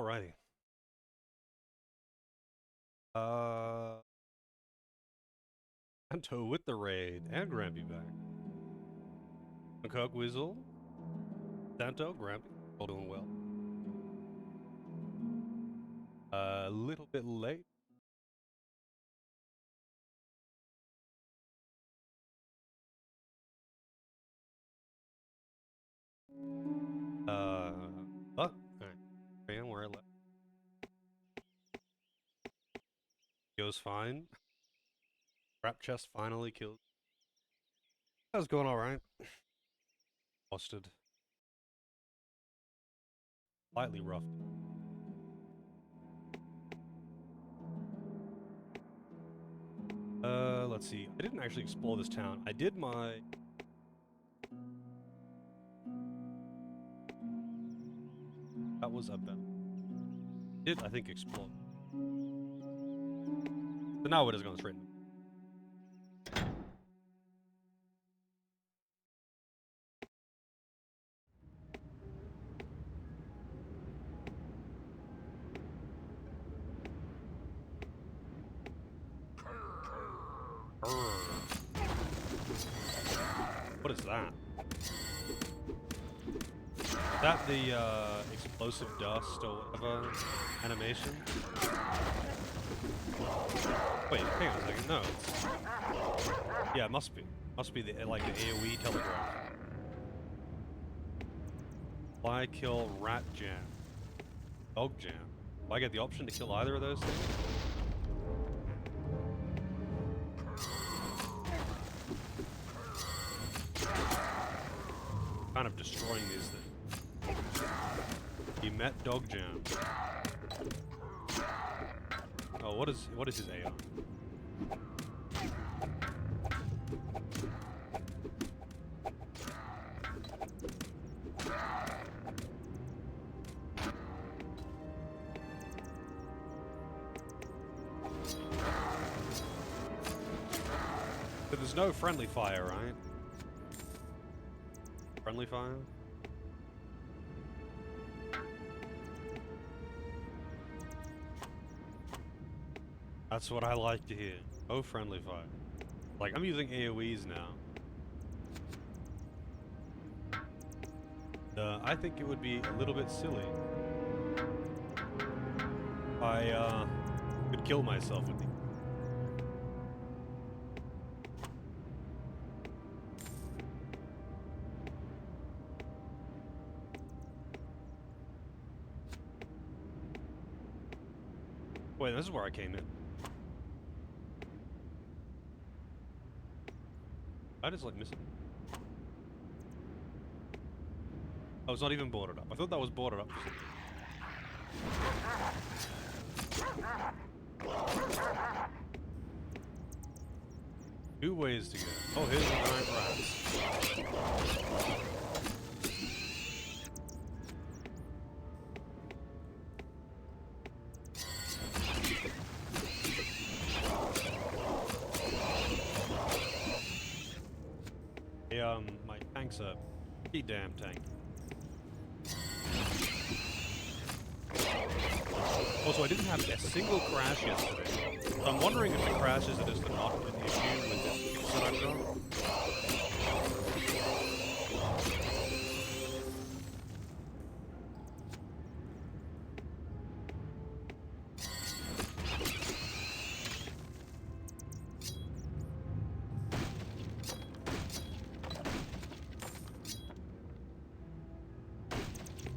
Alrighty. Anto with the raid and Grampy back. McCook Weasel, Santo, Grampy, all doing well. A little bit late. But I am where I left. Goes fine. Trap chest finally killed. That was going alright. Busted. Slightly rough. Let's see. I didn't actually explore this town. I did my... That was up there. Did, I think, explore. So now we're just going straight in. What is that? Is that the explosive dust or whatever animation? Wait, hang on a second. No. Yeah, it must be. Must be the like the AoE telegraph. Why kill rat jam? Dog jam? Do I get the option to kill either of those things? Kind of destroying these things. He met Dog Jam. Oh, what is his AR? But there's no friendly fire, right? Friendly fire? That's what I like to hear. No friendly fire. Like, I'm using AoEs now. I think it would be a little bit silly if I could kill myself with these. Wait, this is where I came in. I just like missing. Oh, it's not even boarded up. I thought that was boarded up. Two ways to go. Oh, here's the giant rats. Hey, my tank's a pretty damn tank. Also, I didn't have a single crash yesterday. So I'm wondering if the crashes are just not an issue with this fix that I've done.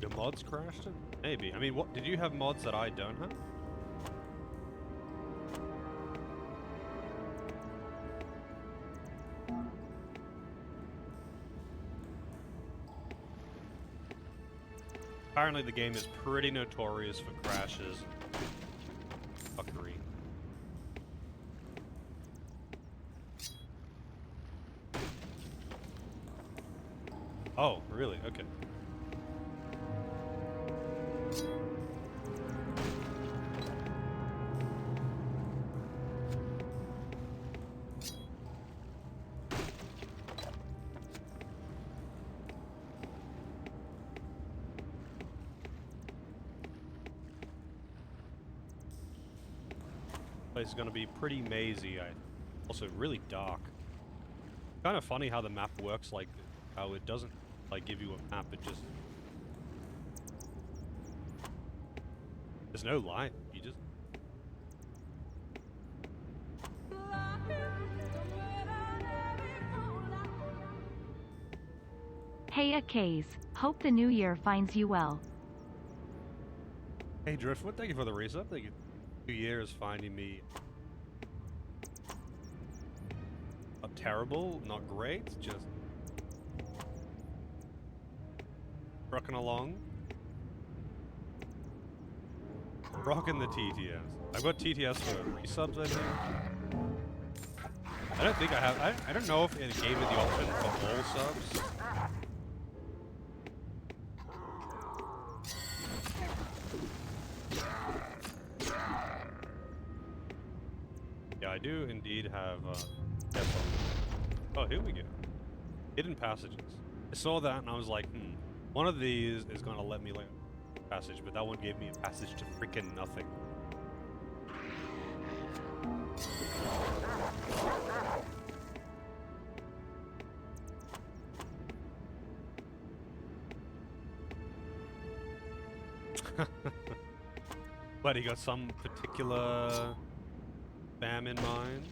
Your mods crashed it? Maybe. I mean, what did you have mods that I don't have? Apparently the game is pretty notorious for crashes. Fuckery. Oh, really? Okay. place is going to be pretty mazy. Also really dark. Kind of funny how the map works, like how it doesn't like give you a map, it just... There's no light, you just... Hey Akaze, hope the new year finds you well. Hey Driftwood, thank you for the resub. Thank you. 2 years finding me... Not terrible, not great, just... Trucking along. Rocking the TTS. I've got TTS for resubs, I think. I don't think I have... I don't know if it gave me the option for all subs. Yeah, I do indeed have, Oh, here we go. Hidden passages. I saw that and I was like, one of these is gonna let me like passage, but that one gave me a passage to freaking nothing. But he got some particular spam in mind.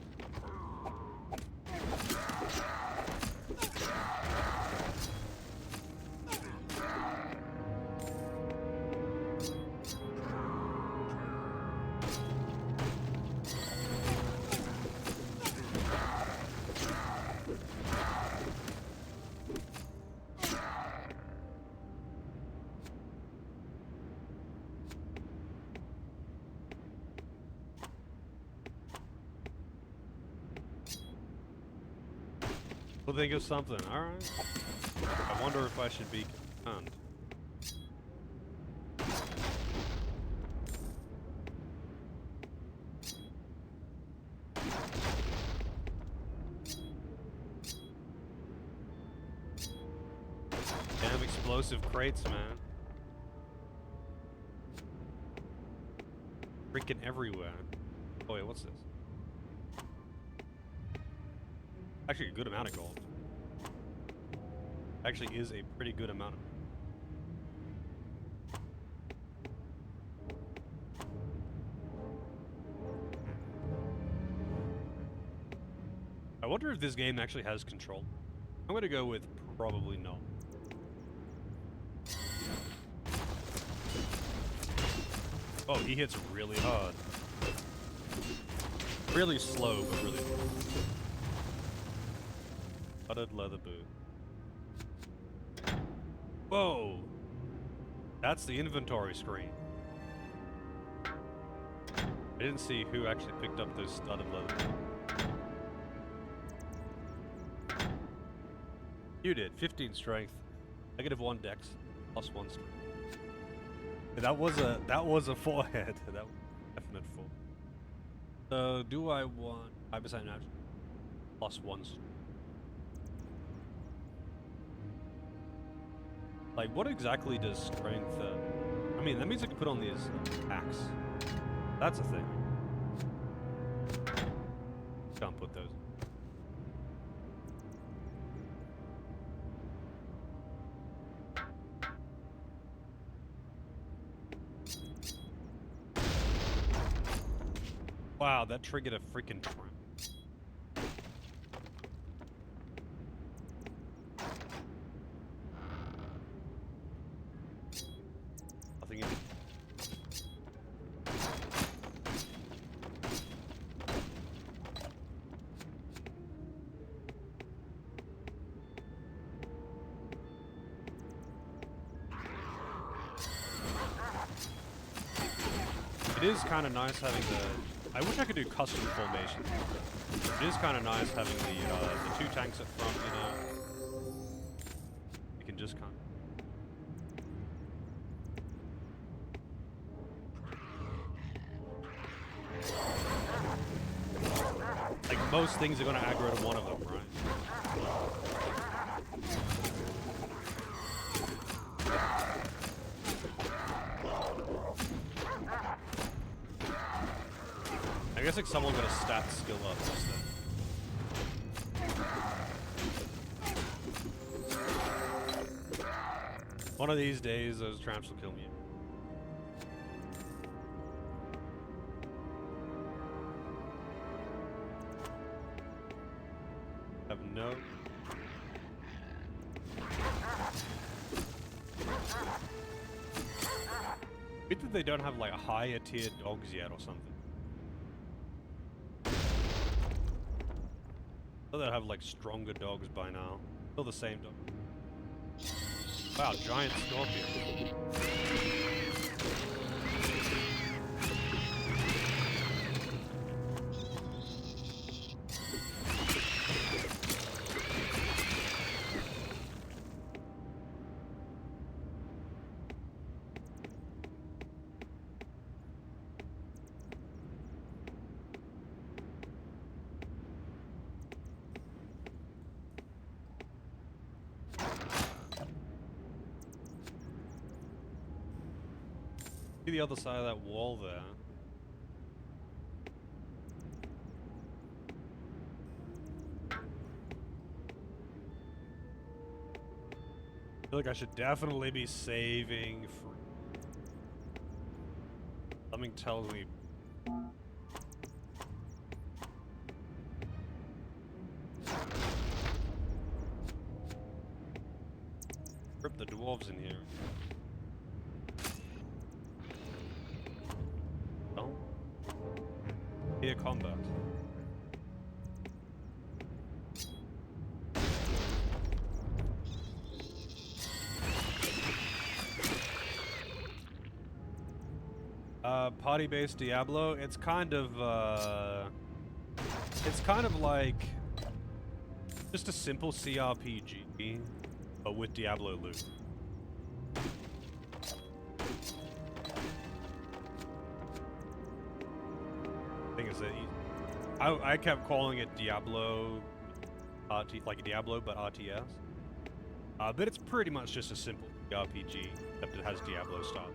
We'll think of something, alright. I wonder if I should be concerned. Damn explosive crates, man. Freaking everywhere. Oh wait, what's this? Actually a good amount of gold. Actually is a pretty good amount of... I wonder if this game actually has control. I'm gonna go with probably no. Oh, he hits really hard. Really slow, but really hard. Studded leather boot. Whoa! That's the inventory screen. I didn't see who actually picked up those studded leather boots. You did. 15 strength, -1 dex, +1 strength. That was a forehead. That was a definite four. So do I want 5% natural +1 strength? Like, what exactly does strength... I mean, that means I can put on these axe. That's a thing. Can't put those. Wow, that triggered a freaking trap. It is kind of nice having the... I wish I could do custom formation. It is kind of nice having the 2 tanks up front, you know. You can just kind of... Like, most things are going to aggro to one of them, right? I guess like someone got a stat skill up just then. One of these days, those tramps will kill me. Have no. Maybe they don't have like higher tier dogs yet or something. Thought they'd have like stronger dogs by now. Still the same dog. Wow, giant scorpion. See the other side of that wall there. I feel like I should definitely be saving for... Something tells me... Rip the dwarves in here. Oh. Here combat. Party-based Diablo, it's kind of like just a simple CRPG, but with Diablo loot. Thing is that I kept calling it Diablo, like a Diablo, but RTS. But it's pretty much just a simple RPG, except it has Diablo style.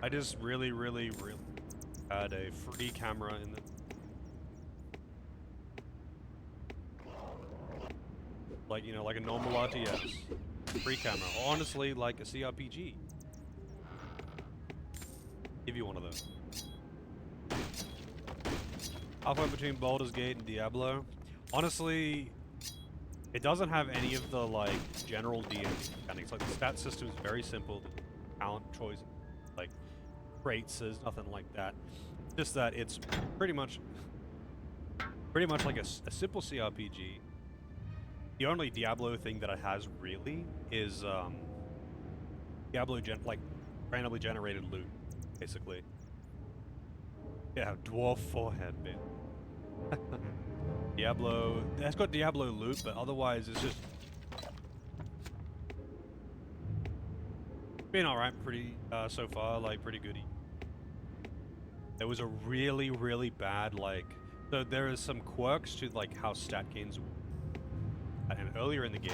I just really had a free camera in the... Like, you know, like a normal RTS. Free camera. Honestly, like a CRPG. Give you one of those. Halfway between Baldur's Gate and Diablo. Honestly, it doesn't have any of the, like, general D&D mechanics. Like, the stat system is very simple. The talent choice, like, traits, there's nothing like that. Just that it's pretty much like a simple CRPG. The only Diablo thing that it has really is Diablo randomly generated loot, basically. Yeah, dwarf forehead, man. Diablo, it's got Diablo loot, but otherwise it's just been alright, pretty so far, like pretty goody. There was a really bad so there is some quirks to like how stat gains work. And earlier in the game,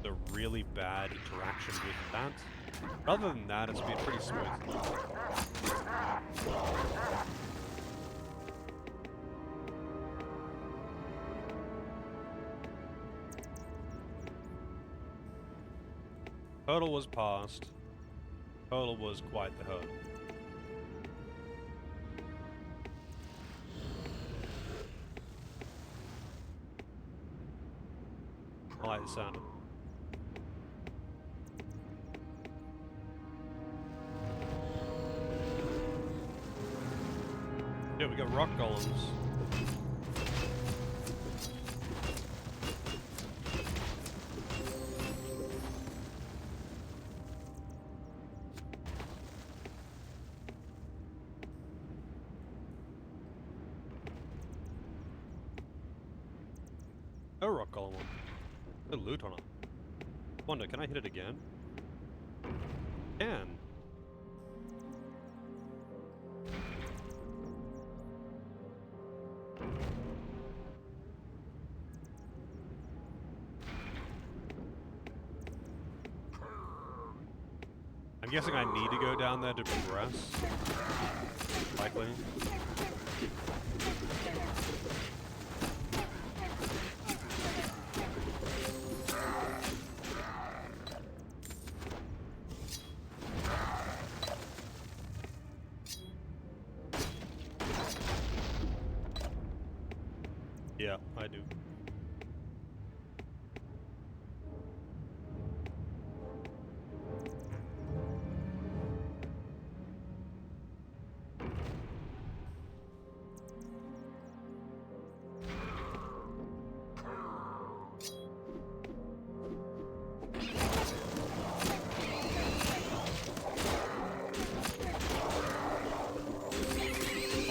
the really bad interaction with that. Other than that, it's been pretty smooth. Hurdle was passed. Hurdle was quite the hurdle. I like the sound of it. Yeah, we got rock golems. small one. Good loot on it. Wonder, can I hit it again? Can. I'm guessing I need to go down there to progress. Likely. Yeah, I do.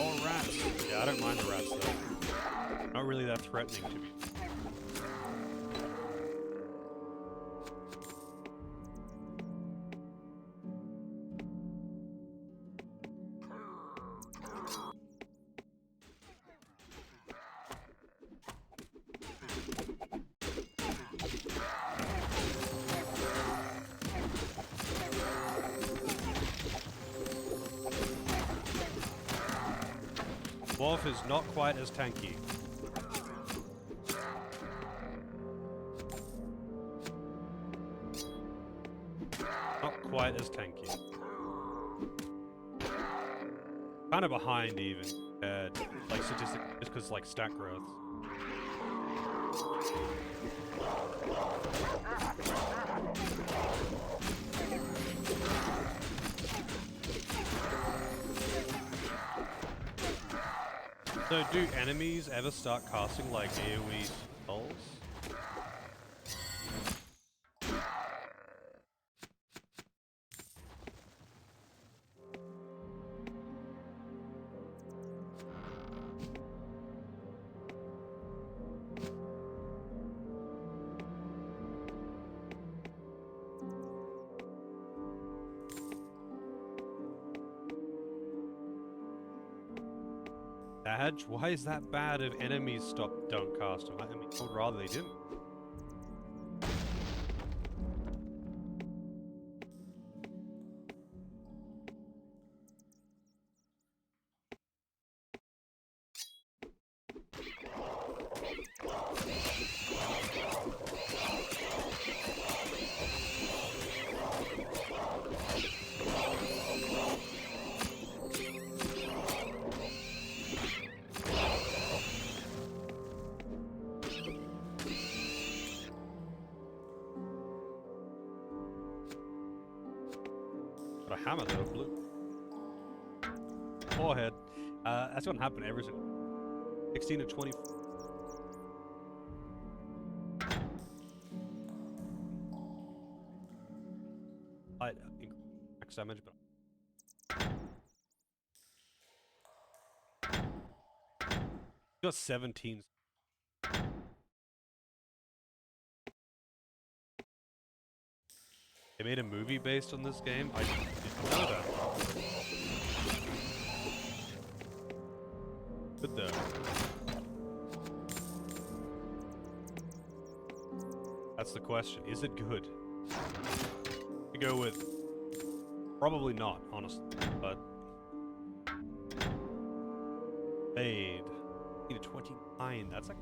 Oh, rats. Yeah, I don't mind the rats though. Not really that threatening to me. Dwarf is not quite as tanky. Not quite as tanky. Kind of behind even. Like statistic, just because like stat growth. So do enemies ever start casting like AoE spells? Badge? Why is that bad if enemies don't cast them? I mean, I would rather they didn't. Got a hammer though, blue. Forehead. That's gonna happen every single 16 to 20. I max damage, but got 17. They made a movie based on this game? I didn't know that. Good though. That's the question. Is it good? To go with probably not, honestly, but Fade. 29. That's like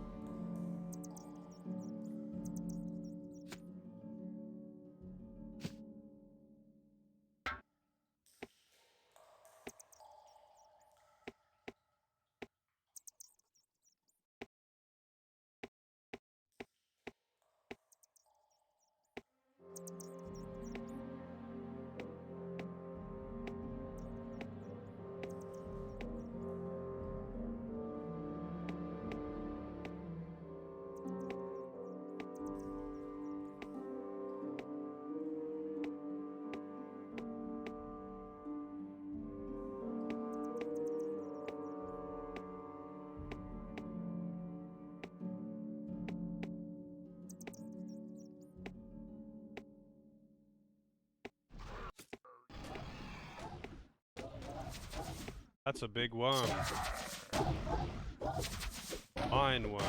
That's a big worm. Fine worm.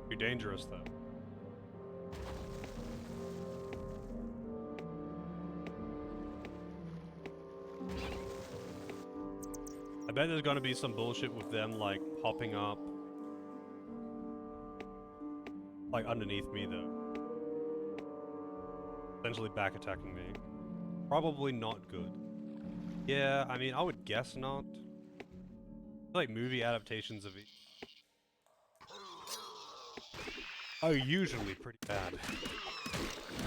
Too dangerous though. I bet there's gonna be some bullshit with them like popping up like underneath me though. Essentially back attacking me. Probably not good. Yeah, I mean I would guess not. I feel like movie adaptations of it are usually pretty bad.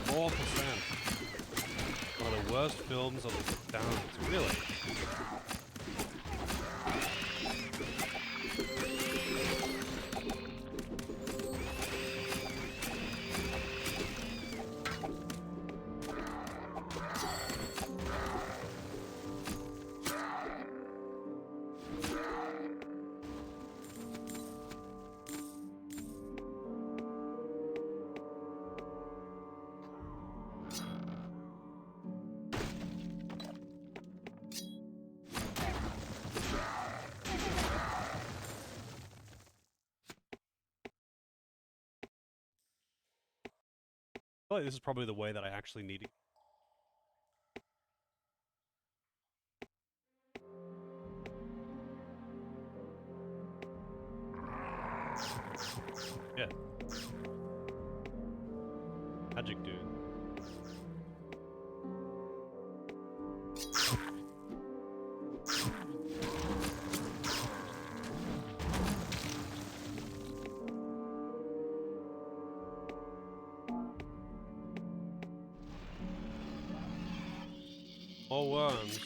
4%. One of the worst films of the 2000s, really. I feel like this is probably the way that I actually need it. Yeah. Magic dude. More worms.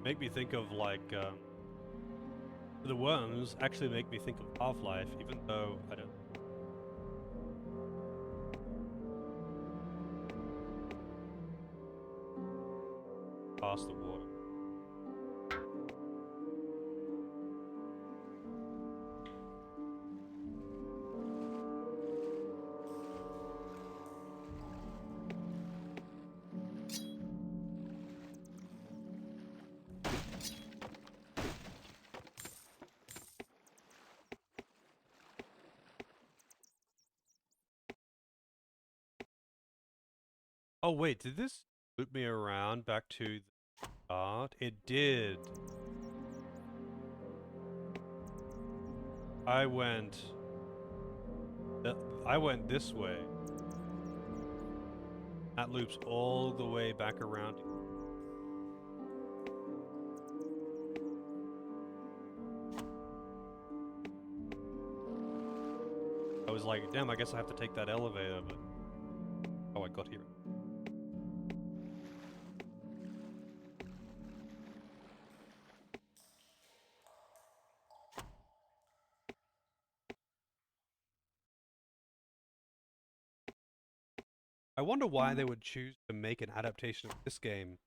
Make me think of like, the worms actually make me think of Half-Life, even though I don't. Pass the water. Oh wait, did this loop me around back to the start? It did. I went this way. That loops all the way back around. I was like, damn, I guess I have to take that elevator, but oh, I got here. I wonder why they would choose to make an adaptation of this game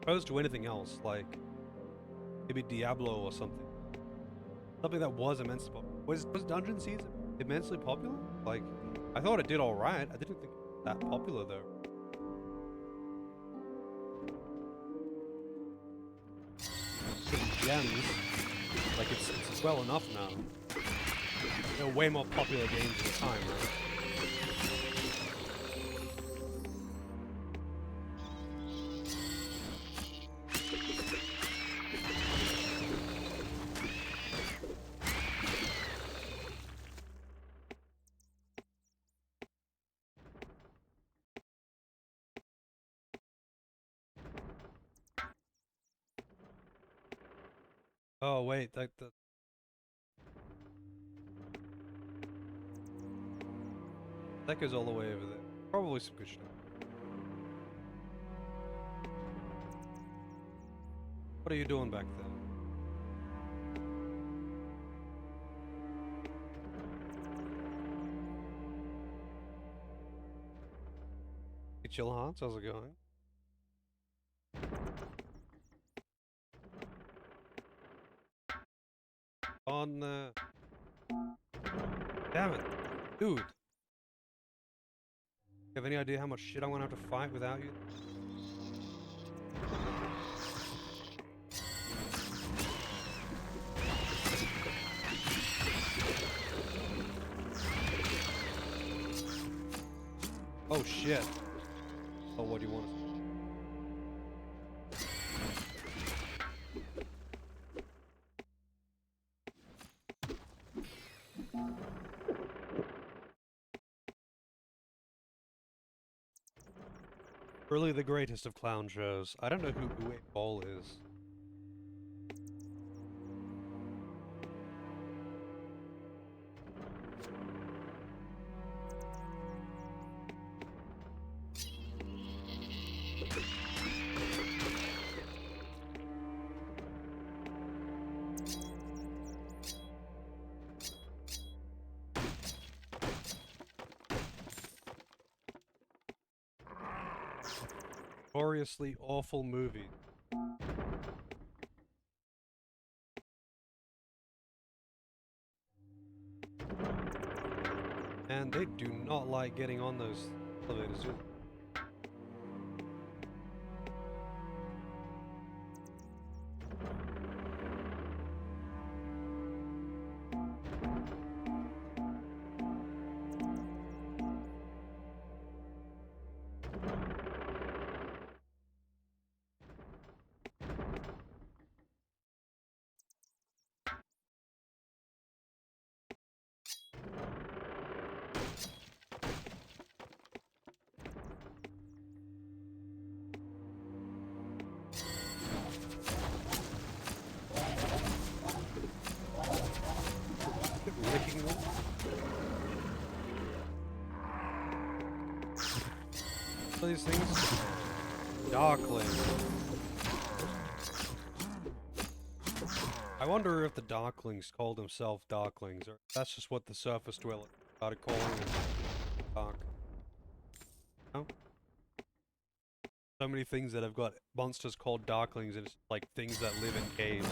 opposed to anything else, like maybe Diablo or something. Something that was immensely popular. Was Dungeon Siege immensely popular? Like, I thought it did alright. I didn't think it was that popular though. Gems, like it's well enough now. There are way more popular games at the time, right? Oh wait, that goes all the way over there. Probably some good stuff. What are you doing back there? Hey, Chill Hearts, how's it going? On the... Damn it. Dude. You have any idea how much shit I'm gonna have to fight without you? Oh shit. Oh, what do you want to say? Really the greatest of clown shows. I don't know who Uwe Boll is. Notoriously awful movie. And they do not like getting on those elevators, do they? Licking them? What are these things? Darklings. I wonder if the Darklings called themselves Darklings, or that's just what the surface dweller started calling them. Dark. No? So many things that have got monsters called Darklings, and it's like things that live in caves.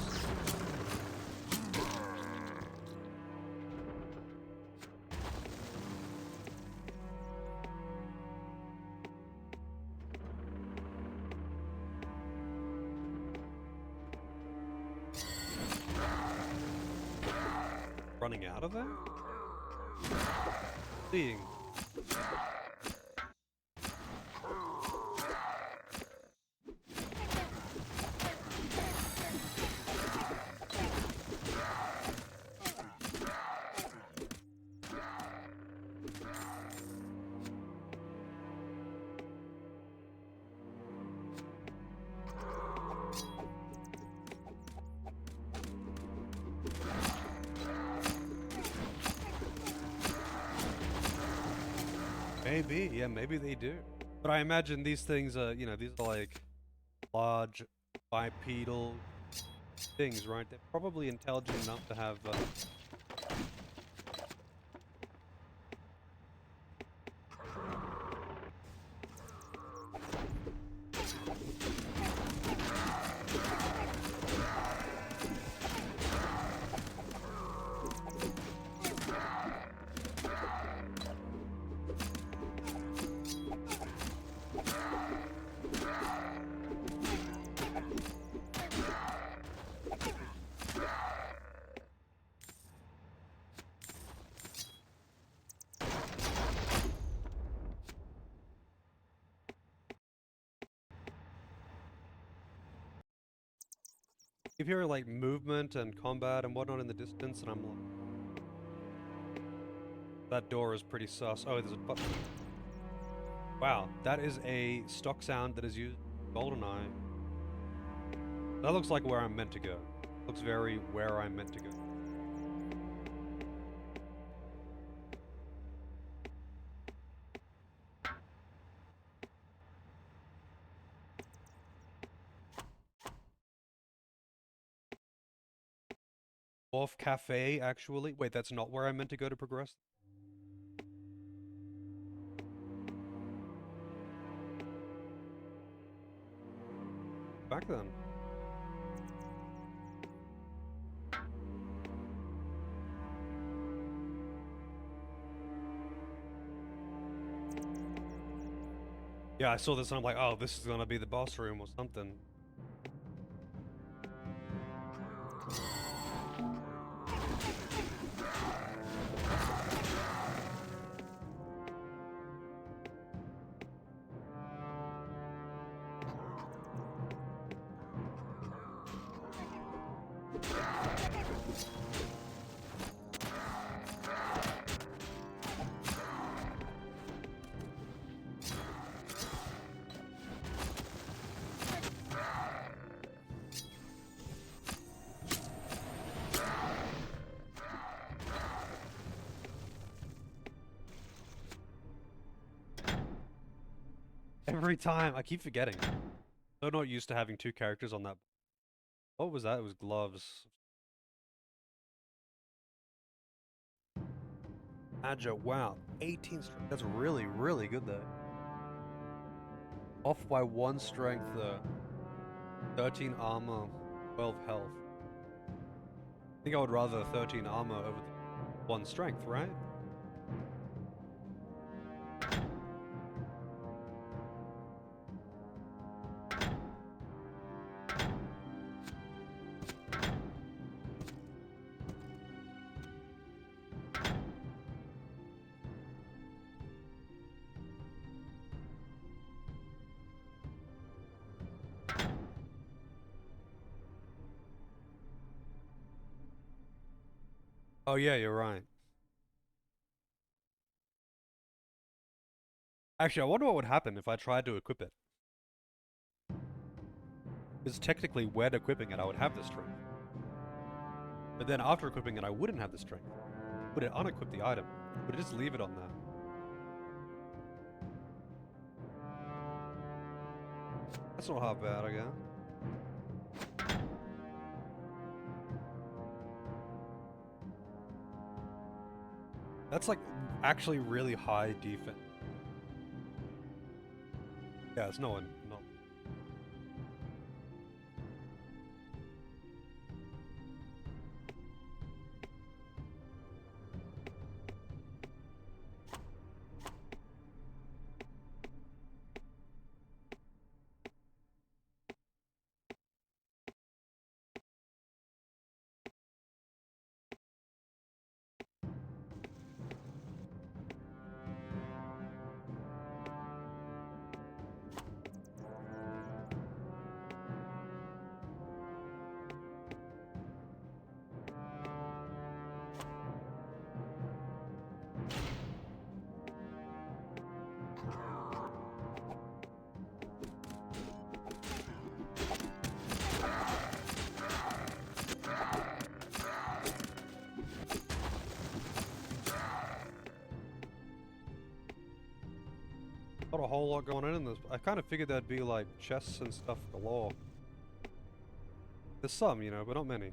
Running out of there? Seeing. Maybe, yeah, maybe they do. But I imagine these things are, you know, these are like large bipedal things, right? They're probably intelligent enough to have, keep hearing like movement and combat and whatnot in the distance, and I'm like, that door is pretty sus. Oh, there's a button. Wow, that is a stock sound that is used in GoldenEye. That looks like where I'm meant to go. Looks very where I'm meant to go. Off Cafe, actually. Wait, that's not where I meant to go to progress? Back then. Yeah, I saw this and I'm like, oh, this is gonna be the boss room or something. Every time, I keep forgetting. So not used to having two characters on that. What was that? It was gloves. Agile, wow, 18 strength. That's really, really good though. Off by 1 strength though. 13 armor, 12 health. I think I would rather 13 armor over the 1 strength, right? Oh yeah, you're right. Actually, I wonder what would happen if I tried to equip it. Because technically, when equipping it, I would have the strength. But then after equipping it, I wouldn't have the strength. Would it unequip the item? Would it just leave it on there? That's not half bad, I guess. That's like actually really high defense. Yeah, it's no one. No. Not a whole lot going on in this. I kind of figured there'd be like chests and stuff galore. There's some, you know, but not many.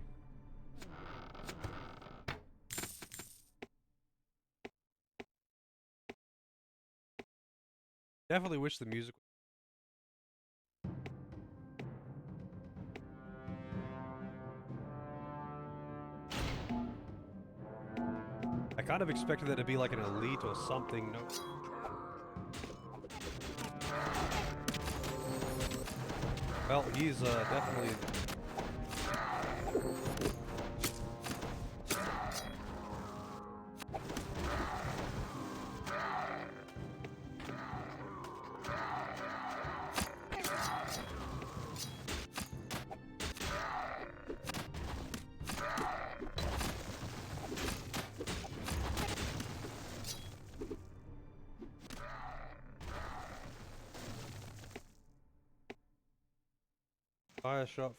Definitely wish the music. I kind of expected there to be like an elite or something. No. Well, he's definitely.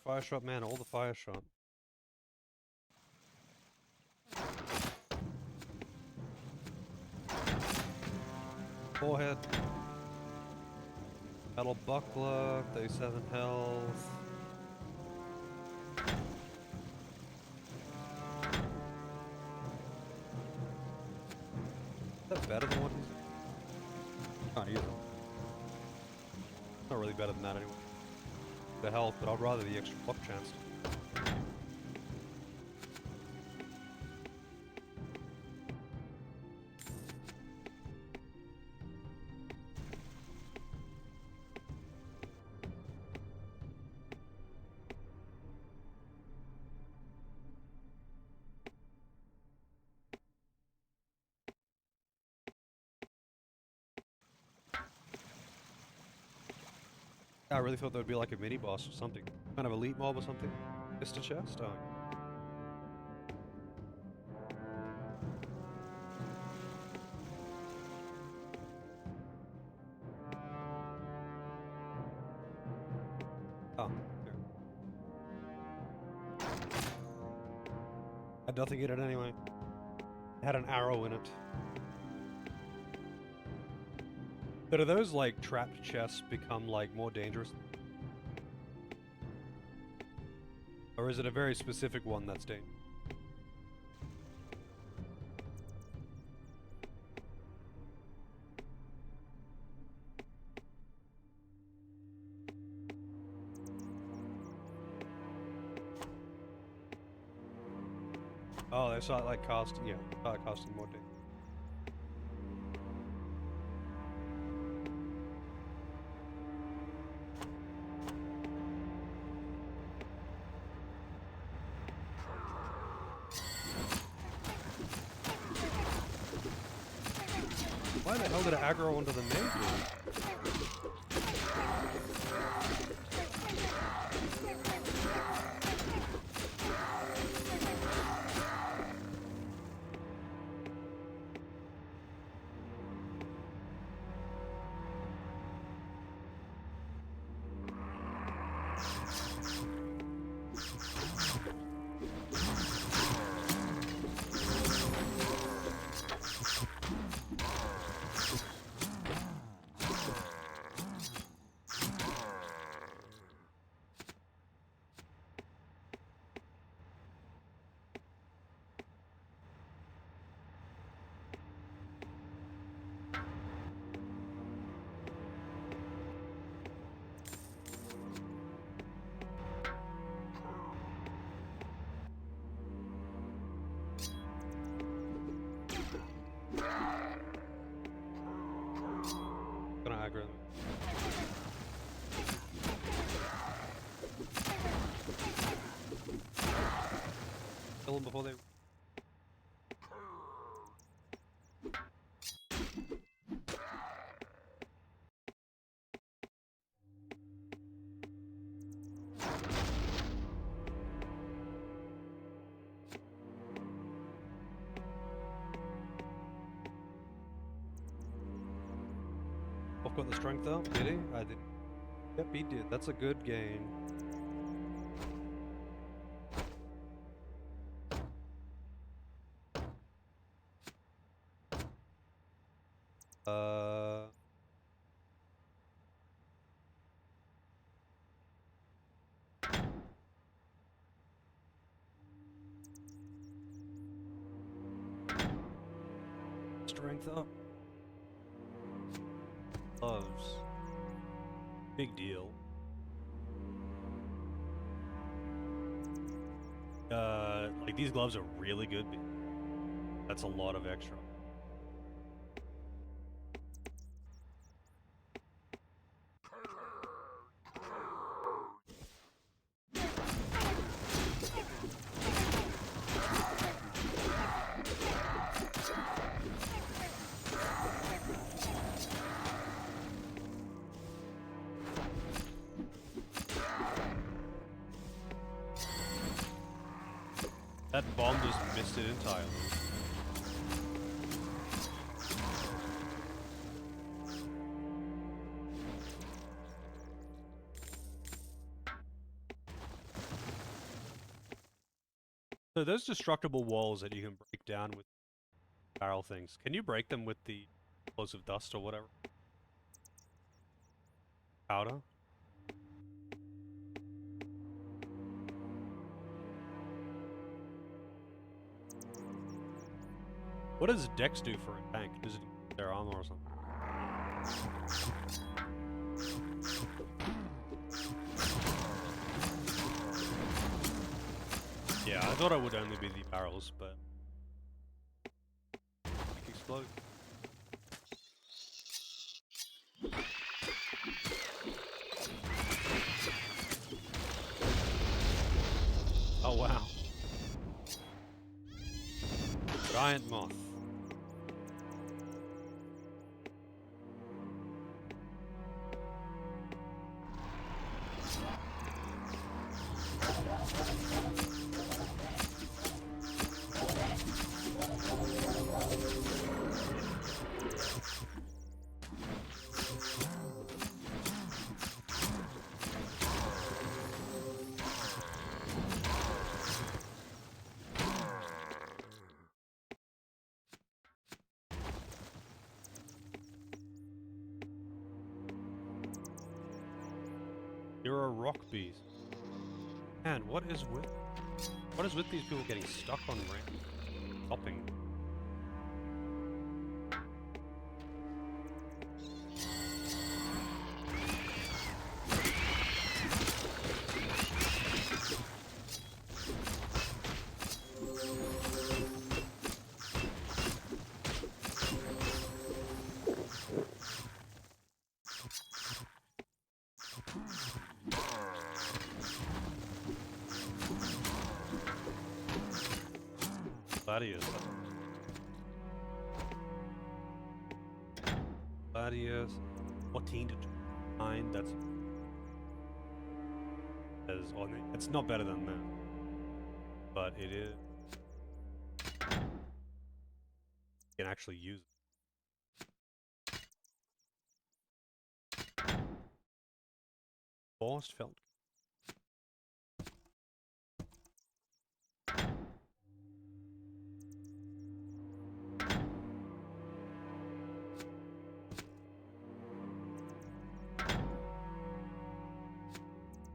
Fire shot, man, all the fire shot. Forehead. Metal buckler, 37 health. Is that better than what he's... Not either. Not really better than that anyway. The health, but I'd rather the extra block chance. I really thought there would be like a mini boss or something. Kind of elite mob or something. Just a chest? Oh. Oh, here. Had nothing in it anyway. It had an arrow in it. But do those like trapped chests become like more dangerous? Or is it a very specific one that's dangerous? Oh, they start like casting, yeah, start casting more damage. Why the hell did it aggro onto the main dude? Gonna aggro them. Kill them before they... I've got the strength up, did he? I did. Yep, he did. That's a good gain. Strength up. Gloves. Big deal. Like these gloves are really good. That's a lot of extra. That bomb just missed it entirely. So those destructible walls that you can break down with barrel things, can you break them with the explosive dust or whatever? Powder? What does Dex do for a tank? Does it their armor or something? Yeah, I thought it would only be the barrels, but... Explode. Oh wow. Giant moth. You're a rock beast. Man, what is with these people getting stuck on ramp? Stopping. Gladius. Gladius. 14 to 9. That's on it. It's not better than that. But it is. You can actually use it. Forced felt.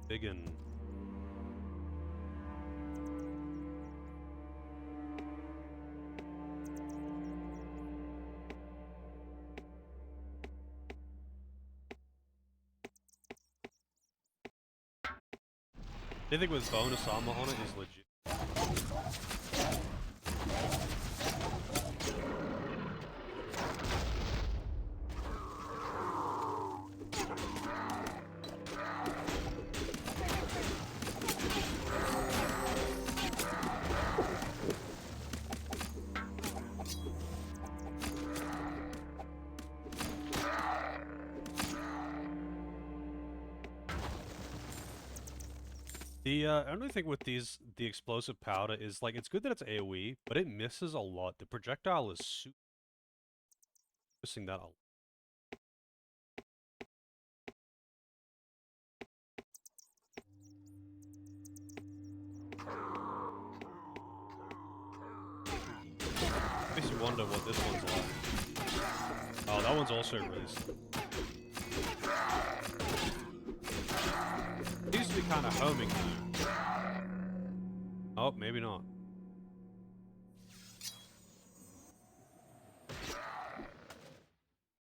Biggin. Anything with bonus armor on it is legit. The only thing with the explosive powder is, like, it's good that it's AoE, but it misses a lot. The projectile is super missing that a lot. Makes you wonder what this one's like. Oh, that one's also really slow. It used to be kind of homing though. Oh, maybe not.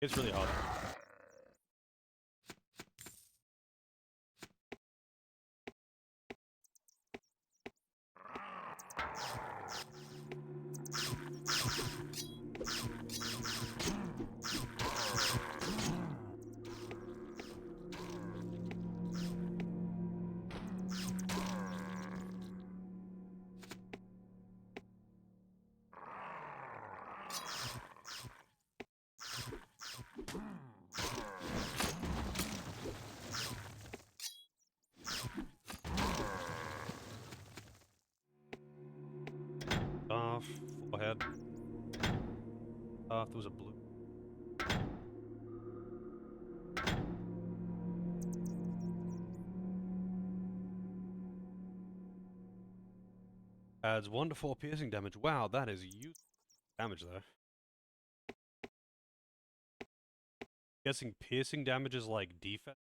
It's really hard. Forehead. There was a blue. Adds 1 to 4 piercing damage. Wow, that is useful damage there. Guessing piercing damage is like defense.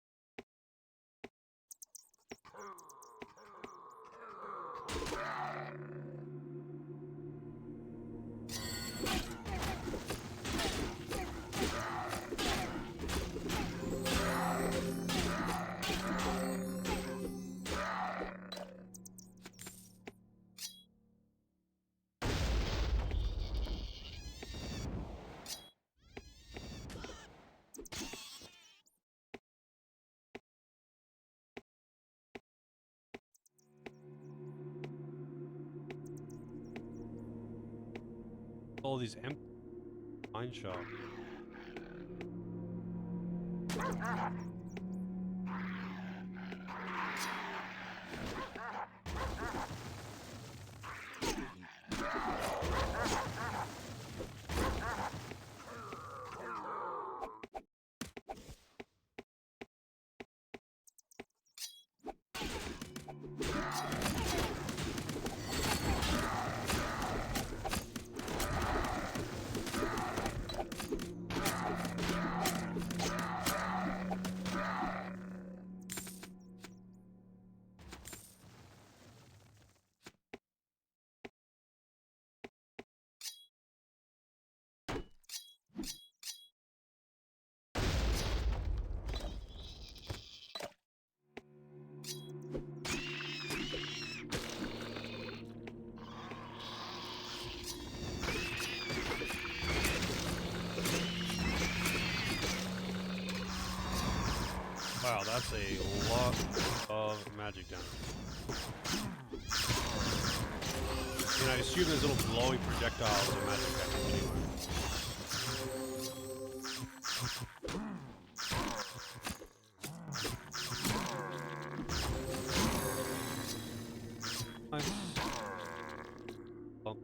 All these empty mine shop. That's a lot of magic damage. And I assume there's little glowy projectiles of magic damage anyway. Nice. Bump.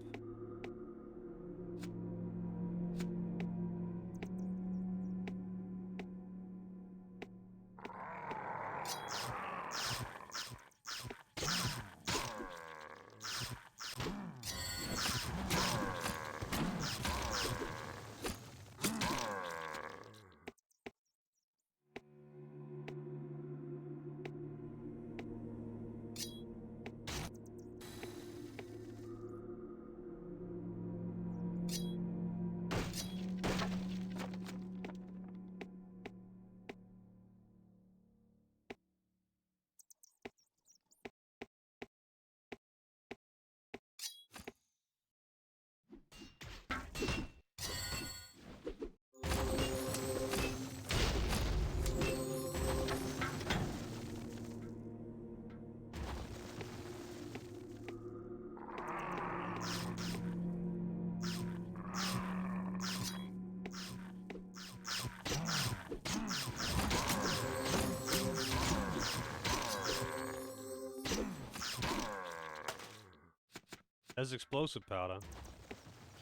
As explosive powder.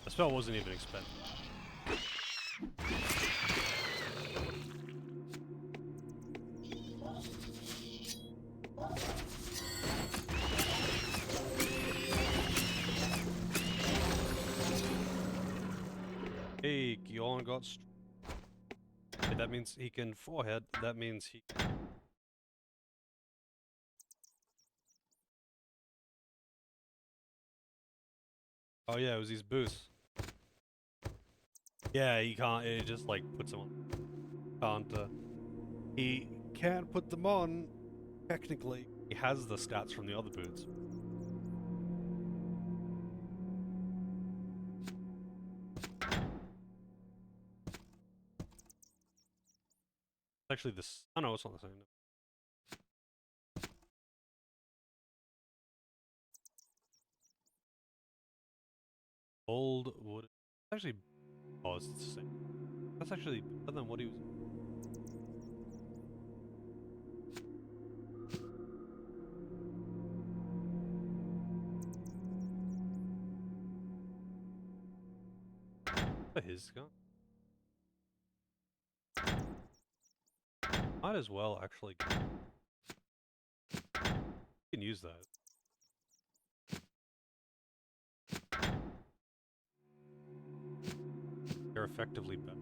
The spell wasn't even expended. Hey, Gyorn got hey, that means he can forehead. That means he... Oh yeah, it was these boosts. Yeah, he can't, it just like puts them on. He can't put them on, technically. He has the stats from the other boots. Actually this, oh no, it's not the same. Old wood, actually, oh, it's the same. That's actually better than what he was. His gun. Might as well actually. You can use that. They're effectively better.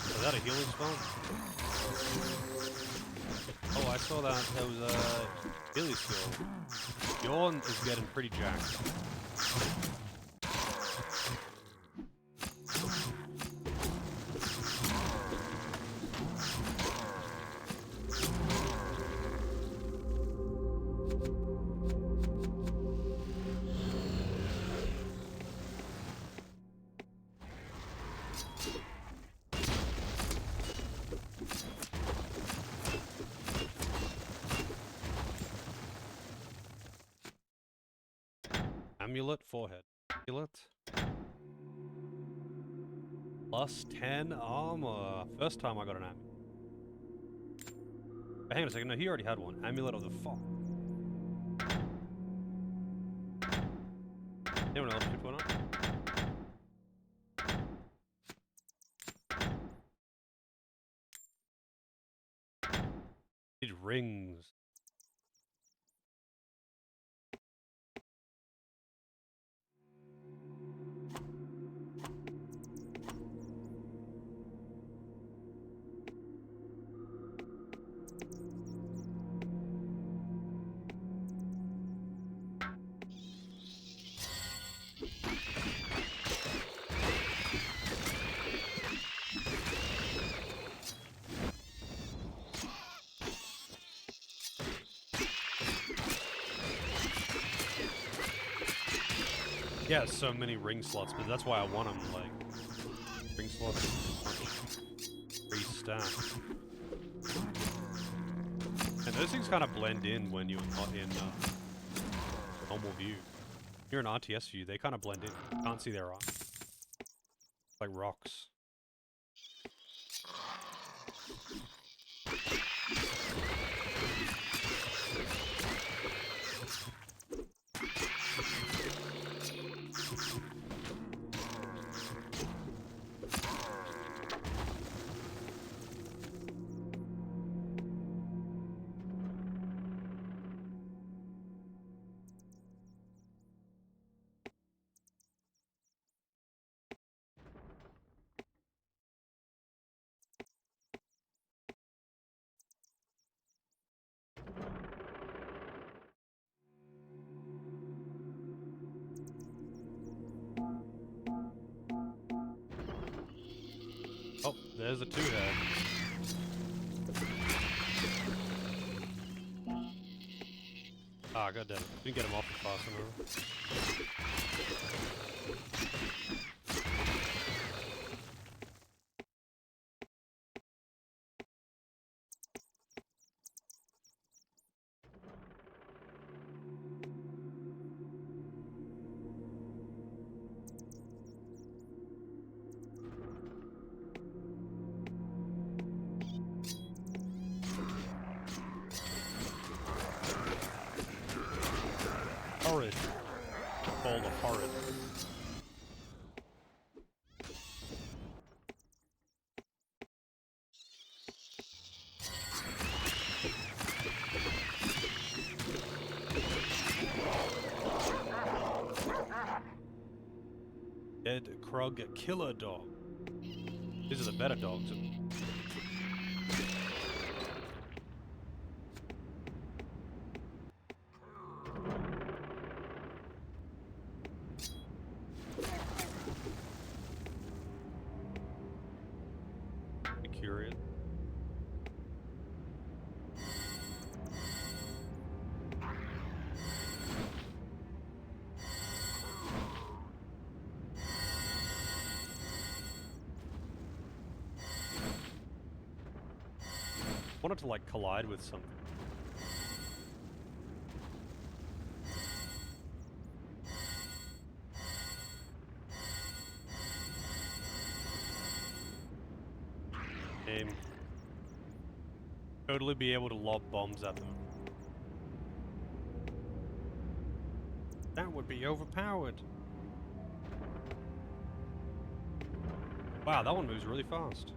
Is that a healing spell? Oh, I saw that. That was a Billy skill. Bjorn is getting pretty jacked. Amulet, forehead. Amulet. Plus 10 armor. First time I got an amulet. Hang on a second, no, he already had one. Amulet of the Fox. Anyone else pick one up? These rings. Yeah, so many ring slots, but that's why I want them, like, ring slots, free stack. And those things kind of blend in when you're not in normal view. If you're in RTS view, they kind of blend in. You can't see their eyes. Like rocks. Oh, there's a two-head. Ah, goddamn it. Didn't get him off fast enough. Horrid. Called a horrid. Dead Krug Killer Dog. These are the better dogs. Curious. Wanted to like collide with something. Aim. Totally be able to lob bombs at them. That would be overpowered. Wow, that one moves really fast.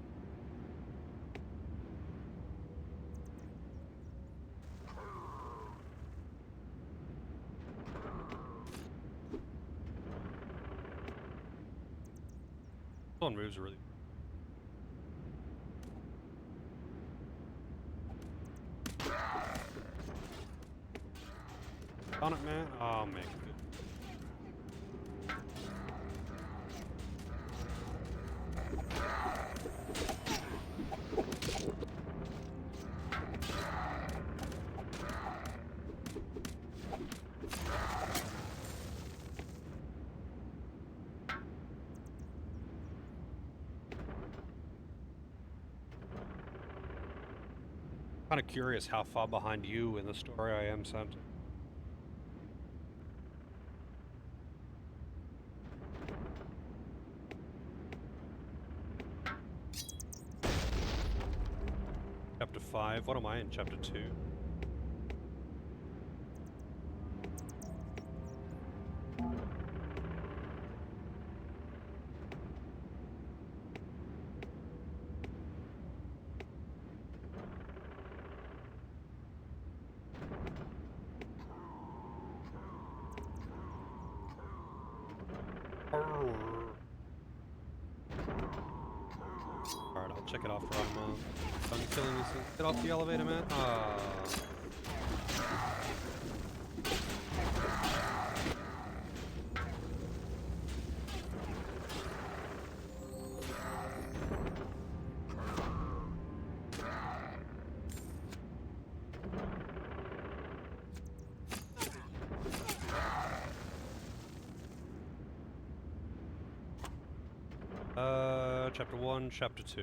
That one moves really. On it, man. Oh, man. Kind of curious how far behind you in the story I am, Santa. Chapter 5. What am I in? Chapter 2. Alright, I'll check it after I'm done killing these things. Get off the elevator, man. chapter 1, chapter 2.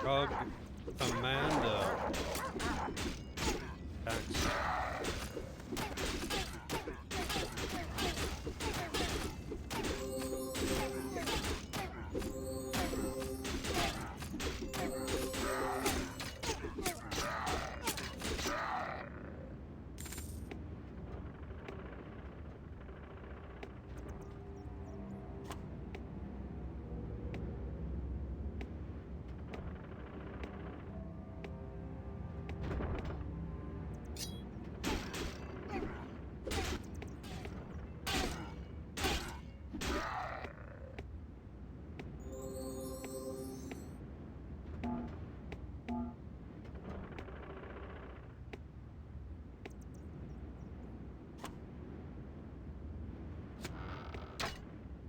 Drug Commando. Thanks.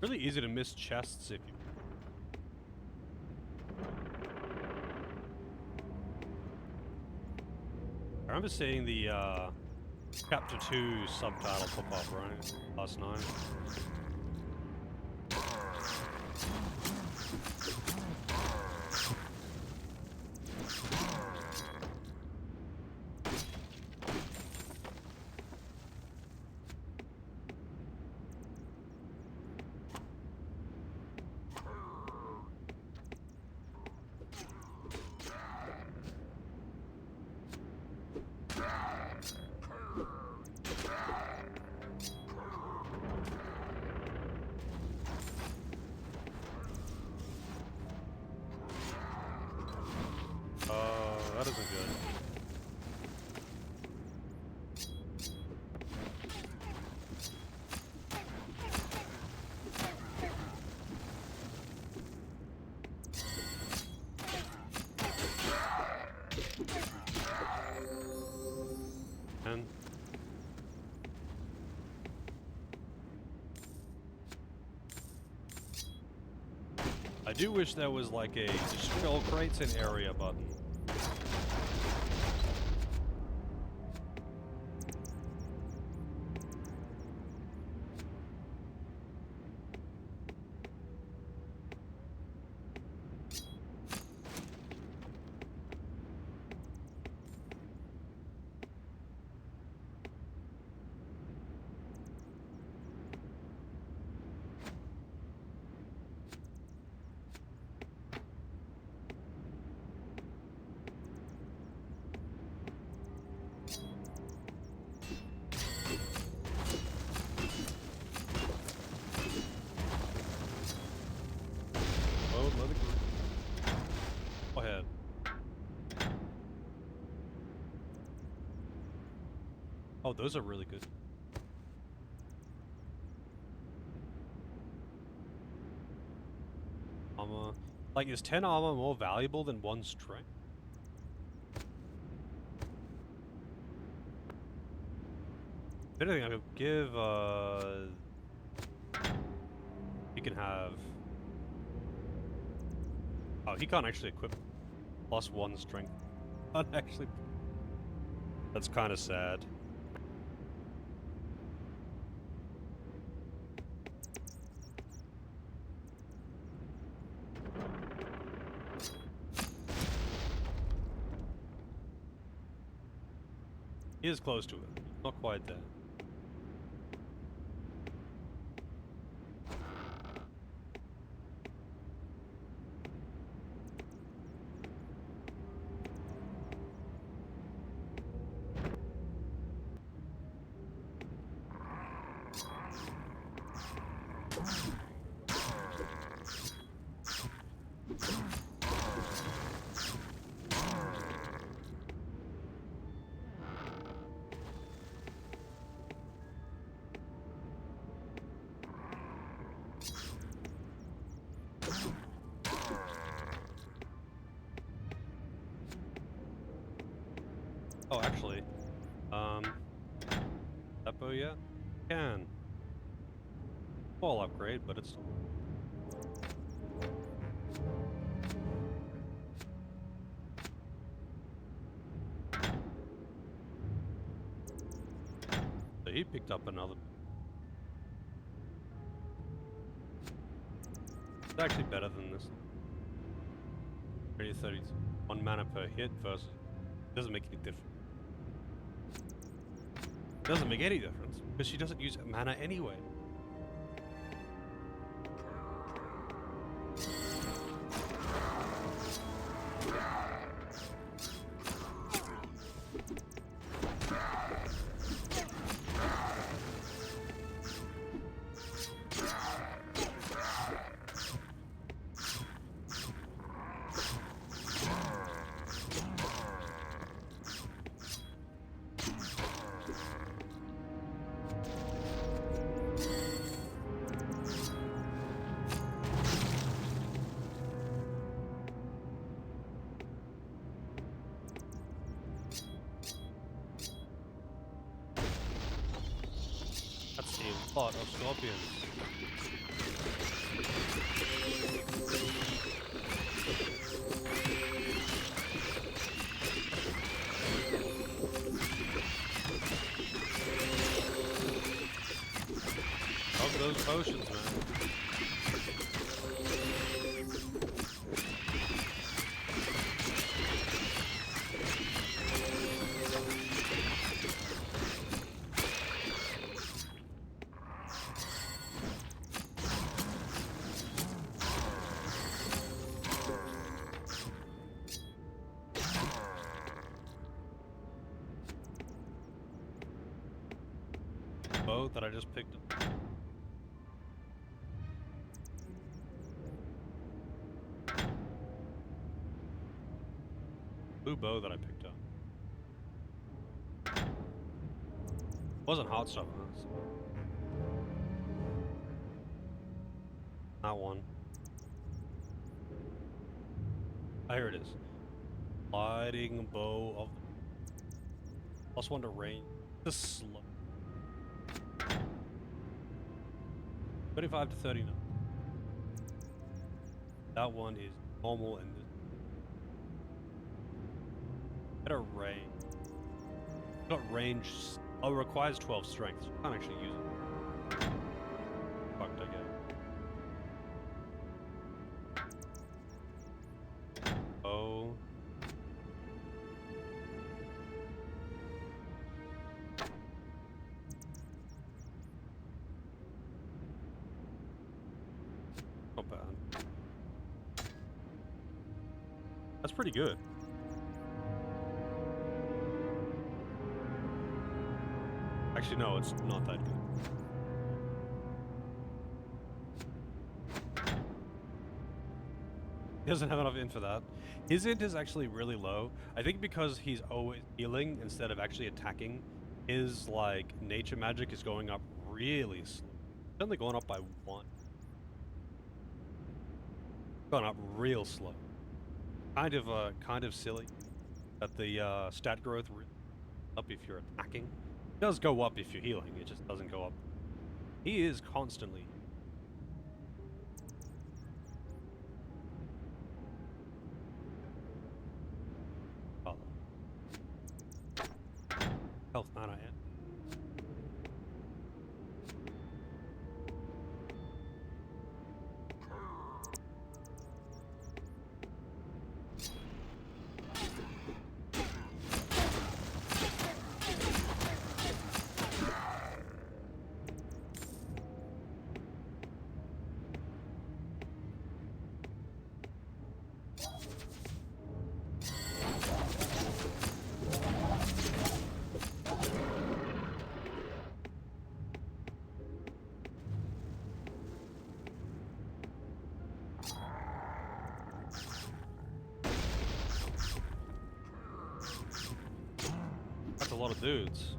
Really easy to miss chests if you... I remember seeing the chapter 2 subtitle pop up, right? Last night. That isn't good. And I do wish there was like a destroy all crates in area button. Go ahead. Oh, those are really good. Armor. Like, is 10 armor more valuable than 1 strength? If anything, I could give, he can have... Oh, he can't actually equip +1 strength. Can't actually... That's kind of sad. He is close to it. Not quite there. Oh, actually, That bow yet? Can. Small upgrade, but it's. So he picked up another. It's actually better than this. 30, 1 mana per hit versus. Doesn't make any difference. Doesn't make any difference because she doesn't use mana anyway. That's a lot of scorpions. Love those potions, man. Bow that I just picked up. Blue bow that I picked up. Wasn't Heartstopper. That one. Ah, here it is. Gliding bow of. +1 to range. This is slow. 35 to 39. That one is normal and this. Better range. Got range. Oh, requires 12 strength. So you can't actually use it. Fucked, I guess. Oh. Not bad. That's pretty good. Actually, no, it's not that good. He doesn't have enough int for that. His int is actually really low. I think because he's always healing instead of actually attacking, his, like, nature magic is going up really slow. It's only going up by 1. Going up real slow. Kind of silly that the stat growth up if you're attacking. It does go up if you're healing, it just doesn't go up. He is constantly. Oh. Health mana, yeah. That's a lot of dudes.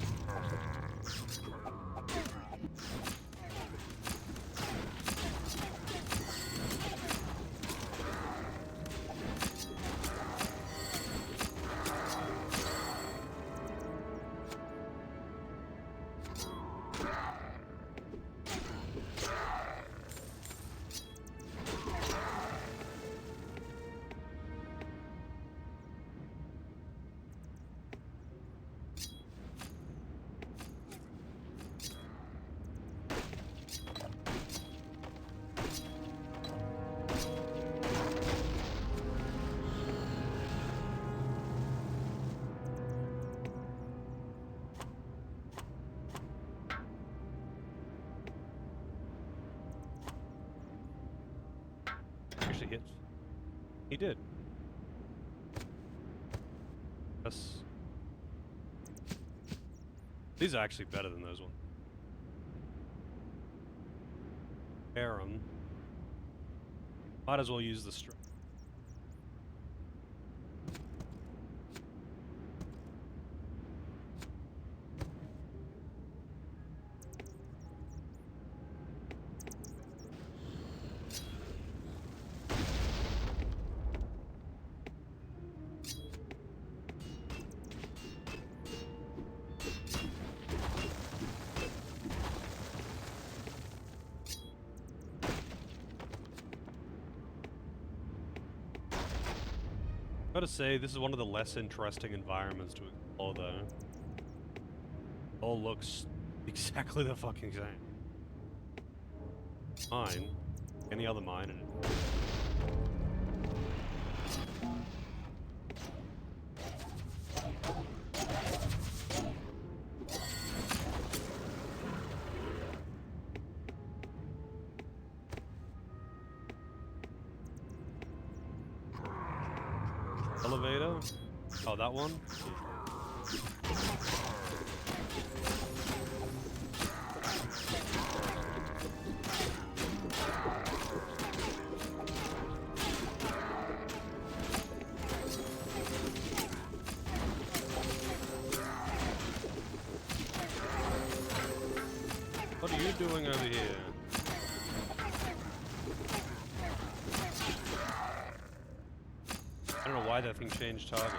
He did. Yes. These are actually better than those ones. Harem. Might as well use the string. Gotta say, this is one of the less interesting environments to explore, though. All looks exactly the fucking same. Mine. Any other mine in it. Elevator? Oh, that one? What are you doing over here? I don't know why that thing changed target.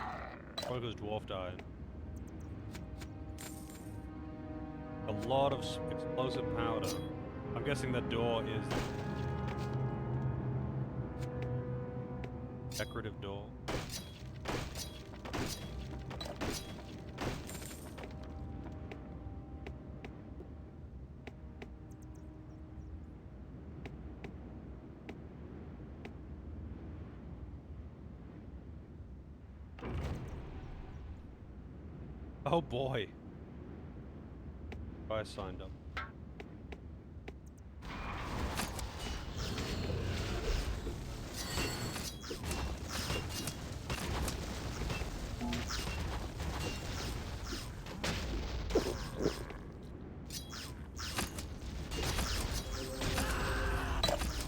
Probably because Dwarf died. A lot of explosive powder. I'm guessing that door is decorative door. Oh boy. I signed up.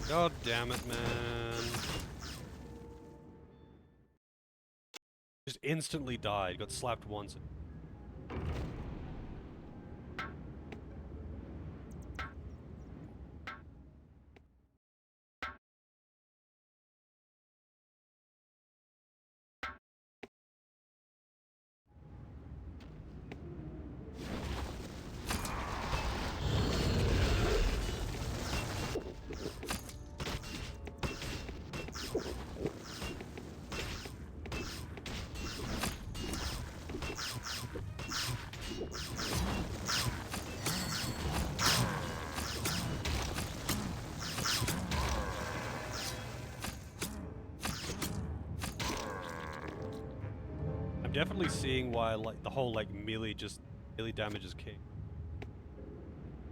God damn it, man. Just instantly died, got slapped once. Definitely seeing why, like, the whole, like, melee damage is king.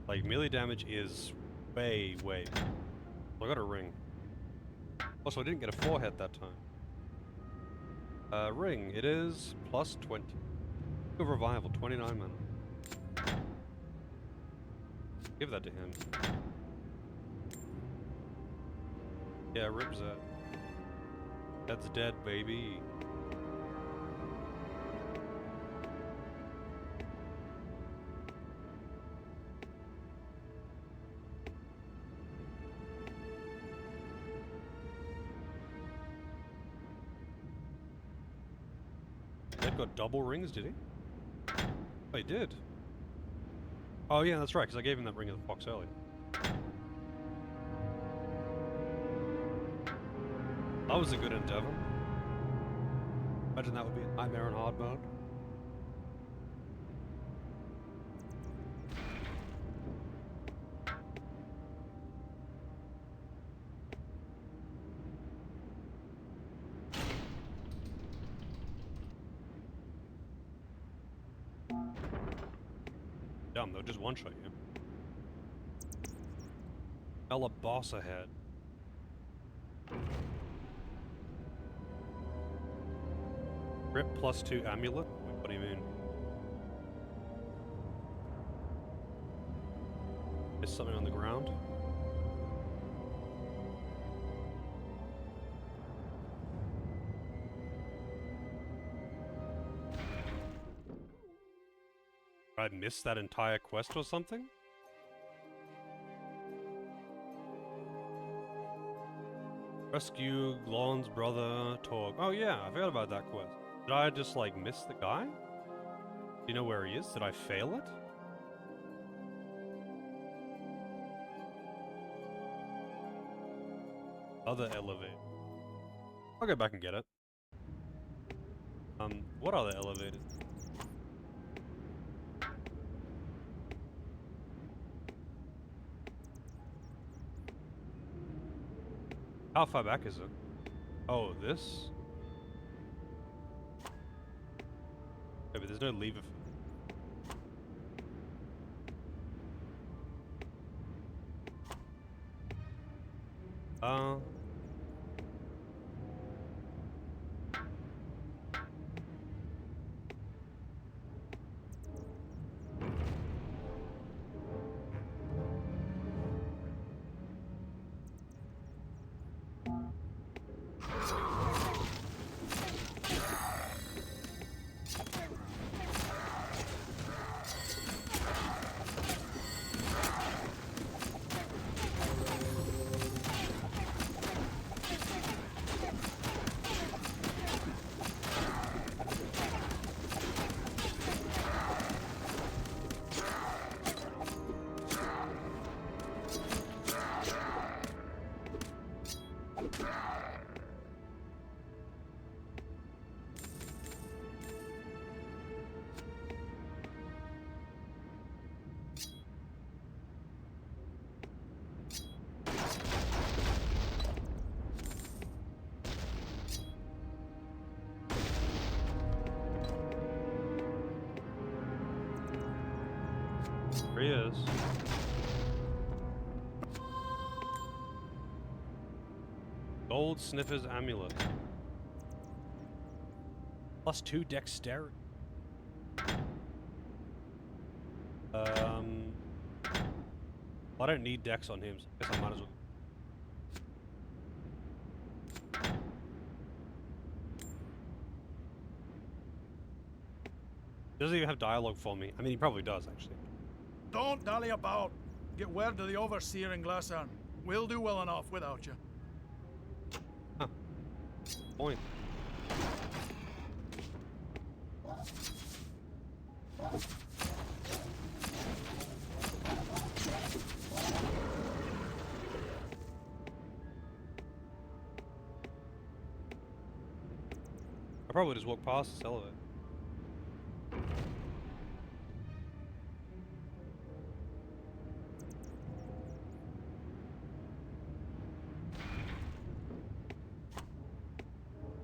Like, melee damage is way. I got a ring. Also, I didn't get a forehead that time. Ring. It is plus 20. Good revival, 29 mana. Give that to him. Yeah, rip Zed. That's dead, baby. Zed got double rings, did he? Oh, he did. Oh yeah, that's right, because I gave him that ring of the fox earlier. That was a good endeavor. Imagine that would be a nightmare in hard mode. Dumb, they'll just one-shot you. Ella boss ahead. Rip +2 amulet? Wait, what do you mean? Is something on the ground? I missed that entire quest or something? Rescue Glon's brother, Torg. Oh yeah, I forgot about that quest. Did I just, like, miss the guy? Do you know where he is? Did I fail it? Other elevator. I'll go back and get it. What other elevators? How far back is it? Oh, this? Yeah, but there's no lever for Uh... There he is. Gold Sniffer's Amulet. +2 dexterity. I don't need dex on him, so I guess I might as well. Doesn't even have dialogue for me. I mean, he probably does, actually. Don't dally about. Get word to the Overseer in Glassarn. We'll do well enough without you. Huh. Point. I probably just walk past this elevator.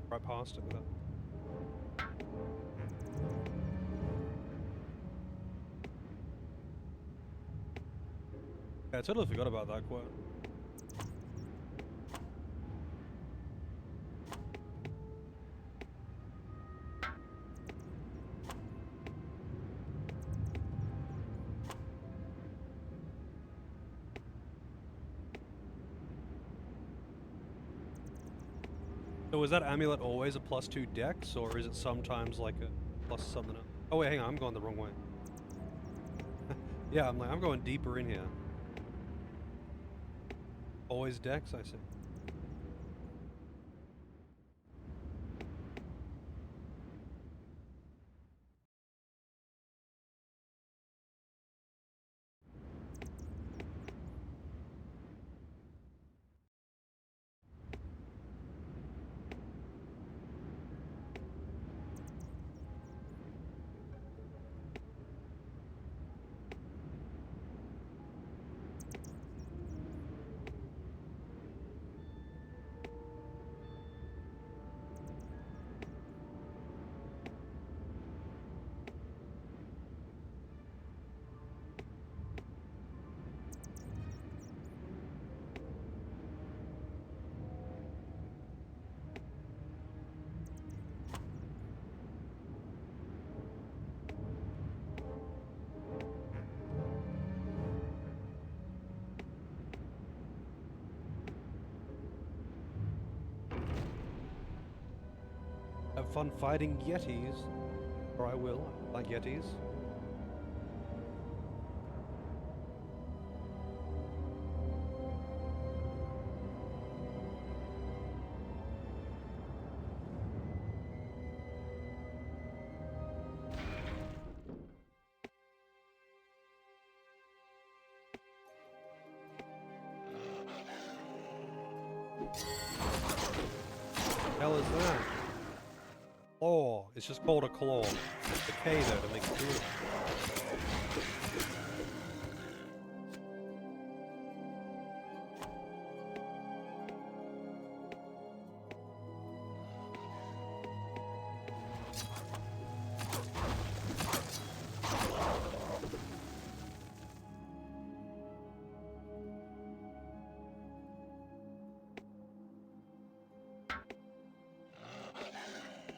Right past it with that. Yeah, I totally forgot about that quote. So is that amulet always a +2 dex, or is it sometimes like a plus something else? Oh wait, hang on, I'm going the wrong way. Yeah, I'm going deeper in here. Always dex, I see. Have fun fighting Yetis. Or I will. I like Yetis. Hell is that? Claw. It's just called a claw. The K though to make it cool.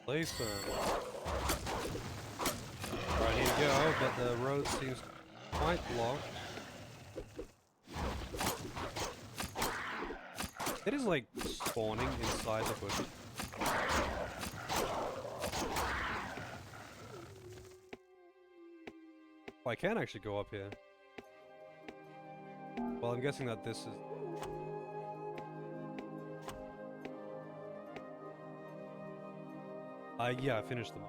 Place right, here you go, but the road seems quite blocked. It is like spawning inside the bush. Oh, I can actually go up here. Well, I'm guessing that this is... yeah, I finished them.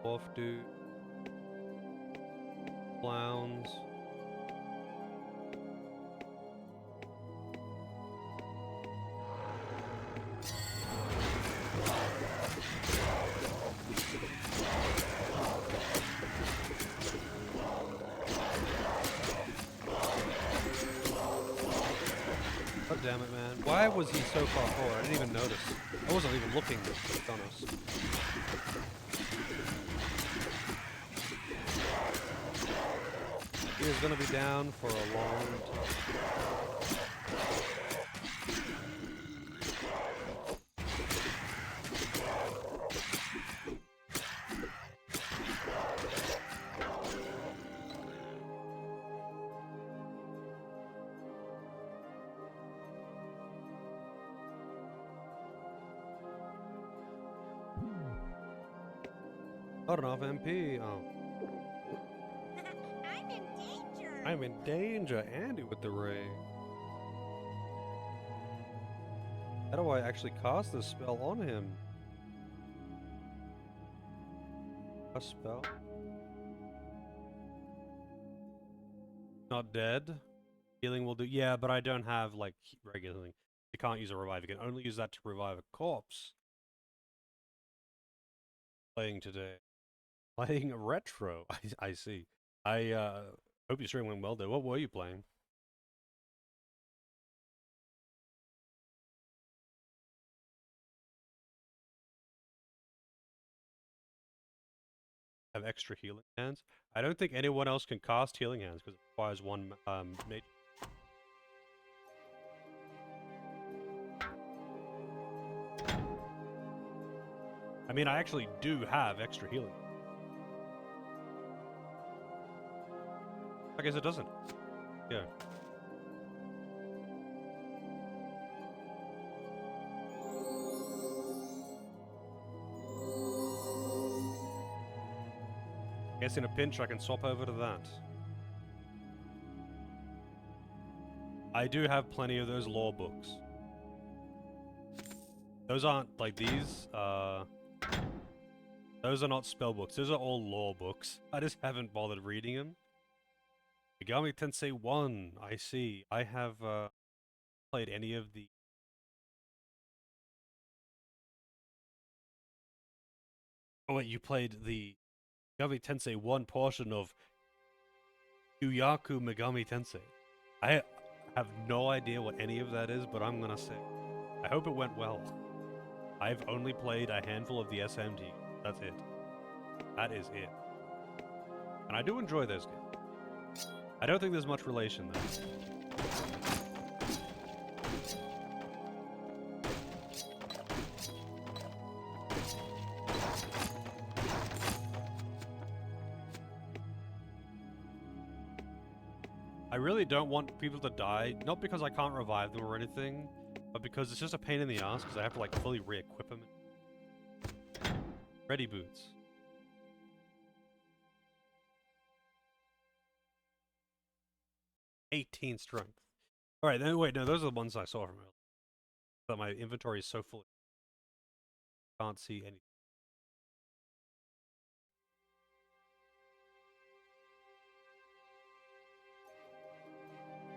Off to clowns. God damn it, man. Why was he so far forward? I didn't even notice. I wasn't even looking at Thanos. He is gonna be down for a long time. Not enough MP. Oh. I'm in danger. I'm in danger. Andy with the ray. How do I actually cast this spell on him? A spell? Not dead. Healing will do. Yeah, but I don't have like regular healing. You can't use a revive. You can only use that to revive a corpse. Playing today. Playing retro. I see. I hope your stream went well there. What were you playing? Have extra healing hands? I don't think anyone else can cast healing hands because it requires one mage. I mean, I actually do have extra healing. I guess it doesn't. Yeah. Guess in a pinch I can swap over to that. I do have plenty of those lore books. Those aren't like these, those are not spell books, those are all lore books. I just haven't bothered reading them. Megami Tensei 1, I see. I have played any of the... Oh wait, you played the Megami Tensei 1 portion of Yuyaku Megami Tensei. I have no idea what any of that is, but I'm gonna say, I hope it went well. I've only played a handful of the SMT. That's it. That is it. And I do enjoy those games. I don't think there's much relation there. I really don't want people to die, not because I can't revive them or anything, but because it's just a pain in the ass because I have to like fully re-equip them. Ready boots. "18 strength. Alright, then wait, no, those are the ones I saw from earlier. But my inventory is so full. Can't see any.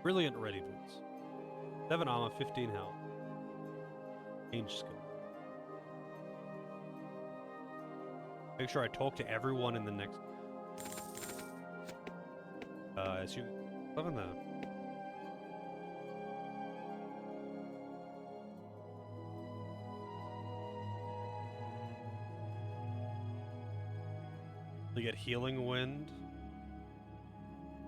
Brilliant ready boots. 7 armor, 15 health. Range skill. Make sure I talk to everyone in the next. I assume 11 there. You get Healing Wind.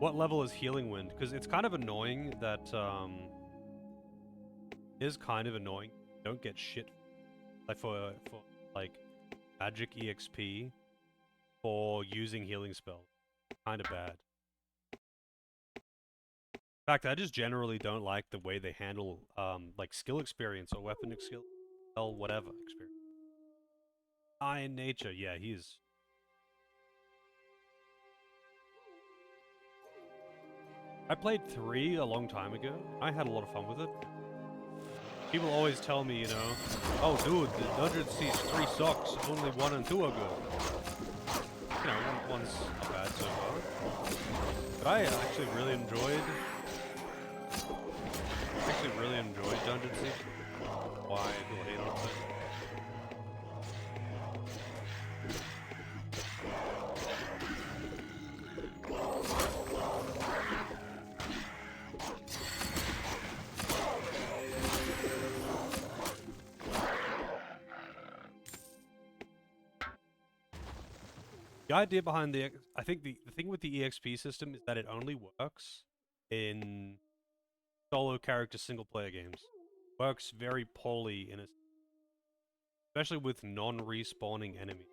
What level is Healing Wind? Because it's kind of annoying that, it is kind of annoying. You don't get shit like for like magic EXP for using healing spell. Kind of bad. In fact, I just generally don't like the way they handle like skill experience or weapon skill, whatever experience. Iron Nature, yeah, he's. I played 3 a long time ago. I had a lot of fun with it. People always tell me, you know, oh dude, the Dungeon Siege 3 sucks, only 1 and 2 are good. You know, one's not bad so far. But I actually really enjoyed Dungeon Siege. Why people hate on it. The idea behind I think the thing with the EXP system is that it only works in solo character single player games. Works very poorly especially with non-respawning enemies.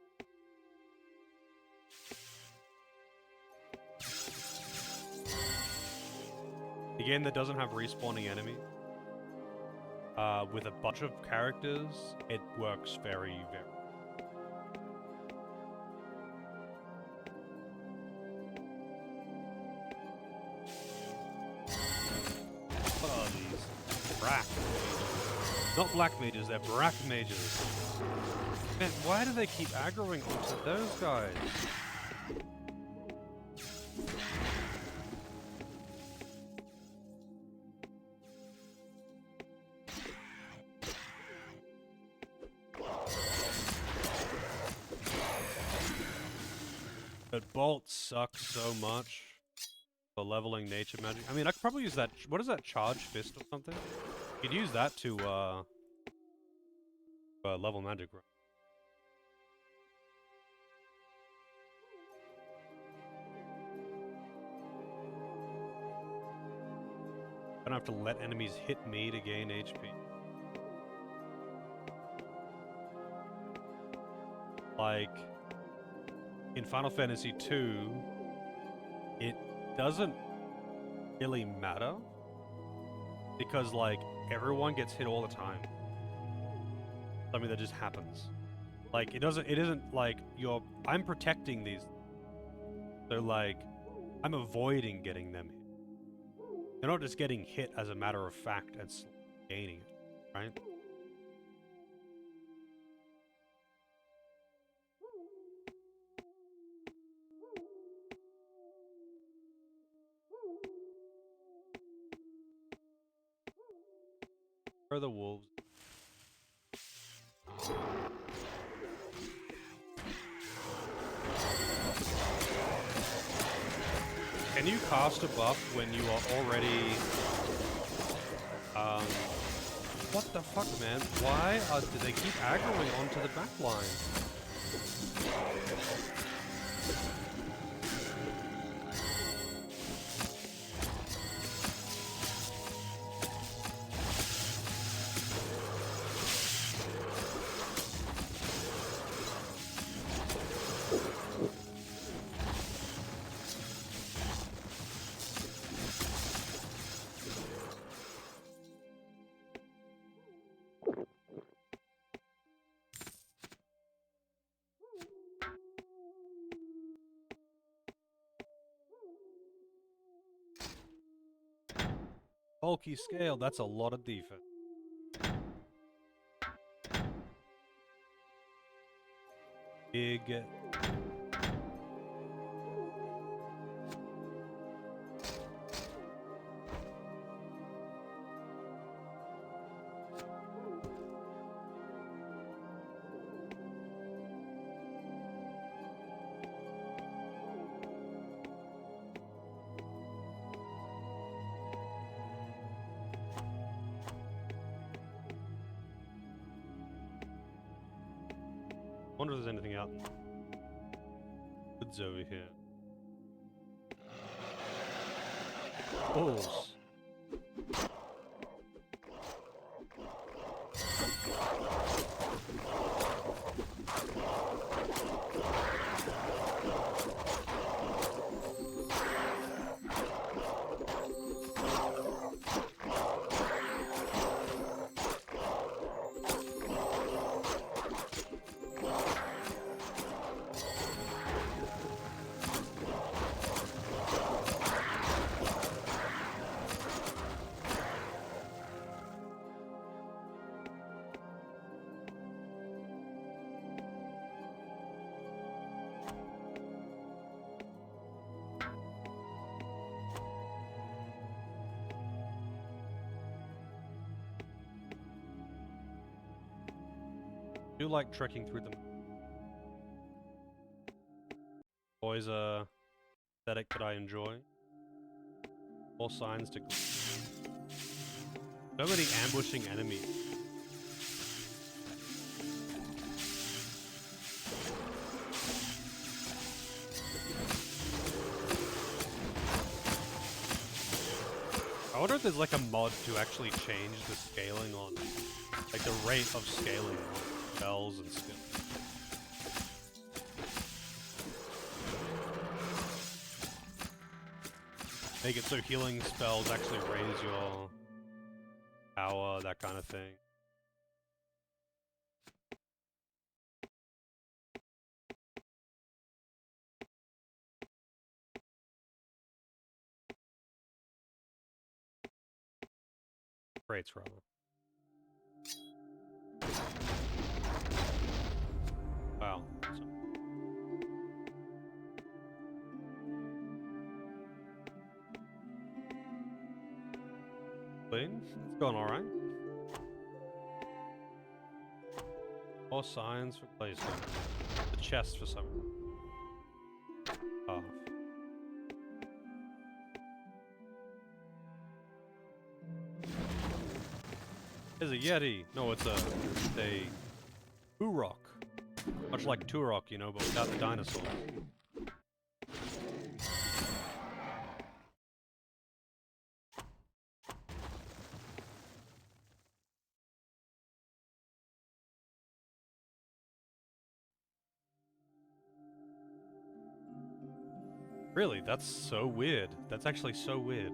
A game that doesn't have respawning enemies, with a bunch of characters, it works very, very. What are these? Brack. Not black mages, they're brack mages. Man, why do they keep aggroing onto those guys? But Bolt sucks so much for leveling nature magic. I mean, I could probably use that. What is that? Charge Fist or something? You could use that to level magic. I don't have to let enemies hit me to gain HP. Like in Final Fantasy II, it doesn't really matter because like everyone gets hit all the time. I mean, that just happens. Like it isn't like I'm protecting these. So like I'm avoiding getting them hit. You're not just getting hit as a matter of fact and gaining it, right? Where are the wolves? Can you cast a buff when you are already... what the fuck, man? Why do they keep aggroing onto the back line? Bulky scale, that's a lot of defense. Big. Wonder if there's anything out in the woods over here. Balls. I do like trekking through them. Always a aesthetic that I enjoy. All signs to. So many ambushing enemies. I wonder if there's like a mod to actually change the scaling on, like the rate of scaling on spells and skills. Make it so healing spells actually raise your power, that kind of thing. Rates, rather. Wow. Clean? It's going alright. More signs for placement. The chest for some. Off. It's a Yeti. No, it's a Turok. Much like Turok, you know, but without the dinosaur. Really? That's so weird. That's actually so weird.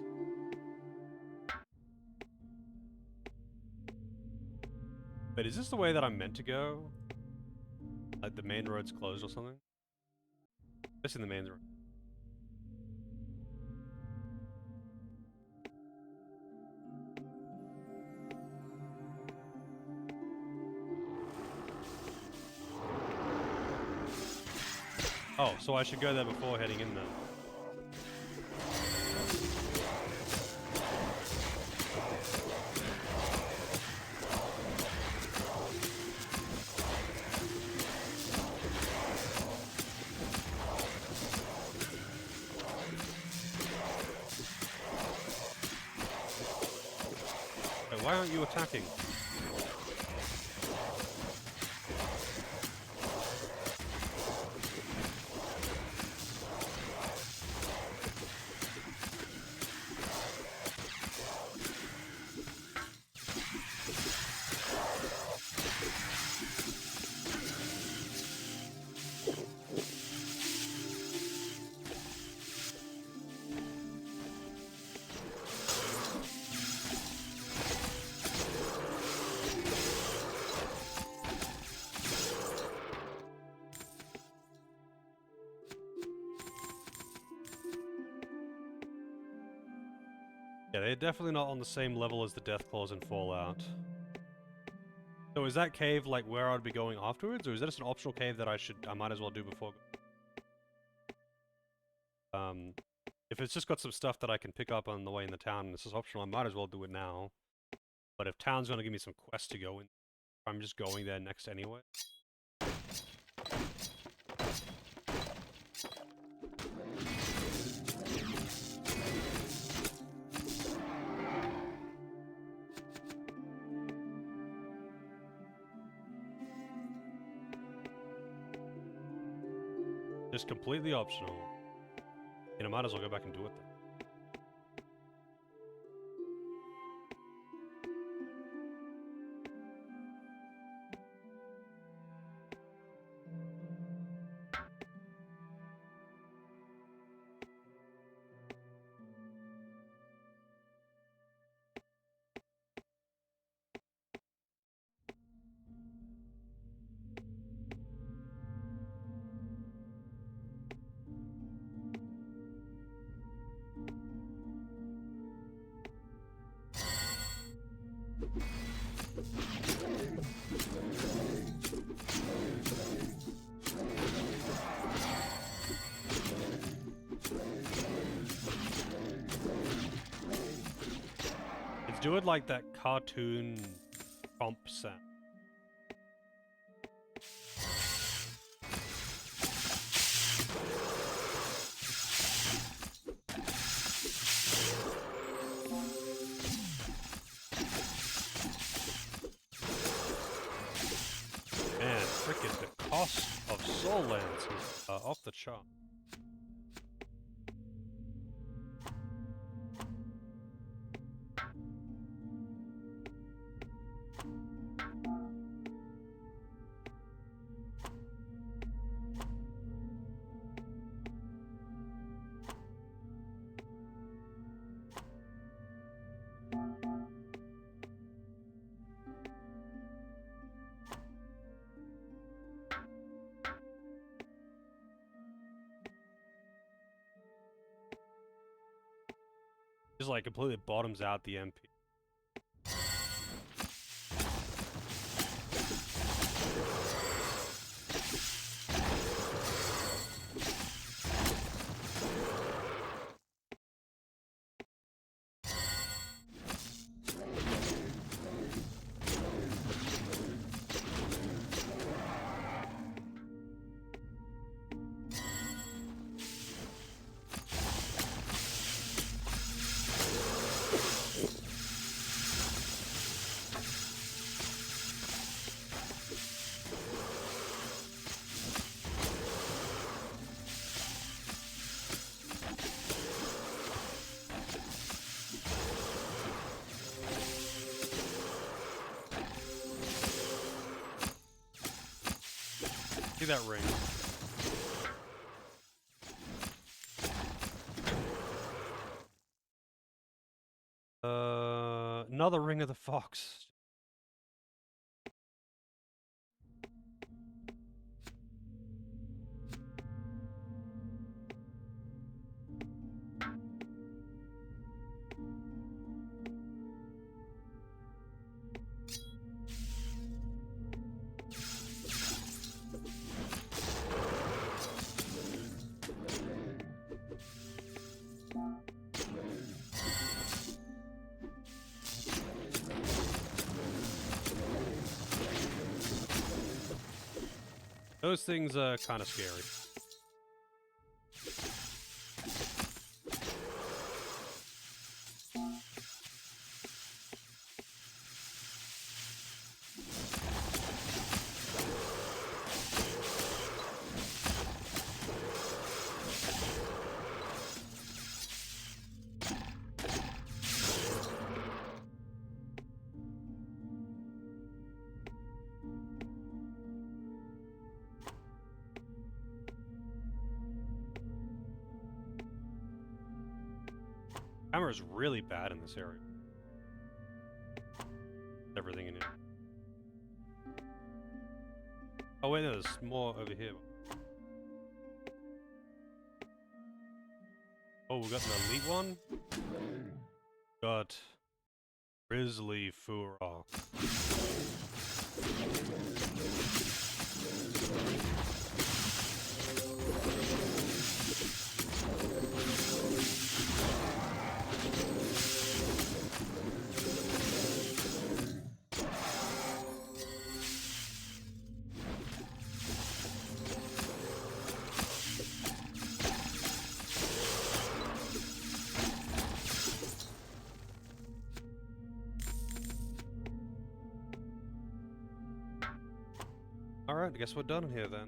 But is this the way that I'm meant to go? Like the main road's closed or something? This in the main road. Oh, so I should go there before heading in there. Why aren't you attacking? Yeah, they're definitely not on the same level as the Deathclaws in Fallout. So is that cave like where I'd be going afterwards, or is that just an optional cave that I might as well do before? If it's just got some stuff that I can pick up on the way in the town and it's just optional, I might as well do it now. But if town's gonna give me some quests to go in, I'm just going there next anyway. Just completely optional. And I might as well go back and do it then. Do it like that cartoon prompt sound. Man, frickin' the cost of soul lands is off the chart. Just like completely bottoms out the MP. See that ring? Another ring of the fox. Those things are kind of scary. Camera is really bad in this area. Everything in it. Oh wait, no, there's more over here. Oh, we got an elite one? Got Grizzly Furok. Alright, I guess we're done here then.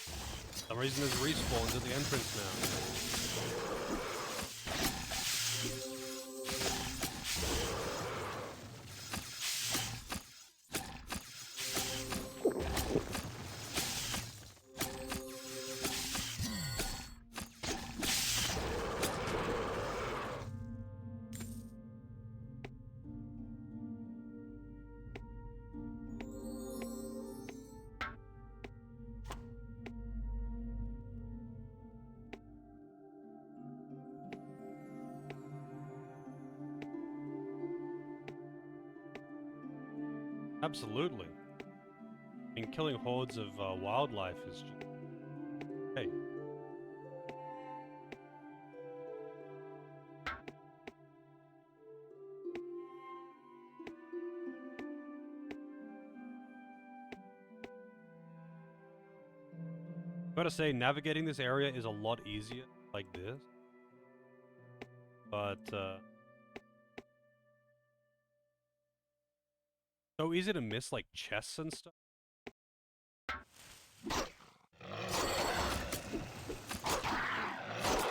For some reason there's respawns at the entrance now. Absolutely. I mean, killing hordes of wildlife is just... Hey. Gotta say, navigating this area is a lot easier like this. But, so easy to miss, like, chests and stuff.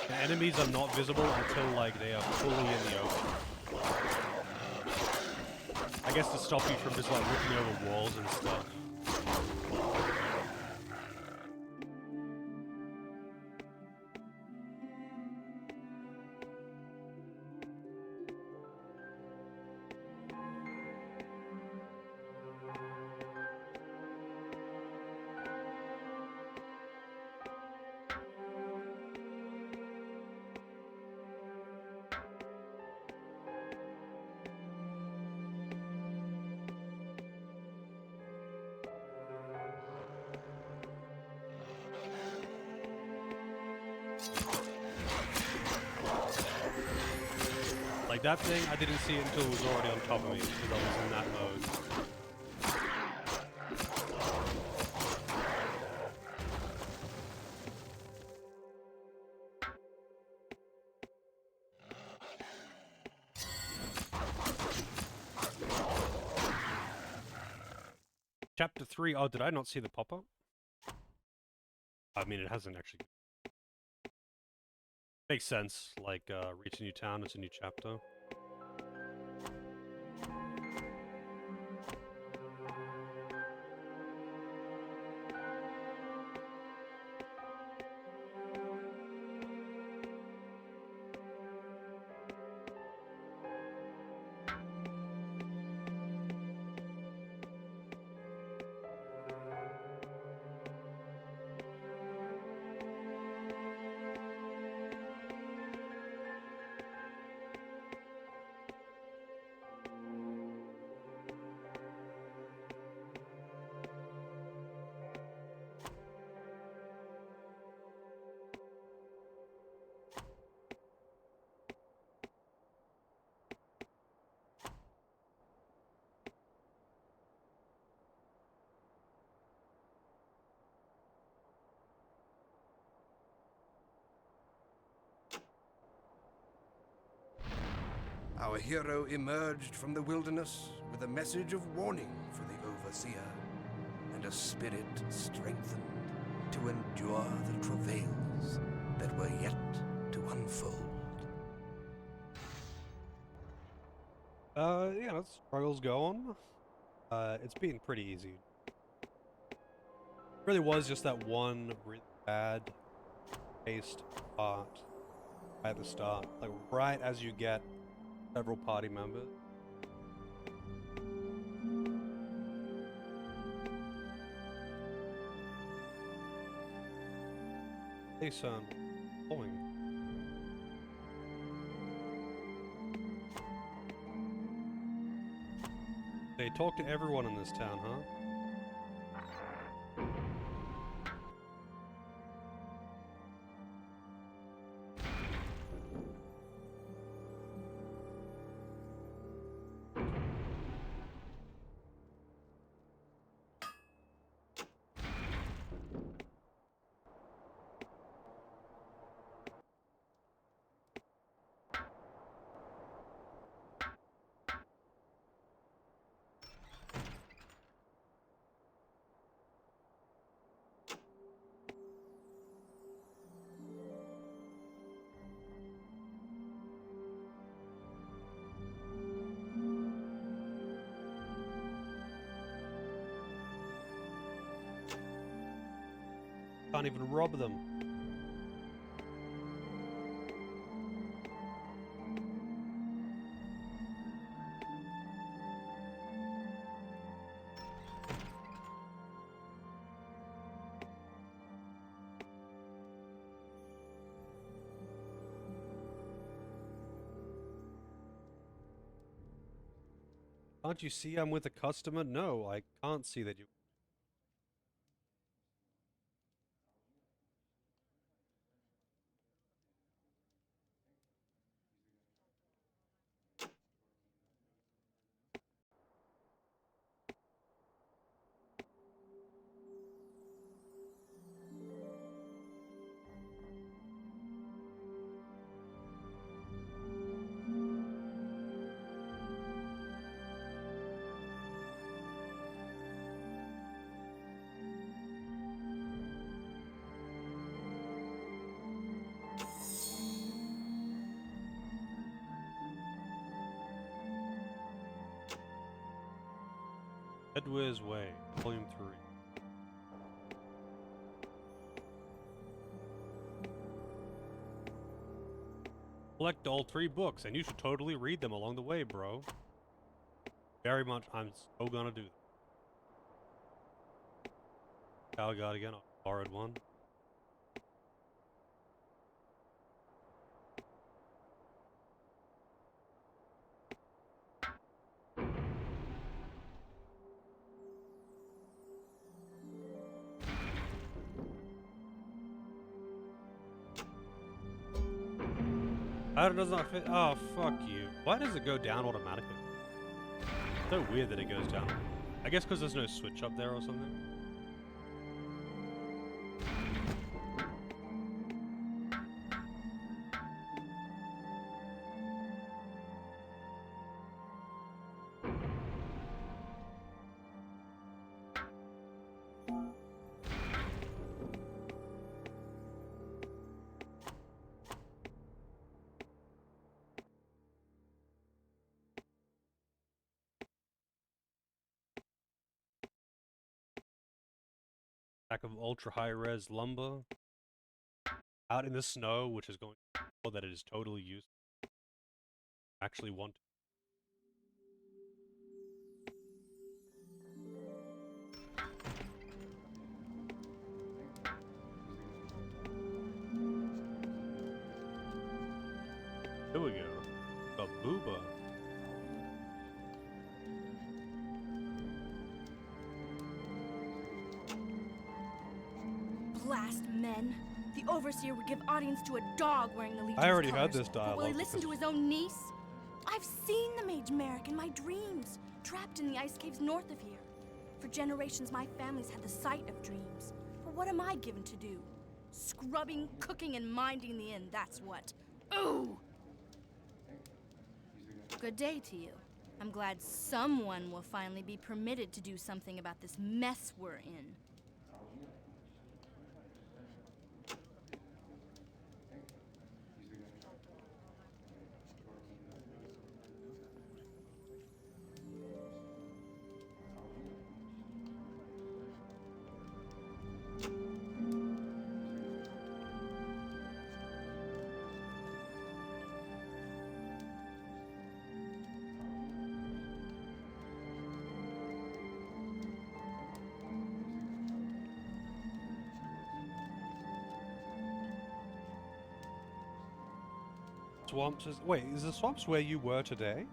The enemies are not visible until, like, they are fully in the open. I guess to stop you from just, like, ripping over walls and stuff. Like that thing, I didn't see it until it was already on top of me, because I was in that mode. Chapter 3, oh, did I not see the pop-up? I mean, it hasn't actually... Makes sense, like, reach a new town, it's a new chapter. Our hero emerged from the wilderness with a message of warning for the Overseer, and a spirit strengthened to endure the travails that were yet to unfold. Yeah, that struggle's going. It's been pretty easy. It really was just that one really bad paced part at the start. Like, right as you get several party members. They sound blowing. They talk to everyone in this town, huh? Can't even rob them. Can't you see I'm with a customer? No, I can't see that you... Edward's Way, Volume 3. Collect all 3 books, and you should totally read them along the way, bro. Very much, I'm so gonna do that. Calgard again, I borrowed one. How does not fit? Oh, fuck you. Why does it go down automatically? So weird that it goes down. I guess because there's no switch up there or something. Stack of ultra high res lumber out in the snow, which is going to show that it is totally used. Actually want. Here we go. The booba. Blast men. The Overseer would give audience to a dog wearing the Legion's I already colors, had this but dialogue. will he listen to his own niece? I've seen the Mage Merrick in my dreams, trapped in the ice caves north of here. For generations, my family's had the sight of dreams. But what am I given to do? Scrubbing, cooking, and minding the inn, that's what. Ooh! Good day to you. I'm glad someone will finally be permitted to do something about this mess we're in. Swamps is... Wait, is the swamps where you were today?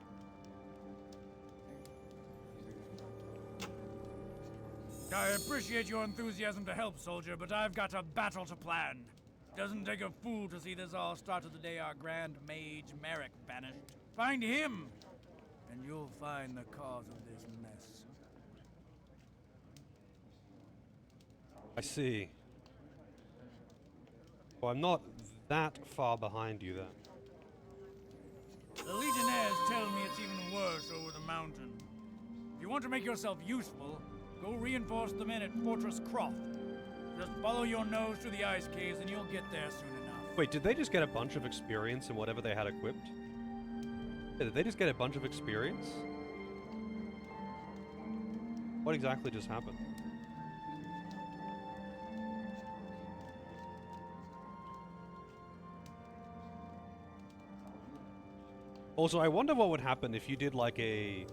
I appreciate your enthusiasm to help, soldier, but I've got a battle to plan. Doesn't take a fool to see this all start to the day our Grand Mage Merrick vanished. Find him, and you'll find the cause of this mess. I see. Well, I'm not that far behind you then. The Legionnaires tell me it's even worse over the mountain. If you want to make yourself useful, go reinforce the men at Fortress Croft. Just follow your nose through the ice caves and you'll get there soon enough. Wait, did they just get a bunch of experience in whatever they had equipped? Yeah, did they just get a bunch of experience? What exactly just happened? Also, I wonder what would happen if you did like a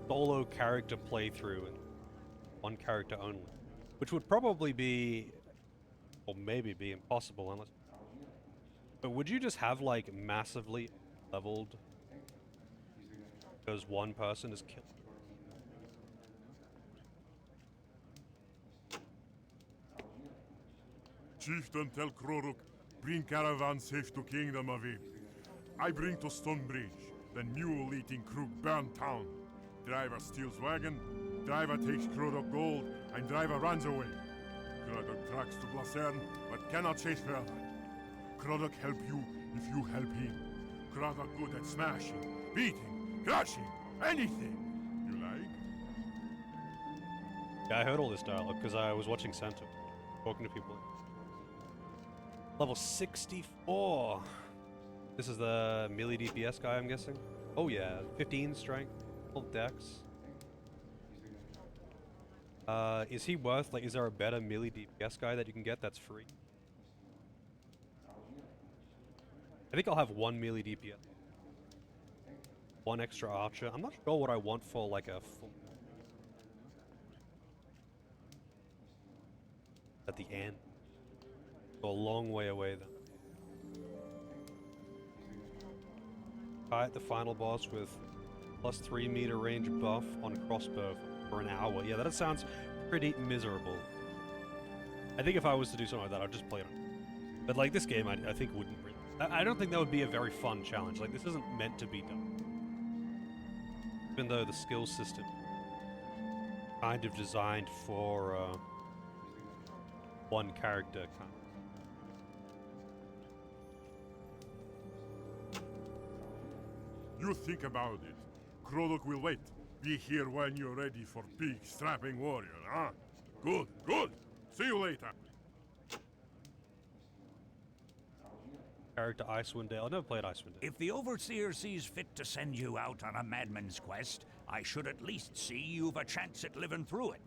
solo character playthrough and one character only. Which would probably be, or maybe be impossible unless... But would you just have like massively leveled because one person is killed? Chieftain, tell Kroruk, bring caravan safe to Kingdom of Ib. I bring to Stonebridge, then mule-eating crook burn town. Driver steals wagon, driver takes Kroruk gold, and driver runs away. Kroruk tracks to Blasern, but cannot chase further. Kroruk help you if you help him. Kroruk good at smashing, beating, crushing, anything. You like? Yeah, I heard all this dialogue because I was watching Santa, talking to people. Level 64. This is the melee DPS guy, I'm guessing. Oh yeah, 15 strength, 12 dex. Is he worth, like, is there a better melee DPS guy that you can get that's free? I think I'll have one melee DPS. One extra archer. I'm not sure what I want for, like, a full... At the end. So a long way away, then. Fight the final boss with plus 3 meter range buff on crossbow for an hour. Yeah, that sounds pretty miserable. I think if I was to do something like that, I'd just play it on. But like this game, I think wouldn't really... I don't think that would be a very fun challenge. Like, this isn't meant to be done. Even though the skill system kind of designed for one character kind of. You think about it. Kroruk will wait. Be here when you're ready for big, strapping warrior, huh? Good, good. See you later. Character Icewind Dale. I've never played Icewind Dale. If the Overseer sees fit to send you out on a madman's quest, I should at least see you've a chance at living through it.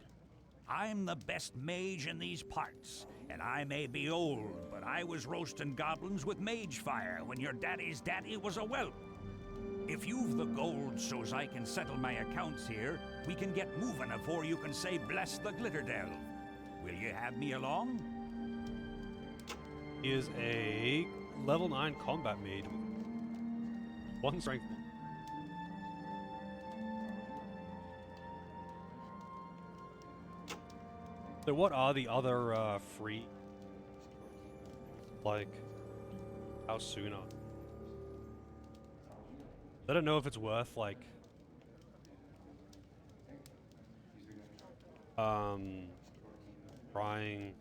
I'm the best mage in these parts, and I may be old, but I was roasting goblins with mage fire when your daddy's daddy was a whelp. If you've the gold so's I can settle my accounts here, we can get moving afore you can say bless the Glitterdelve. Will you have me along? He is a level 9 combat mage with 1 strength. So what are the other free? Like, how soon are? I don't know if it's worth, like, trying,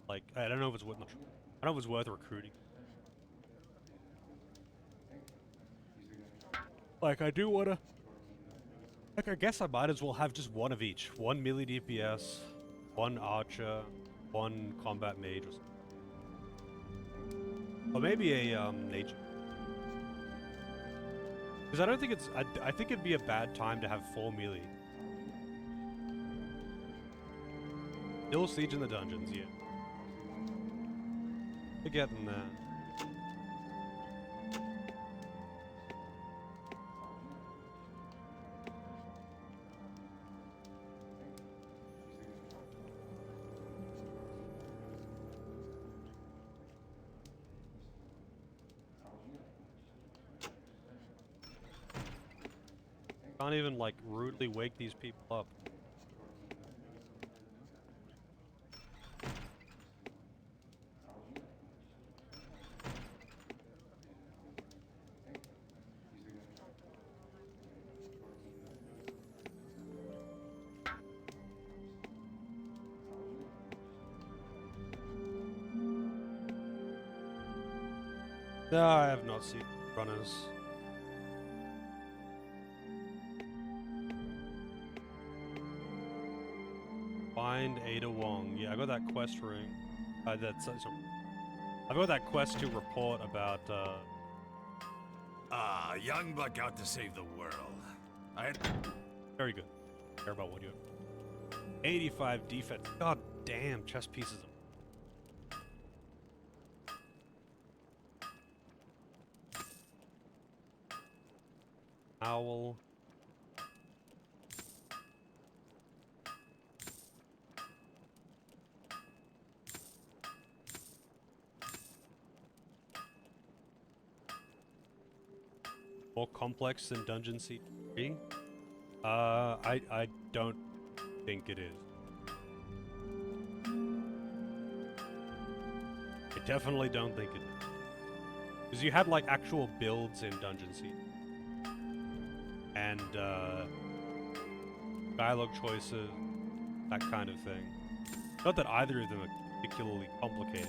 like, I don't know if it's worth, I don't know if it's worth recruiting. Like, I do wanna, like, I guess I might as well have just one of each. One melee DPS, one archer, one combat mage, or something. Or maybe a, nature. Because I don't think it's... I think it'd be a bad time to have 4 melee. Still siege in the dungeons, yeah. We're getting there. Can't even, like, rudely wake these people up. No, I have not seen runners. Find Ada Wong. Yeah, I got that quest ring. That's so, I've got that quest to report about. Ah, young buck out to save the world. Very good. Care about what you. 85 defense. God damn, chess pieces. Owl. More complex than Dungeon Siege 3? I don't think it is. I definitely don't think it is. Because you had like actual builds in Dungeon Siege. And dialogue choices, that kind of thing. Not that either of them are particularly complicated.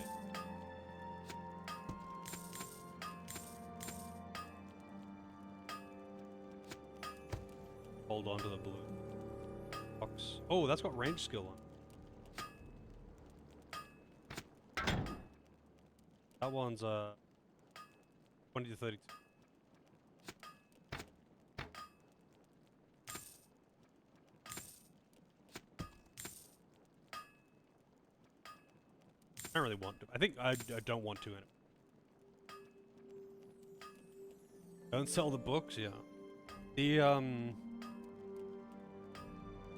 Hold on to the blue box. Oh, that's got range skill on. That one's 20 to 32. I don't really want to. I think I don't want to in it. Don't sell the books, yeah.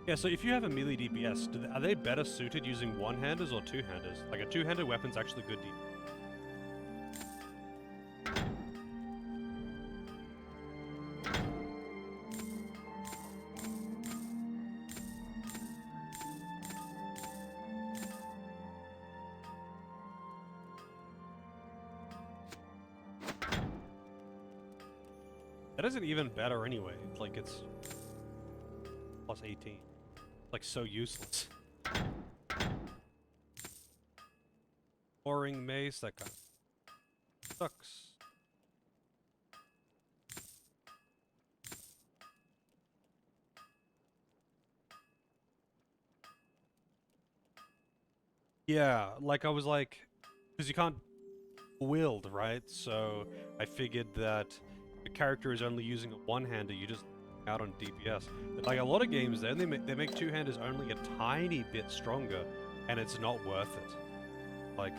Yeah, so if you have a melee DPS, are they better suited using one-handers or two-handers? Like, a two-handed weapon's actually good DPS. That isn't even better anyway. Like, it's plus 18. Like, so useless. Boring mace, that kind of sucks. Yeah, like I was like, because you can't wield, right? So I figured that the character is only using a one-hander, you just out on DPS. But like a lot of games, then they make two-handers only a tiny bit stronger, and it's not worth it. Like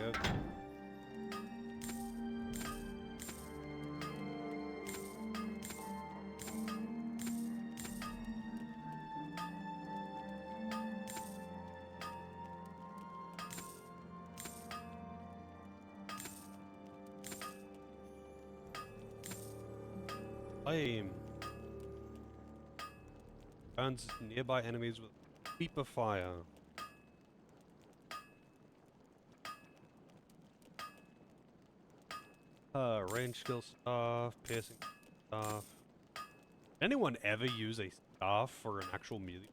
flame. Burns nearby enemies with sweep of fire. Range skill staff, piercing staff. Anyone ever use a staff for an actual melee?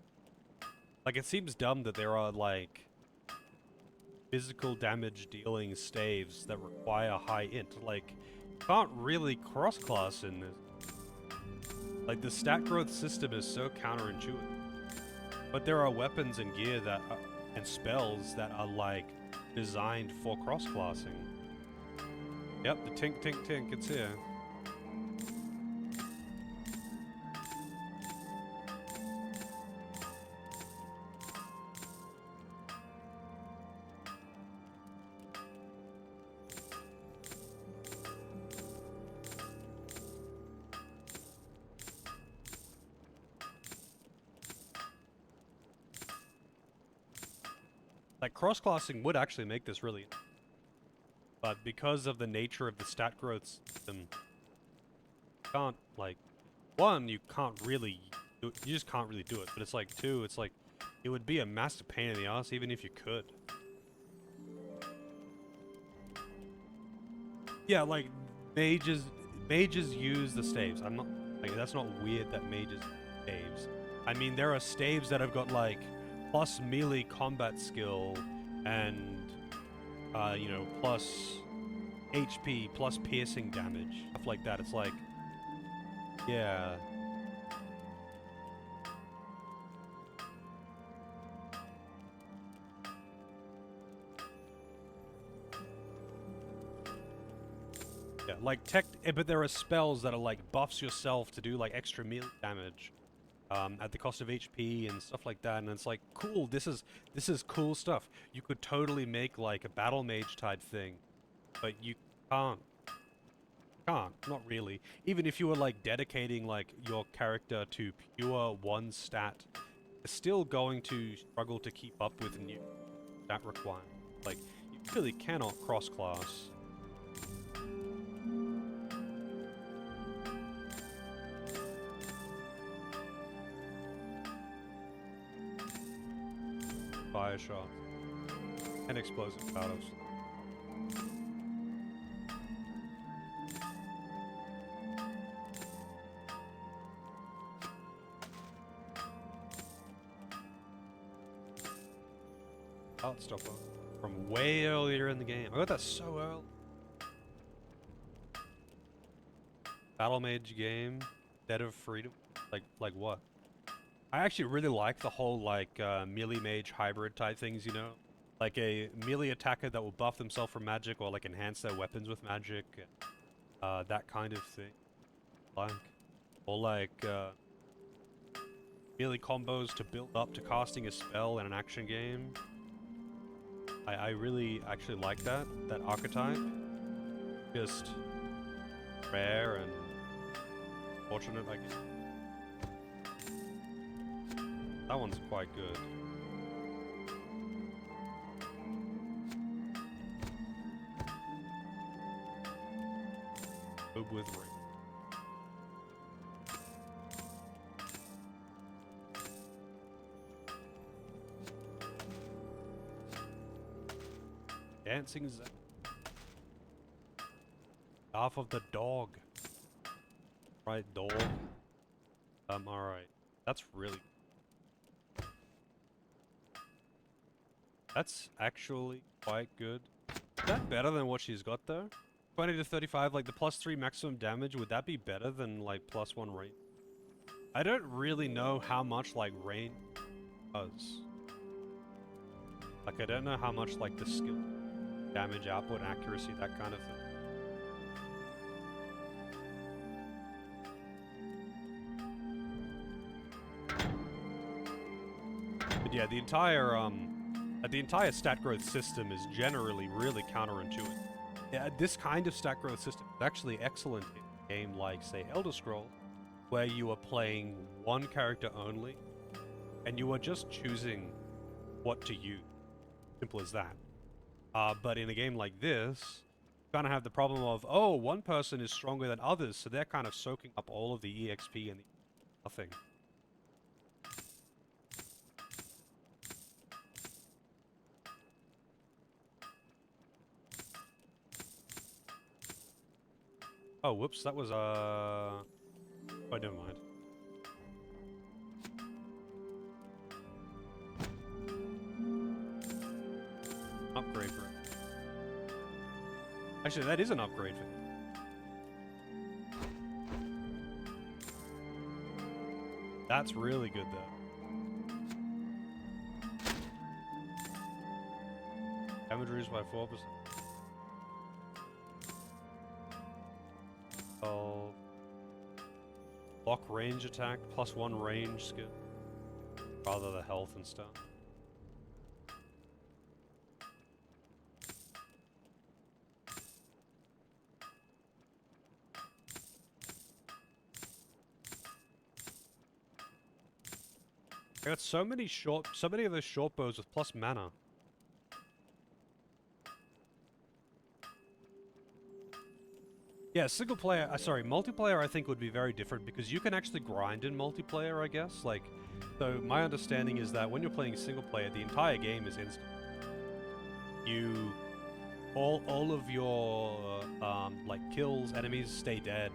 Like, it seems dumb that there are, like, physical damage dealing staves that require high int. Like, you can't really cross-class in this. Like, the stat growth system is so counterintuitive. But there are weapons and gear that are, and spells that are, like, designed for cross-classing. Yep, the tink tink tink, it's here. Like, cross-classing would actually make this really... But because of the nature of the stat growth system, you can't, like... One, you can't really you just can't really do it. But it's like, too, it's like, it would be a massive pain in the ass even if you could. Yeah, like, mages use the staves. I'm not, like, that's not weird that mages use staves. I mean, there are staves that have got, like, plus melee combat skill and, you know, plus HP, plus piercing damage, stuff like that. It's like, yeah. Yeah, like but there are spells that are like buffs yourself to do like extra melee damage, at the cost of HP and stuff like that, and it's like, cool, this is cool stuff. You could totally make like a battle mage type thing, but you can't. Not really. Even if you were like dedicating like your character to pure one stat, it's still going to struggle to keep up with new stat requirements. Like, you really cannot cross-class. Fire shot and explosive powders. Heartstopper from way earlier in the game. I got that so early. Battle Mage game, Dead of Freedom. Like what? I actually really like the whole like melee mage hybrid type things, you know? Like a melee attacker that will buff themselves from magic or like enhance their weapons with magic. That kind of thing. Like, or like melee combos to build up to casting a spell in an action game. I really actually like that archetype. Just rare and fortunate, I guess. That one's quite good. Move with ring. Dancing Zen. Half of the dog. Right, dog. Alright. That's really... That's actually quite good. Is that better than what she's got, though? 20 to 35, like the +3 maximum damage, would that be better than, like, +1 range? I don't really know how much, like, range does. Like, I don't know how much, like, the skill, damage output, accuracy, that kind of thing. But yeah, the entire stat growth system is generally really counterintuitive. Yeah, this kind of stat growth system is actually excellent in a game like, say, Elder Scrolls, where you are playing one character only, and you are just choosing what to use. Simple as that. But in a game like this, you kind of have the problem of, oh, one person is stronger than others, so they're kind of soaking up all of the EXP and nothing. Oh, whoops, that was, oh, never mind. Upgrade for it. Actually, that is an upgrade for it. That's really good, though. Damage reduced by 4%. Block range attack, +1 range skill. Rather the health and stuff. I got so many of those short bows with plus mana. Yeah, single player, sorry, multiplayer I think would be very different because you can actually grind in multiplayer, I guess. Like, so my understanding is that when you're playing single player, the entire game is instant. You, all of your, like, kills, enemies stay dead,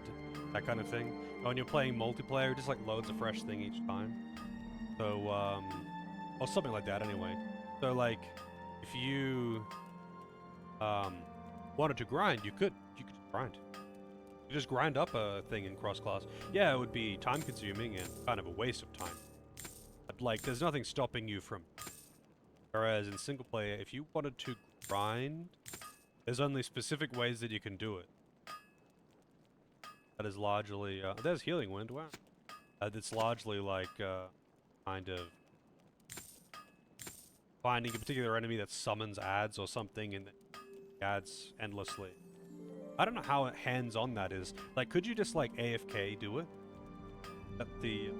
that kind of thing. When you're playing multiplayer, it just, like, loads a fresh thing each time. So, or something like that anyway. So, like, if you, wanted to grind, you could just grind. You just grind up a thing in cross-class. Yeah, it would be time-consuming and kind of a waste of time. But, like, there's nothing stopping you from... Whereas in single-player, if you wanted to grind, there's only specific ways that you can do it. That is largely... there's Healing Wind, wow. That's largely, like, kind of... finding a particular enemy that summons ads or something and adds endlessly. I don't know how hands-on that is. Like, could you just, like, AFK do it? At the,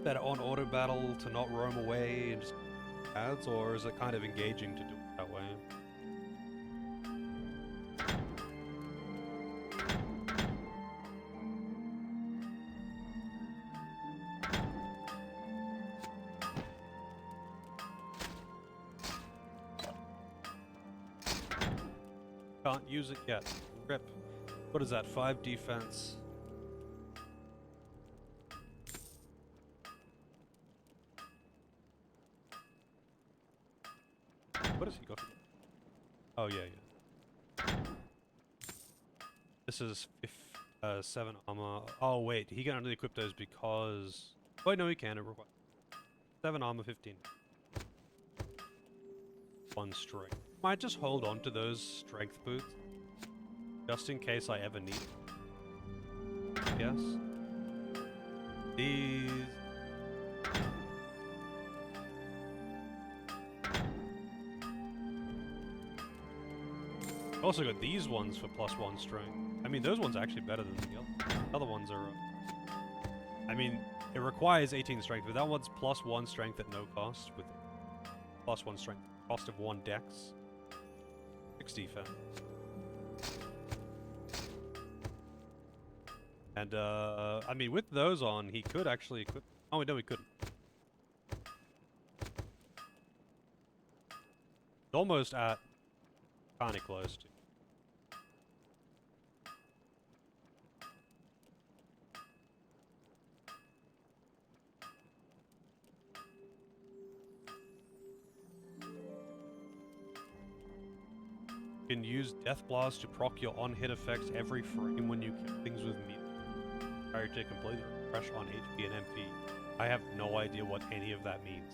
that on auto battle to not roam away and just ads, or is it kind of engaging to do it that way? Can't use it yet. Rip. What is that? 5 defense. What has he got? Oh, yeah, yeah. This is 7 armor. Oh, wait. He can only equip those because... Wait, no, he can. It requires 7 armor, 15. 1 strength. Might just hold on to those strength boots. Just in case I ever need it. Yes. These... Also got these ones for +1 strength. I mean, those ones are actually better than the other ones are... I mean, it requires 18 strength, but that one's +1 strength at no cost, with +1 strength. Cost of 1 dex. 6 defense. And, I mean, with those on, he could actually equip... Oh, no, he couldn't. Almost at... Kinda close to. You can use Death Blast to proc your on-hit effects every frame when you kill things with meat. Character completely refresh on HP and MP. I have no idea what any of that means.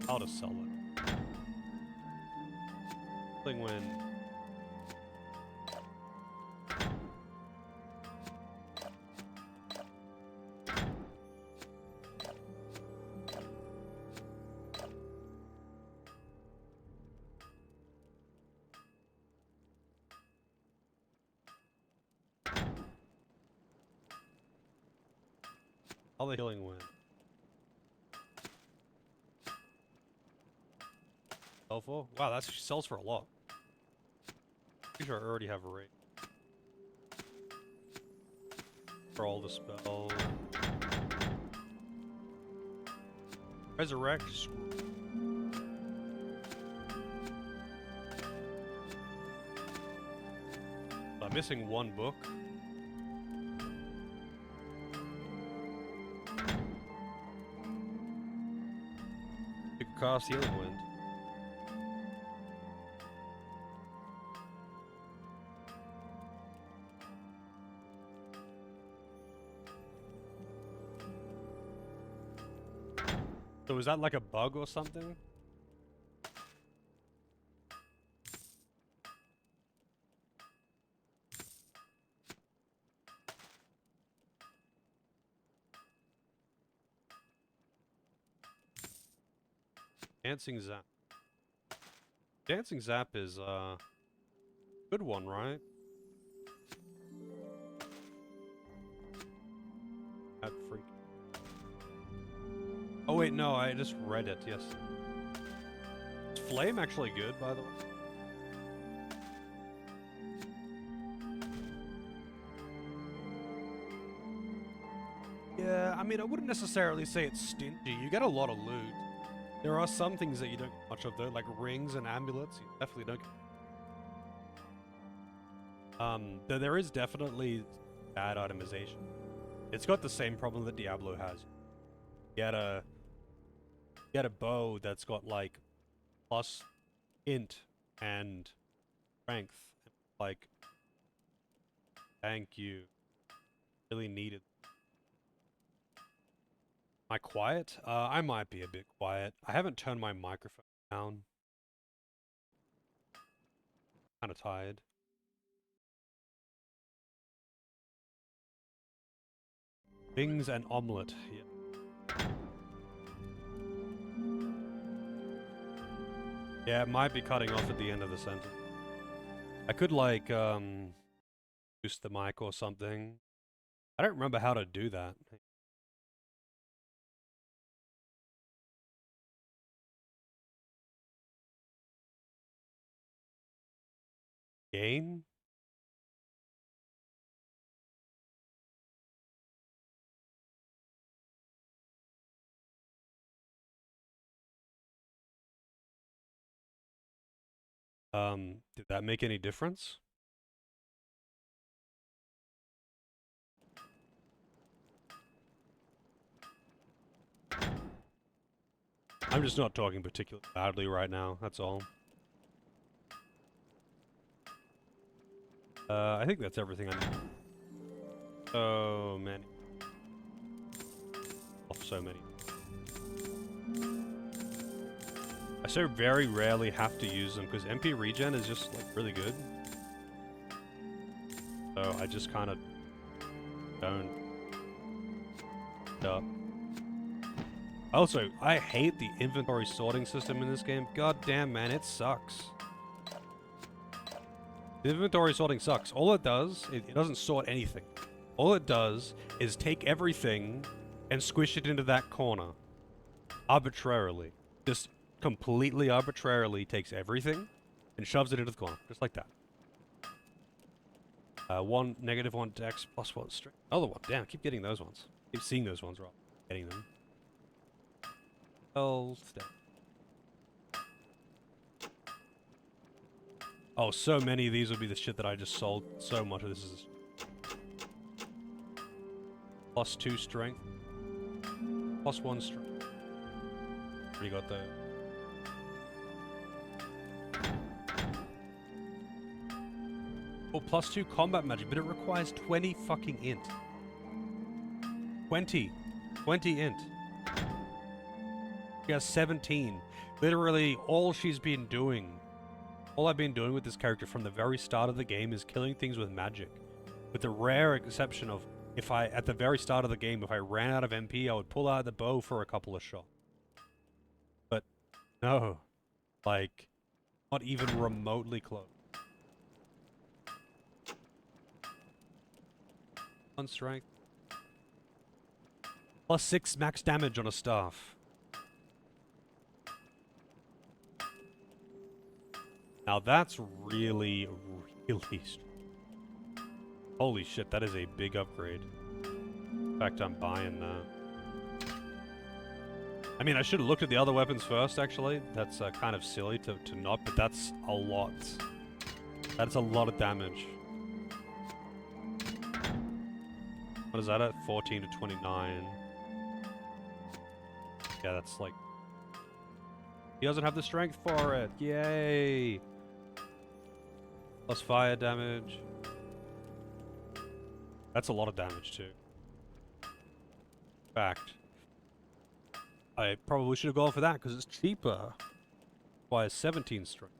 I'll just sell it. Healing Wind. All the Healing Wind. Sell for? Wow, that sells for a lot. Pretty sure I already have a rate. For all the spells. Resurrect. I'm missing 1 book. You can cast Healing Wind. So is that like a bug or something? Dancing Zap. Dancing Zap is a good one, right? That freak. Oh wait, no, I just read it, yes. It's flame actually good, by the way? Yeah, I mean, I wouldn't necessarily say it's stingy. You get a lot of loot. There are some things that you don't get much of, though, like rings and amulets. You definitely don't get. Though there is definitely bad itemization. It's got the same problem that Diablo has. You get a bow that's got like plus int and strength. Like, thank you. Really needed. Am I quiet? I might be a bit quiet. I haven't turned my microphone down. Kind of tired. Wings and omelette. Yeah. Yeah, it might be cutting off at the end of the sentence. I could like boost the mic or something. I don't remember how to do that. Gain? Did that make any difference? I'm just not talking particularly loudly right now, that's all. I think that's everything I need. So many. Oh, so many. I so very rarely have to use them because MP regen is just like really good. So I just kind of don't. Also, I hate the inventory sorting system in this game. God damn, man, it sucks. The inventory sorting sucks. All it does, it doesn't sort anything. All it does is take everything and squish it into that corner. Arbitrarily. Just completely arbitrarily takes everything and shoves it into the corner. Just like that. -1 dex, +1 strength. Another one. Damn, I keep getting those ones. Keep seeing those ones, right? Getting them. Oh, so many of these would be the shit that I just sold. So much of this is +2 strength, +1 strength. Already got the. Oh, +2 combat magic, but it requires 20 fucking int. 20 int. She has 17. Literally, all I've been doing with this character from the very start of the game is killing things with magic. With the rare exception of, at the very start of the game, if I ran out of MP, I would pull out the bow for a couple of shots. But, no. Like, not even remotely close. On strength. +6 max damage on a staff. Now that's really, really strong. Holy shit, that is a big upgrade. In fact, I'm buying that. I mean, I should have looked at the other weapons first, actually. That's kind of silly to not, but that's a lot. That's a lot of damage. What is that at? 14 to 29. Yeah, that's like... He doesn't have the strength for it. Yay! Plus fire damage. That's a lot of damage too. In fact, I probably should have gone for that because it's cheaper. Requires 17 strength.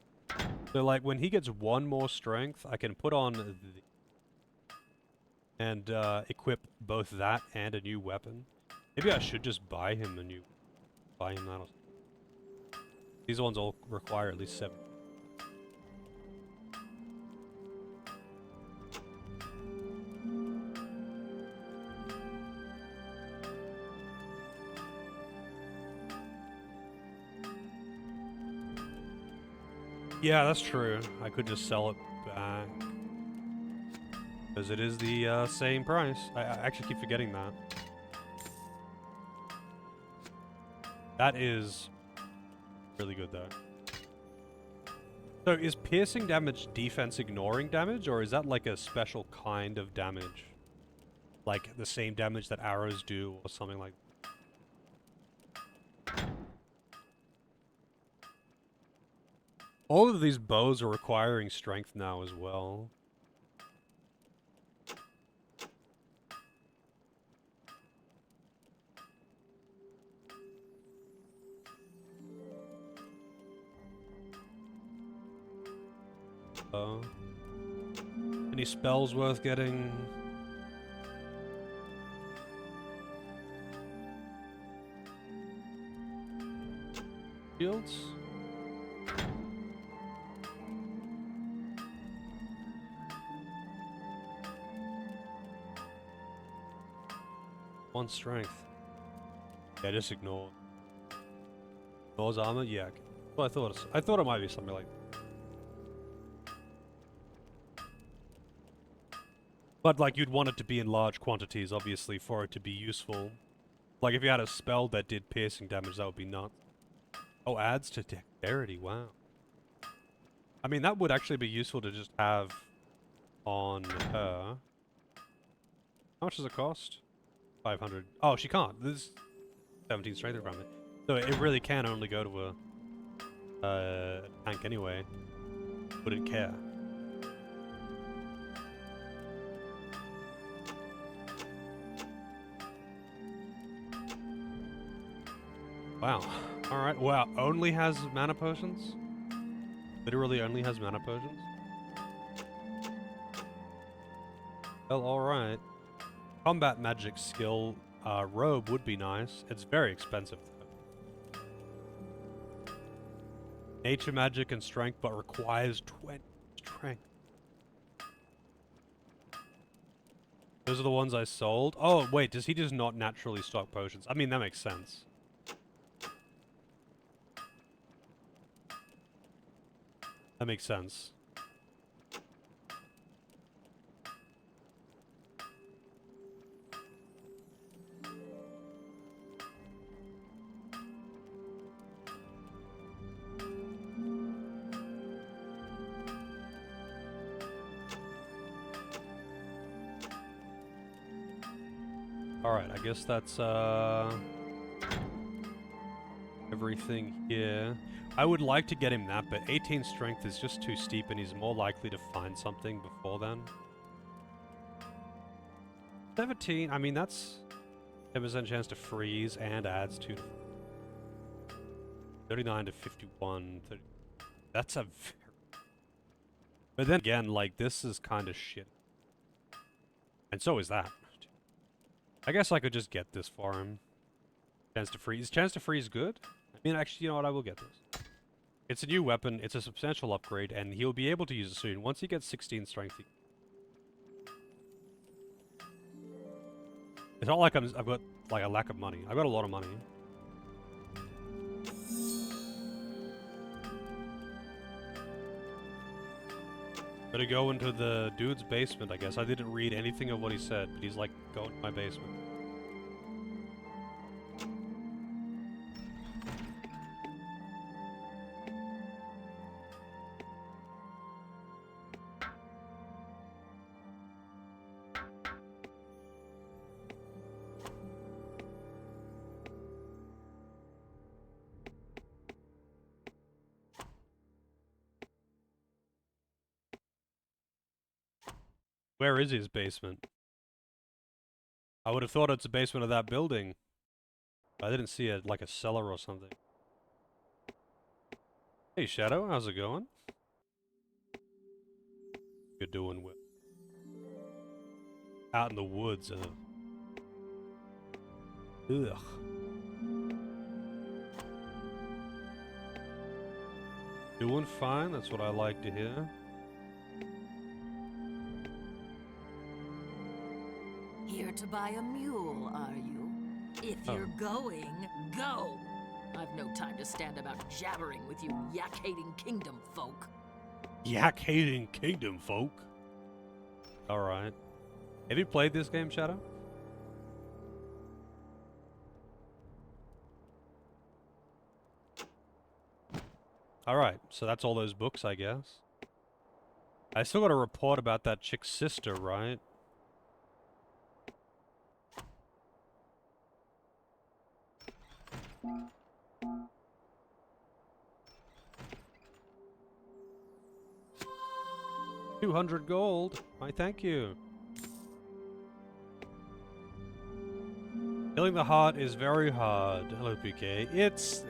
So like when he gets 1 more strength, I can put on and equip both that and a new weapon. Maybe I should just buy him that. These ones all require at least 7. Yeah, that's true. I could just sell it back. Because it is the same price. I actually keep forgetting that. That is really good, though. So, is piercing damage defense ignoring damage, or is that like a special kind of damage? Like the same damage that arrows do, or something like that? All of these bows are requiring strength now as well. Any spells worth getting? Shields? One strength. Yeah, just ignore. Ignores armor? Yeah. Okay. Well, I thought it might be something like that. But, like, you'd want it to be in large quantities, obviously, for it to be useful. Like, if you had a spell that did piercing damage, that would be nuts. Oh, adds to dexterity, wow. I mean, that would actually be useful to just have on her. How much does it cost? 500. Oh, she can't. There's 17 strength from it. So it really can only go to a tank anyway. Wouldn't care. Wow. Alright. Wow. Only has mana potions? Literally only has mana potions? Well, alright. Combat magic skill robe would be nice. It's very expensive though. Nature magic and strength, but requires 20 strength. Those are the ones I sold. Oh, wait, does he just not naturally stock potions? I mean, that makes sense. That makes sense. Alright, I guess that's everything here. I would like to get him that, but 18 strength is just too steep and he's more likely to find something before then. 17, I mean that's 10% chance to freeze and adds 2 to 39 to 51. 30, that's a very... But then again, like, this is kind of shit. And so is that. I guess I could just get this for him. Chance to freeze. Is chance to freeze good? I mean, actually, you know what? I will get this. It's a new weapon. It's a substantial upgrade, and he'll be able to use it soon. Once he gets 16 strength, it's not like I've got like a lack of money. I've got a lot of money. Better go into the dude's basement, I guess. I didn't read anything of what he said, but he's like, go into my basement. Where is his basement? I would have thought it's the basement of that building. I didn't see it like a cellar or something. Hey Shadow, how's it going? You're doing well. Out in the woods, Ugh. Doing fine, that's what I like to hear. Here to buy a mule, are you? If you're going, go! I've no time to stand about jabbering with you yak-hating kingdom folk. Yak-hating kingdom folk. Alright. Have you played this game, Shadow? Alright, so that's all those books, I guess. I still got a report about that chick's sister, right? $200 gold. I thank you. Killing the heart is very hard. Hello, PK. It's...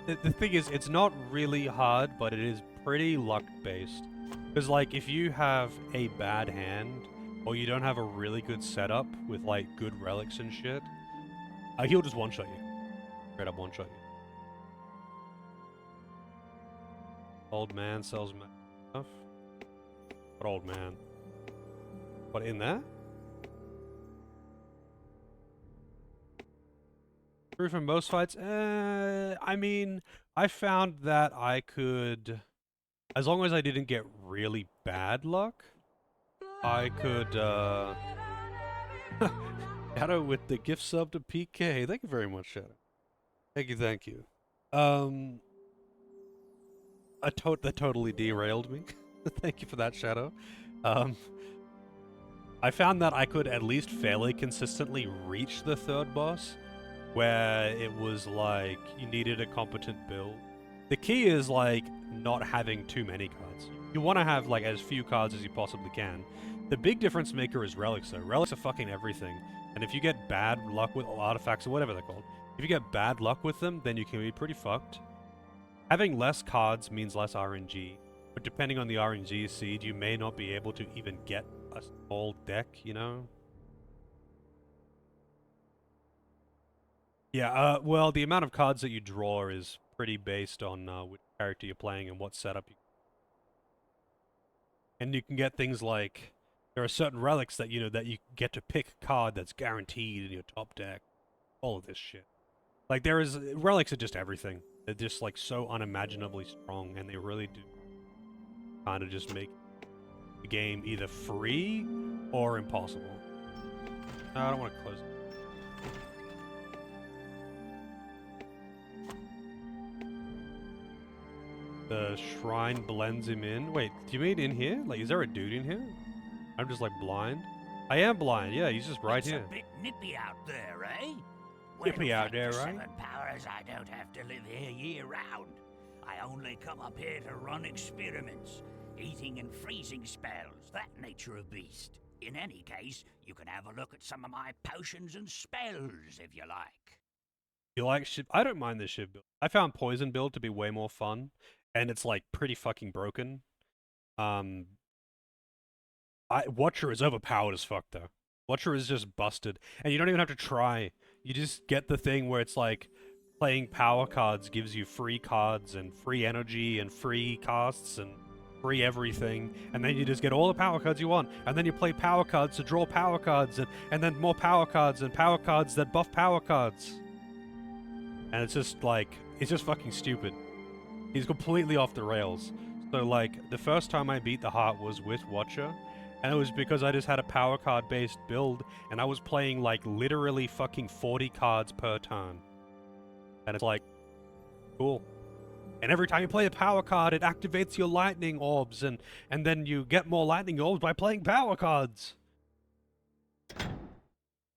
The thing is, it's not really hard, but it is pretty luck-based. Because, like, if you have a bad hand, or you don't have a really good setup with, like, good relics and shit, he'll just one-shot you. Straight up one-shot you. Old man sells stuff. What old man? What, in there? True for most fights? I mean, I found that I could... As long as I didn't get really bad luck, I could, Shadow with the gift sub to PK. Thank you very much, Shadow. Thank you, thank you. That totally derailed me. Thank you for that, Shadow. I found that I could at least fairly consistently reach the third boss, where it was like you needed a competent build. The key is like not having too many cards. You want to have like as few cards as you possibly can. The big difference maker is relics though. Relics are fucking everything. And if you get bad luck with artifacts or whatever they're called, if you get bad luck with them, then you can be pretty fucked. Having less cards means less RNG. But depending on the RNG seed, you may not be able to even get a small deck, you know? Yeah, well, the amount of cards that you draw is pretty based on which character you're playing and what setup you... And you can get things like... There are certain relics that, you know, that you get to pick a card that's guaranteed in your top deck. All of this shit. Like, there is... Relics are just everything. They're just, like, so unimaginably strong, and they really do kind of just make the game either free or impossible. No, I don't want to close it. The shrine blends him in. Wait, do you mean in here? Like, is there a dude in here? I'm just, like, blind? I am blind, yeah, he's just right here. It's a bit nippy out there, eh? Nippy Well, out there, thanks to right? Seven Powers, I don't have to live here year-round. I only come up here to run experiments, eating and freezing spells, that nature of beast. In any case, you can have a look at some of my potions and spells, if you like. You like ship? I don't mind this ship build. I found poison build to be way more fun, and it's like pretty fucking broken. Watcher is overpowered as fuck though. Watcher is just busted, and you don't even have to try. You just get the thing where it's like playing power cards gives you free cards and free energy and free casts and free everything, and then you just get all the power cards you want, and then you play power cards to draw power cards, and then more power cards that buff power cards. And it's just like, it's just fucking stupid. He's completely off the rails. So like, the first time I beat the heart was with Watcher, and it was because I just had a power card based build, and I was playing like literally fucking 40 cards per turn. And it's like, cool. And every time you play a power card, it activates your lightning orbs, and then you get more lightning orbs by playing power cards.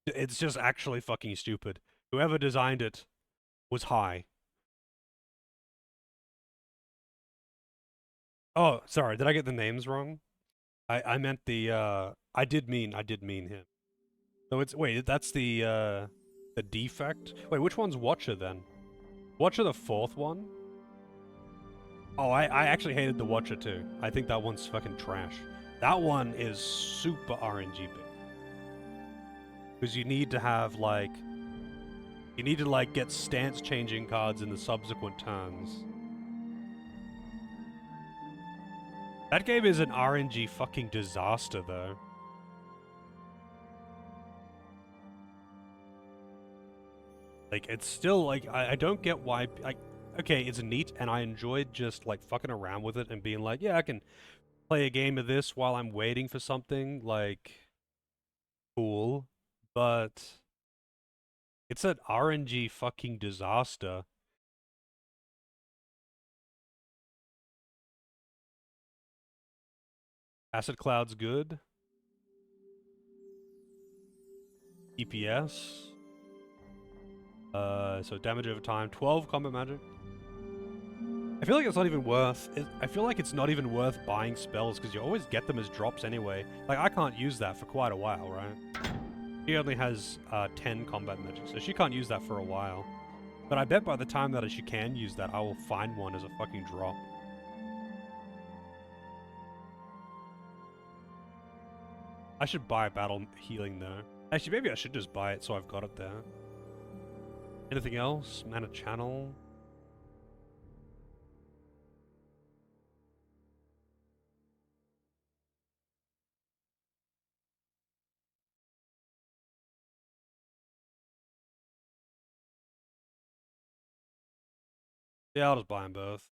It's just actually fucking stupid. Whoever designed it was high. Oh, sorry, did I get the names wrong? I meant the, I did mean him. So it's, wait, that's the defect? Wait, which one's Watcher then? Watcher the fourth one? Oh, I actually hated the Watcher too. I think that one's fucking trash. That one is super RNG big. Because you need to have, like... You need to, like, get stance-changing cards in the subsequent turns. That game is an RNG fucking disaster, though. Like, it's still, like, I don't get why, like, okay, it's neat, and I enjoyed just, like, fucking around with it and being like, yeah, I can play a game of this while I'm waiting for something, like, cool, but it's an RNG fucking disaster. Acid Cloud's good. DPS. So damage over time, 12 combat magic. I feel like it's not even worth it. I feel like it's not even worth buying spells because you always get them as drops anyway. Like, I can't use that for quite a while, right? She only has 10 combat magic, so she can't use that for a while. But I bet by the time that she can use that, I will find one as a fucking drop. I should buy battle healing though. Actually, maybe I should just buy it so I've got it there. Anything else? Mana channel. Yeah, I'll just buy them both.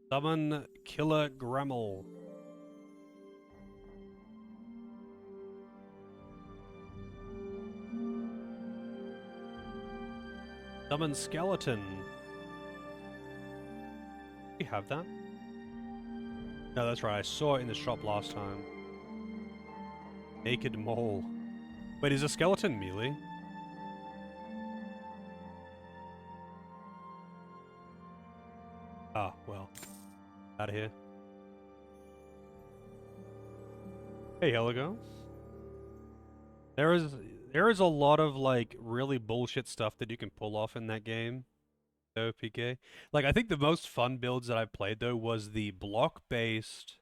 Summon Killer Gremmel. Summon Skeleton. Do we have that? No, that's right. I saw it in the shop last time. Naked Mole. Wait, is a skeleton melee? Ah, well. Out of here. Hey, Heligo. There is a lot of, like, really bullshit stuff that you can pull off in that game. So, PK. Like, I think the most fun builds that I've played, though, was the block-based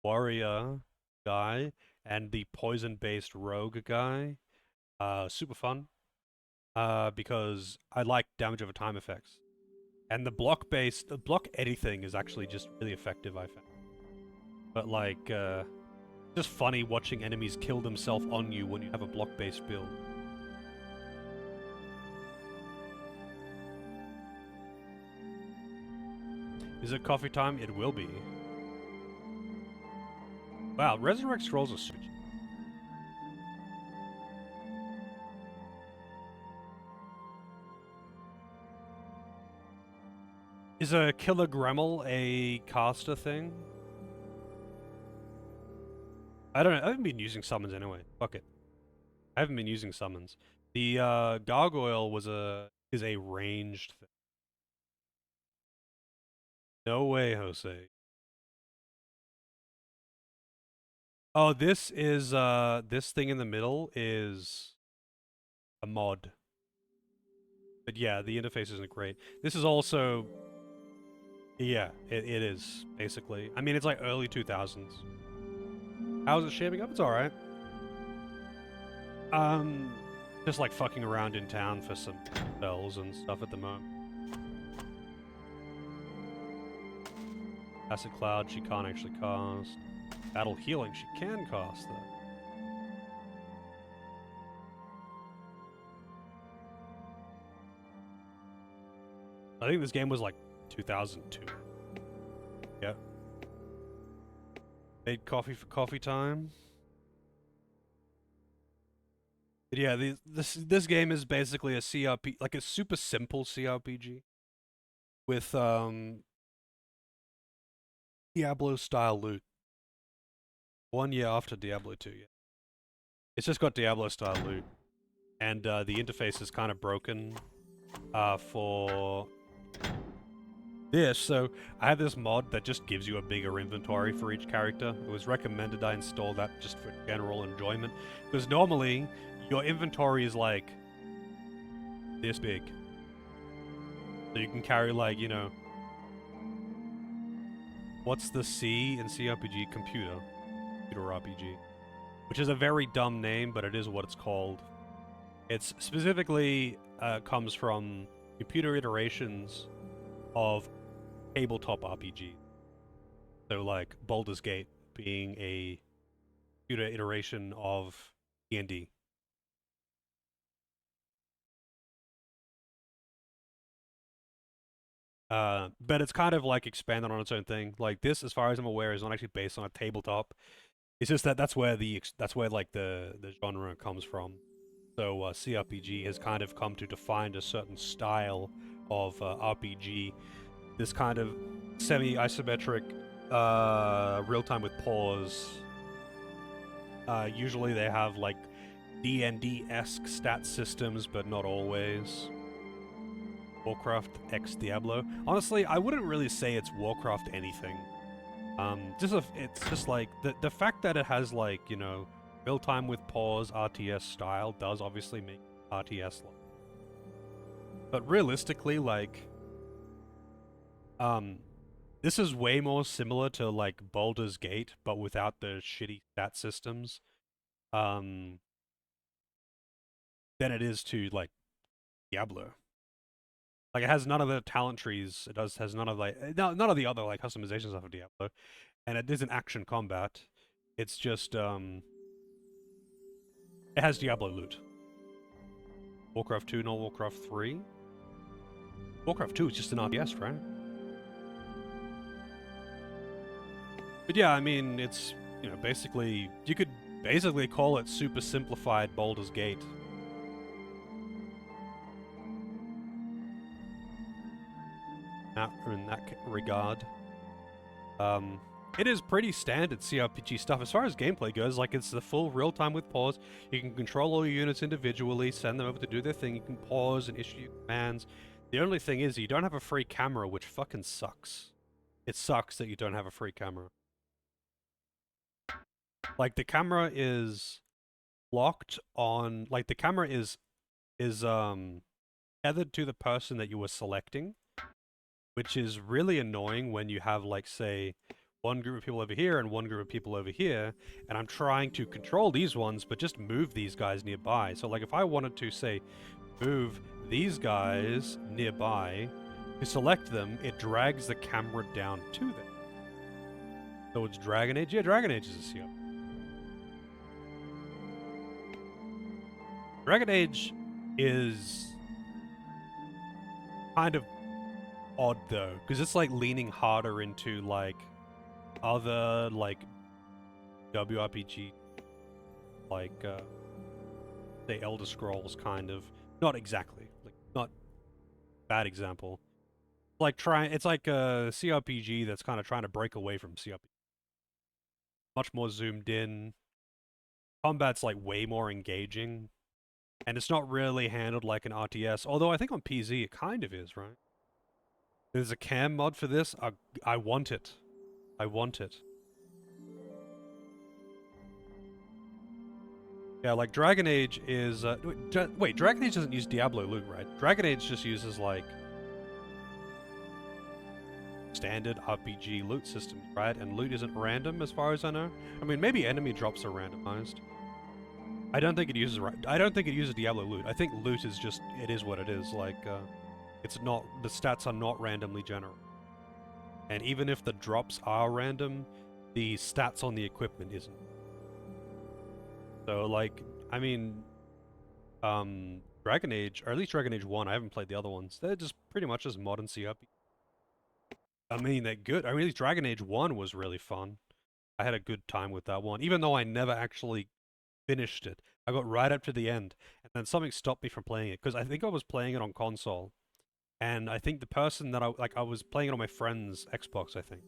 warrior guy and the poison-based rogue guy. Super fun. Because I like damage over time effects. And the block anything is actually just really effective, I found. But like, just funny watching enemies kill themselves on you when you have a block-based build. Is it coffee time? It will be. Wow, Resurrect Scrolls are super cheap. Is a Killer Gremmel a caster thing? I don't know. I haven't been using summons anyway. Fuck it. I haven't been using summons. The Gargoyle is a ranged thing. No way, Jose. Oh, this is this thing in the middle is a mod. But yeah, the interface isn't great. This is also, yeah, it is basically. I mean, it's like early 2000s. How's it shaping up? It's all right. Just like fucking around in town for some bells and stuff at the moment. Acid Cloud, she can't actually cast. Battle Healing, she can cast though. I think this game was like 2002. Yep. Made coffee for coffee time. But yeah, this game is basically a CRP, like a super simple CRPG with Diablo style loot. 1 year after Diablo 2, yeah. It's just got Diablo style loot, and the interface is kind of broken for this. So I have this mod that just gives you a bigger inventory for each character. It was recommended I install that just for general enjoyment, because normally your inventory is like this big. So you can carry, like, you know, what's the C in CRPG? Computer RPG, which is a very dumb name, but it is what it's called. It's specifically comes from computer iterations of tabletop RPG. So like Baldur's Gate being a computer iteration of D&D. But it's kind of like expanded on its own thing. Like this, as far as I'm aware, is not actually based on a tabletop. It's just that that's where like the genre comes from. So CRPG has kind of come to define a certain style of RPG. This kind of semi-isometric, real-time with pause. Usually they have like D&D-esque stat systems, but not always. Warcraft X Diablo. Honestly, I wouldn't really say it's Warcraft anything. It's just like the fact that it has like, you know, real time with pause RTS style does obviously make RTS like. But realistically, like, this is way more similar to like Baldur's Gate, but without the shitty stat systems, than it is to like Diablo. Like it has none of the talent trees. It has none of like none of the other like customizations stuff of Diablo, and it isn't action combat. It's just it has Diablo loot. Warcraft 2, not Warcraft 3. Warcraft 2 is just an RTS, right? But yeah, I mean, it's, you know, basically you could basically call it super simplified Baldur's Gate. In that regard. It is pretty standard CRPG stuff. As far as gameplay goes, like it's the full real-time with pause. You can control all your units individually, send them over to do their thing. You can pause and issue commands. The only thing is you don't have a free camera, which fucking sucks. It sucks that you don't have a free camera. Like the camera is locked on, like the camera is tethered to the person that you were selecting, which is really annoying when you have, like, say, one group of people over here and one group of people over here, and I'm trying to control these ones, but just move these guys nearby. So, like, if I wanted to, say, move these guys nearby, to select them, it drags the camera down to them. So it's Dragon Age? Yeah, Dragon Age is a CRPG. Dragon Age is kind of odd though, because it's like leaning harder into like other like WRPG, like the Elder Scrolls kind of. Not exactly, like not bad example. Like it's like a CRPG that's kind of trying to break away from CRPG. Much more zoomed in. Combat's like way more engaging, and it's not really handled like an RTS. Although I think on PZ it kind of is, right? There's a cam mod for this. I want it. I want it. Yeah, like Dragon Age is... wait, Dragon Age doesn't use Diablo loot, right? Dragon Age just uses, like, standard RPG loot systems, right? And loot isn't random, as far as I know. I mean, maybe enemy drops are randomized. I don't think it uses Diablo loot. I think loot is just... it is what it is. Like, it's not... the stats are not randomly generated. And even if the drops are random, the stats on the equipment isn't. So, like, I mean, Dragon Age, or at least Dragon Age 1, I haven't played the other ones. They're just pretty much just modern CRPG. I mean, they're good. I mean, at least Dragon Age 1 was really fun. I had a good time with that one, even though I never actually finished it. I got right up to the end, and then something stopped me from playing it, because I think I was playing it on console. And I think the person that I was playing it on my friend's Xbox, I think.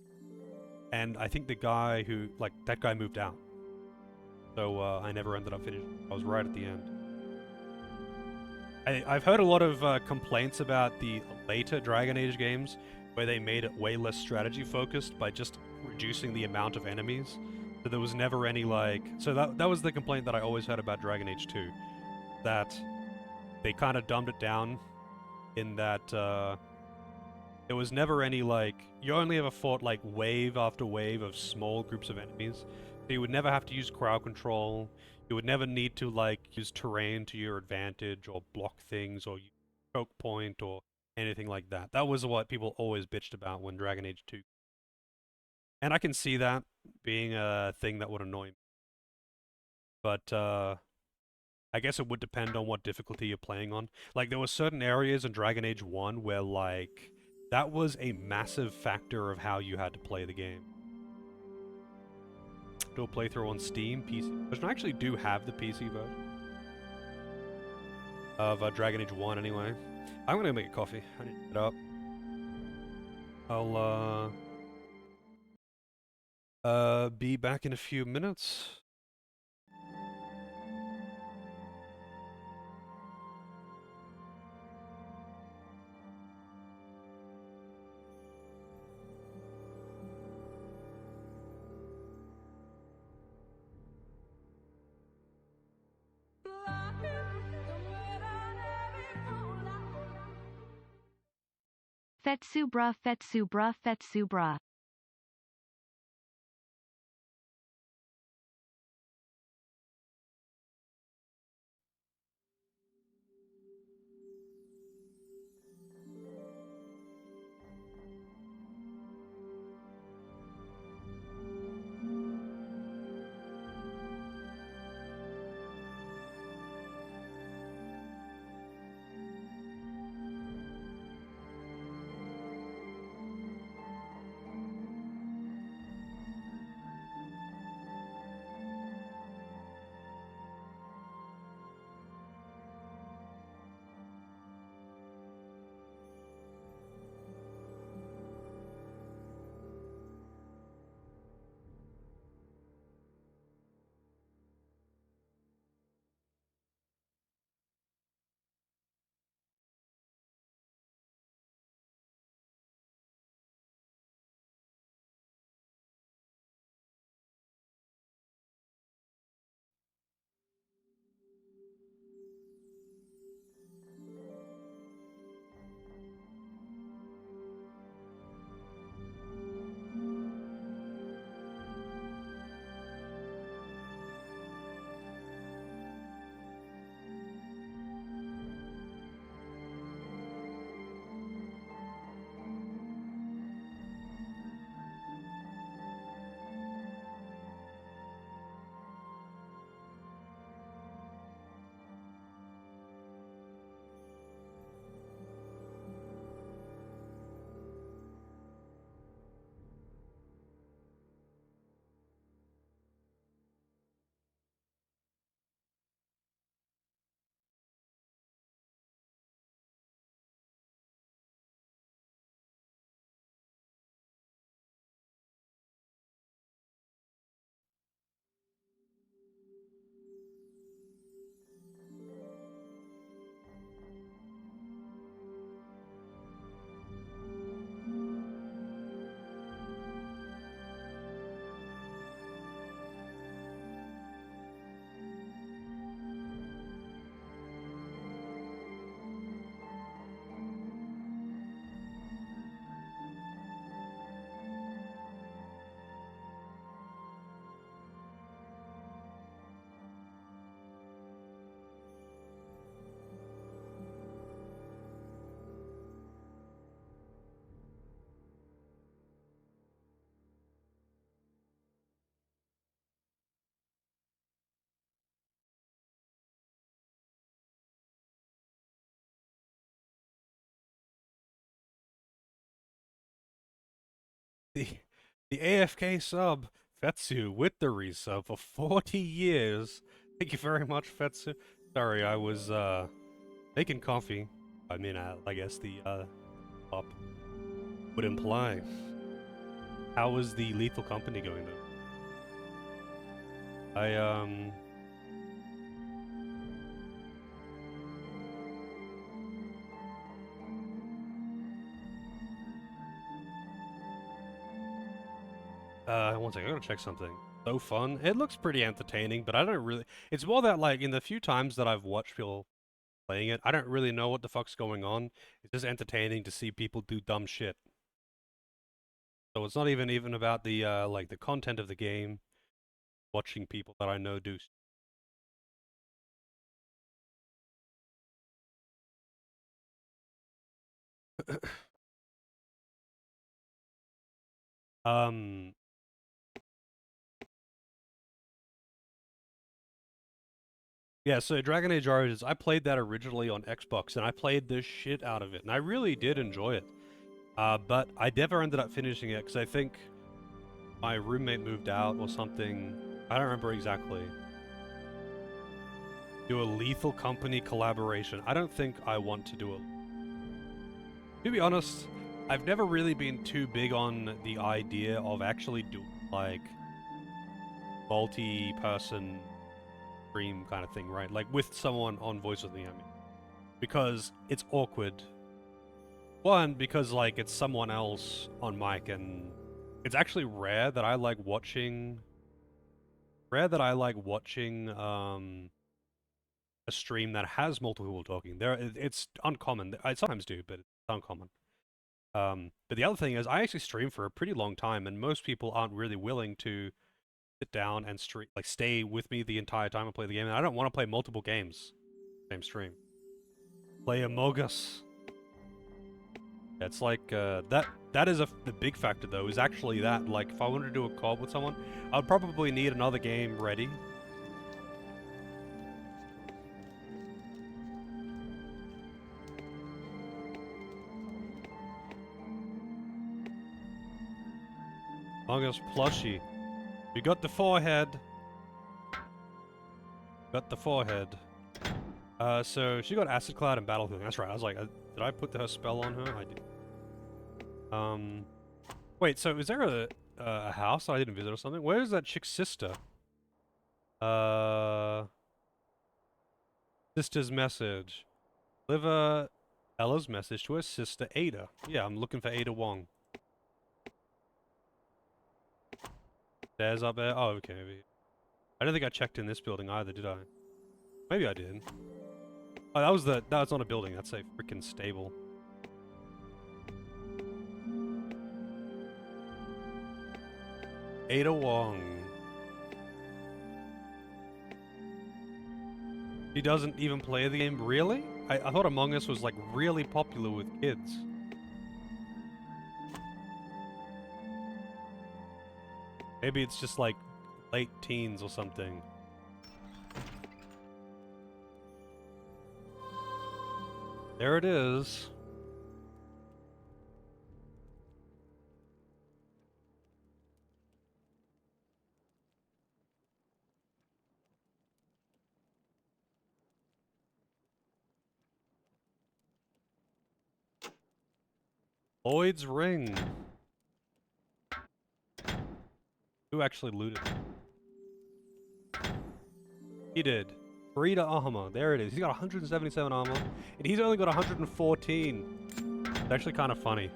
And I think the guy who, like, that guy moved out. So I never ended up finishing. I was right at the end. I've heard a lot of complaints about the later Dragon Age games where they made it way less strategy focused by just reducing the amount of enemies. So there was never any like... so that was the complaint that I always heard about Dragon Age 2. That they kind of dumbed it down in that there was never any like... you only ever fought like wave after wave of small groups of enemies. So you would never have to use crowd control. You would never need to like use terrain to your advantage or block things or use choke point or anything like that. That was what people always bitched about when Dragon Age 2. And I can see that being a thing that would annoy me. But I guess it would depend on what difficulty you're playing on. Like, there were certain areas in Dragon Age 1 where, like, that was a massive factor of how you had to play the game. Do a playthrough on Steam, PC version. I actually do have the PC version of Dragon Age 1 anyway. I'm gonna make a coffee. I need to get up. I'll, be back in a few minutes. Fetsubra, Fetsubra, Fetsubra. The the AFK sub, Fetsu, with the resub for 40 years. Thank you very much, Fetsu. Sorry, I was, making coffee. I mean, I guess the, up would imply. How is the Lethal Company going, though? One second, I gotta check something. So fun. It looks pretty entertaining, but I don't really... It's more that, like, in the few times that I've watched people playing it, I don't really know what the fuck's going on. It's just entertaining to see people do dumb shit. So it's not even about the, like, the content of the game. Watching people that I know do... um... Yeah, so Dragon Age Origins, I played that originally on Xbox, and I played the shit out of it, and I really did enjoy it. But I never ended up finishing it, because I think my roommate moved out or something. I don't remember exactly. Do a Lethal Company collaboration. I don't think I want to do it. To be honest, I've never really been too big on the idea of actually doing, like, multi-person stream kind of thing, right? Like, with someone on Voice with Me, I mean. Because it's awkward. One, because, like, it's someone else on mic, and it's actually rare that I like watching... a stream that has multiple people talking. It's uncommon. I sometimes do, but it's uncommon. But the other thing is, I actually stream for a pretty long time, and most people aren't really willing to sit down and stay with me the entire time and play the game. And I don't want to play multiple games, same stream. Play Among Us. It's like that is the big factor though. Is actually that, like, if I wanted to do a co-op with someone, I'd probably need another game ready. Among Us plushie. We got the forehead. Got the forehead. So she got Acid Cloud and Battle Healing. That's right. I was like, did I put her spell on her? I did. Wait. So is there a house I didn't visit or something? Where is that chick's sister? Sister's message. Deliver Ella's message to her sister Ada. Yeah, I'm looking for Ada Wong. Stairs up there? Oh, okay, maybe. I don't think I checked in this building either, did I? Maybe I did. Oh, that's not a building, that's a freaking stable. Ada Wong. She doesn't even play the game? Really? I thought Among Us was, like, really popular with kids. Maybe it's just like late teens or something. There it is. Lloyd's ring. Who actually looted it? He did. Breeder armor. There it is. He's got 177 armor, and he's only got 114. It's actually kind of funny.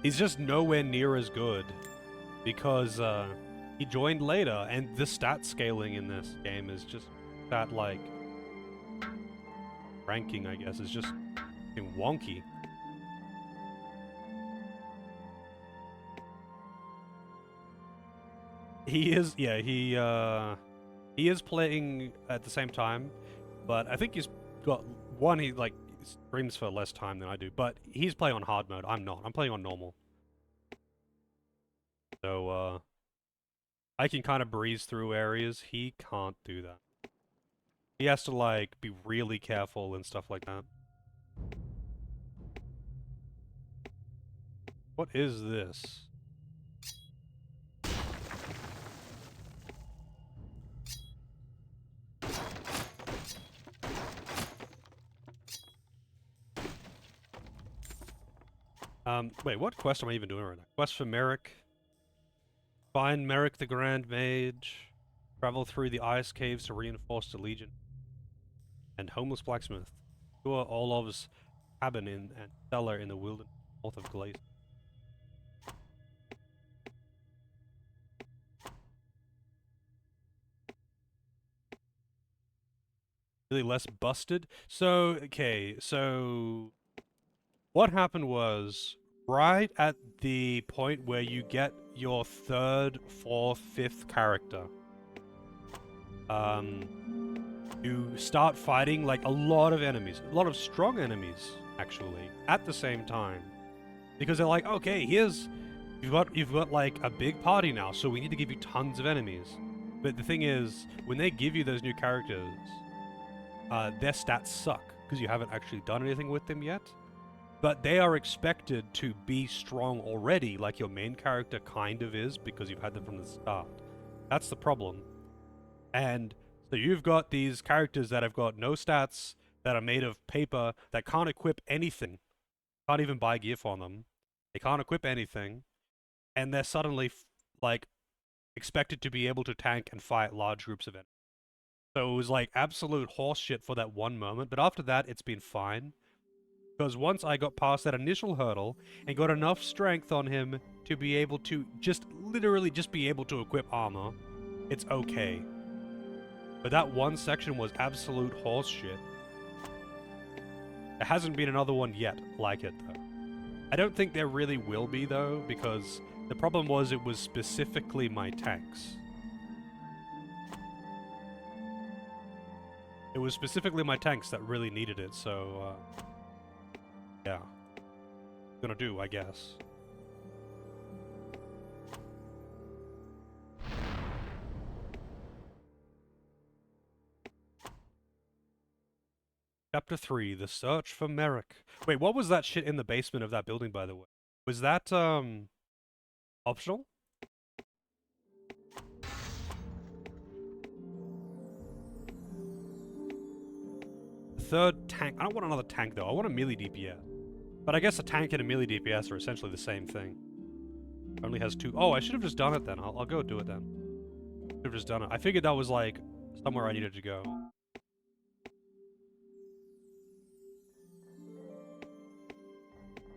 He's just nowhere near as good because he joined later, and the stat scaling in this game is just that, like, ranking, I guess, is just wonky. He is, yeah, he is playing at the same time, but I think he's got one. He like streams for less time than I do, but he's playing on hard mode. I'm not. I'm playing on normal, so I can kind of breeze through areas. He can't do that. He has to like be really careful and stuff like that. What is this? Wait, what quest am I even doing right now? Quest for Merrick. Find Merrick the Grand Mage. Travel through the ice caves to reinforce the Legion. And Homeless Blacksmith. Tour Olov's cabin and cellar in the wilderness north of Glaze. Really less busted? So, okay, so... what happened was, right at the point where you get your 3rd, 4th, 5th character, you start fighting like a lot of enemies, a lot of strong enemies, actually, at the same time. Because they're like, okay, you've got like a big party now, so we need to give you tons of enemies. But the thing is, when they give you those new characters, their stats suck because you haven't actually done anything with them yet. But they are expected to be strong already, like your main character kind of is, because you've had them from the start. That's the problem. And so you've got these characters that have got no stats, that are made of paper, that can't equip anything. Can't even buy gear for them. They can't equip anything. And they're suddenly, like, expected to be able to tank and fight large groups of enemies. So it was like absolute horseshit for that one moment, but after that, it's been fine. Because once I got past that initial hurdle and got enough strength on him to be able to literally just be able to equip armor, it's okay. But that one section was absolute horseshit. There hasn't been another one yet like it, though. I don't think there really will be, though, because the problem was it was specifically my tanks. It was specifically my tanks that really needed it, so, yeah. Gonna do, I guess. Chapter 3, The Search for Merrick. Wait, what was that shit in the basement of that building, by the way? Was that, optional? Third tank. I don't want another tank, though. I want a melee DPS. But I guess a tank and a melee DPS are essentially the same thing. Only has 2. Oh, I should have just done it then. I'll go do it then. Should have just done it. I figured that was, like, somewhere I needed to go.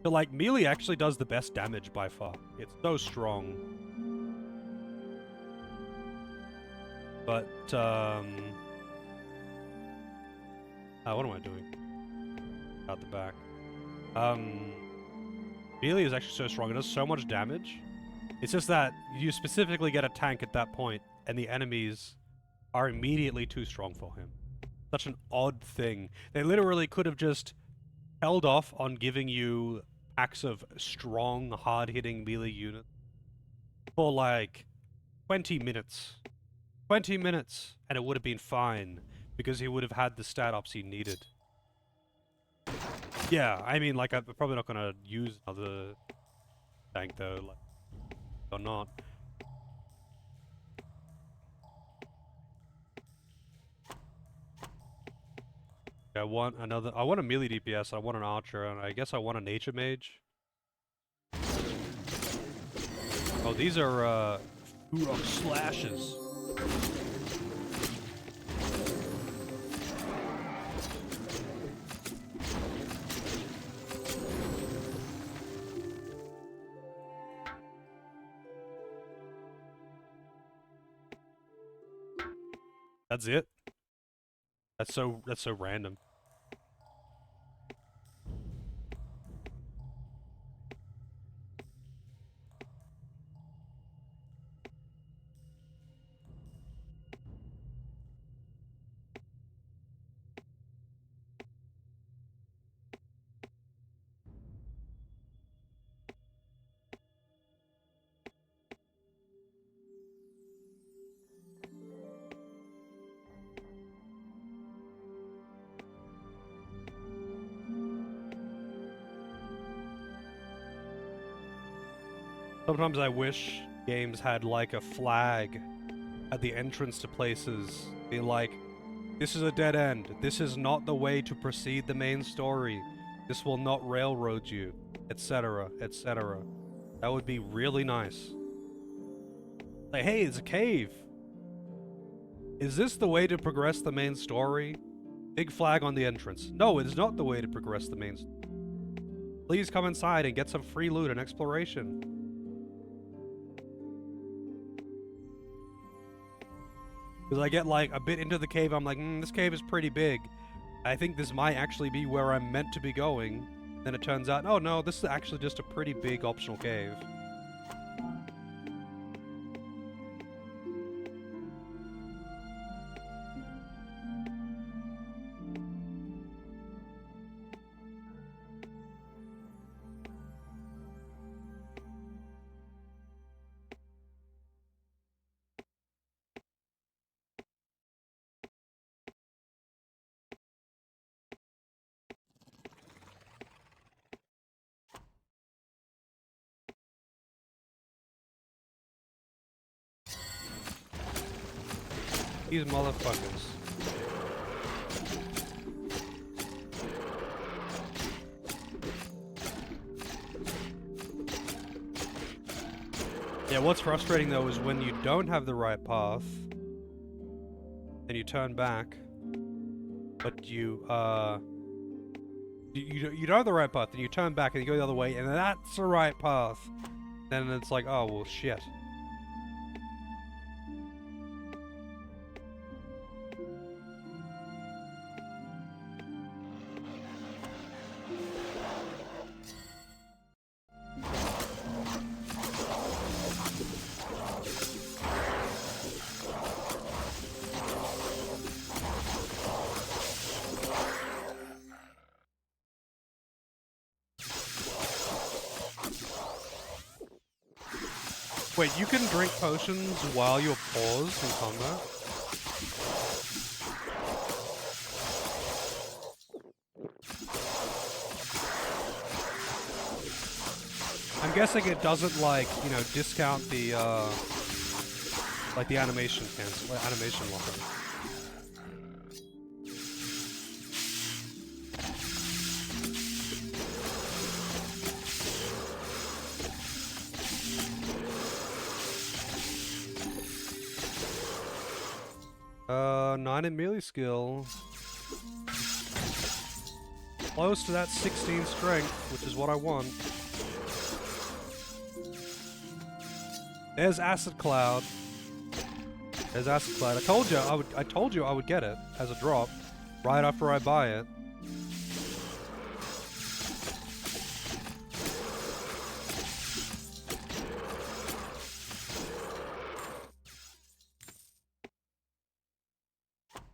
But, like, melee actually does the best damage by far. It's so strong. But, what am I doing? Out the back. Melee is actually so strong. It does so much damage. It's just that you specifically get a tank at that point, and the enemies are immediately too strong for him. Such an odd thing. They literally could have just held off on giving you packs of strong, hard-hitting melee units for like 20 minutes. 20 minutes, and it would have been fine, because he would have had the stat ups he needed. Yeah, I mean, like, I'm probably not gonna use another tank, though, like, or not. I want a melee DPS, I want an archer, and I guess I want a nature mage. Oh, these are, Urok slashes. That's it? That's so random. Sometimes I wish games had like a flag at the entrance to places. Be like, this is a dead end. This is not the way to proceed the main story. This will not railroad you, etc., etc. That would be really nice. Like, hey, it's a cave. Is this the way to progress the main story? Big flag on the entrance. No, it is not the way to progress the main story. Please come inside and get some free loot and exploration. Because I get like a bit into the cave, I'm like, this cave is pretty big. I think this might actually be where I'm meant to be going. Then it turns out, oh no, this is actually just a pretty big optional cave. These motherfuckers. Yeah, what's frustrating though is when you don't have the right path and you turn back, but you don't have the right path and you turn back and you go the other way and that's the right path, then it's like, oh well, shit. Wait, you can drink potions while you're paused in combat? I'm guessing it doesn't, like, you know, discount the, like the animation cancel, animation locker. Nine in melee skill. Close to that 16 strength, which is what I want. There's Acid Cloud. There's Acid Cloud. I told you I would get it as a drop right after I buy it.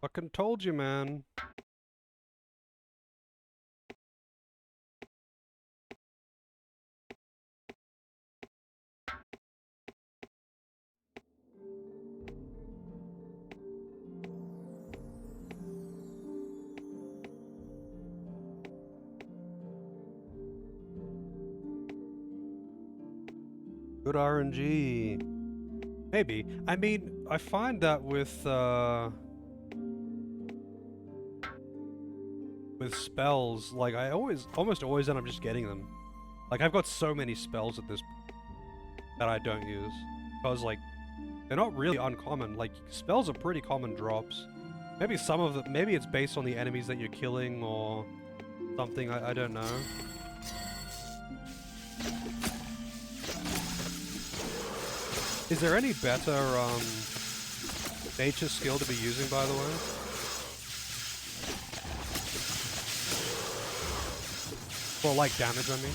Fucking told you, man. Good RNG. Maybe. I mean, I find that with spells, like, I almost always end up just getting them. Like, I've got so many spells at this that I don't use. Because, like, they're not really uncommon. Like, spells are pretty common drops. Maybe some of them, maybe it's based on the enemies that you're killing or something, I don't know. Is there any better, nature skill to be using, by the way? Well, like damage, I mean.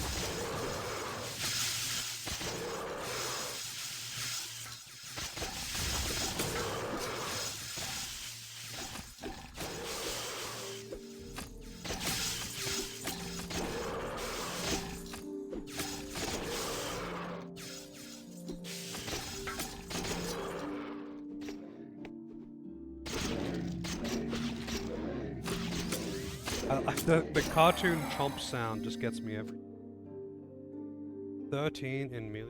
The cartoon chomp sound just gets me every 13 in melee.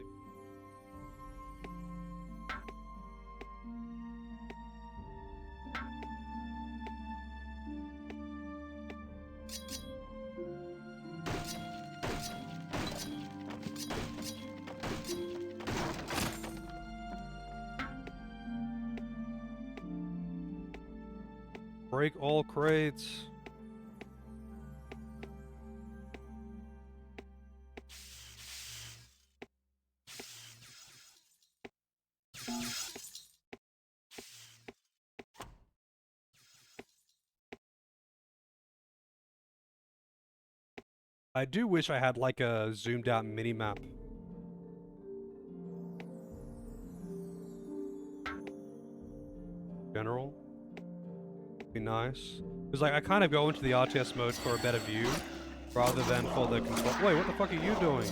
Break all crates. I do wish I had like a zoomed out mini-map. General. Be nice. Because like I kind of go into the RTS mode for a better view rather than for the control. Wait, what the fuck are you doing?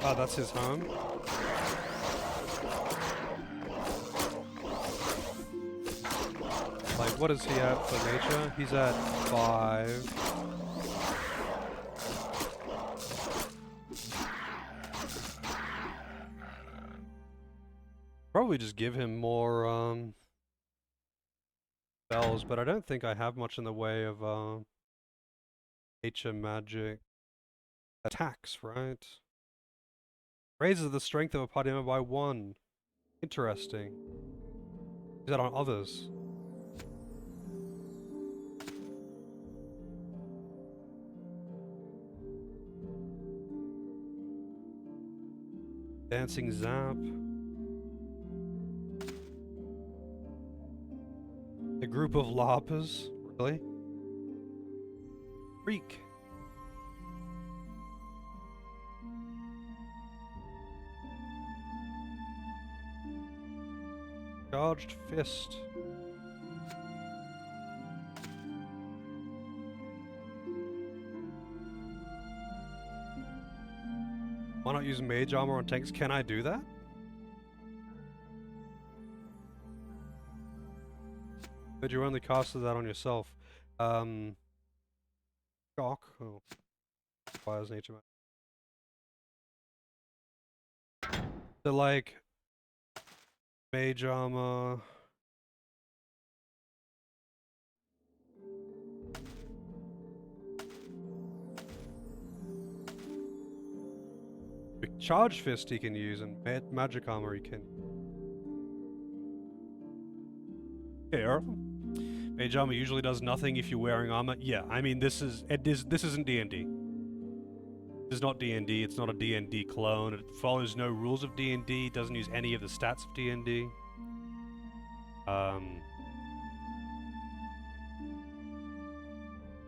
Oh, that's his home? what is he at for nature? He's at 5. Probably just give him more spells, but I don't think I have much in the way of nature magic attacks, right? Raises the strength of a party member by 1. Interesting. Is that on others? Dancing Zap. A group of loppers? Really? Freak. Charged Fist. Why not use mage armor on tanks? Can I do that? But you only casted that on yourself. Shock. Oh. Fires nature magic. So like mage armor. Charge Fist he can use, and magic armor he can. Here. Mage armor usually does nothing if you're wearing armor. Yeah, I mean this isn't D&D. This is not D&D, it's not a D&D clone. It follows no rules of D&D, doesn't use any of the stats of D&D.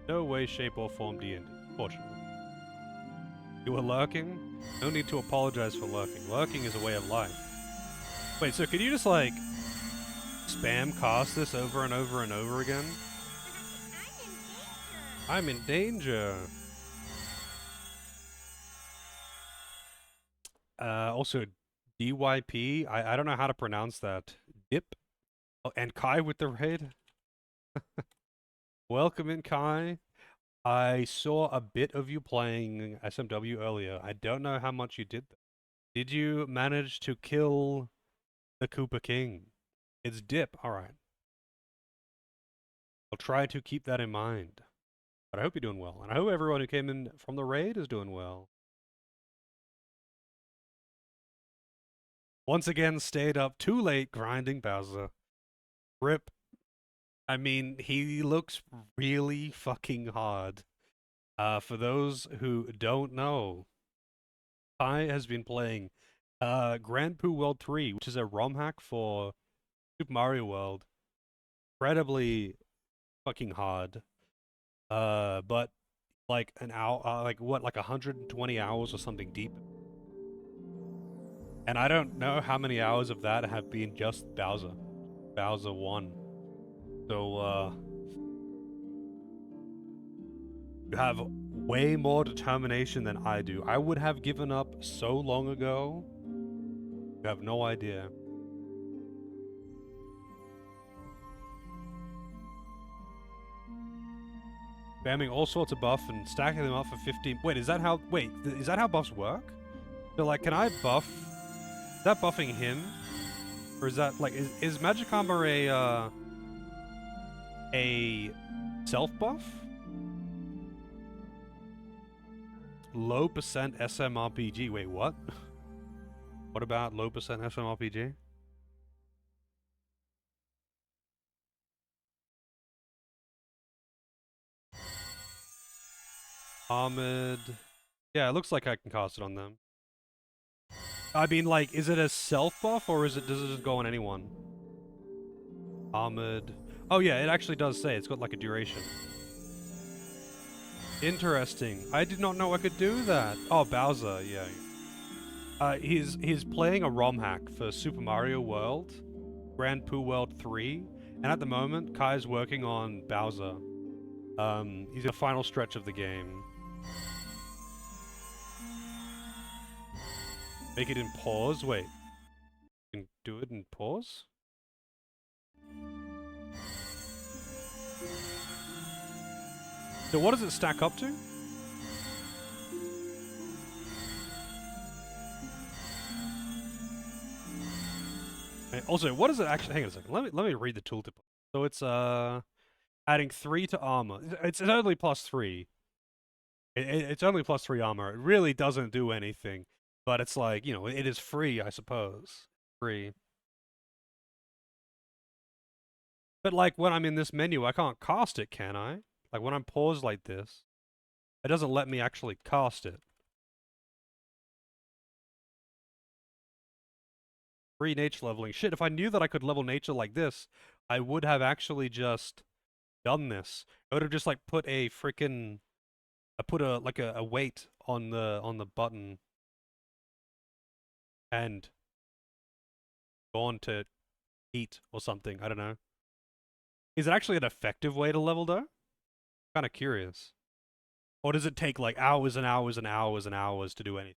No way, shape, or form D&D, fortunately. You were lurking? No need to apologize for lurking. Lurking is a way of life. Wait, so can you just like spam cast this over and over and over again? I'm in danger. Also, DYP. I don't know how to pronounce that. Dip. Oh, and Kai with the raid. Welcome in, Kai. I saw a bit of you playing SMW earlier. I don't know how much you did. Did you manage to kill the Koopa King? It's Dip. Alright. I'll try to keep that in mind. But I hope you're doing well. And I hope everyone who came in from the raid is doing well. Once again, stayed up too late grinding Bowser. Rip. I mean, he looks really fucking hard. For those who don't know, Kai has been playing Grand Poo World 3, which is a ROM hack for Super Mario World. Incredibly fucking hard. But like an hour, like 120 hours or something deep. And I don't know how many hours of that have been just Bowser. Bowser 1. So, you have way more determination than I do. I would have given up so long ago. You have no idea. Spamming all sorts of buff and stacking them up for 15. Wait, is that how buffs work? So, like, can I buff? Is that buffing him? Or is that, like, is Magic Armor a self-buff? Low percent SMRPG. Wait, what? What about low percent SMRPG? Armored. Yeah, it looks like I can cast it on them. I mean, like, is it a self-buff or does it just go on anyone? Armored. Oh yeah, it actually does say it's got like a duration. Interesting. I did not know I could do that. Oh, Bowser, yeah. He's playing a ROM hack for Super Mario World, Grand Poo World 3, and at the moment, Kai's working on Bowser. He's in the final stretch of the game. Make it in pause? Wait. You can do it in pause? So what does it stack up to? Also, what is it actually? Hang on a second. Let me read the tooltip. So it's adding 3 to armor. It's only +3. It's only +3 armor. It really doesn't do anything. But it's like, you know, it is free, I suppose. Free. But like when I'm in this menu, I can't cast it, can I? Like when I'm paused like this, it doesn't let me actually cast it. Free nature leveling. Shit, if I knew that I could level nature like this, I would have actually just done this. I would have just like put a freaking, I put a like a weight on the button and gone to heat or something. I don't know. Is it actually an effective way to level though? Kind of curious. Or does it take like hours and hours and hours and hours to do anything?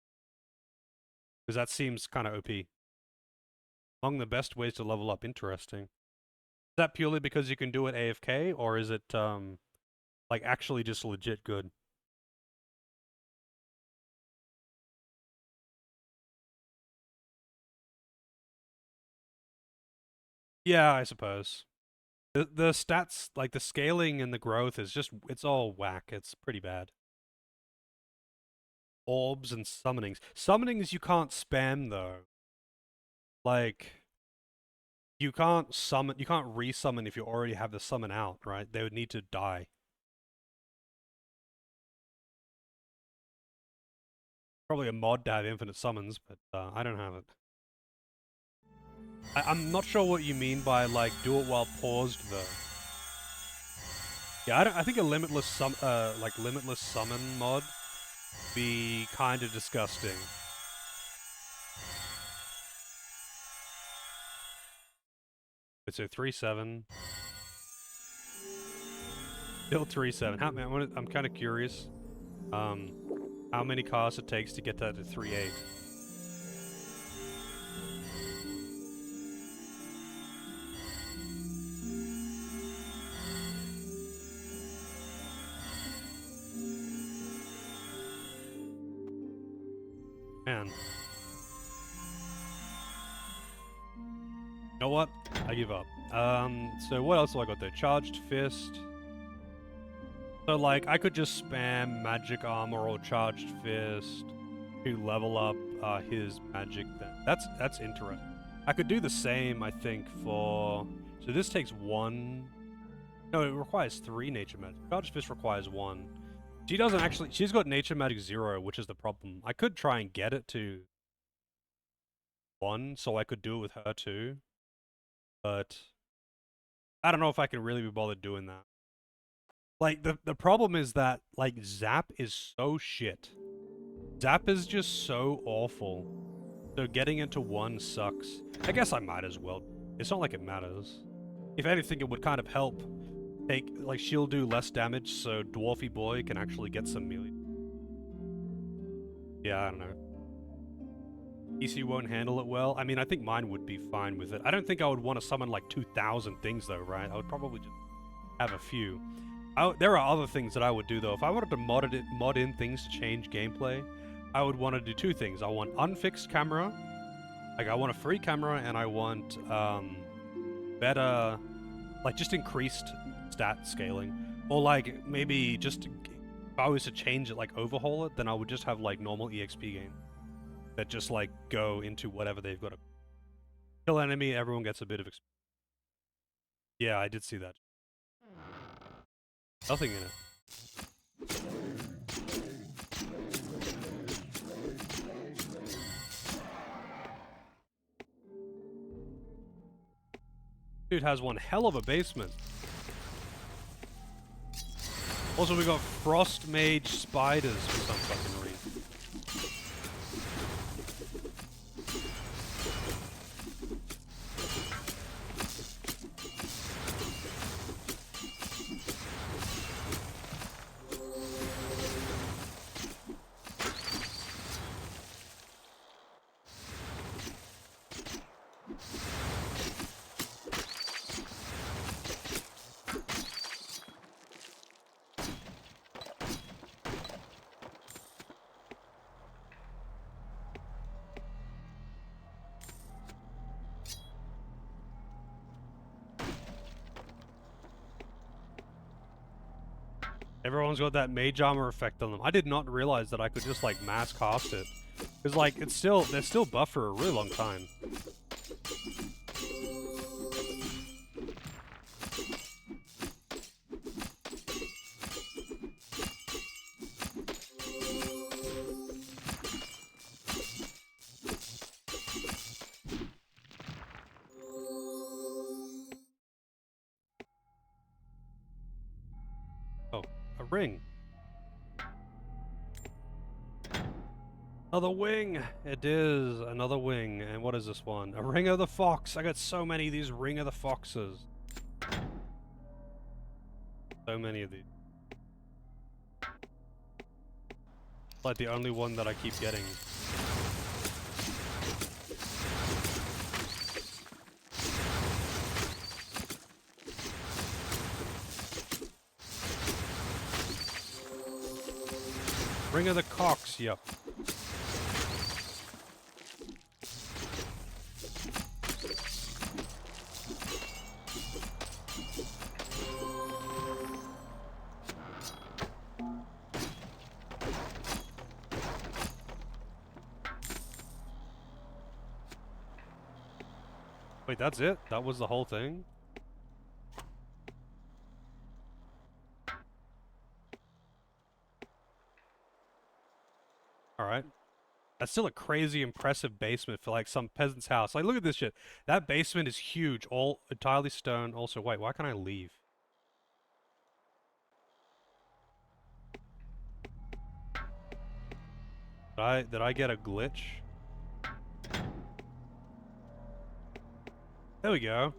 Because that seems kind of OP. Among the best ways to level up, interesting. Is that purely because you can do it AFK, or is it like actually just legit good? Yeah, I suppose. The stats, like the scaling and the growth is just, it's all whack. It's pretty bad. Orbs and summonings. Summonings you can't spam though. Like, you can't resummon if you already have the summon out, right? They would need to die. Probably a mod to have infinite summons, but I don't have it. I'm not sure what you mean by like do it while paused though. Yeah, I think a limitless summon mod would be kind of disgusting. So 3-7. Still 3-7. I'm kind of curious. How many casts it takes to get that to 3-8. Man. You know what? I give up. So what else do I got there? Charged Fist. So like, I could just spam Magic Armor or Charged Fist to level up his magic then. That's interesting. I could do the same, I think, for... So this takes 1... No, it requires 3 Nature Magic. Charged Fist requires 1. She doesn't actually... She's got Nature Magic 0, which is the problem. I could try and get it to 1, so I could do it with her too. But I don't know if I can really be bothered doing that. Like, the problem is that, like, Zap is so shit. Zap is just so awful. So getting into 1 sucks. I guess I might as well. It's not like it matters. If anything, it would kind of help. Like, she'll do less damage, so Dwarfy Boy can actually get some melee. Yeah, I don't know. PC won't handle it well. I mean, I think mine would be fine with it. I don't think I would want to summon like 2,000 things though, right? I would probably just have a few. There are other things that I would do though. If I wanted to mod in things to change gameplay, I would want to do 2 things. I want unfixed camera, like I want a free camera, and I want better, like just increased stat scaling, or like maybe just if I was to change it, like overhaul it, then I would just have like normal EXP game that just like go into whatever they've got to kill enemy. Everyone gets a bit of experience. Yeah, I did see that. Nothing in it. Dude has one hell of a basement. Also, we got Frost Mage spiders for some fucking reason. Everyone's got that mage armor effect on them. I did not realize that I could just like mass cast it. Cause like they're still buffed for a really long time. Oh, a ring. Another wing! It is another wing. And what is this one? A Ring of the Fox! I got so many of these Ring of the Foxes. So many of these. Like the only one that I keep getting. Ring of the Cox, yep. Wait, that's it? That was the whole thing? Alright. That's still a crazy impressive basement for like some peasant's house. Like, look at this shit. That basement is huge, all entirely stone. Also, wait, why can't I leave? Did I get a glitch? There we go.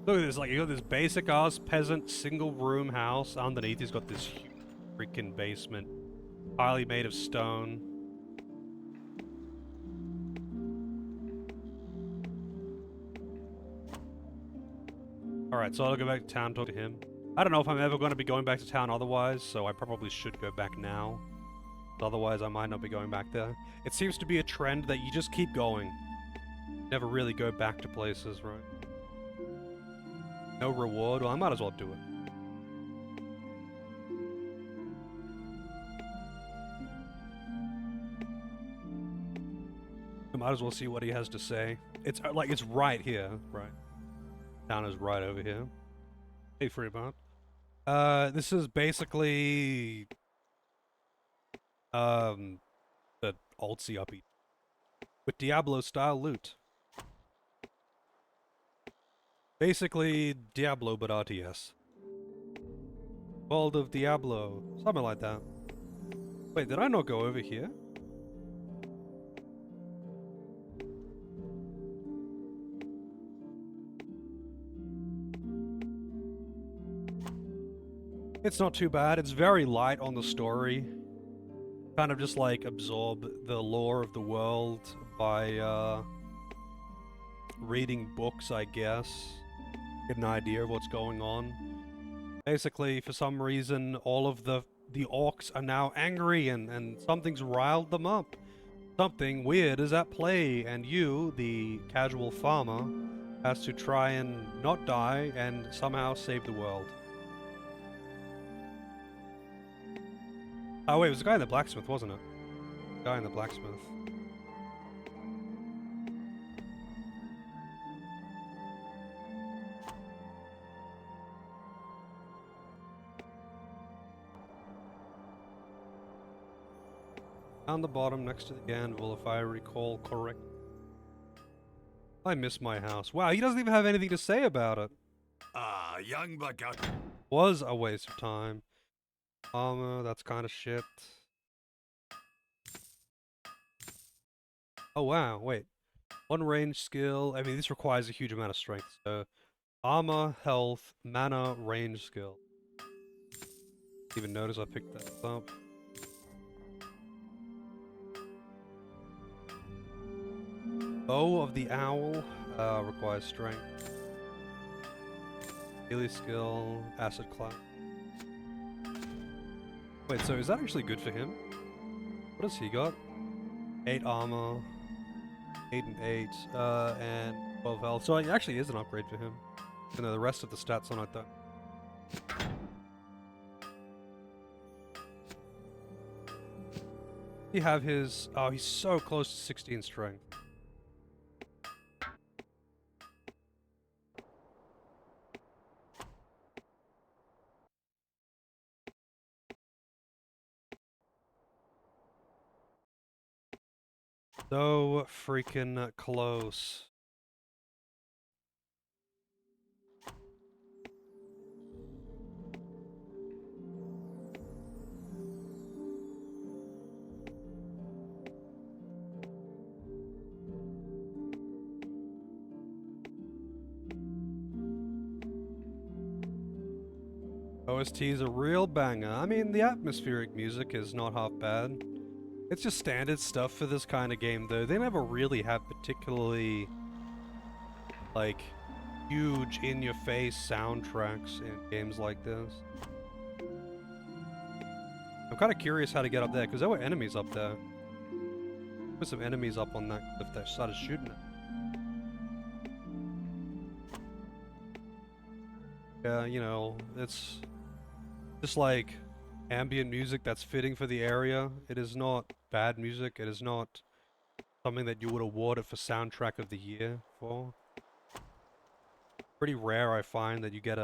Look at this, like, you got this basic ass peasant single room house. Underneath he's got this freaking basement. Highly made of stone. Alright, so I'll go back to town, talk to him. I don't know if I'm ever going to be going back to town otherwise, so I probably should go back now. Otherwise, I might not be going back there. It seems to be a trend that you just keep going. Never really go back to places, right? No reward? Well, I might as well do it. I might as well see what he has to say. It's like, it's right here, right? Town is right over here. Hey, Fremont. This is basically the altsy uppy with Diablo style loot. Basically Diablo but RTS. World of Diablo, something like that. Wait, did I not go over here? It's not too bad. It's very light on the story. Kind of just like absorb the lore of the world by reading books, I guess. Get an idea of what's going on. Basically, for some reason, all of the orcs are now angry and something's riled them up. Something weird is at play, and you, the casual farmer, has to try and not die and somehow save the world. Oh wait, it was the guy in the blacksmith, wasn't it? The guy in the blacksmith. On the bottom next to the anvil, if I recall correct. I miss my house. Wow, he doesn't even have anything to say about it. Ah, young buck out. Was a waste of time. Armor, that's kind of shit. Oh wow, wait. One range skill. I mean, this requires a huge amount of strength. So, armor, health, mana, range skill. Didn't even notice I picked that up. Bow of the Owl requires strength. Melee skill, acid clap. Wait, so is that actually good for him? What has he got? 8 armor, 8 and 8, and 12 health. So it actually is an upgrade for him. You know, the rest of the stats are not that. You have his... Oh, he's so close to 16 strength. So freaking close. OST is a real banger. I mean, the atmospheric music is not half bad. It's just standard stuff for this kind of game, though. They never really have particularly, like, huge in-your-face soundtracks in games like this. I'm kind of curious how to get up there, because there were enemies up there. There were some enemies up on that cliff that started shooting at. Yeah, you know, it's just like ambient music that's fitting for the area. It is not bad music. It is not something that you would award it for soundtrack of the year for. Pretty rare, I find, that you get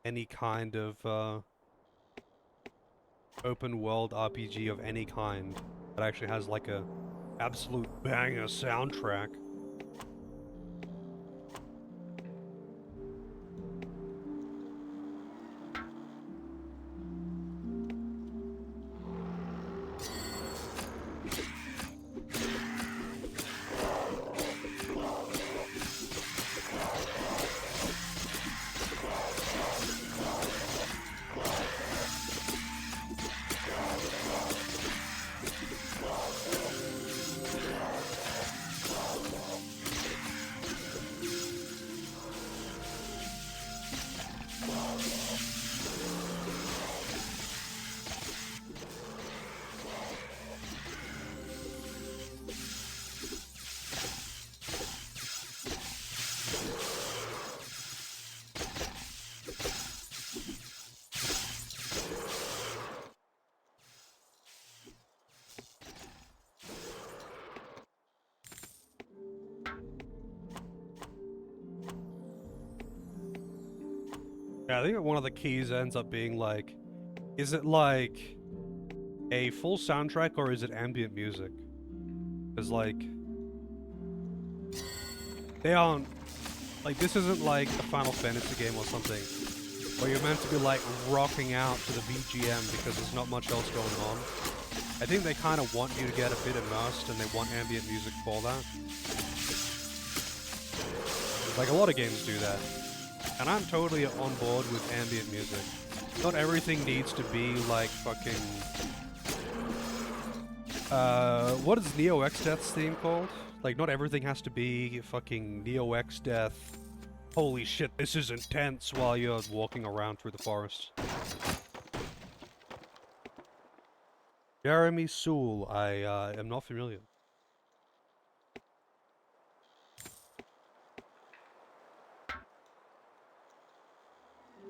any kind of open world RPG of any kind that actually has like a absolute banger soundtrack. Yeah, I think one of the keys ends up being like, is it like a full soundtrack or is it ambient music? Because like, they aren't, like this isn't like a Final Fantasy game or something where you're meant to be like rocking out to the BGM because there's not much else going on. I think they kind of want you to get a bit immersed and they want ambient music for that. Like a lot of games do that. And I'm totally on board with ambient music. Not everything needs to be like fucking... what is Neo Exdeath's theme called? Like, not everything has to be fucking Neo Exdeath. Holy shit, this is intense while you're walking around through the forest. Jeremy Soule, I am not familiar.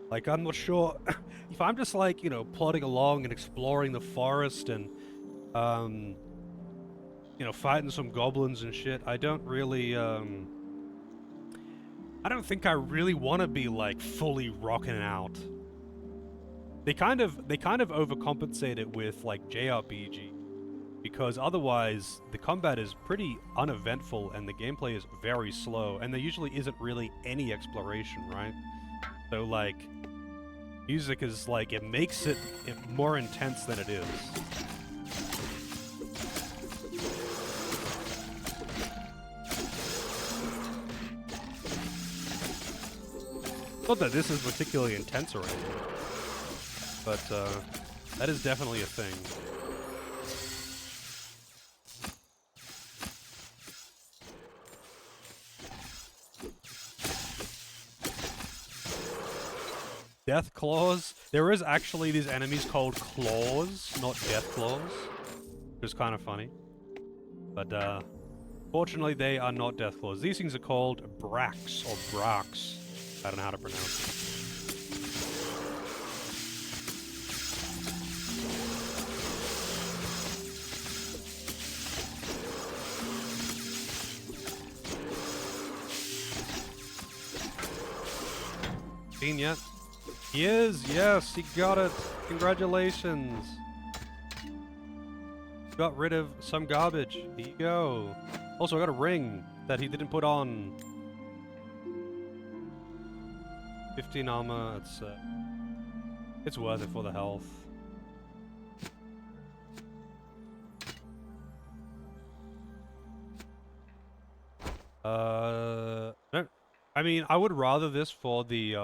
Like, I'm not sure if I'm just like, you know, plodding along and exploring the forest and, you know, fighting some goblins and shit. I don't really, I don't think I really want to be like fully rocking out. They kind of overcompensate it with like JRPG, because otherwise the combat is pretty uneventful and the gameplay is very slow, and there usually isn't really any exploration, right? So like, music is like, it makes it more intense than it is. Not that this is particularly intense or anything, but that is definitely a thing. Death Claws? There is actually these enemies called claws, not death claws, which is kind of funny. But fortunately, they are not death claws. These things are called brax or brax. I don't know how to pronounce it. Seen yet? He is! Yes, he got it! Congratulations! Got rid of some garbage. Here you go. Also, I got a ring that he didn't put on. 15 armor, it's worth it for the health. No, I mean, I would rather this for the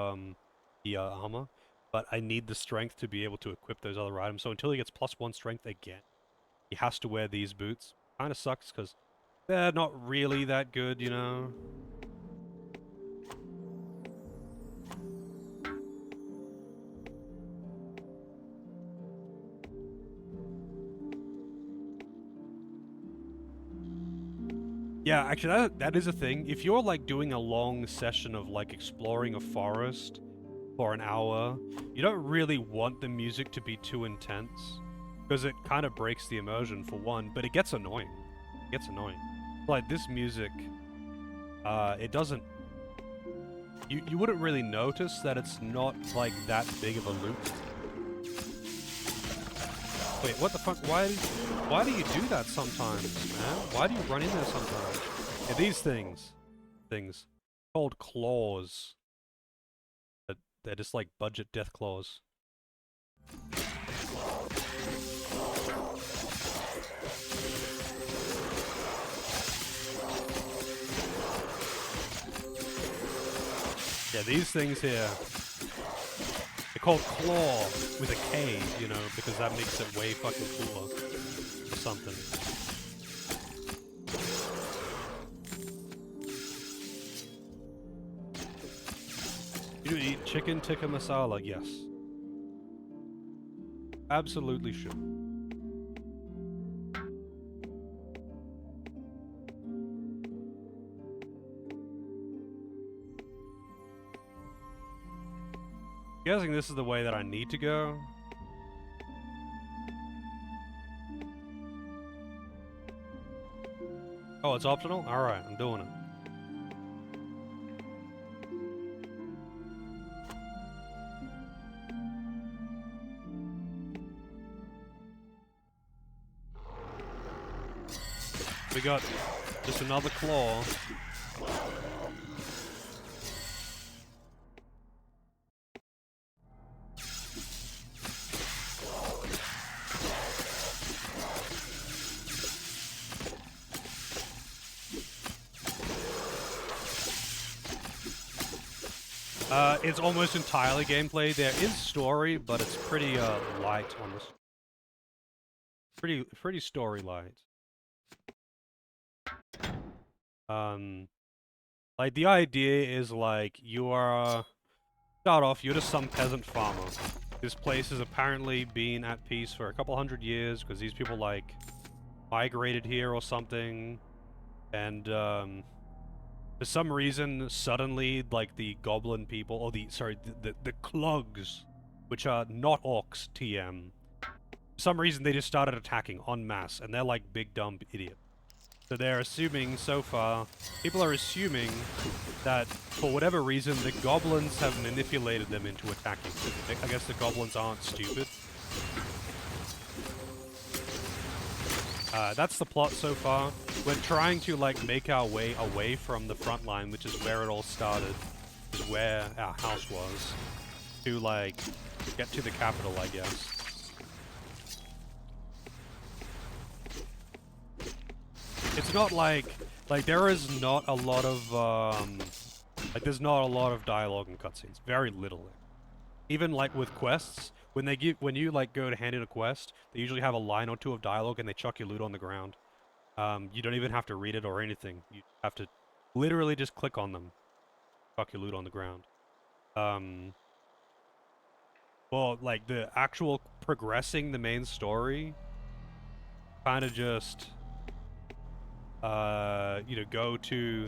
armor, but I need the strength to be able to equip those other items. So until he gets +1 strength again, he has to wear these boots. Kind of sucks because they're not really that good, you know. Yeah, actually, that is a thing. If you're, like, doing a long session of, like, exploring a forest for an hour, you don't really want the music to be too intense, because it kind of breaks the immersion, for one, but it gets annoying. It gets annoying. Like, this music, it doesn't... You wouldn't really notice that it's not, like, that big of a loop. Wait, what the fuck? Why do you do that sometimes, man? Why do you run in there sometimes? Yeah, these things called claws. They're just like budget death claws. Yeah, these things here. They're called Claw with a K, you know, because that makes it way fucking cooler. Or something. You eat chicken tikka masala? Yes. Absolutely should. Guessing this is the way that I need to go. Oh, it's optional? Alright, I'm doing it. We got just another claw. It's almost entirely gameplay. There is story, but it's pretty light on this. Pretty story light. Like the idea is like you are start off. You're just some peasant farmer. This place has apparently been at peace for a couple hundred years because these people like migrated here or something, and for some reason, suddenly, like, the goblin people, or the Klugs, which are not orcs, TM, for some reason they just started attacking en masse, and they're like big dumb idiots. So they're assuming, so far, people are assuming that, for whatever reason, the goblins have manipulated them into attacking. I guess the goblins aren't stupid. That's the plot so far. We're trying to, like, make our way away from the front line, which is where it all started, is where our house was, to, like, get to the capital, I guess. It's not like there is not a lot of, there's not a lot of dialogue and cutscenes. Very little. Even, like, with quests, when you, like, go to hand in a quest, they usually have a line or two of dialogue and they chuck your loot on the ground. You don't even have to read it or anything. You have to literally just click on them. Chuck your loot on the ground. Well, like the actual progressing the main story, kind of just, you know, go to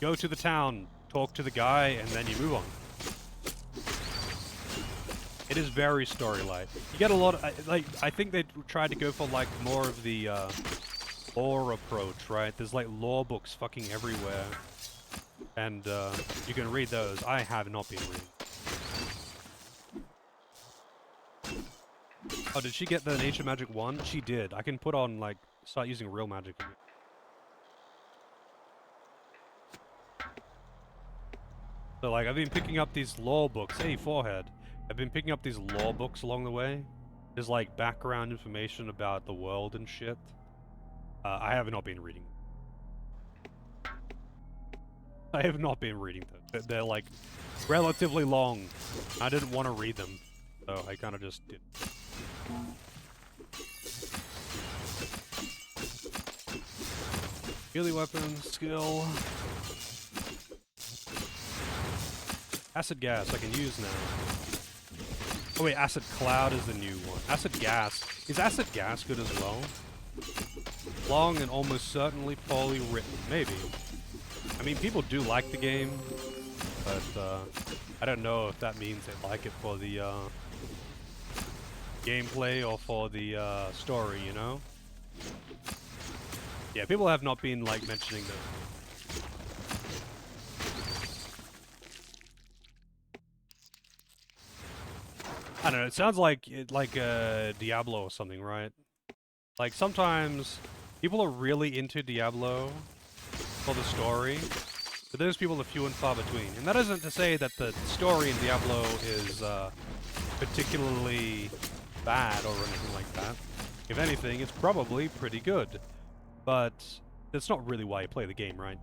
the town, talk to the guy, and then you move on. It is very story-light. You get a lot of, like, I think they tried to go for, like, more of the, lore approach, right? There's, like, lore books fucking everywhere. And, you can read those. I have not been reading. Oh, did she get the Nature Magic 1? She did. I can put on, like, start using real magic again. So, like, I've been picking up these lore books. Hey, Forehead. I've been picking up these lore books along the way. There's, like, background information about the world and shit. I have not been reading. I have not been reading them. They're, like, relatively long. I didn't want to read them, so I kind of just did. Melee weapon, skill. Acid gas I can use now. Oh wait, acid cloud is the new one. Acid gas. Is acid gas good as well? Long and almost certainly poorly written. Maybe. I mean, people do like the game, but I don't know if that means they like it for the gameplay or for the story, you know? Yeah, people have not been, like, mentioning them. I don't know, it sounds like Diablo or something, right? Like, sometimes people are really into Diablo for the story, but those people are few and far between. And that isn't to say that the story in Diablo is particularly bad or anything like that. If anything, it's probably pretty good. But that's not really why you play the game, right?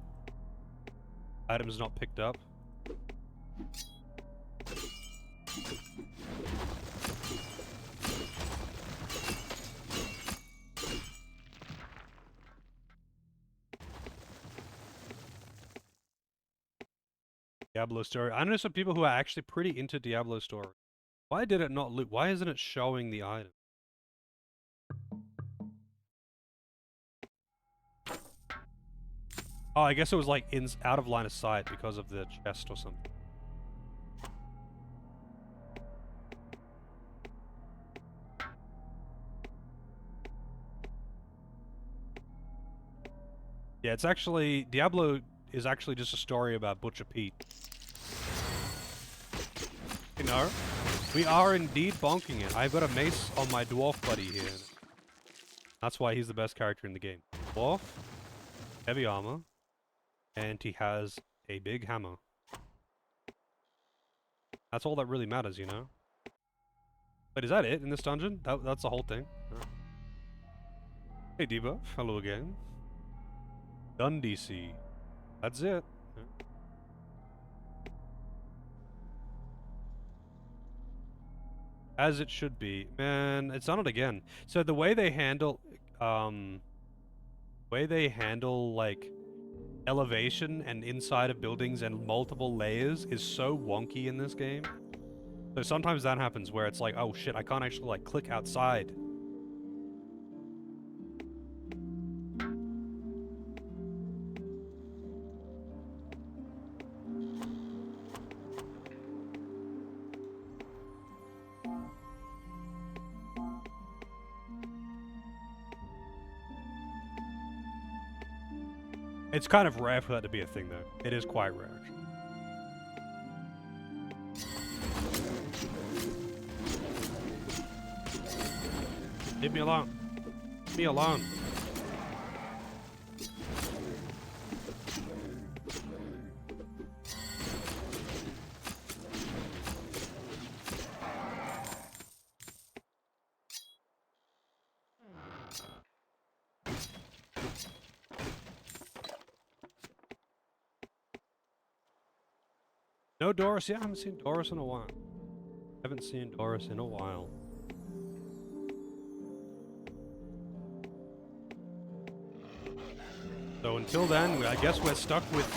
Items not picked up. Diablo story. I know some people who are actually pretty into Diablo story. Why did it not loop? Why isn't it showing the item? Oh, I guess it was like out of line of sight because of the chest or something. Yeah, it's actually Diablo is actually just a story about Butcher Pete. You know, we are indeed bonking it. I've got a mace on my dwarf buddy here. That's why he's the best character in the game. Dwarf, heavy armor, and he has a big hammer. That's all that really matters, you know? Wait, is that it in this dungeon? That's the whole thing? Oh. Hey, Debuff. Hello again. Done, DC. That's it. As it should be. Man, it's done it again. So the way they handle, like, elevation and inside of buildings and multiple layers is so wonky in this game. So sometimes that happens where it's like, oh shit, I can't actually, like, click outside. It's kind of rare for that to be a thing, though. It is quite rare, actually. Leave me alone. Leave me alone. No Doris? Yeah, I haven't seen Doris in a while. Haven't seen Doris in a while. So until then, I guess we're stuck with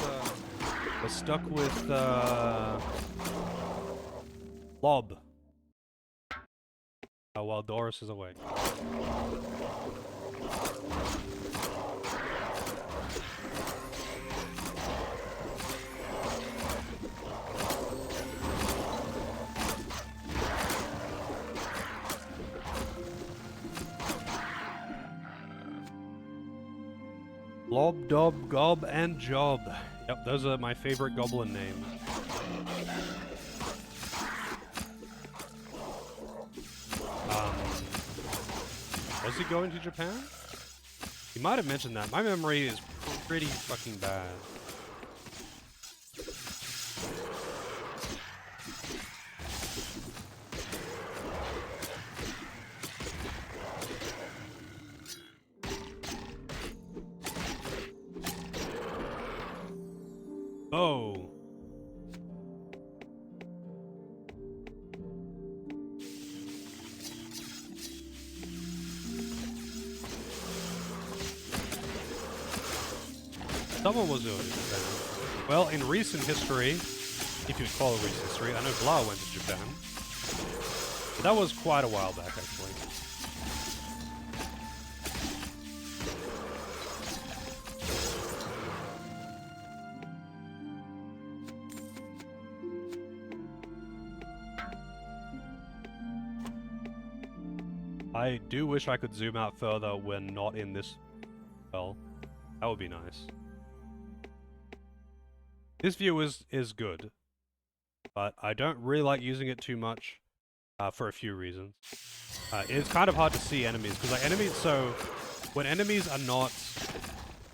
Lob. Boris is awake. Lob, Dob, Gob, and Job. Yep, those are my favorite goblin names. Was he going to Japan? He might have mentioned that. My memory is pretty fucking bad. Oh. Someone was doing Japan. Well, in recent history, if you would call it recent history, I know Blah went to Japan. But that was quite a while back, actually. I do wish I could zoom out further when not in this. Well, that would be nice. This view is good, but I don't really like using it too much for a few reasons. It's kind of hard to see enemies because like when enemies are not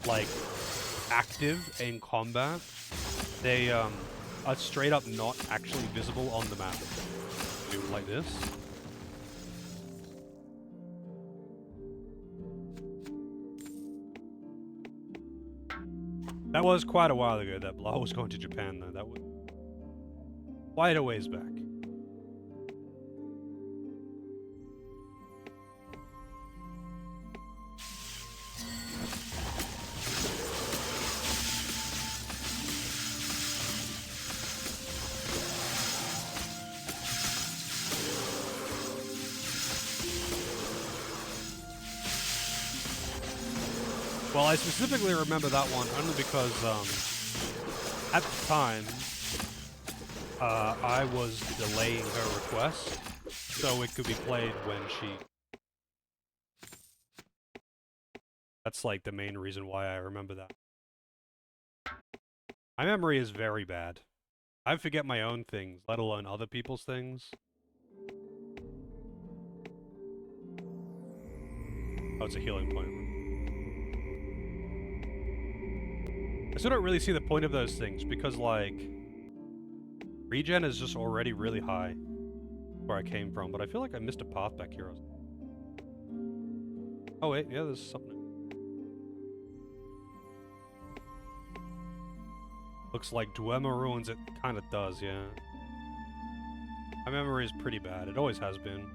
like active in combat, they are straight up not actually visible on the map. Do it like this. That was quite a while ago that Blah was going to Japan, though. That was quite a ways back. Well, I specifically remember that one only because, at the time, I was delaying her request, so it could be played when she... That's, like, the main reason why I remember that. My memory is very bad. I forget my own things, let alone other people's things. Oh, it's a healing point. I still don't really see the point of those things, because, like, regen is just already really high where I came from, but I feel like I missed a path back here. Oh wait, yeah, there's something. Looks like Dwemer Ruins, it kind of does, yeah. My memory is pretty bad, it always has been.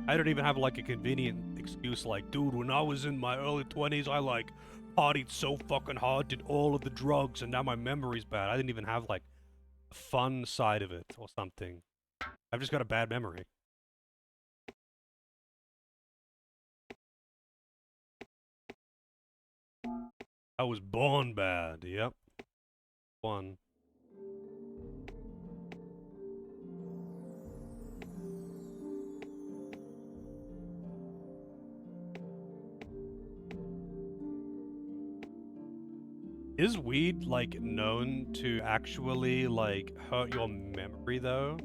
I don't even have like a convenient excuse like, dude, when I was in my early 20s, I like partied so fucking hard, did all of the drugs, and now my memory's bad. I didn't even have like a fun side of it or something. I've just got a bad memory. I was born bad, yep. One. Is weed, like, known to actually, like, hurt your memory, though?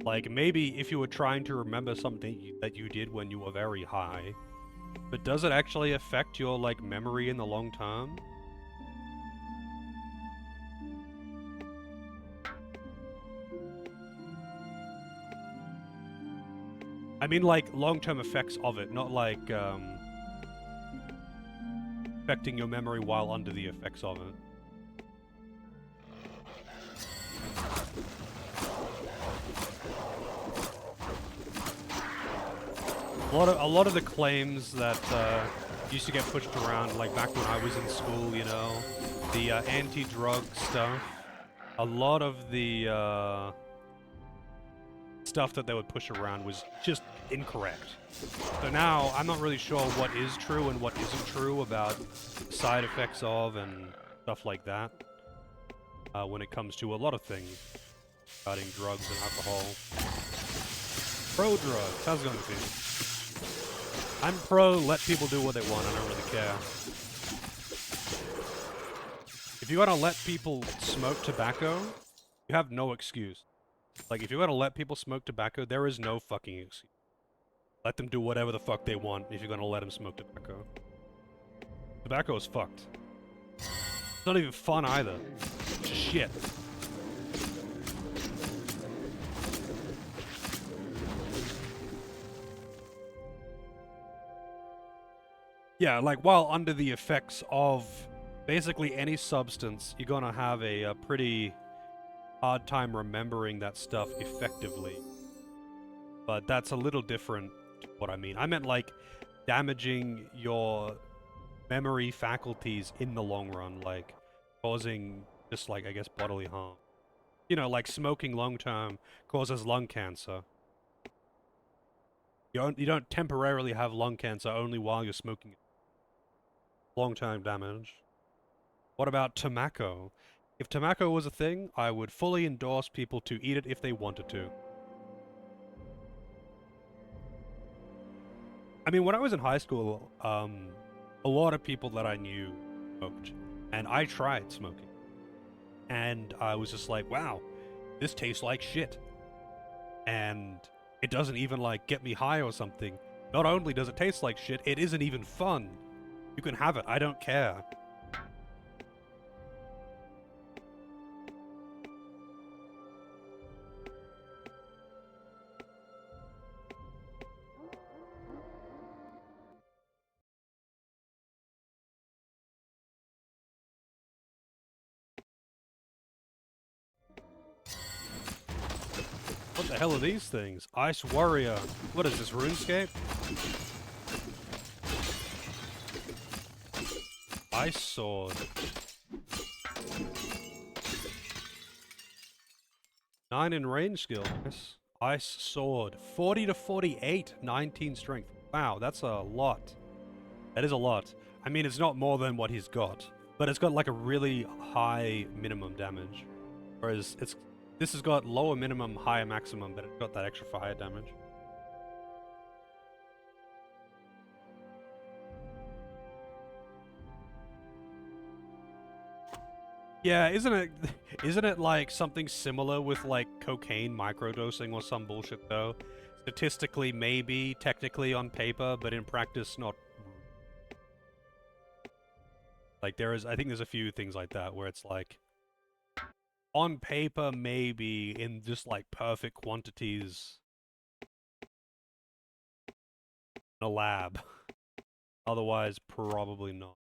Like, maybe if you were trying to remember something that you did when you were very high, but does it actually affect your, like, memory in the long term? I mean, like, long-term effects of it, not like, affecting your memory while under the effects of it. A lot of the claims that used to get pushed around, like back when I was in school, you know, the anti-drug stuff. A lot of the stuff that they would push around was just incorrect. So now I'm not really sure what is true and what isn't true about side effects of and stuff like that when it comes to a lot of things regarding drugs and alcohol. Pro drugs, how's it going, Finn? I'm pro let people do what they want, I don't really care. If you gotta let people smoke tobacco, you have no excuse. Like, if you gotta let people smoke tobacco, there is no fucking excuse. Let them do whatever the fuck they want if you're gonna let them smoke tobacco. Tobacco is fucked. It's not even fun either. It's just shit. Yeah, like, while under the effects of basically any substance, you're gonna have a pretty hard time remembering that stuff effectively. But that's a little different to what I mean. I meant, like, damaging your memory faculties in the long run, like, causing just, like, I guess, bodily harm. You know, like, smoking long term causes lung cancer. You don't temporarily have lung cancer only while you're smoking it. Long-term damage. What about tobacco? If tobacco was a thing, I would fully endorse people to eat it if they wanted to. I mean, when I was in high school, a lot of people that I knew smoked, and I tried smoking. And I was just like, wow, this tastes like shit. And it doesn't even, like, get me high or something. Not only does it taste like shit, it isn't even fun. You can have it, I don't care. What the hell are these things? Ice Warrior. What is this, RuneScape? Ice Sword. 9 in range skill. Yes. Ice Sword. 40 to 48. 19 strength. Wow, that's a lot. That is a lot. I mean, it's not more than what he's got. But it's got like a really high minimum damage. Whereas this has got lower minimum, higher maximum, but it's got that extra fire damage. Yeah, isn't it like something similar with like cocaine microdosing or some bullshit though? Statistically, maybe, technically on paper, but in practice, not. Like I think there's a few things like that where it's like, on paper, maybe, in just like perfect quantities in a lab. Otherwise, probably not.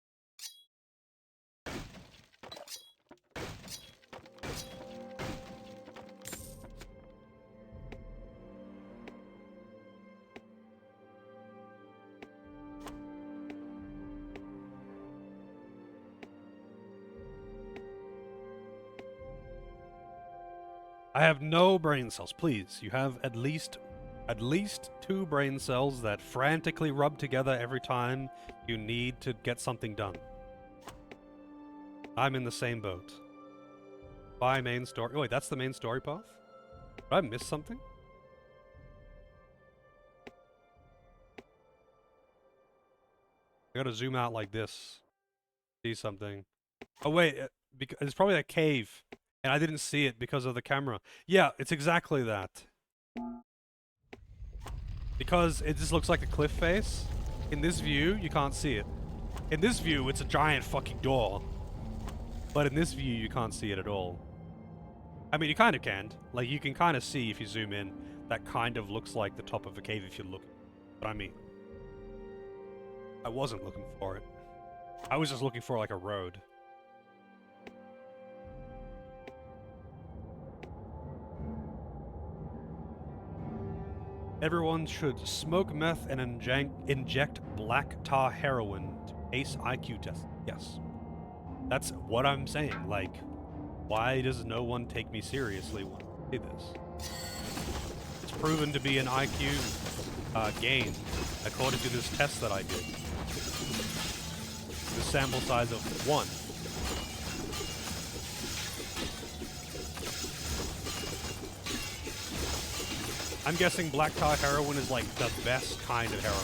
I have no brain cells, please. You have at least 2 brain cells that frantically rub together every time you need to get something done. I'm in the same boat. By main story. Oh, wait, that's the main story path? Did I miss something? I gotta zoom out like this. See something. Oh, wait, because it's probably a cave. And I didn't see it because of the camera. Yeah, it's exactly that. Because it just looks like a cliff face. In this view, you can't see it. In this view, it's a giant fucking door. But in this view, you can't see it at all. I mean, you kind of can. Like, you can kind of see if you zoom in. That kind of looks like the top of a cave if you look. But I mean, I wasn't looking for it. I was just looking for, like, a road. Everyone should smoke meth and inject black tar heroin to ace IQ test. Yes. That's what I'm saying. Like, why does no one take me seriously when I say this? It's proven to be an IQ gain, according to this test that I did. The sample size of 1. I'm guessing black tar heroin is like the best kind of heroin.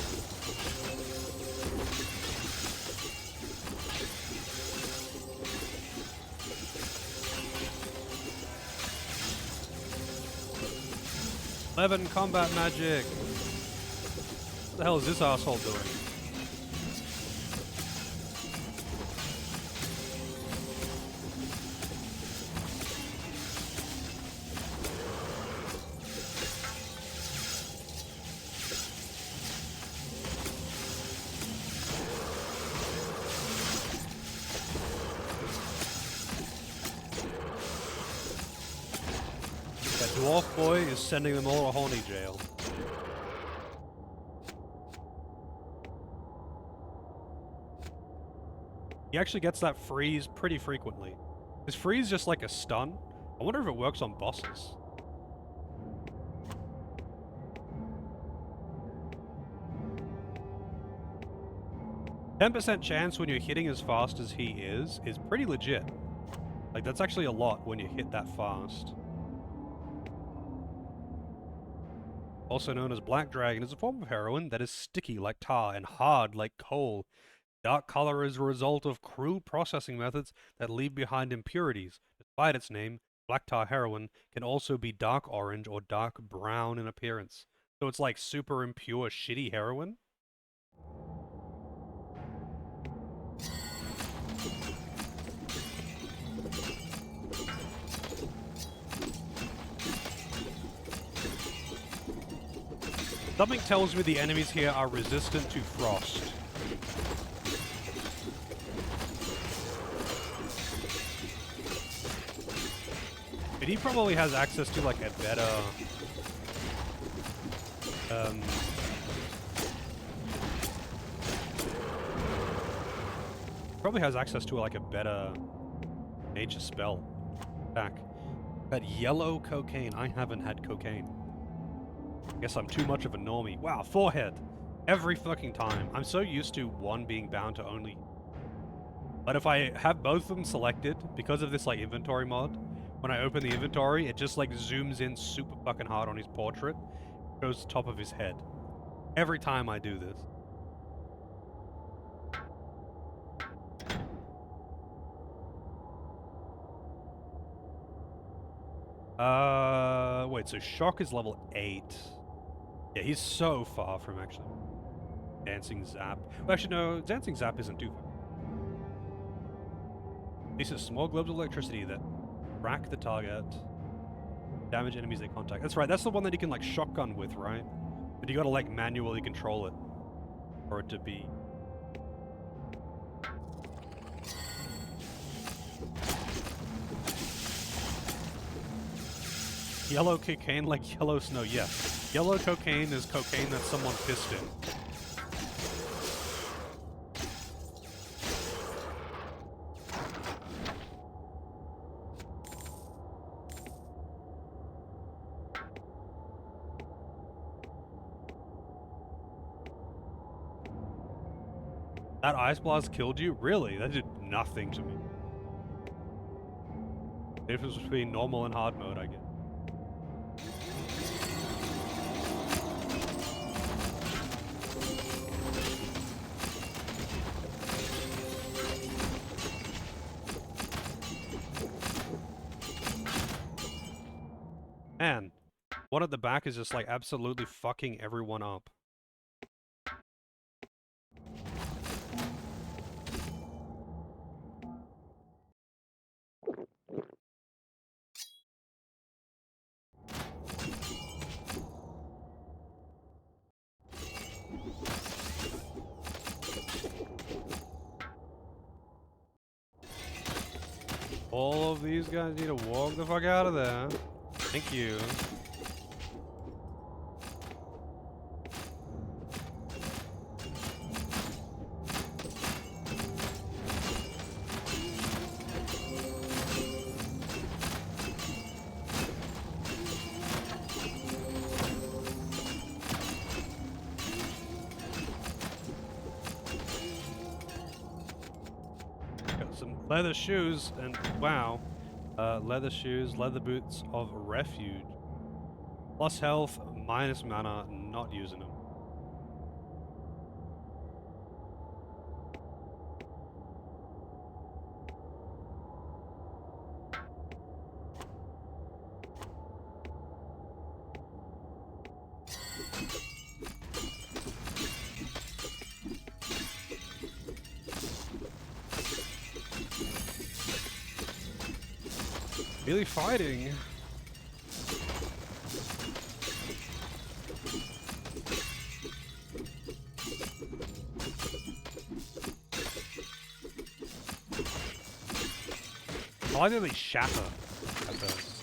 Levin combat magic. What the hell is this asshole doing? That dwarf boy is sending them all to horny jail. He actually gets that freeze pretty frequently. Is freeze just like a stun? I wonder if it works on bosses. %% chance when you're hitting as fast as he is pretty legit. Like, that's actually a lot when you hit that fast. Also known as Black Dragon, is a form of heroin that is sticky like tar and hard like coal. Dark color is a result of crude processing methods that leave behind impurities. Despite its name, black tar heroin can also be dark orange or dark brown in appearance. So it's like super impure, shitty heroin? Something tells me the enemies here are resistant to frost. But he probably has access to like a better... probably has access to like a better nature spell. Back. That yellow cocaine. I haven't had cocaine. Guess I'm too much of a normie. Wow, forehead. Every fucking time. I'm so used to one being bound to only... But if I have both of them selected, because of this like inventory mod, when I open the inventory, it just like zooms in super fucking hard on his portrait, goes to the top of his head. Every time I do this. Wait, so Shock is level 8. Yeah, he's so far from actually Dancing Zap. Well, actually, no, Dancing Zap isn't too far. These are small globes of electricity that rack the target, damage enemies they contact. That's right, that's the one that you can, like, shotgun with, right? But you gotta, like, manually control it for it to be... Yellow cocaine like yellow snow, yeah. Yellow cocaine is cocaine that someone pissed in. That ice blast killed you? Really? That did nothing to me. The difference between normal and hard mode, I guess. Man, one at the back is just like absolutely fucking everyone up. All of these guys need to walk the fuck out of there. Thank you. Leather shoes and wow. Leather shoes, leather boots of refuge. Plus health, minus mana, not using them. Really fighting. Why do they shatter at those?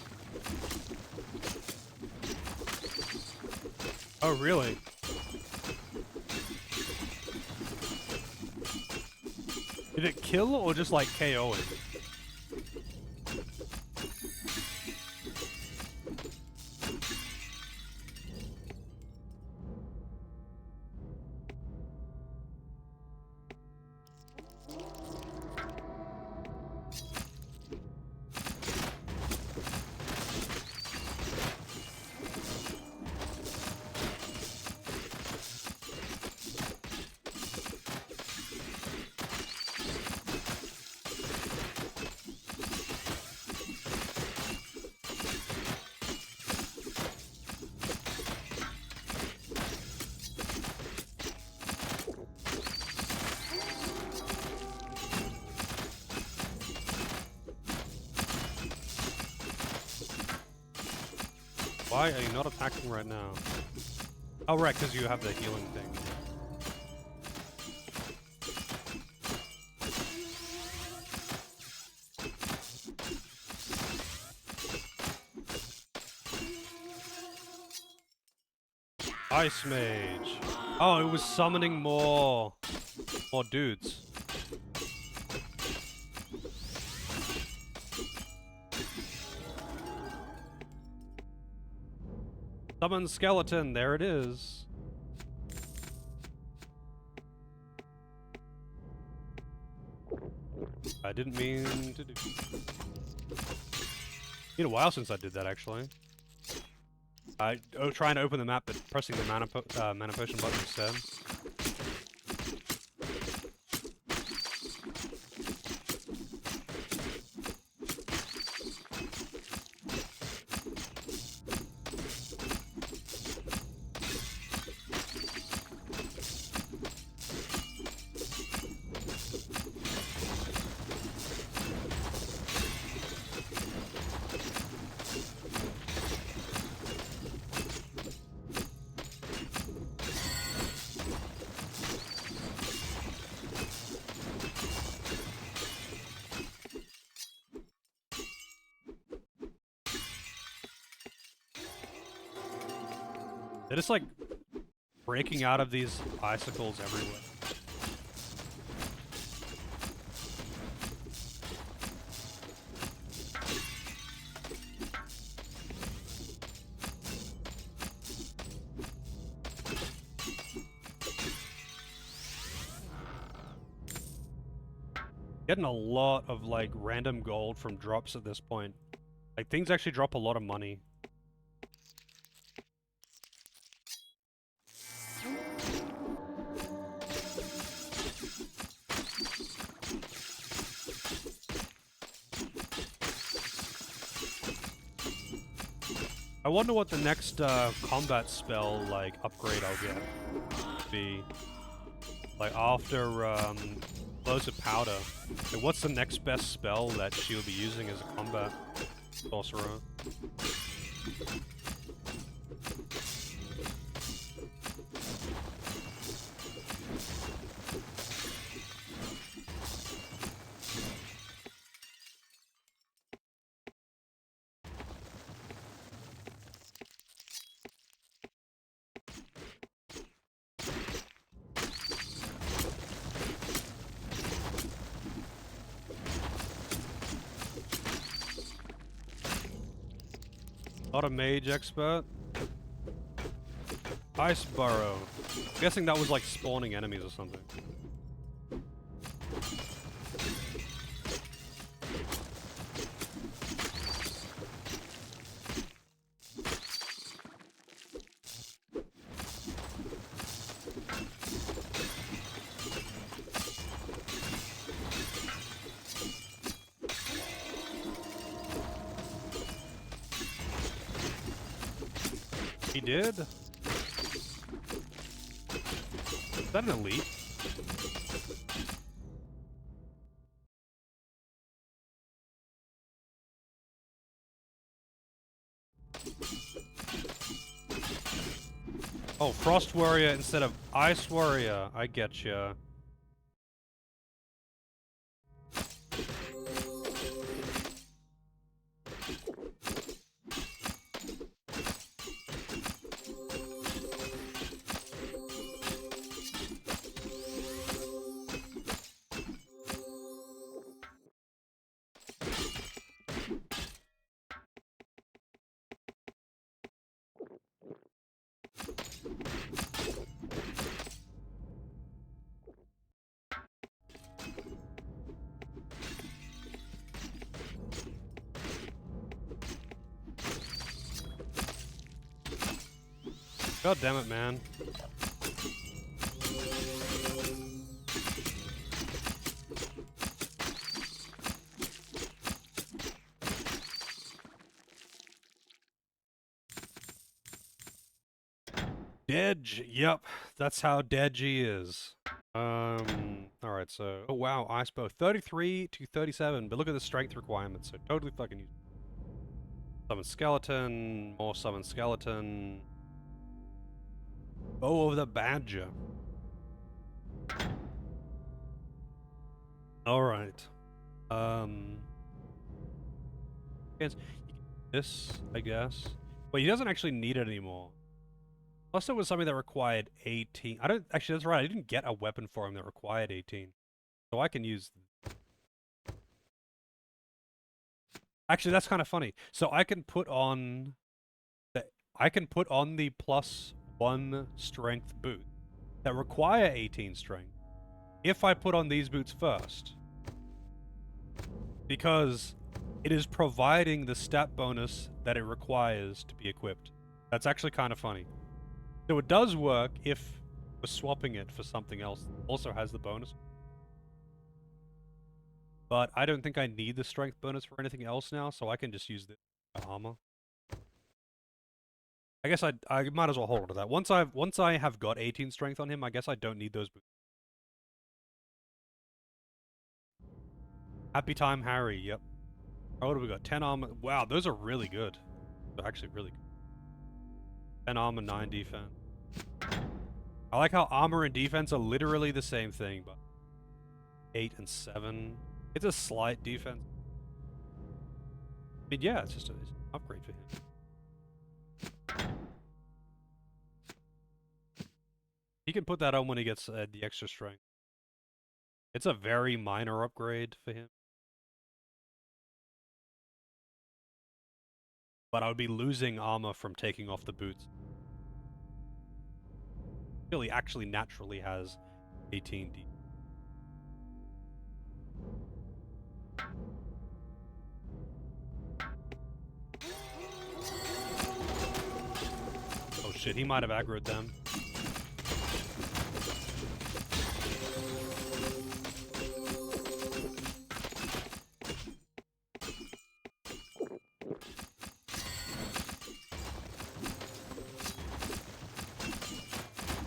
Oh, really? Did it kill or just like KO it? Why are you not attacking right now? Oh, right, because you have the healing thing. Ice Mage. Oh, it was summoning more dudes. Summon skeleton, there it is. I didn't mean to do. Been a while since I did that, actually. Trying to open the map, but pressing the mana potion button instead. They're just like breaking out of these icicles everywhere. Getting a lot of like random gold from drops at this point. Like things actually drop a lot of money. I wonder what the next combat spell like upgrade I'll get be. Like after loads of powder. Like, what's the next best spell that she'll be using as a combat sorcerer? Not a mage expert. Ice Burrow. I'm guessing that was like spawning enemies or something. He did? Is that an elite? Oh, Frost Warrior instead of Ice Warrior. I getcha. God damn it, man. Dedge, yep, that's how Dedgy is. Alright, so, oh wow, Ice Bow, 33 to 37, but look at the strength requirements, so totally fucking use. Summon Skeleton, more Summon Skeleton. Bow of the Badger. Alright. This, I guess. But he doesn't actually need it anymore. Plus it was something that required 18. Actually, that's right, I didn't get a weapon for him that required 18. So I can use... Actually, that's kind of funny. So I can put on... the +1 strength boot that require 18 strength if I put on these boots first. Because it is providing the stat bonus that it requires to be equipped. That's actually kind of funny. So it does work if we're swapping it for something else that also has the bonus. But I don't think I need the strength bonus for anything else now, so I can just use the armor. I guess I might as well hold on to that. Once I have got 18 strength on him, I guess I don't need those boots. Happy Time Harry, yep. Oh, what have we got? 10 armor. Wow, those are really good. They're actually really good. 10 armor, 9 defense. I like how armor and defense are literally the same thing, but 8 and 7. It's a slight defense. I mean, yeah, it's just an upgrade for him. He can put that on when he gets the extra strength. It's a very minor upgrade for him. But I would be losing armor from taking off the boots. He actually naturally has 18 D. Oh shit, he might have aggroed them.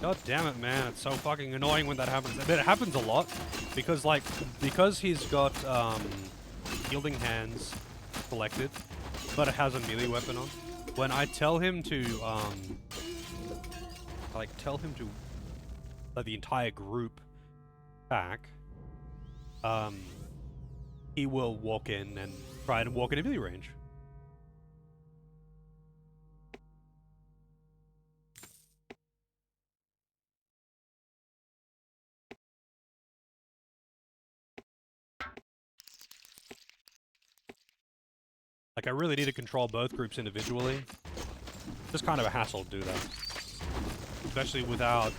God damn it, man. It's so fucking annoying when that happens. It happens a lot. Because he's got, Yielding Hands selected, but it has a melee weapon on. When I tell him to, let the entire group back, he will walk in and try and walk in melee range. Like, I really need to control both groups individually. It's just kind of a hassle to do that. Especially without,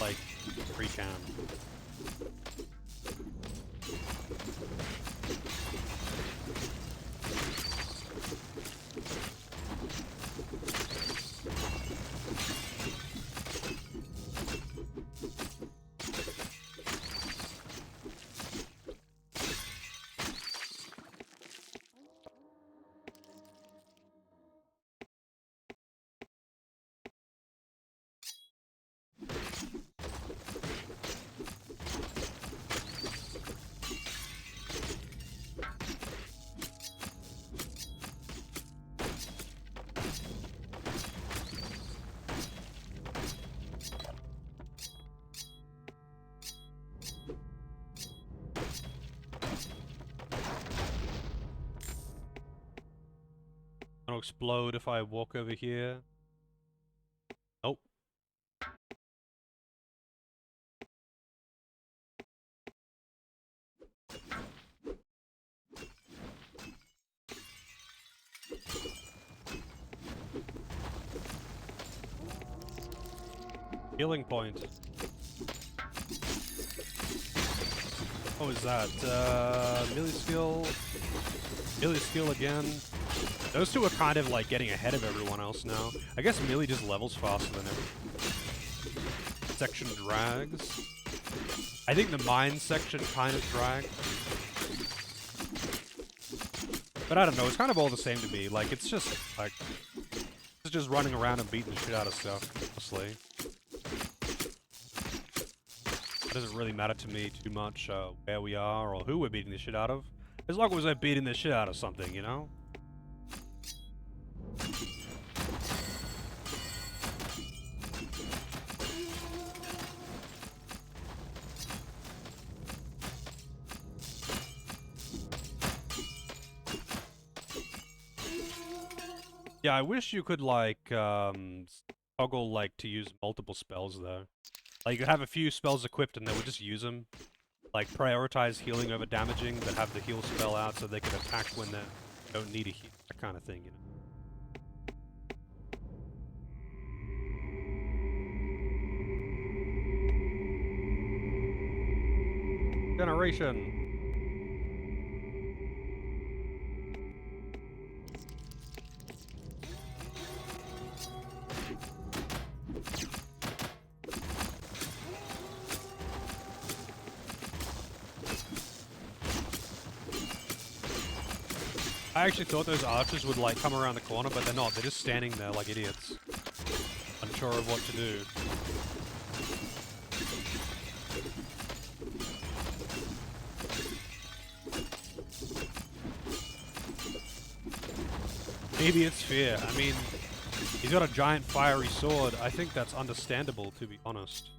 like, free cam. Gonna explode if I walk over here. Nope. Healing point. What was that? Melee skill. Melee skill again. Those two are kind of like getting ahead of everyone else now. I guess melee just levels faster than everyone. Section drags. I think the mine section kind of drags. But I don't know, it's kind of all the same to me. Like, it's just, like, it's just running around and beating the shit out of stuff, honestly. It doesn't really matter to me too much where we are or who we're beating the shit out of. As long as we're beating the shit out of something, you know? Yeah, I wish you could, like, toggle, like, to use multiple spells, though. Like, you have a few spells equipped and they would just use them. Like, prioritize healing over damaging, but have the heal spell out so they can attack when they don't need a heal. That kind of thing, you know? Generation. I actually thought those archers would, like, come around the corner, but they're not. They're just standing there like idiots. Unsure of what to do. Maybe it's fear. I mean, he's got a giant fiery sword. I think that's understandable, to be honest.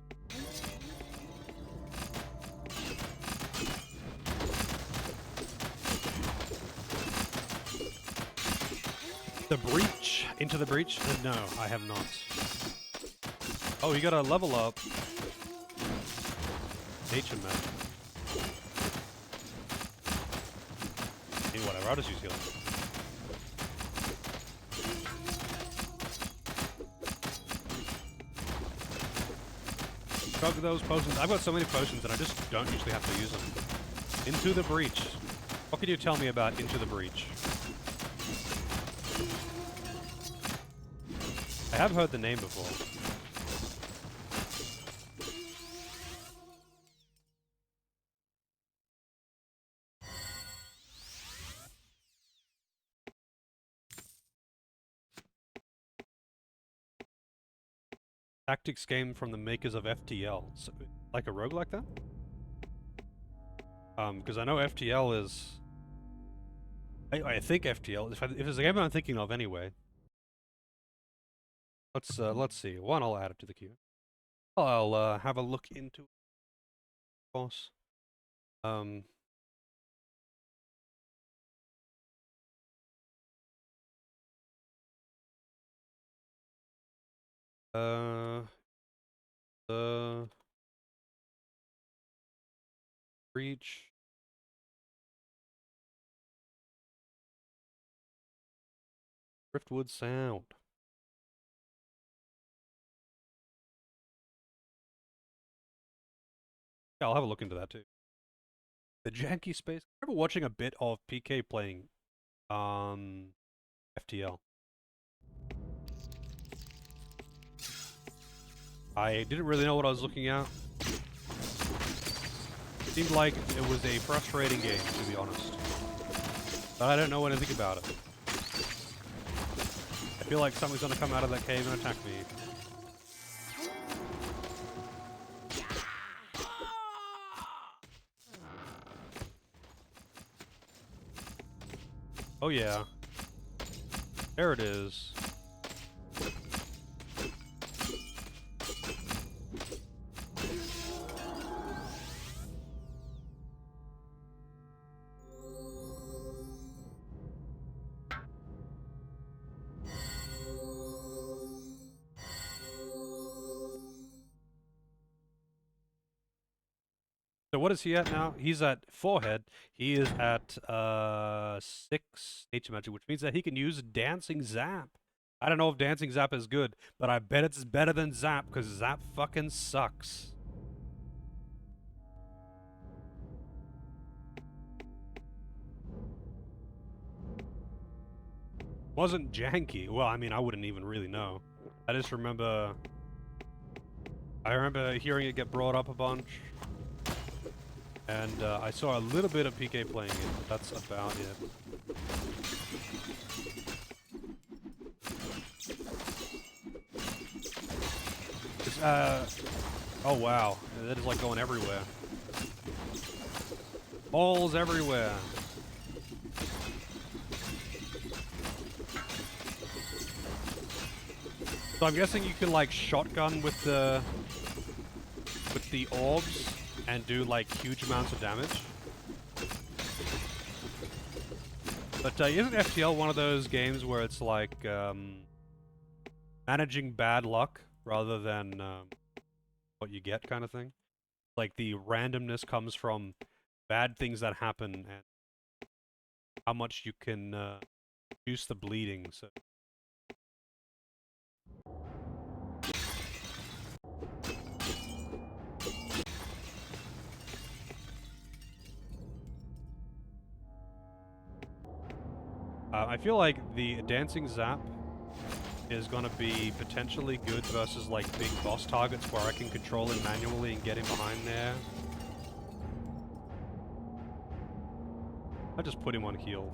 The breach. Into the breach? No, I have not. Oh, you gotta level up. Nature map. I mean, whatever, I'll just use healing. Chug those potions. I've got so many potions that I just don't usually have to use them. Into the breach. What can you tell me about Into the Breach? I have heard the name before. Tactics game from the makers of FTL. So, like a rogue like that? Because I know FTL is... I think FTL, if it's a game I'm thinking of anyway. Let's see. One, I'll add it to the queue. I'll have a look into it, of course. The breach. Driftwood Sound. Yeah, I'll have a look into that too. The janky space. I remember watching a bit of PK playing FTL. I didn't really know what I was looking at. Seemed like it was a frustrating game, to be honest. But I don't know anything about it. I feel like something's gonna come out of that cave and attack me. Oh yeah. There it is. So what is he at now? He's at forehead. He is at 6 nature magic, which means that he can use dancing zap. I don't know if dancing zap is good, but I bet it's better than zap because zap fucking sucks. Wasn't janky. Well, I mean, I wouldn't even really know. I just remember. I remember hearing it get brought up a bunch. And I saw a little bit of PK playing it, but that's about it. Oh wow, that is like going everywhere. Balls everywhere. So I'm guessing you can like shotgun with the orbs and do like huge amounts of damage. But isn't FTL one of those games where it's like managing bad luck rather than what you get kind of thing? Like the randomness comes from bad things that happen and how much you can reduce the bleeding. So. I feel like the dancing zap is gonna be potentially good versus like big boss targets where I can control him manually and get him behind there. I just put him on heal.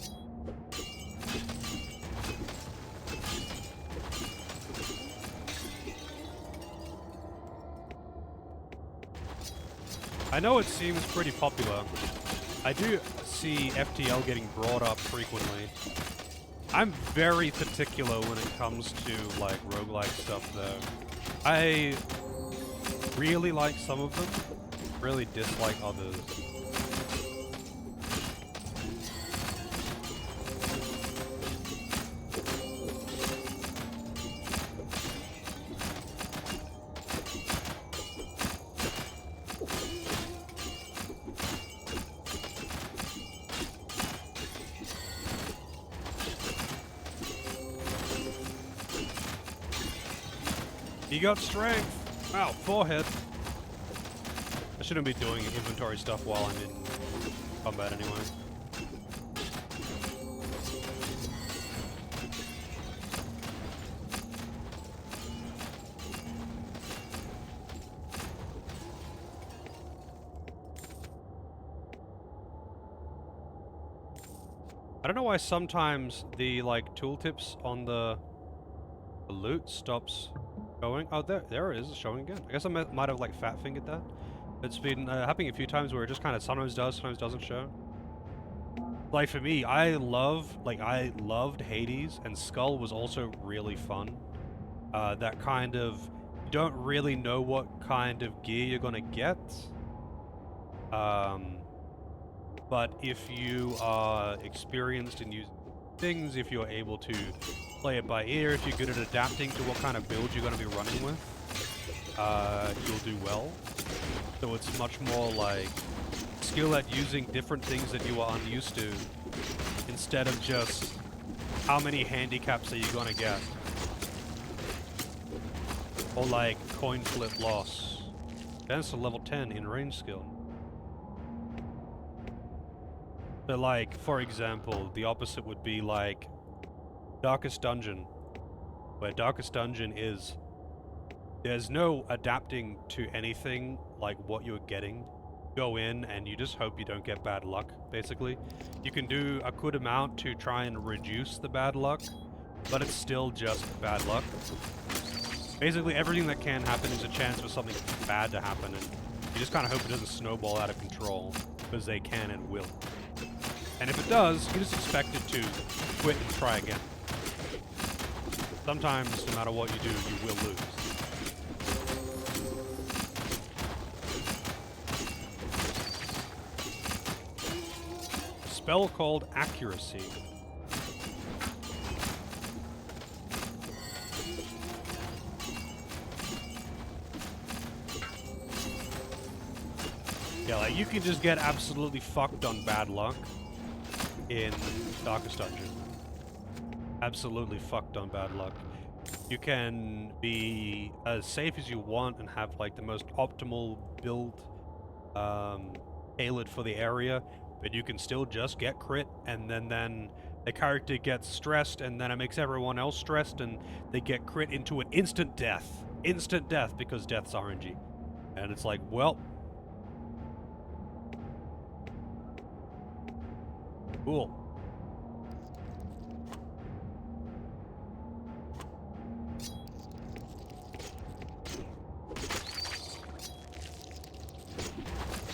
I know it seems pretty popular. I do see FTL getting brought up frequently. I'm very particular when it comes to like roguelike stuff though. I really like some of them, really dislike others. He got strength! Wow, forehead. I shouldn't be doing inventory stuff while I'm in combat anyway. I don't know why sometimes the like tooltips on the loot stops going. Oh, there it is, showing again. I guess I might have like fat fingered that. It's been happening a few times where it just kind of sometimes does, sometimes doesn't show. Like for me, I loved Hades, and Skull was also really fun. That kind of, you don't really know what kind of gear you're gonna get. But if you are experienced in using things, if you're able to play it by ear, if you're good at adapting to what kind of build you're going to be running with, you'll do well. So it's much more like skill at using different things that you are unused to, instead of just how many handicaps are you going to get. Or like coin flip loss. That's a level 10 in range skill. So like, for example, the opposite would be like Darkest Dungeon, where Darkest Dungeon is, there's no adapting to anything like what you're getting. Go in and you just hope you don't get bad luck, basically. You can do a good amount to try and reduce the bad luck, but it's still just bad luck. Basically everything that can happen is a chance for something bad to happen, and you just kind of hope it doesn't snowball out of control, because they can and will. And if it does, you just expect it to quit and try again. Sometimes, no matter what you do, you will lose. Spell called Accuracy. Yeah, like you can just get absolutely fucked on bad luck in Darkest Dungeon. Absolutely fucked on bad luck. You can be as safe as you want and have like the most optimal build tailored for the area, but you can still just get crit, and then the character gets stressed, and then it makes everyone else stressed, and they get crit into an instant death. Instant death, because death's RNG. And it's like, well... Cool.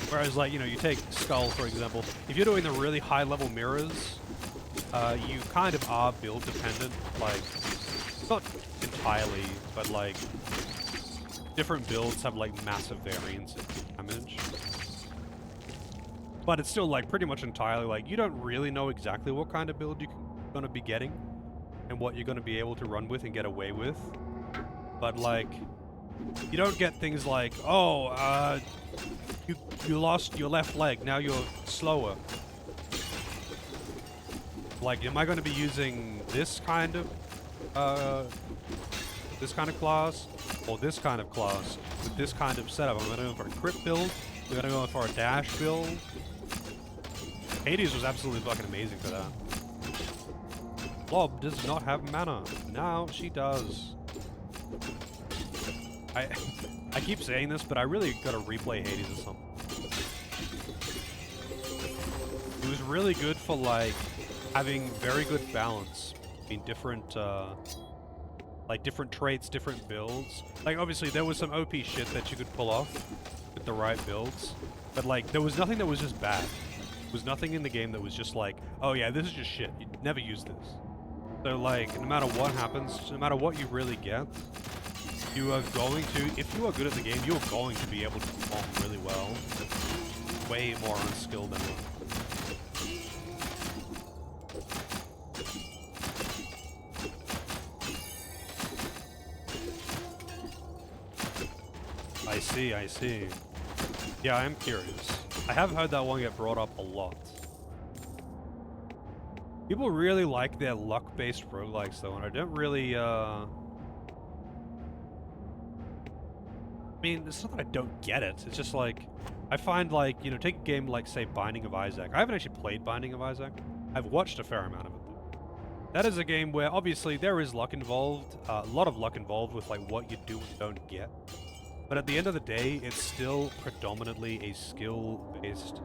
Whereas, like, you know, you take Skull, for example. If you're doing the really high-level mirrors, you kind of are build-dependent. Like, not entirely, but, like, different builds have, like, massive variance in damage. But it's still, like, pretty much entirely, like, you don't really know exactly what kind of build you're going to be getting and what you're going to be able to run with and get away with. But, like, you don't get things like, oh, you lost your left leg, now you're slower. Like, am I going to be using this kind of class, or this kind of class, with this kind of setup? I'm going to go for a crit build, I'm going to go for a dash build. Hades was absolutely fucking amazing for that. Blob does not have mana. Now she does. I keep saying this, but I really gotta replay Hades or something. It was really good for, like, having very good balance between different, like, different traits, different builds. Like, obviously, there was some OP shit that you could pull off with the right builds, but, like, there was nothing that was just bad. There was nothing in the game that was just like, oh yeah, this is just shit. You'd never use this. So, like, no matter what happens, no matter what you really get, you are going to, if you are good at the game, you're going to be able to perform really well. Way more unskilled than that. I see. Yeah, I'm curious. I have heard that one get brought up a lot. People really like their luck-based roguelikes, though, and I don't really, I mean, it's not that I don't get it. It's just like, I find, like, you know, take a game like, say, Binding of Isaac. I haven't actually played Binding of Isaac. I've watched a fair amount of it, though. That is a game where, obviously, there is luck involved. A lot of luck involved with, like, what you do and don't get. But at the end of the day, it's still predominantly a skill-based...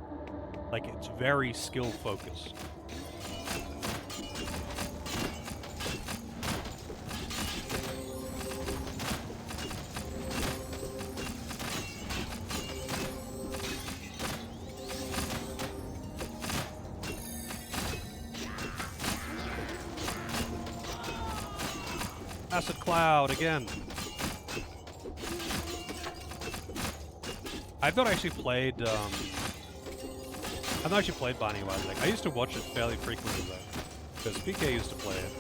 Like, it's very skill-focused. Acid Cloud again. I've not actually played, I've not actually played Binding of Isaac. I used to watch it fairly frequently though, because PK used to play it.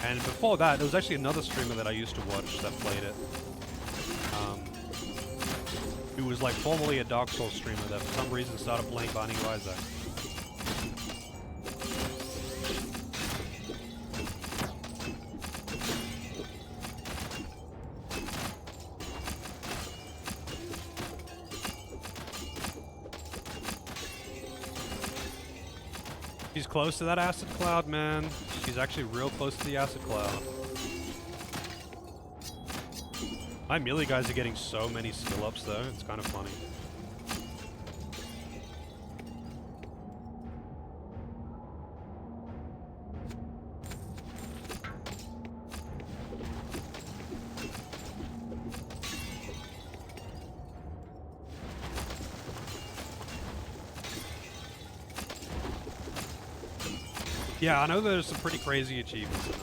And before that, there was actually another streamer that I used to watch that played it. Who was like formerly a Dark Souls streamer that for some reason started playing Binding of Isaac. She's close to that acid cloud, man. She's actually real close to the acid cloud. My melee guys are getting so many skill ups though, it's kind of funny. Yeah, I know there's some pretty crazy achievements in it.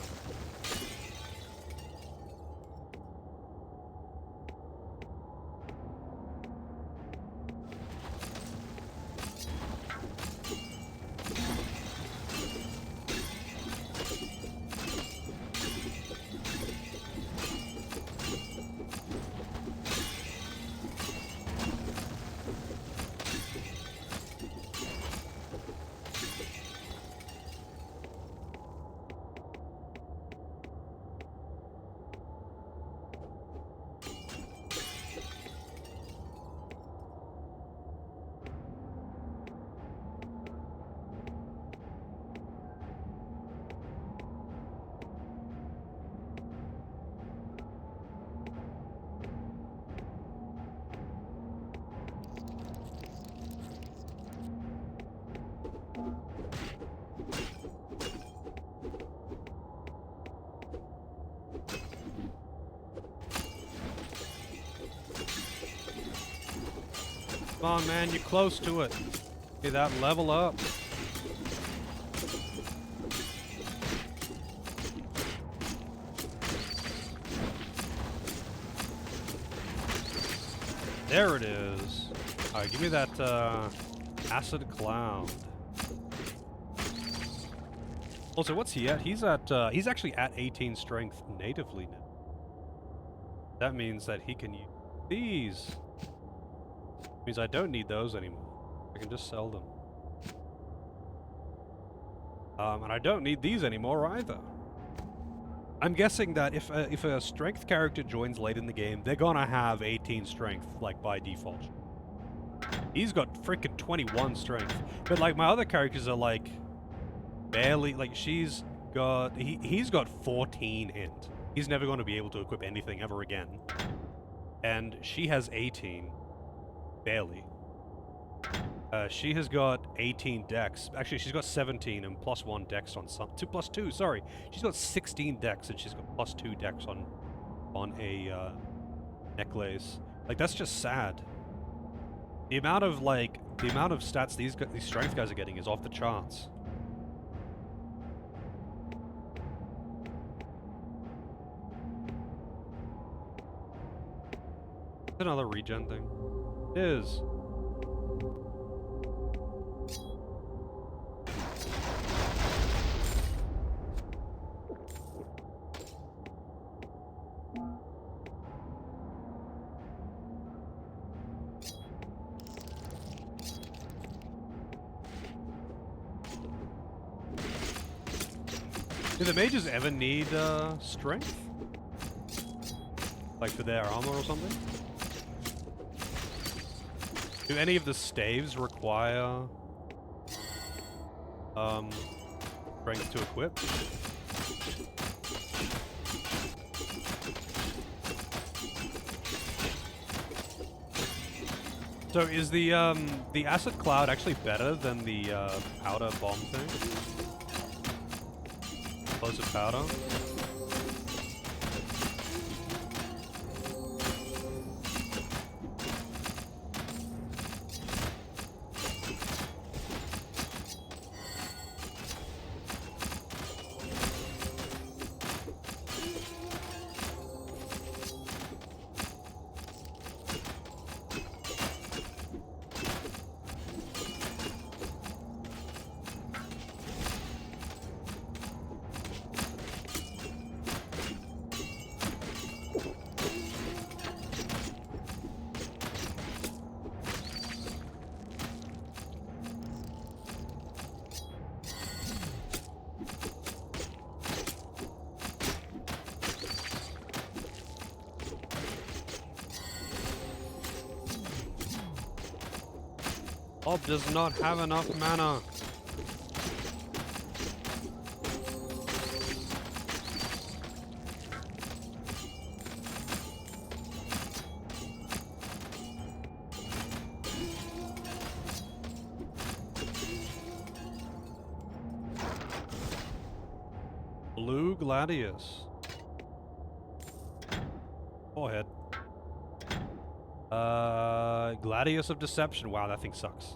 Come on, man, you're close to it. See that? Level up. There it is. Alright, give me that acid cloud. Also, what's he at? He's actually at 18 strength natively now. That means that he can use these. Means I don't need those anymore. I can just sell them. And I don't need these anymore either. I'm guessing that if a strength character joins late in the game, they're gonna have 18 strength, like, by default. He's got freaking 21 strength. But, like, my other characters are, like, barely, like, he's got 14 int. He's never going to be able to equip anything ever again. And she has 18. Barely. She has got 18 dex. Actually, she's got 17 and +1 dex on some... +2, sorry. She's got 16 dex and she's got +2 dex on a necklace. Like, that's just sad. The amount of stats these strength guys are getting is off the charts. Another regen thing. It is. Do the mages ever need strength? Like for their armor or something? Do any of the staves require strength to equip? So is the acid cloud actually better than the powder bomb thing? Explosive powder? Bob does not have enough mana. Blue Gladius. Go ahead. Gladius of Deception. Wow, that thing sucks.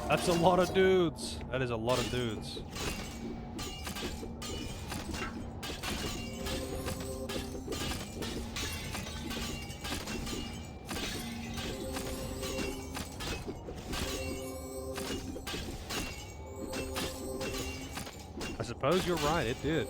That's a lot of dudes. That is a lot of dudes. I suppose you're right, it did.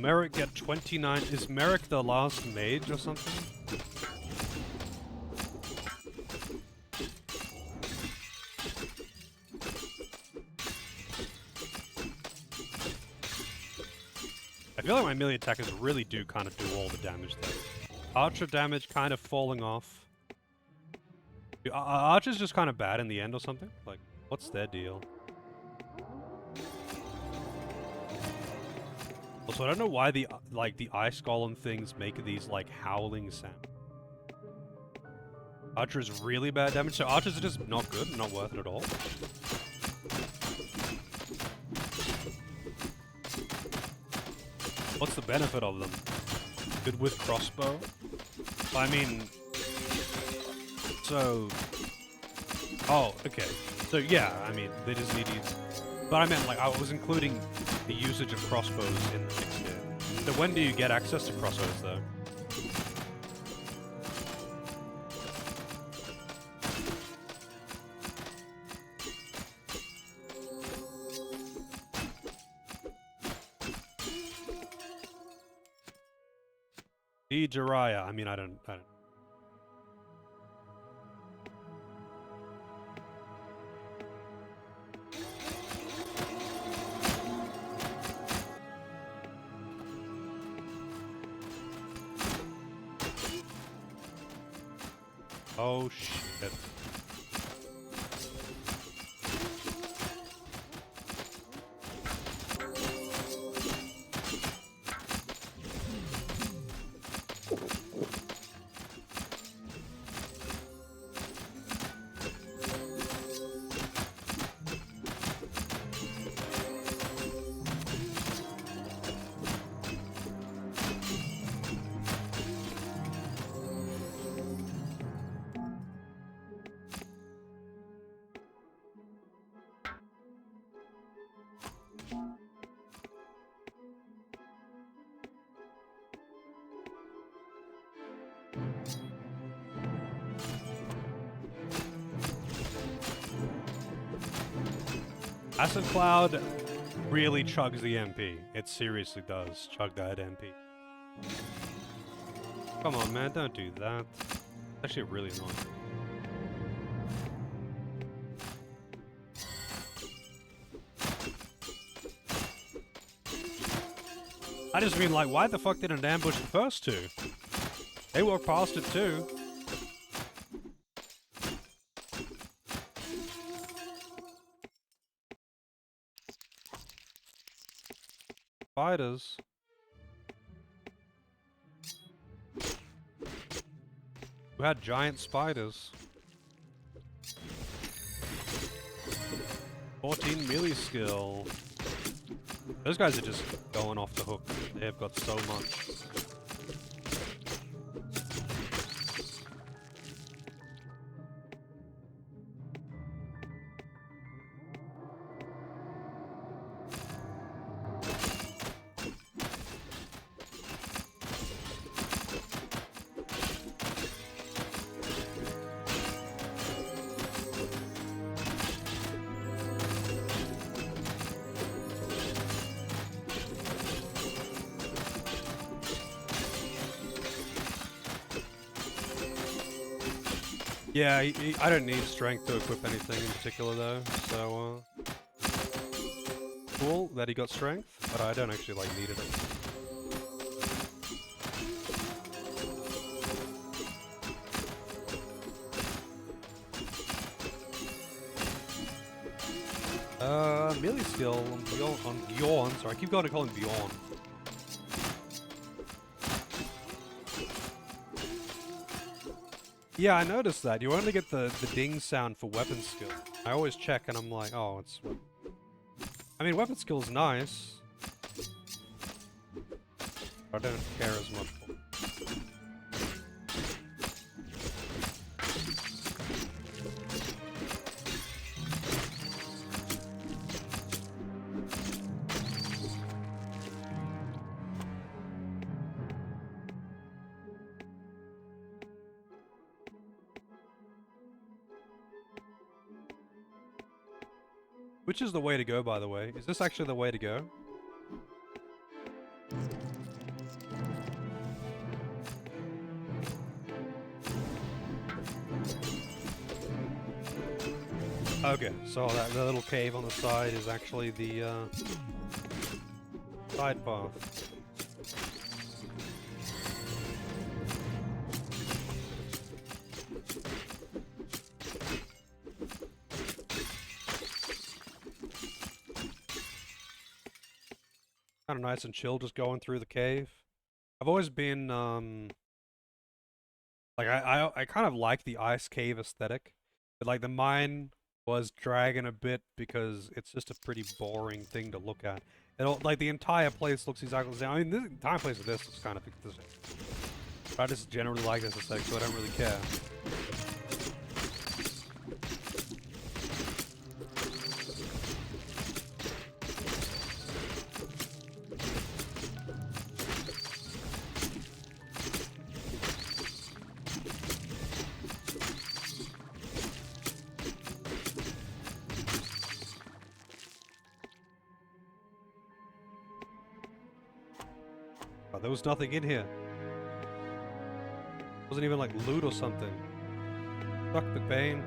Merrick get 29? Is Merrick the last mage or something? I feel like my melee attackers really do kind of do all the damage there. Archer damage kind of falling off. Archer's just kind of bad in the end or something? Like, what's their deal? Also, I don't know why the ice golem things make these like howling sound. Archer is really bad damage, so archers are just not good, not worth it at all. What's the benefit of them? Good with crossbow? I mean... So... Oh, okay. So yeah, I mean, they just need to use... But I meant, like, I was including the usage of crossbows in the mix here. So when do you get access to crossbows, though? Jiraiya. I mean, I don't. Oh shit. Acid Cloud really chugs the MP. It seriously does chug that MP. Come on, man, don't do that. It's actually really annoying. I just mean, like, why the fuck didn't it ambush the first two? They walked past it too. Spiders. Who had giant spiders? 14 melee skill. Those guys are just going off the hook. They've got so much. Yeah, I don't need strength to equip anything in particular though, so cool that he got strength, but I don't actually like needed it. Melee skill on Bjorn, sorry, I keep going to call him Bjorn. Yeah, I noticed that. You only get the ding sound for weapon skill. I always check and I'm like, oh, it's... I mean, weapon skill is nice. But I don't care as much for it. Which is the way to go, by the way? Is this actually the way to go? Okay, so that the little cave on the side is actually the side path. Kind of nice and chill, just going through the cave. I've always been like I kind of like the ice cave aesthetic, but like the mine was dragging a bit because it's just a pretty boring thing to look at. Like the entire place looks exactly the same. I mean, the entire place of this is kind of the same. But I just generally like this aesthetic, so I don't really care. Oh, there was nothing in here. Wasn't even like loot or something. Fuck McBain.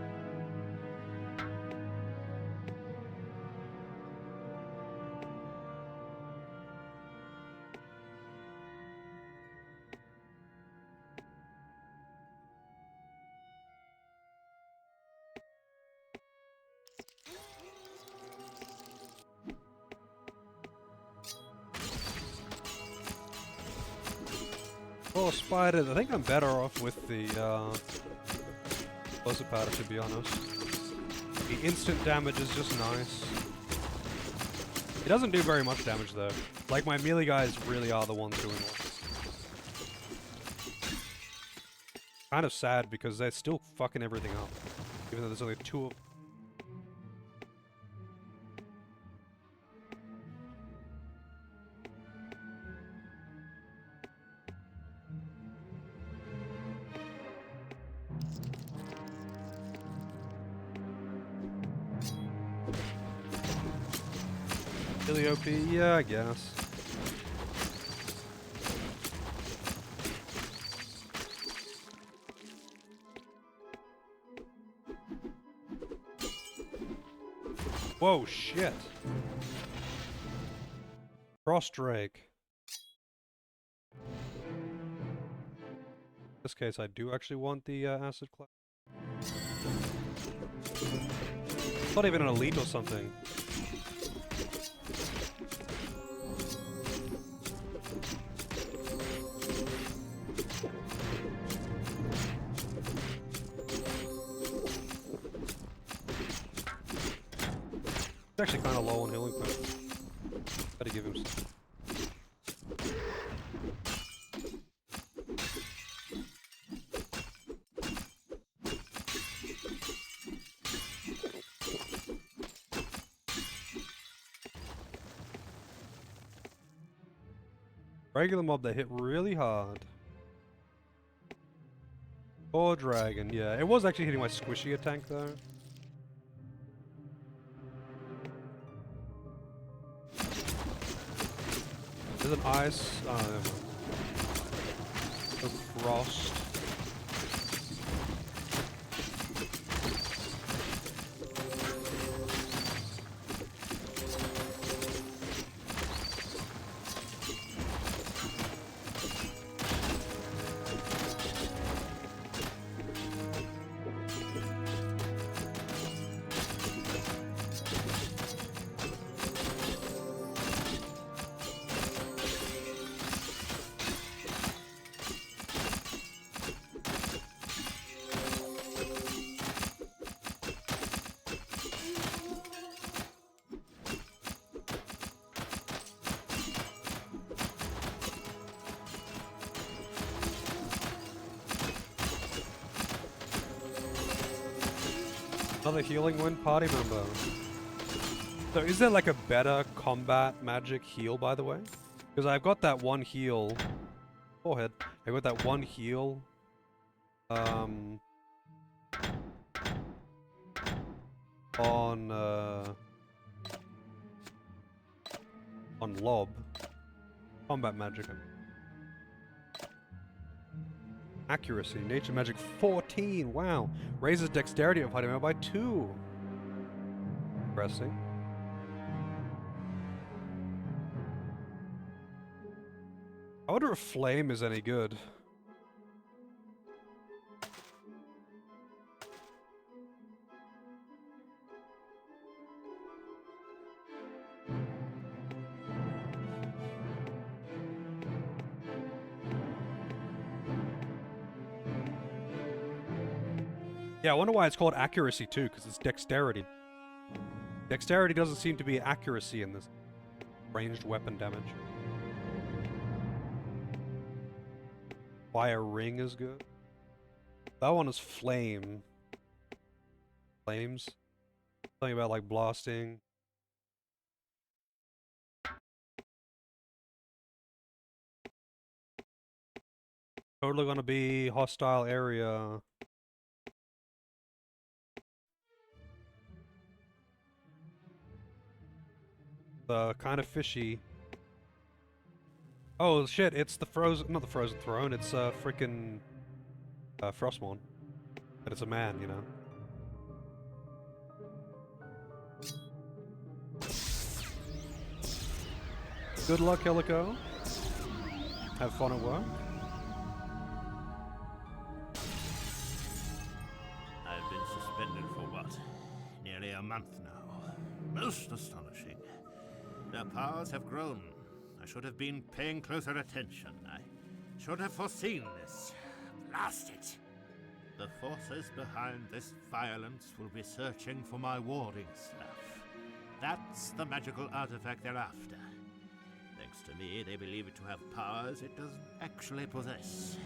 Oh, spiders. I think I'm better off with the explosive powder, to be honest. The instant damage is just nice. It doesn't do very much damage though. Like my melee guys really are the ones doing it. Kind of sad because they're still fucking everything up. Even though there's only two of really OP? Yeah, I guess. Whoa, shit. Cross Drake. In this case, I do actually want the acid class. It's not even an elite or something. He's actually kind of low on healing points. Gotta give him some. Regular mob, they hit really hard. Or dragon, yeah. It was actually hitting my squishier tank though. There's an ice. Oh, never mind. A frost. Another healing wind party member. So is there like a better combat magic heal, by the way? Because I've got that one heal. Forehead. I've got that one heal. On Lob. Combat magic. Accuracy, nature magic 14, wow. Raises dexterity of party member by 2. Interesting. I wonder if flame is any good. Yeah, I wonder why it's called accuracy too, because it's dexterity. Dexterity doesn't seem to be accuracy in this ranged weapon damage. Fire ring is good. That one is flame. Flames? Something about like blasting. Totally gonna be hostile area. Kind of fishy. Oh shit, it's the frozen, not the frozen throne, it's freaking Frostmourne. But it's a man, you know. Good luck, Helico. Have fun at work. I've been suspended for what? Nearly a month now. Most astonishing. Their powers have grown. I should have been paying closer attention. I should have foreseen this. Blast it! The forces behind this violence will be searching for my warding staff. That's the magical artifact they're after. Thanks to me, they believe it to have powers it doesn't actually possess.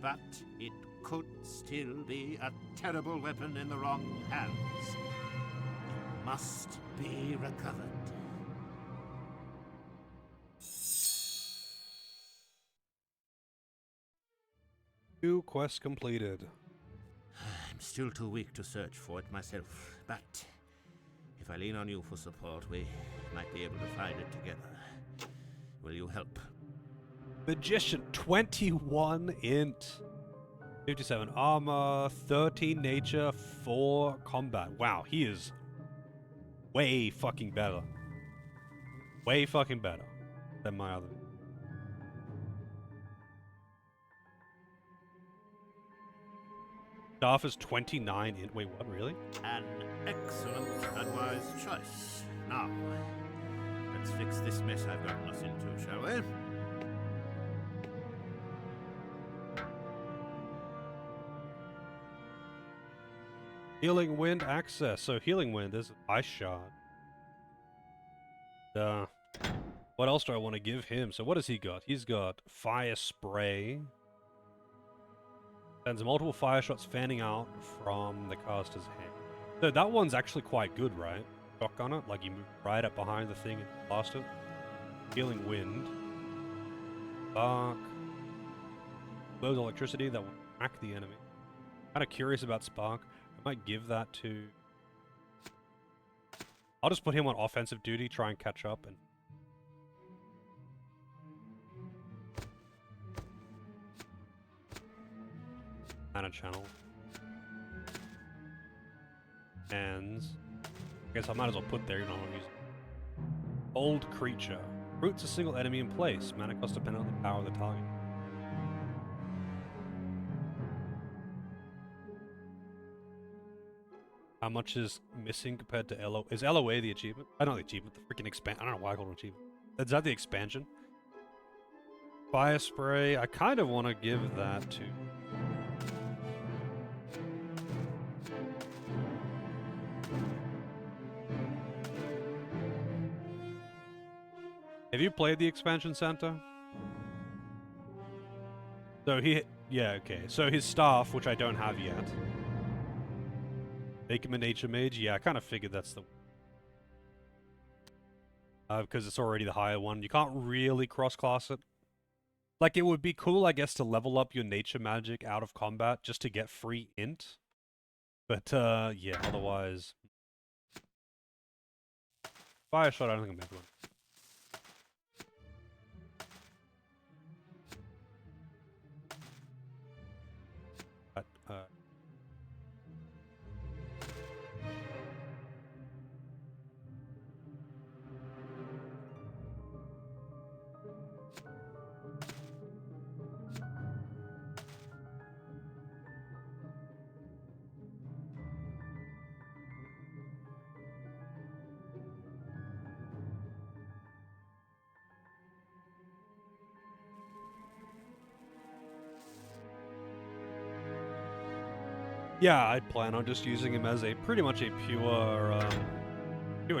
But it could still be a terrible weapon in the wrong hands. It must be recovered. Two quests completed. I'm still too weak to search for it myself, but if I lean on you for support, we might be able to find it together. Will you help? Magician, 21 int. 57 armor, 13 nature, 4 combat. Wow, he is way fucking better. Way fucking better than my other. Staff is 29 int. Wait, what, really? An excellent and wise choice. Now, let's fix this mess I've gotten us into, shall we? Healing Wind access. So Healing Wind is Ice Shard. What else do I want to give him? So what has he got? He's got Fire Spray. Sends multiple fire shots fanning out from the caster's hand. So that one's actually quite good, right? Shotgun it, like you move right up behind the thing and blast it. Healing Wind. Spark. Blows electricity that will whack the enemy. Kind of curious about Spark. I might give that to... I'll just put him on offensive duty, try and catch up, and... Mana channel. And... I guess I might as well put there, you know, I'll use it. Old Creature. Roots a single enemy in place. Mana cost dependent on the power of the target. How much is missing compared to LO? Is LOA the achievement? I don't know the achievement. The freaking expand. I don't know why I call it an achievement. Is that the expansion? Fire Spray. I kind of want to give that to... Have you played the expansion center? So yeah, okay. So his staff, which I don't have yet. Make him a nature mage? Yeah, I kind of figured that's the... because it's already the higher one. You can't really cross-class it. Like, it would be cool, I guess, to level up your nature magic out of combat just to get free int. But, yeah, otherwise... Fire shot, I don't think I'm ever one. Yeah, I'd plan on just using him as a pretty much a pure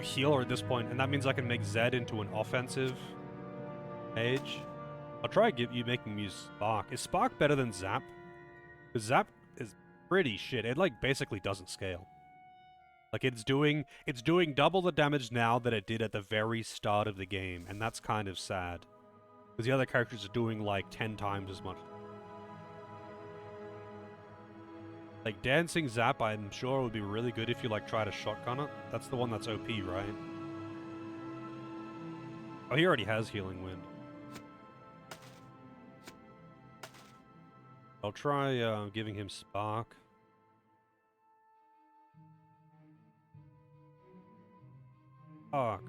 healer at this point, and that means I can make Zed into an offensive mage. I'll try making him use Spark. Is Spark better than Zap? Because Zap is pretty shit. It like basically doesn't scale. Like it's doing double the damage now that it did at the very start of the game, and that's kind of sad. Because the other characters are doing like 10 times as much. Like Dancing Zap, I'm sure would be really good if you like try to shotgun it. That's the one that's OP, right? Oh, he already has Healing Wind. I'll try giving him Spark. Spark.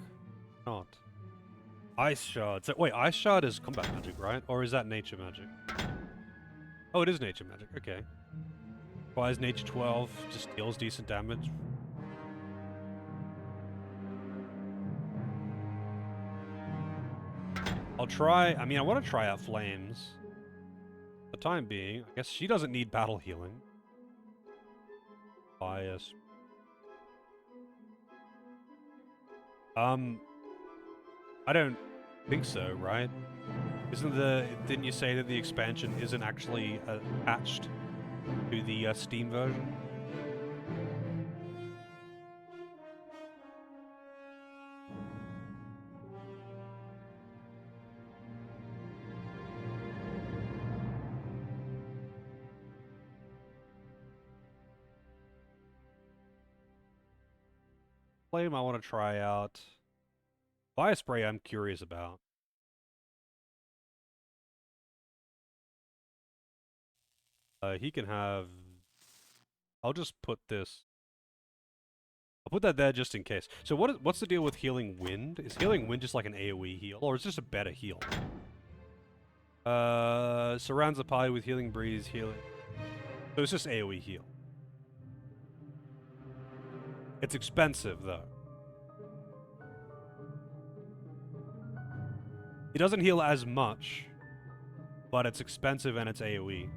Not. Ice Shard. So, wait, Ice Shard is combat magic, right? Or is that nature magic? Oh, it is nature magic. Okay. Requires nature 12, just deals decent damage. I'll try, I mean, I want to try out Flames. For the time being, I guess she doesn't need battle healing. Bias. I don't think so, right? Didn't you say that the expansion isn't actually attached to the Steam version? Flame I want to try out. Fire Spray I'm curious about. He can have... I'll just put this... I'll put that there just in case. So what's the deal with Healing Wind? Is Healing Wind just like an AoE heal? Or is this a better heal? Surrounds the party with Healing Breeze, healing... So it's just AoE heal. It's expensive, though. It doesn't heal as much, but it's expensive and it's AoE.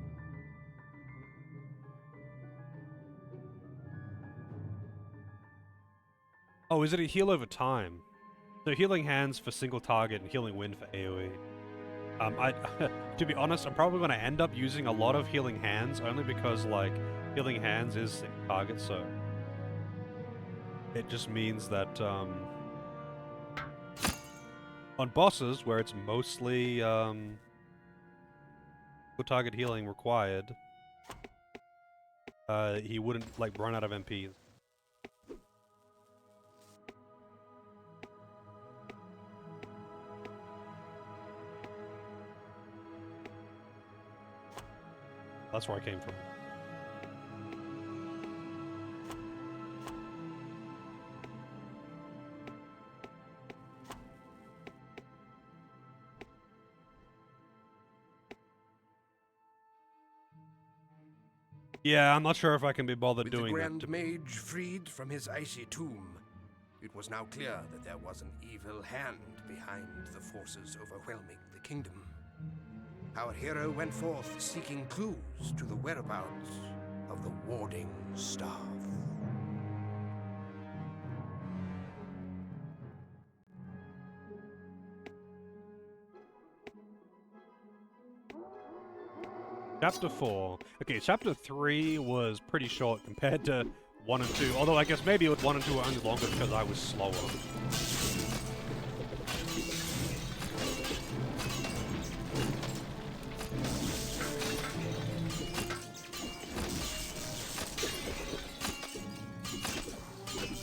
Oh, is it a heal over time? So Healing Hands for single target and Healing Wind for AoE. To be honest, I'm probably going to end up using a lot of Healing Hands, only because, like, Healing Hands is single target, so... It just means that, on bosses, where it's mostly, target healing required, he wouldn't, like, run out of MPs. That's where I came from. Yeah, I'm not sure if I can be bothered With doing the that. Grand Mage freed from his icy tomb, it was now clear that there was an evil hand behind the forces overwhelming the kingdom. Our hero went forth seeking clues to the whereabouts of the Warding Staff. Chapter 4. Okay, Chapter 3 was pretty short compared to 1 and 2, although I guess maybe 1 and 2 were only longer because I was slower.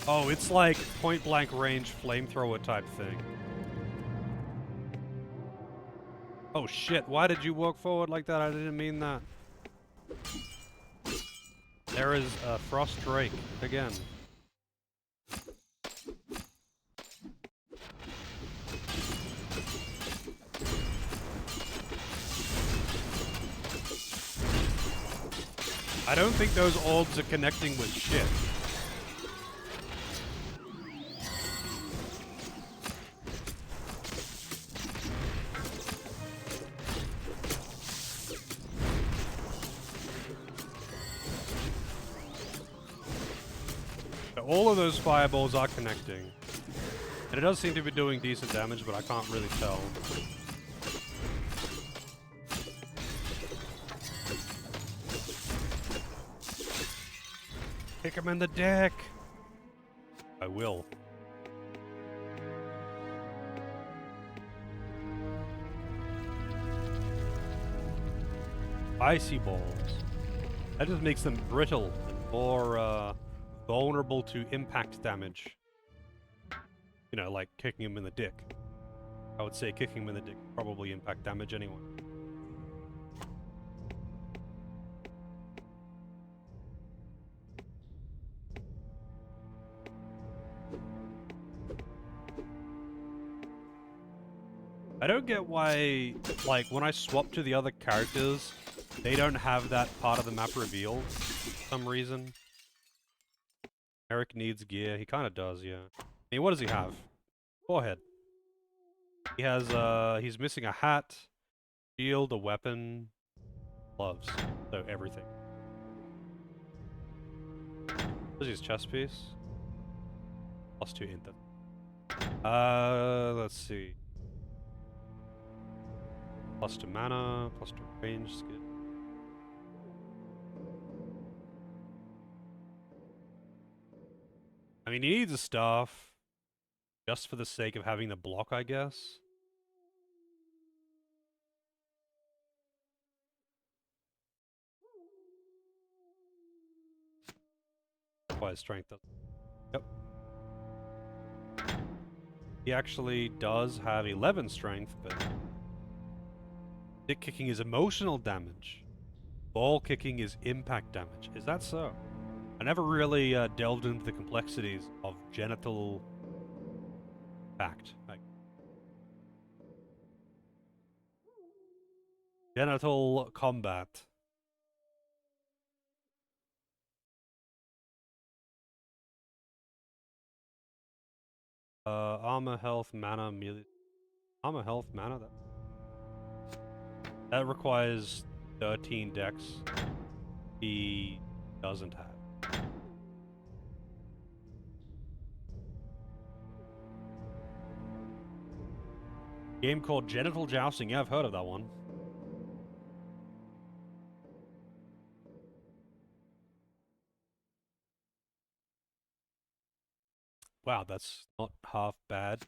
Oh, it's like point-blank range flamethrower type thing. Oh shit, why did you walk forward like that? I didn't mean that. There is a Frost Drake again. I don't think those orbs are connecting with shit. all of those fireballs are connecting. And it does seem to be doing decent damage, but I can't really tell. Kick him in the dick! I will. Icy balls. That just makes them brittle and more vulnerable to impact damage. You know, like kicking him in the dick. I would say kicking him in the dick probably impact damage anyway. I don't get why, like, when I swap to the other characters, they don't have that part of the map revealed for some reason. Eric needs gear. He kind of does, yeah. I mean, what does he have? Forehead. He has, he's missing a hat, shield, a weapon, gloves. So, everything. What's his chest piece? +2 inter. Let's see. +2 mana, +2 range skill. I mean, he needs a staff just for the sake of having the block, I guess. Why his strength does. Yep. He actually does have 11 strength, but dick kicking is emotional damage. Ball kicking is impact damage. Is that so? I never really delved into the complexities of genital impact. Like, genital combat. Armor, health, mana, melee. Armor, health, mana. That requires 13 dex. He doesn't have. Game called Genital Jousting. Yeah, I've heard of that one. Wow, that's not half bad.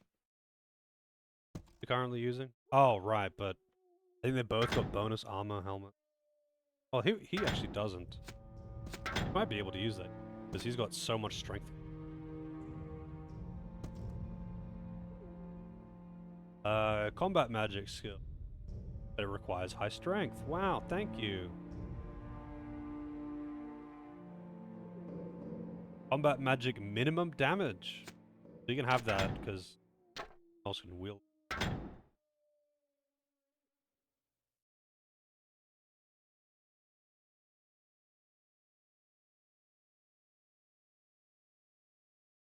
You're currently using? Oh, right, but I think they both got bonus armor helmet. Oh, he actually doesn't. He might be able to use that, because he's got so much strength. Combat magic skill. But it requires high strength. Wow, thank you. Combat magic minimum damage. So you can have that, because else can wield.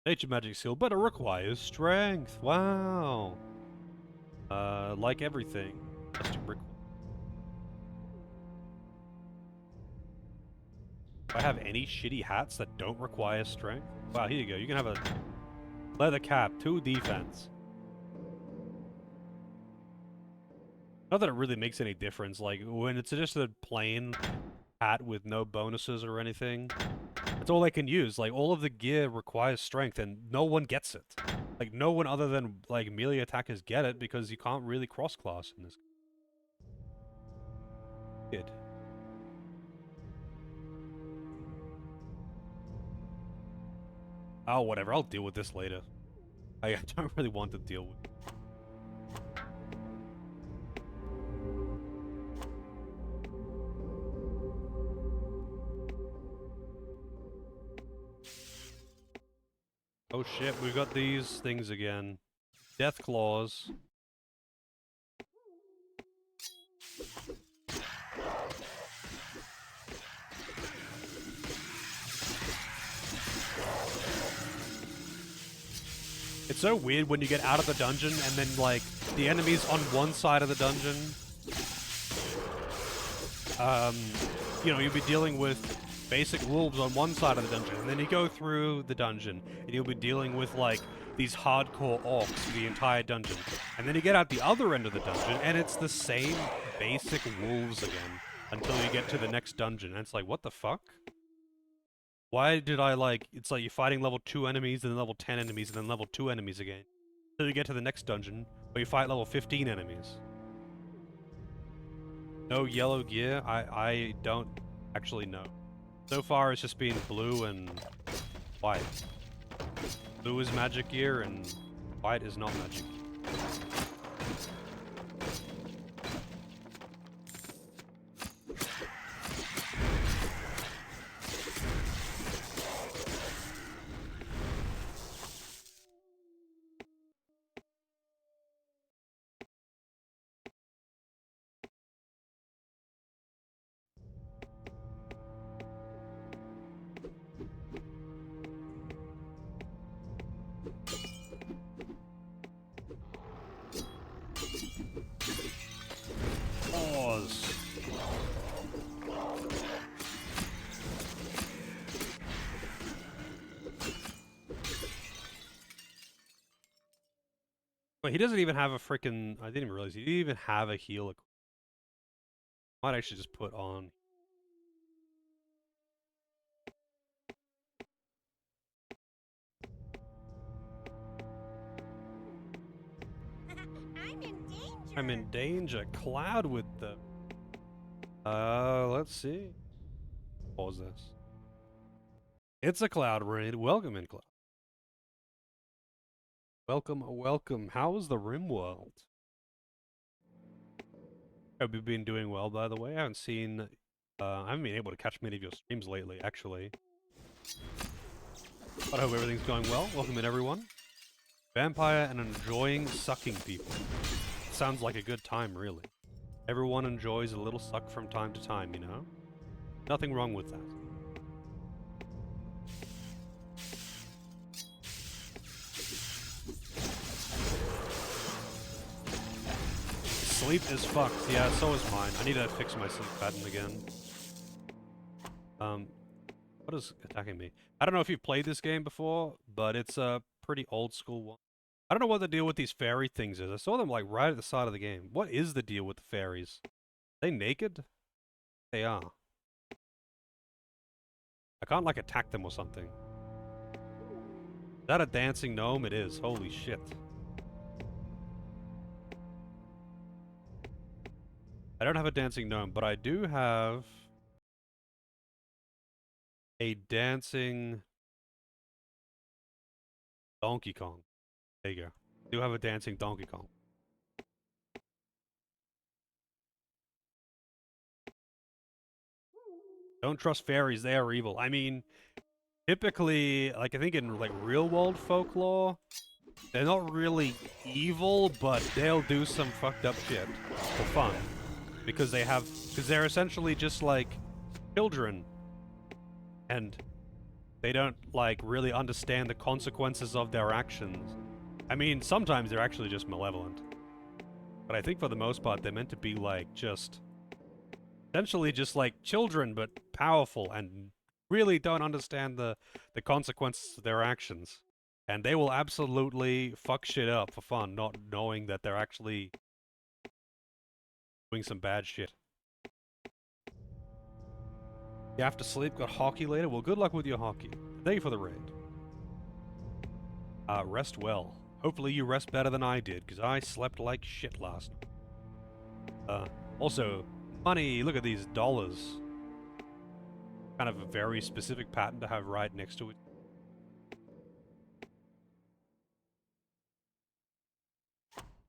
Nature magic skill, but it requires strength. Wow. Like everything. Just to Do I have any shitty hats that don't require strength? Wow, here you go. You can have a leather cap, 2 defense. Not that it really makes any difference. Like, when it's just a plain hat with no bonuses or anything, that's all they can use. Like, all of the gear requires strength, and no one gets it. Like, no one other than, like, melee attackers get it, because you can't really cross-class in this. Good. Oh, whatever. I'll deal with this later. I don't really want to deal with it. Oh shit, we've got these things again. Death claws. It's so weird when you get out of the dungeon and then, like, the enemies on one side of the dungeon. You know, you'll be dealing with basic wolves on one side of the dungeon, and then you go through the dungeon, and you'll be dealing with, like, these hardcore orcs for the entire dungeon. And then you get out the other end of the dungeon, and it's the same basic wolves again, until you get to the next dungeon, and it's like, what the fuck? Why did I, like, it's like you're fighting level 2 enemies, and then level 10 enemies, and then level 2 enemies again. Until you get to the next dungeon, where you fight level 15 enemies. No yellow gear? I don't actually know. So far, it's just been blue and white. Blue is magic gear, and white is not magic gear. Pause. Wait, he doesn't even have a freaking. I didn't even realize he didn't even have a heal. Might actually just put on. I'm in danger. Cloud with the. Let's see. Pause this. It's a Cloud raid. Welcome in, Cloud. Welcome, welcome. How's the RimWorld? Hope you've been doing well, by the way. I haven't been able to catch many of your streams lately, actually. But I hope everything's going well. Welcome in, everyone. Vampire and enjoying sucking people. Sounds like a good time, really. Everyone enjoys a little suck from time to time, you know? Nothing wrong with that. Sleep is fucked. Yeah, so is mine. I need to fix my sleep pattern again. What is attacking me? I don't know if you've played this game before, but it's a pretty old school one. I don't know what the deal with these fairy things is. I saw them like right at the start of the game. What is the deal with the fairies? Are they naked? They are. I can't like attack them or something. Is that a dancing gnome? It is. Holy shit. I don't have a dancing gnome, but I do have a dancing Donkey Kong. There you go. I do have a dancing Donkey Kong. Don't trust fairies, they are evil. I mean, typically, like I think in like real world folklore, they're not really evil, but they'll do some fucked up shit for fun. Because they're essentially just like children. And they don't like really understand the consequences of their actions. I mean, sometimes they're actually just malevolent. But I think for the most part, they're meant to be like just essentially just like children, but powerful and really don't understand the consequences of their actions. And they will absolutely fuck shit up for fun, not knowing that they're actually doing some bad shit. You have to sleep, got hockey later? Well, good luck with your hockey. Thank you for the raid. Rest well. Hopefully you rest better than I did, because I slept like shit last night. Also, money, look at these dollars. Kind of a very specific pattern to have right next to it.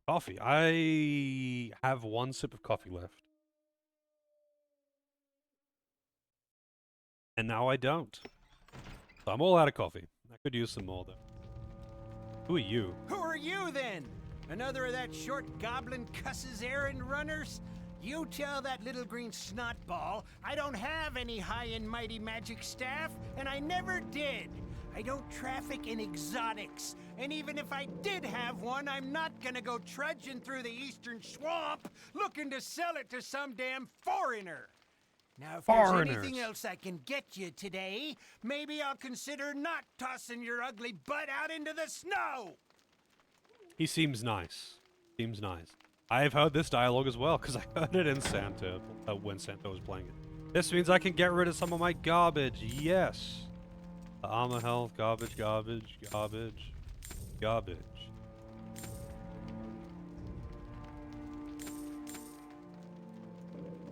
Coffee. I have one sip of coffee left. And now I don't. So I'm all out of coffee. I could use some more, though. Who are you? Who are you, then? Another of that short goblin cuss's errand runners? You tell that little green snotball I don't have any high and mighty magic staff, and I never did. I don't traffic in exotics, and even if I did have one, I'm not gonna go trudging through the eastern swamp looking to sell it to some damn foreigner. Now, if there's Foreigners. anything else I can get you today, maybe I'll consider not tossing your ugly butt out into the snow! He seems nice. Seems nice. I have heard this dialogue as well, because I heard it in Santa, when Santa was playing it. This means I can get rid of some of my garbage. Yes. The armor health, garbage, garbage, garbage, garbage.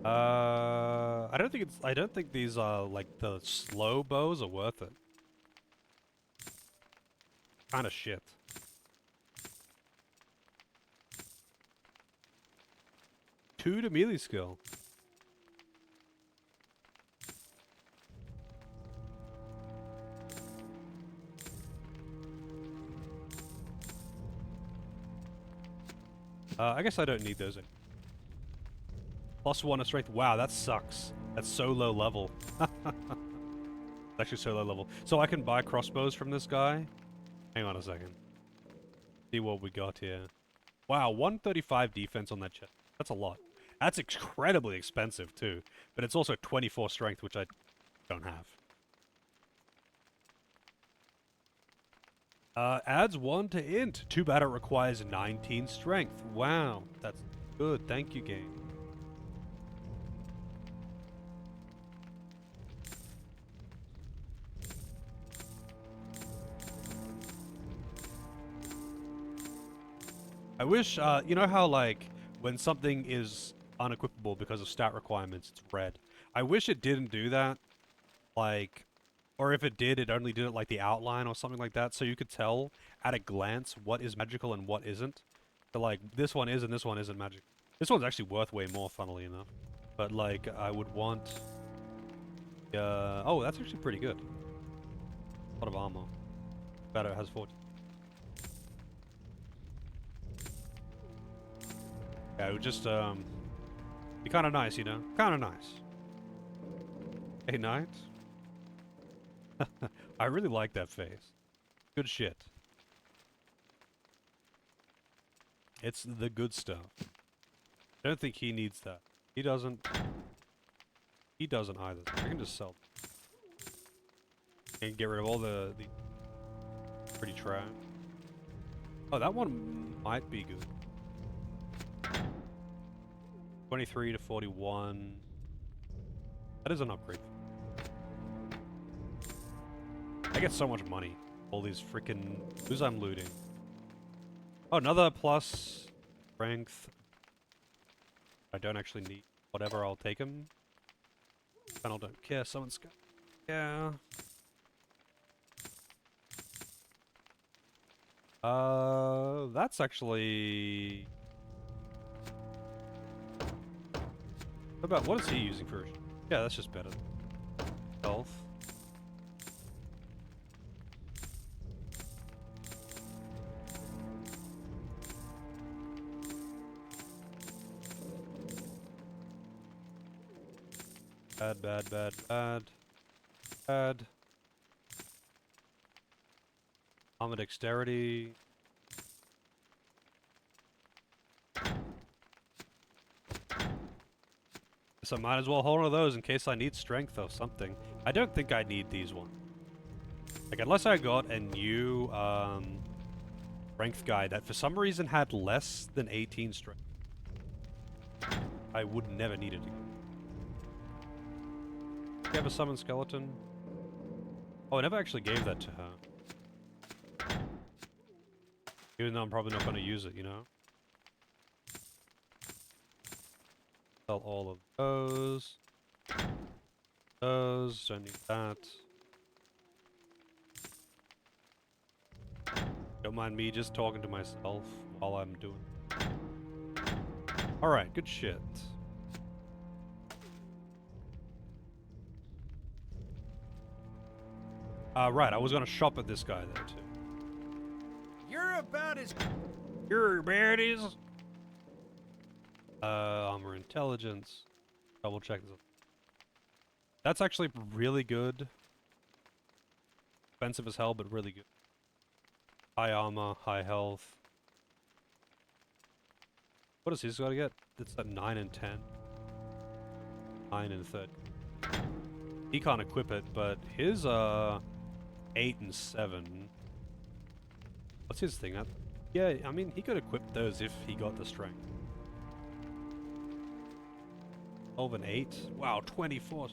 I don't think these like the slow bows are worth it. Kinda shit. Two to melee skill. I guess I don't need those. +1 to strength. Wow, that sucks. That's so low level. Actually so low level. So I can buy crossbows from this guy? Hang on a second. See what we got here. Wow, 135 defense on that chest. That's a lot. That's incredibly expensive too. But it's also 24 strength, which I don't have. Adds 1 to int. Too bad it requires 19 strength. Wow, that's good. Thank you, game. I wish, you know how, like, when something is unequipable because of stat requirements, it's red. I wish it didn't do that. Like, or if it did, it only did it like the outline or something like that, so you could tell at a glance what is magical and what isn't. So, like, this one is and this one isn't magic. This one's actually worth way more, funnily enough. But, like, I would want... oh, that's actually pretty good. A lot of armor. Better, it has 40. Yeah, it would just, be kind of nice, you know? Kind of nice. Hey, Knight? I really like that face. Good shit. It's the good stuff. I don't think he needs that. He doesn't. He doesn't either. I can just sell. And get rid of all the pretty trash. Oh, that one might be good. 23 to 41. That is an upgrade. I get so much money. All these freaking... Who's I'm looting? Oh, another plus strength. I don't actually need... Whatever, I'll take him. I don't care. Someone's got... Yeah. That's actually... What is he using for? Yeah, that's just better. Health. Bad, bad, bad, bad. Bad. Armor dexterity. So I might as well hold one of those in case I need strength or something. I don't think I need these ones. Like, unless I got a new, strength guy that for some reason had less than 18 strength. I would never need it again. Do you have a summon skeleton? Oh, I never actually gave that to her. Even though I'm probably not going to use it, you know? Sell all of those. Those, don't need that. Don't mind me just talking to myself while I'm doing. Alright, good shit. Right, I was gonna shop at this guy there too. You're about as... You're baddies! Armor intelligence. Double check this. That's actually really good. Expensive as hell, but really good. High armor, high health. What does this got to get? It's at 9 and 10. 9 and 30. he can't equip it, but his 8 and 7. What's his thing? Yeah, I mean he could equip those if he got the strength. 12 and 8. Wow, 24.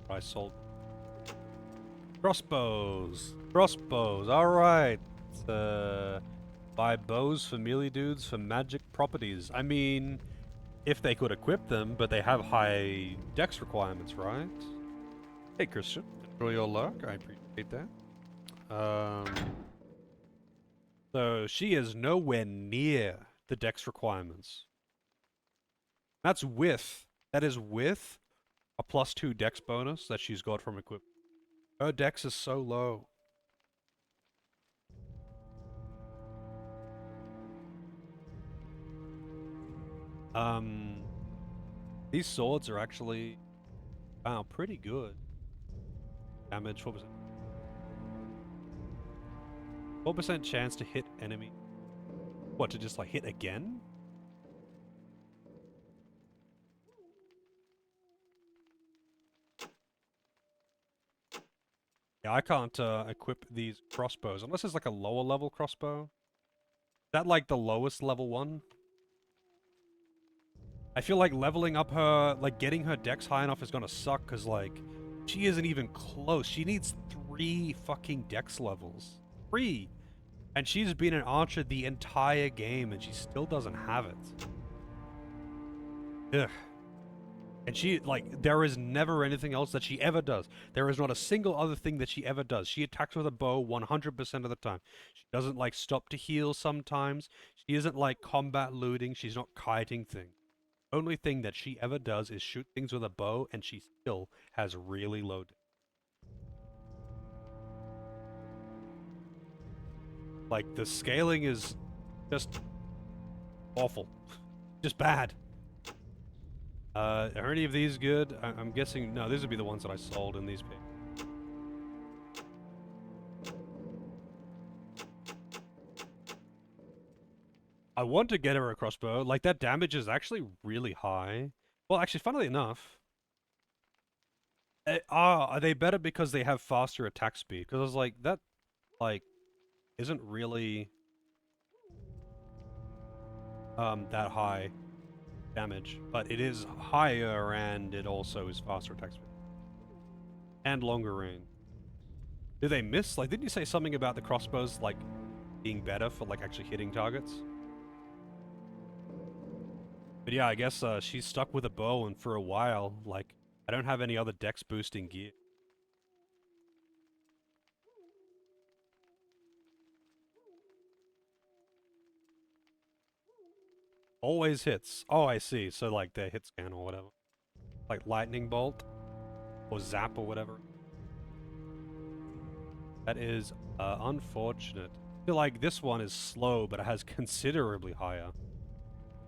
I sold crossbows. Crossbows. All right. Buy bows for melee dudes for magic properties. I mean, if they could equip them, but they have high dex requirements, right? Hey, Christian. Enjoy your luck. I appreciate that. So she is nowhere near the dex requirements. That is with a +2 dex bonus that she's got from equip. Her dex is so low. These swords are actually, wow, pretty good. Damage, 4%. 4% chance to hit enemy. What, to just like hit again? Yeah, I can't equip these crossbows unless it's like a lower level crossbow. Is that like the lowest level one? I feel like leveling up her, like getting her dex high enough is gonna suck because like she isn't even close. She needs 3 fucking dex levels. 3! And she's been an archer the entire game and she still doesn't have it. Ugh. And she, like, there is never anything else that she ever does. There is not a single other thing that she ever does. She attacks with a bow 100% of the time. She doesn't, like, stop to heal sometimes. She isn't, like, combat looting. She's not kiting things. Only thing that she ever does is shoot things with a bow, and she still has really low. Like, the scaling is just awful. Just bad. Are any of these good? I'm guessing, no, these would be the ones that I sold in these pages. I want to get her a crossbow. Like, that damage is actually really high. Well, actually, funnily enough, are they better because they have faster attack speed? Because I was like, that, like, isn't really that high damage, but it is higher and it also is faster attack speed and longer range. Do they miss? Like, didn't you say something about the crossbows like being better for like actually hitting targets? But yeah, I guess she's stuck with a bow, and for a while, like, I don't have any other dex boosting gear. Always hits. Oh, I see. So, like, the hit scan or whatever. Like, lightning bolt. Or zap or whatever. That is unfortunate. I feel like this one is slow, but it has considerably higher.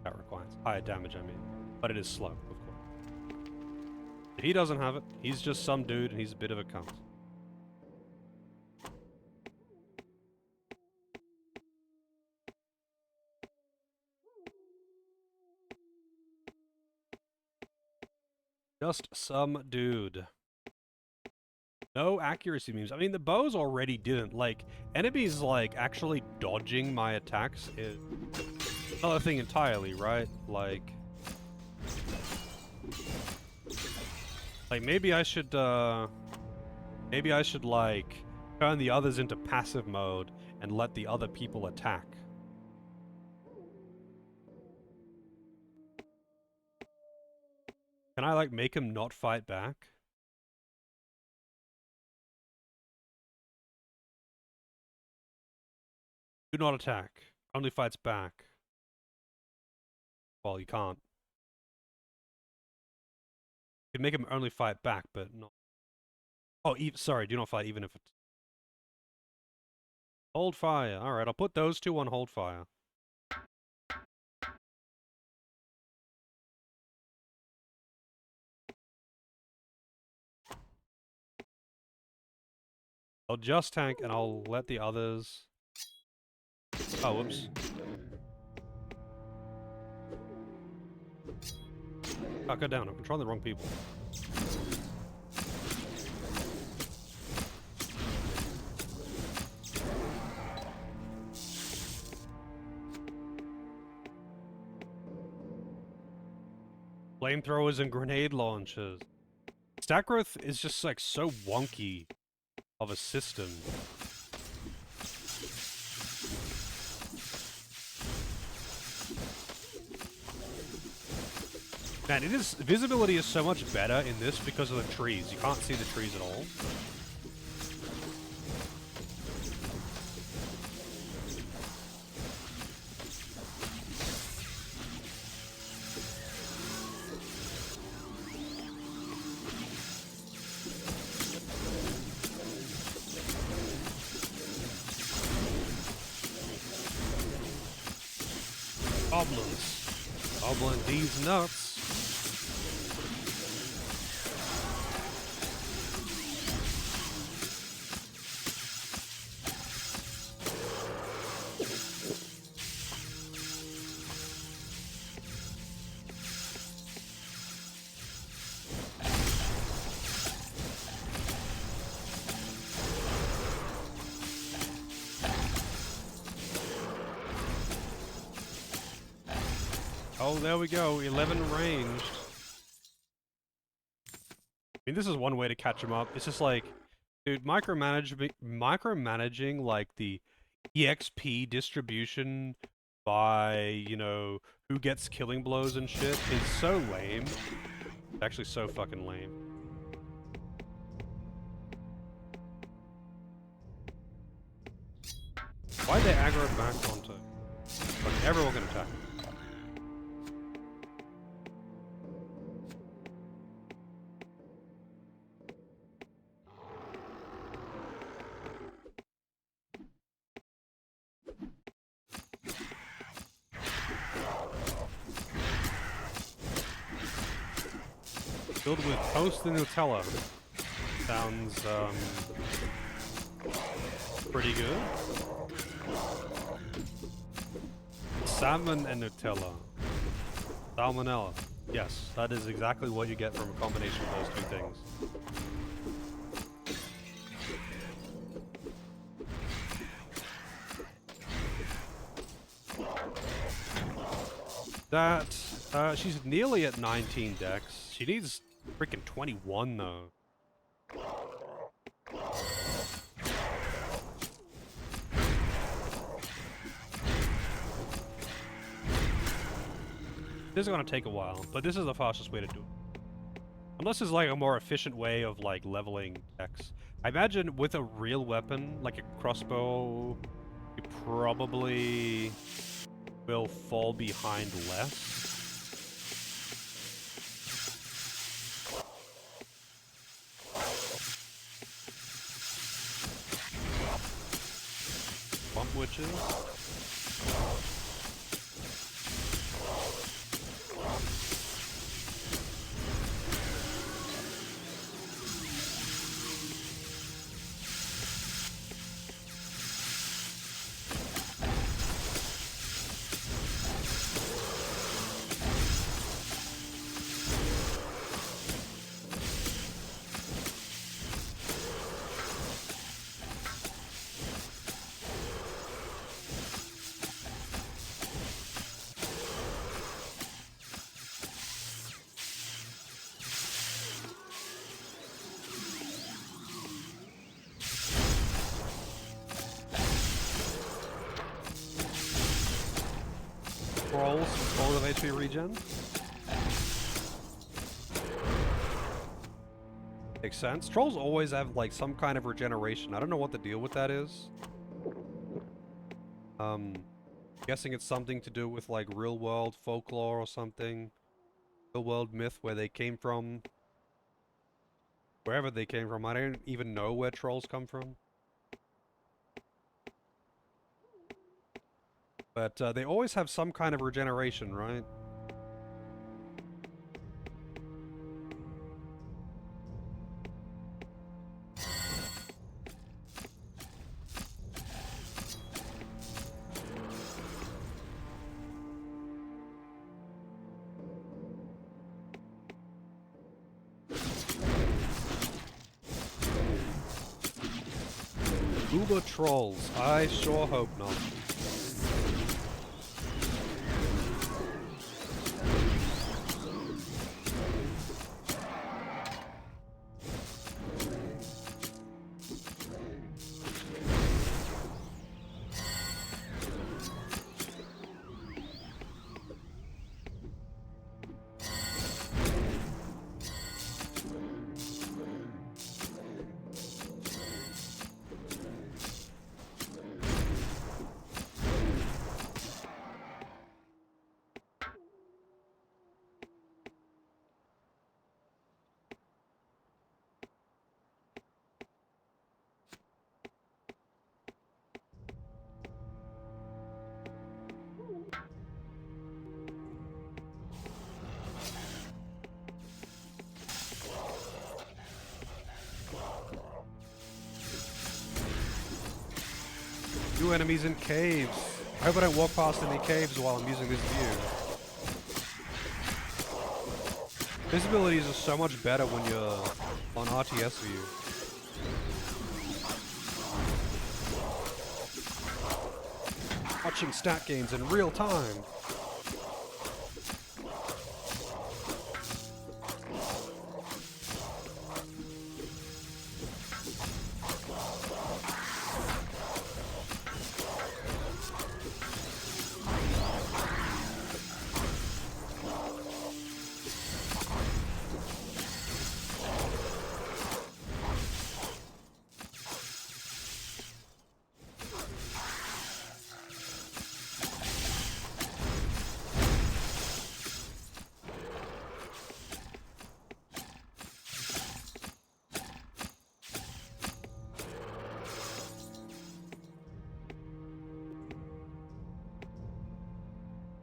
That requires higher damage, I mean. But it is slow, of course. He doesn't have it. He's just some dude, and he's a bit of a cunt. Just some dude. No accuracy memes. I mean, the bows already didn't. Like, enemies, like, actually dodging my attacks is another thing entirely, right? Like, maybe I should, like, turn the others into passive mode and let the other people attack. Can I, like, make him not fight back? Do not attack. Only fights back. Well, you can't. You can make him only fight back, but not... Oh, sorry, do not fight even if it... Hold fire. Alright, I'll put those two on hold fire. I'll just tank and I'll let the others... Oh, whoops. Oh, go down. I'm controlling the wrong people. Flamethrowers and grenade launchers. Stat growth is just like so wonky of a system. Man, visibility is so much better in this because of the trees. You can't see the trees at all. Goblins. Goblin these nuts. Oh, there we go. 11 ranged. I mean, this is one way to catch him up. It's just like, dude, micromanaging like the EXP distribution by, you know, who gets killing blows and shit is so lame. It's actually so fucking lame. Why'd they aggro back onto? Like, everyone can attack. Filled with toast and Nutella. Sounds, pretty good. Salmon and Nutella. Salmonella. Yes, that is exactly what you get from a combination of those two things. That, she's nearly at 19 dex. She needs freaking 21 though. This is gonna take a while, but this is the fastest way to do it. Unless there's like a more efficient way of like leveling dex. I imagine with a real weapon, like a crossbow, you probably will fall behind less. Bump witches. Scrolls of HP regen. Makes sense. Trolls always have like some kind of regeneration. I don't know what the deal with that is. Guessing it's something to do with like real world folklore or something. Real world myth where they came from. Wherever they came from. I don't even know where trolls come from. But they always have some kind of regeneration, right? Uber trolls. I sure hope not. New enemies in caves. I hope I don't walk past any caves while I'm using this view. Visibilities are so much better when you're on RTS view. Watching stat gains in real time.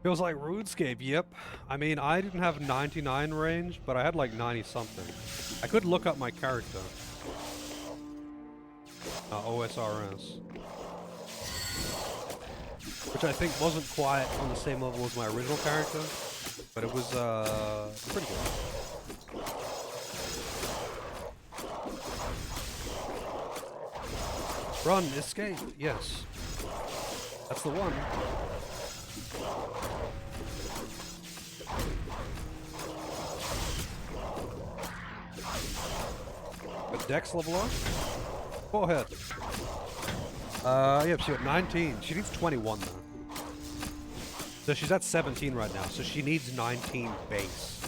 Feels like RuneScape, yep. I mean, I didn't have 99 range, but I had like 90 something. I could look up my character. OSRS. Which I think wasn't quite on the same level as my original character, but it was, pretty good. Run, escape, yes. That's the one. But Dex level up? Forehead. Yep, she's at 19. She needs 21 though. So she's at 17 right now, so she needs 19 base.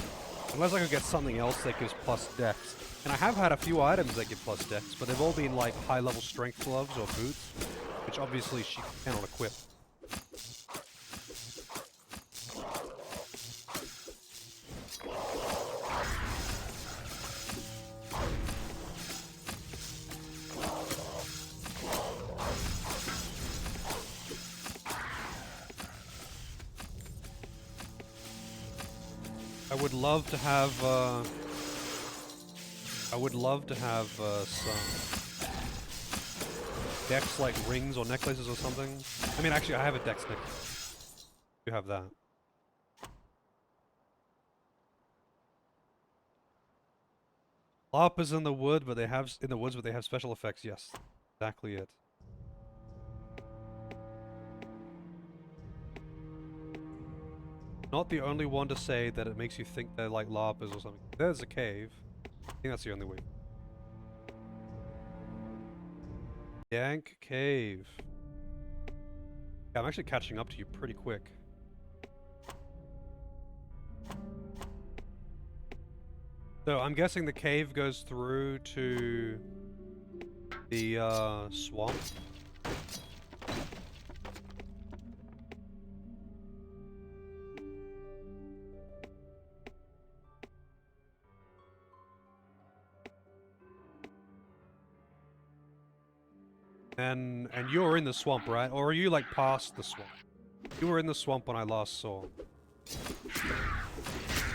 Unless I could get something else that gives plus Dex. And I have had a few items that give plus Dex, but they've all been like high level strength gloves or boots, which obviously she cannot equip. I would love to have some Dex like rings or necklaces or something. I mean, actually, I have a Dex necklace. You have that. LARP is in the wood, but they have special effects. Yes, exactly it. Not the only one to say that it makes you think they're like LARPers or something. There's a cave. I think that's the only way. Yank Cave. Yeah, I'm actually catching up to you pretty quick. So I'm guessing the cave goes through to the swamp. And you're in the swamp, right? Or are you like past the swamp? You were in the swamp when I last saw.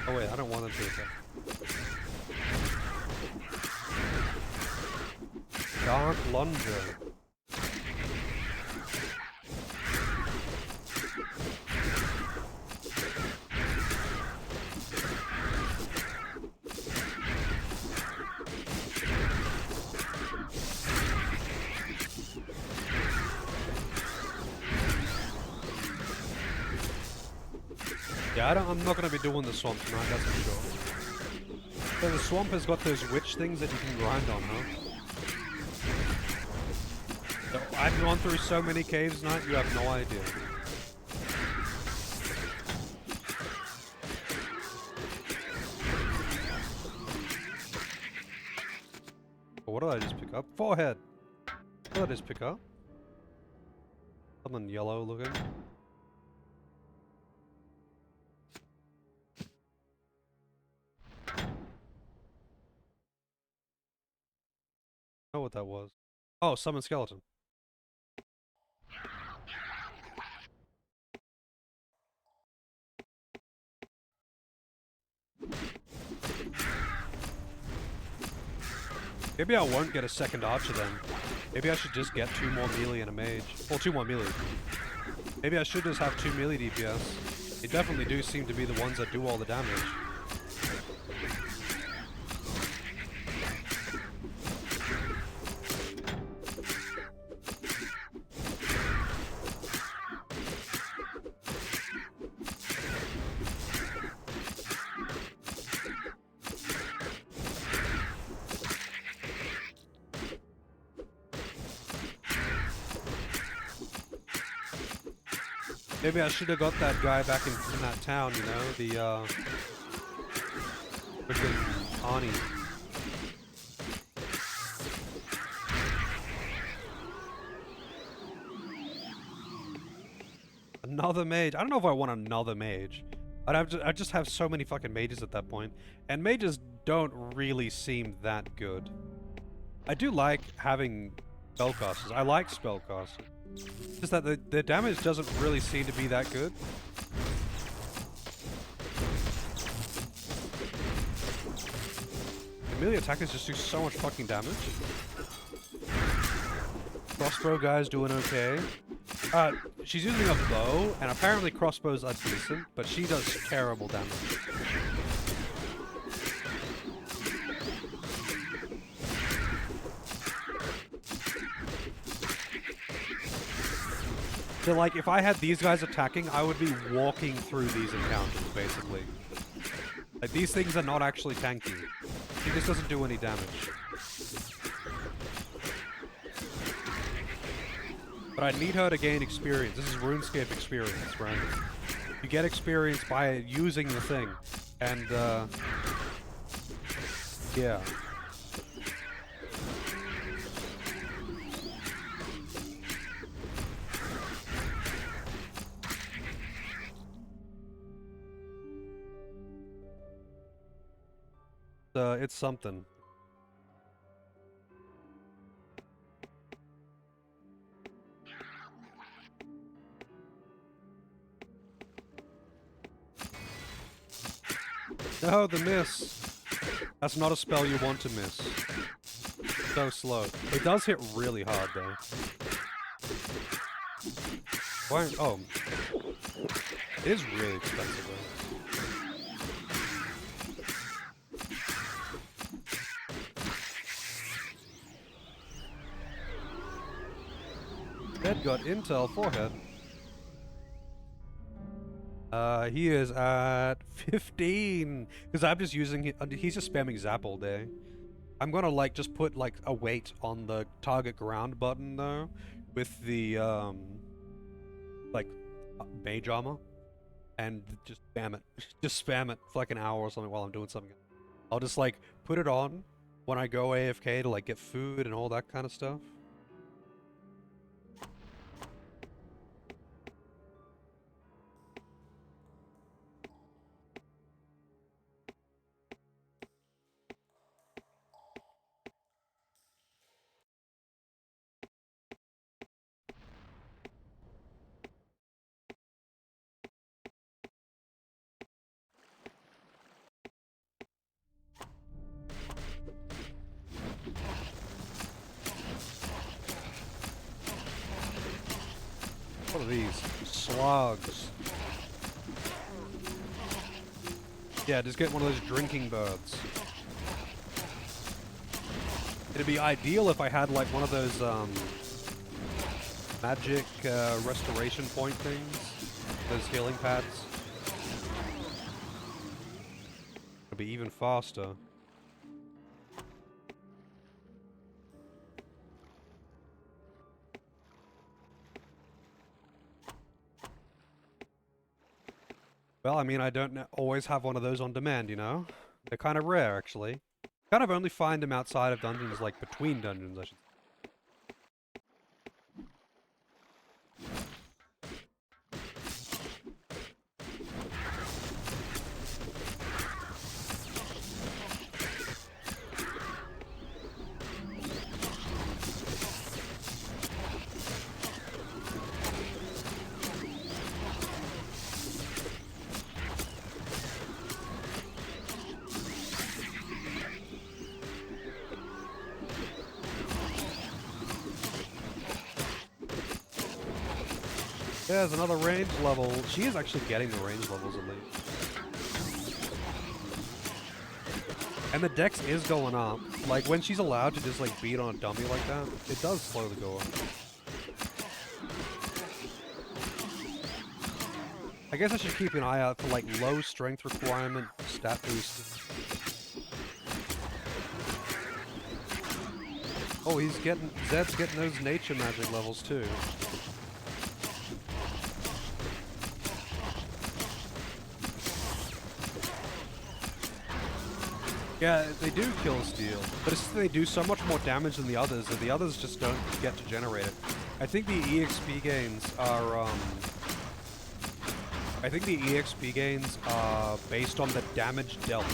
Oh wait, I don't want them to attack. Dark Lunger. Yeah, I'm not gonna be doing the swamp tonight, that's for sure. So the swamp has got those witch things that you can grind on, huh? So I've gone through so many caves tonight, you have no idea. What did I just pick up? Forehead! What did I just pick up? Something yellow looking. I know what that was. Oh, summon skeleton. Maybe I won't get a second archer then. Maybe I should just get 2 more melee and a mage. Or 2 more melee. Maybe I should just have 2 melee DPS. They definitely do seem to be the ones that do all the damage. Maybe I should have got that guy back in that town, you know, the, freaking Ani. Another mage. I don't know if I want another mage. I just have so many fucking mages at that point. And mages don't really seem that good. I do like having spellcasters. I like spellcasters. Just that the damage doesn't really seem to be that good. The melee attackers just do so much fucking damage. Crossbow guy's doing okay. She's using a bow, and apparently crossbows are decent, but she does terrible damage. So, like, if I had these guys attacking, I would be walking through these encounters, basically. Like, these things are not actually tanky. She just doesn't do any damage. But I need her to gain experience. This is RuneScape experience, right? You get experience by using the thing. And, yeah. It's something. No, the miss. That's not a spell you want to miss. So slow. It does hit really hard though. Why? Oh. It is really expensive though. Ed got intel forehead. He is at 15 because I'm just using. He's just spamming zap all day. I'm gonna like just put like a weight on the target ground button though, with the like mage armor, and just spam it. Just spam it for like an hour or something while I'm doing something. I'll just like put it on when I go AFK to like get food and all that kind of stuff. What are these? Slugs. Yeah, just get one of those drinking birds. It'd be ideal if I had like one of those magic restoration point things. Those healing pads. be even faster. Well, I mean, I don't always have one of those on demand, you know? They're kind of rare, actually. Kind of only find them outside of dungeons, like between dungeons, I should say. Yeah, there's another range level. She is actually getting the range levels at least. And the dex is going up. Like, when she's allowed to just, like, beat on a dummy like that, it does slowly go up. I guess I should keep an eye out for, like, low strength requirement stat boost. Oh, Zed's getting those nature magic levels, too. Yeah, they do kill steel, but it's they do so much more damage than the others that the others just don't get to generate it. I think the EXP gains are, based on the damage dealt,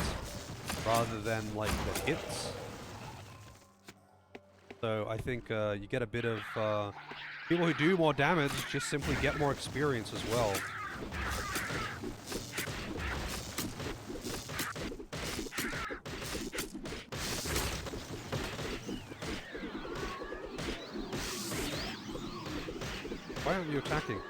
rather than, like, the hits. So I think, you get a bit of, people who do more damage just simply get more experience as well. Why aren't you attacking?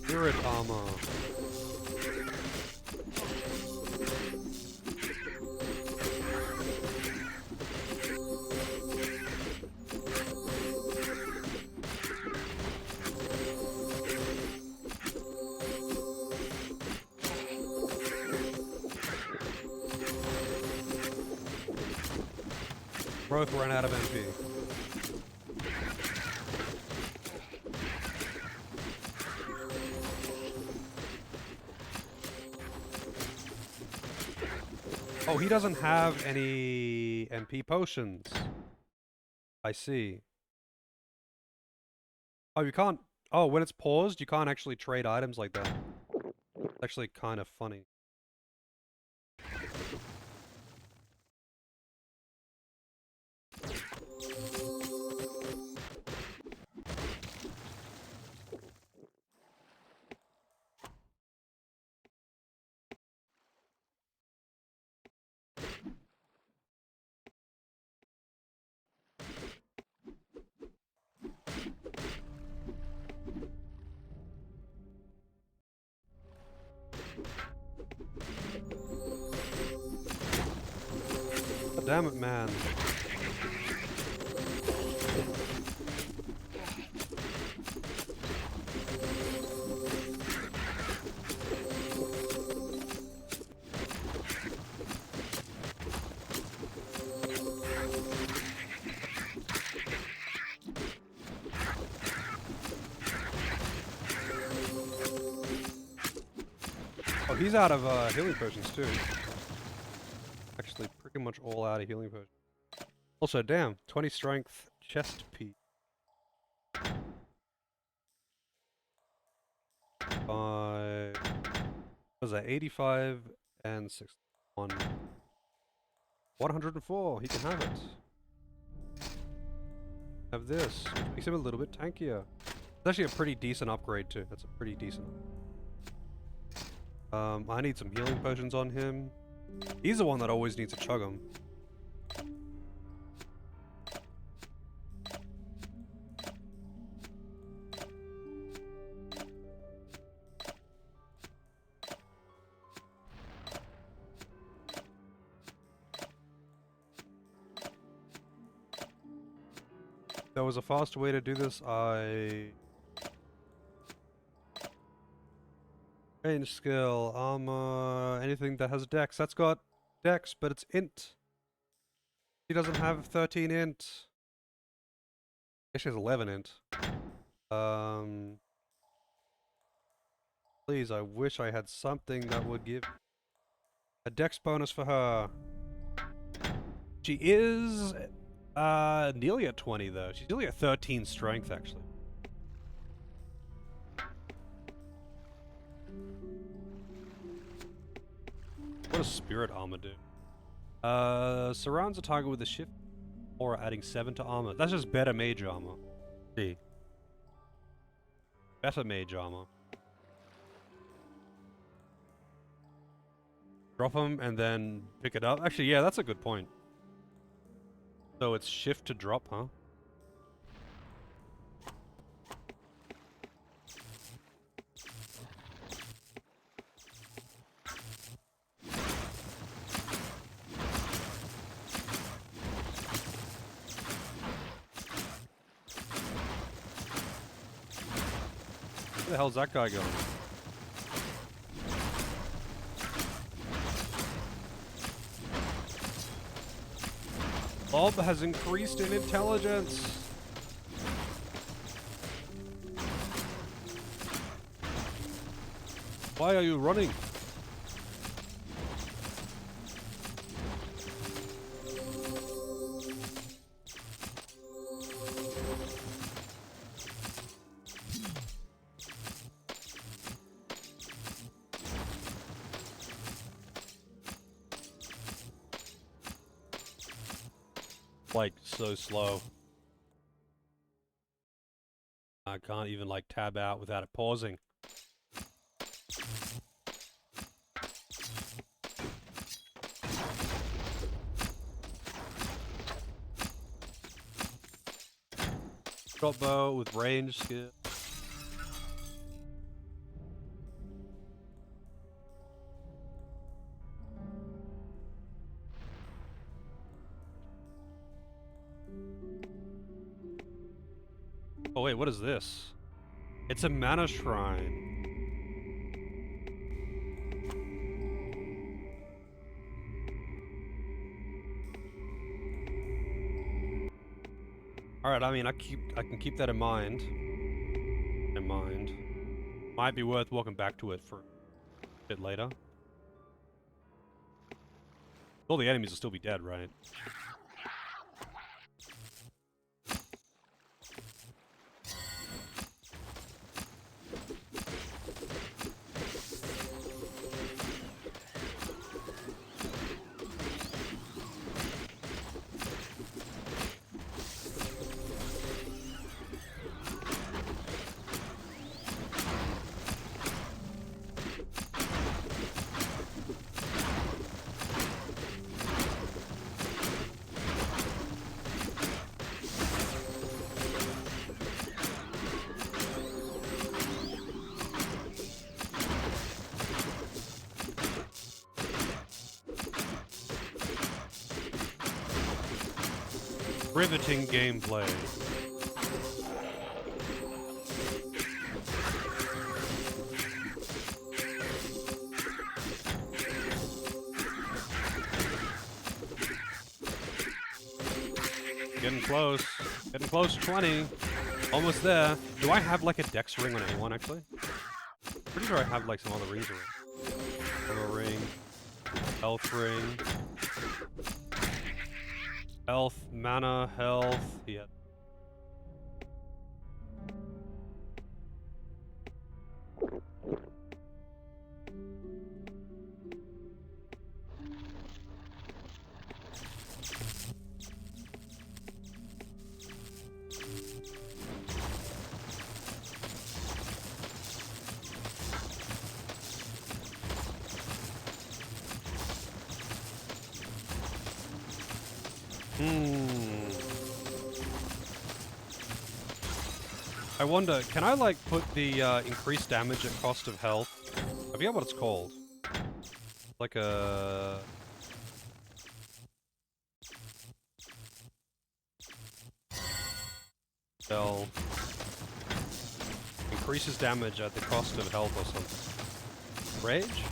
Spirit armor. Both ran out of MP. Oh, he doesn't have any MP potions. I see. Oh, you can't... Oh, when it's paused, you can't actually trade items like that. It's actually kind of funny. Damn it, man. Oh, he's out of healing potions too. Actually, pretty much all out of healing potions. Also, damn, 20 strength chest piece. What was that? 85 and 61. 104. He can have it. Have this, which makes him a little bit tankier. It's actually a pretty decent upgrade too. That's a pretty decent. I need some healing potions on him. He's the one that always needs to chug them. there was a faster way to do this, Range skill, armor, anything that has dex. That's got dex, but it's int. She doesn't have 13 int. I guess she has 11 int. Please, I wish I had something that would give a dex bonus for her. She is nearly at 20 though. She's nearly at 13 strength actually. What does spirit armor do? Surrounds a target with a shift or adding 7 to armor. That's just better mage armor. See. Better mage armor. Drop them and then pick it up. Actually, yeah, that's a good point. So it's shift to drop, huh? Where the hell's that guy going? Bob has increased in intelligence. Why are you running? Like so slow. I can't even like tab out without it pausing. Short bow with range skill. Oh wait, what is this? It's a mana shrine. Alright, I mean I can keep that in mind. Might be worth walking back to it for a bit later. All the enemies will still be dead, right? Riveting gameplay. Getting close. Getting close to 20. Almost there. Do I have like a dex ring on anyone actually? Pretty sure I have like some other rings around. Armor ring. Health ring. Health, mana, health, yeah. I wonder, can I like put the increased damage at cost of health? I forget what it's called. Like a... spell increases damage at the cost of health or something. Rage?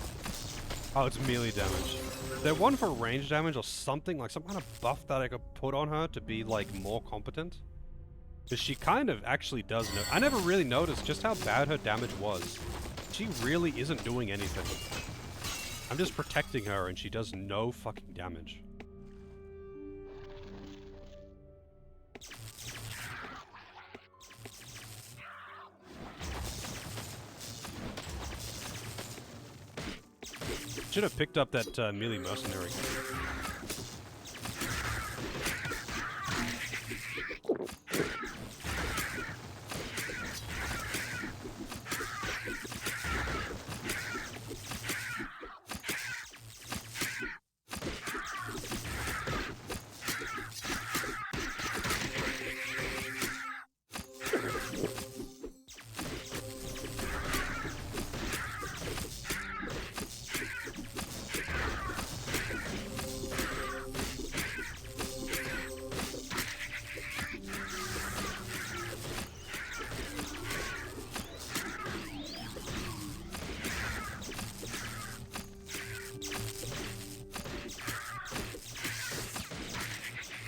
Oh, it's melee damage. Is there one for range damage or something? Like some kind of buff that I could put on her to be like more competent? Because she kind of actually does know. I never really noticed just how bad her damage was. She really isn't doing anything. I'm just protecting her and she does no fucking damage. Should have picked up that melee mercenary.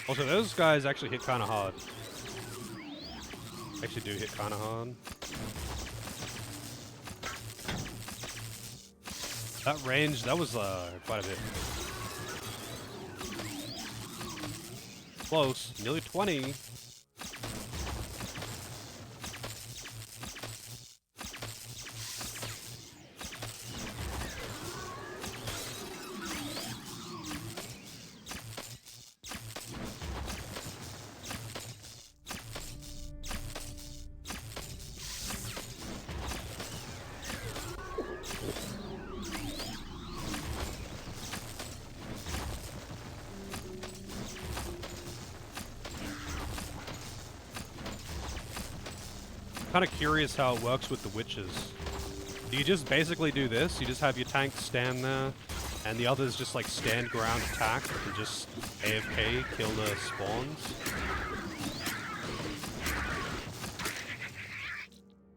Also, those guys actually hit kind of hard. Actually do hit kind of hard. That range, that was quite a bit. Close, nearly 20. Kind of curious how it works with the witches. Do you just basically do this? You just have your tank stand there, and the others just like stand ground attack and just AFK kill the spawns?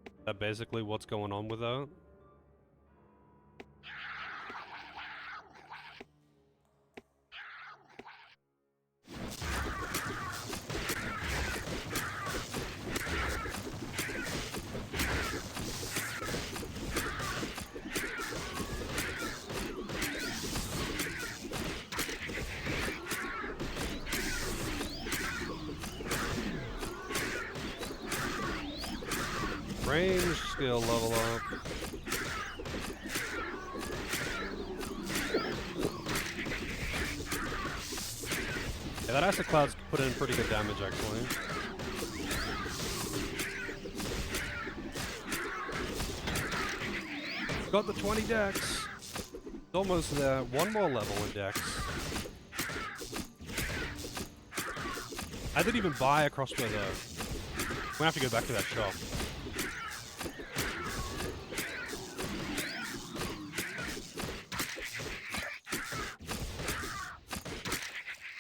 Is that basically what's going on with that? Range skill level up. Yeah, that Acid Cloud's put in pretty good damage actually. Got the 20 dex. It's almost there. One more level in dex. I didn't even buy a crossbow though. We're gonna have to go back to that shop.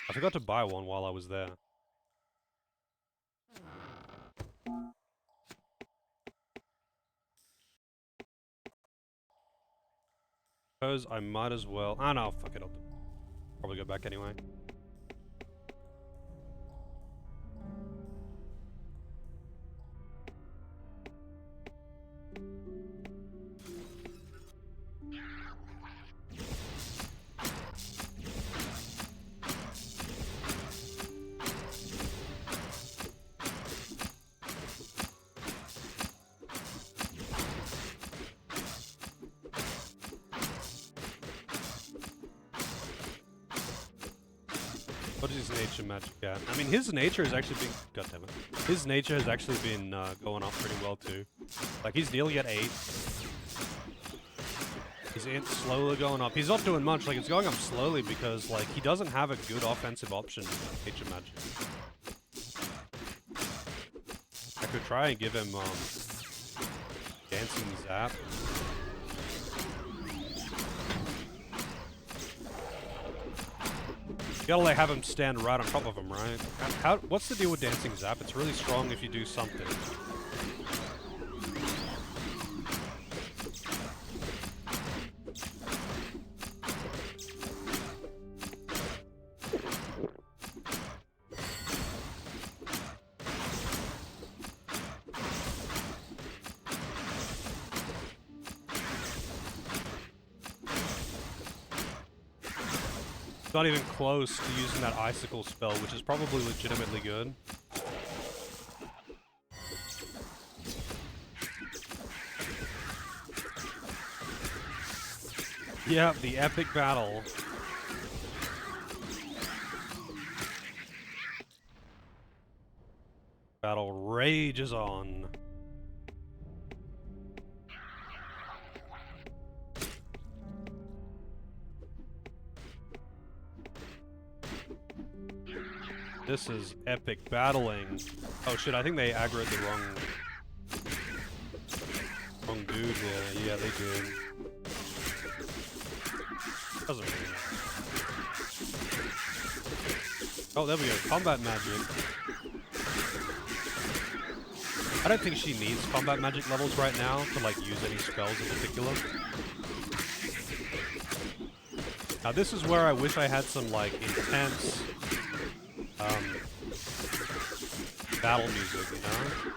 I forgot to buy one while I was there. Suppose I might as well. Ah, no, fuck it. I'll probably go back anyway. What is his nature magic at? I mean, his nature has actually been... God damn it. His nature has actually been going up pretty well, too. Like, he's nearly at 8. He's slowly going up. He's not doing much. Like, it's going up slowly because, like, he doesn't have a good offensive option with nature magic. I could try and give him, Dancing Zap. gotta like have him stand right on top of him, right? What's the deal with Dancing Zap? It's really strong if you do something. Not even close to using that icicle spell, which is probably legitimately good. Yeah, the epic battle. Battle rages on. This is epic battling. Oh shit, I think they aggroed the wrong dude here. Yeah, they did. Doesn't really matter. Oh, there we go. Combat magic. I don't think she needs combat magic levels right now to like use any spells in particular. Now this is where I wish I had some like intense battle music, you know?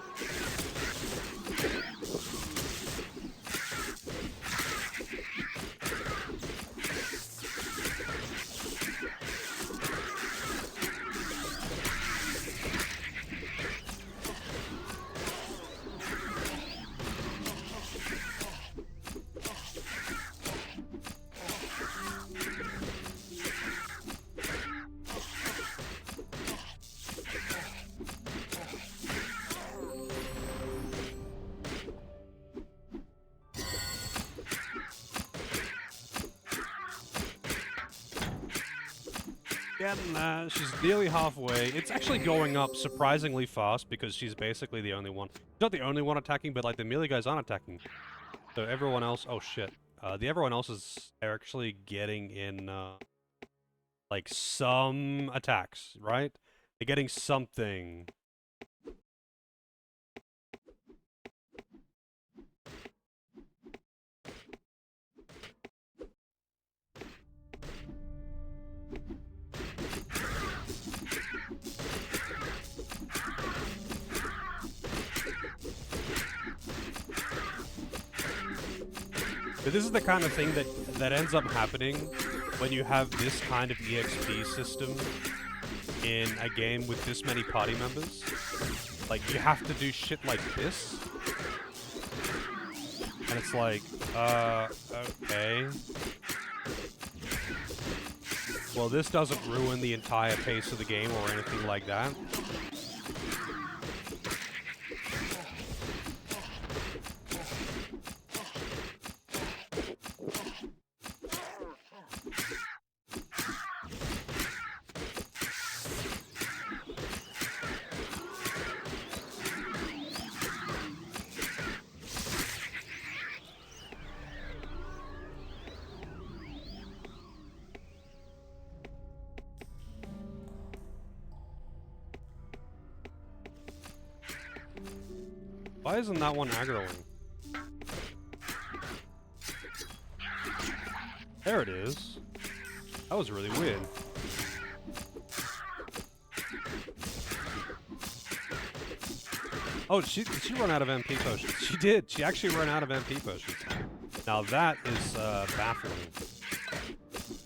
Getting that. She's nearly halfway. It's actually going up surprisingly fast because she's basically the only one. She's not the only one attacking, but like the melee guys aren't attacking. So everyone else... Oh shit. Everyone else is actually getting in like some attacks, right? They're getting something. But this is the kind of thing that ends up happening when you have this kind of EXP system in a game with this many party members. Like, you have to do shit like this. And it's like, okay. Well, this doesn't ruin the entire pace of the game or anything like that. Why isn't that one aggroing? There it is. That was really weird. Oh, did she run out of MP potions? She did. She actually ran out of MP potions. Now that is baffling.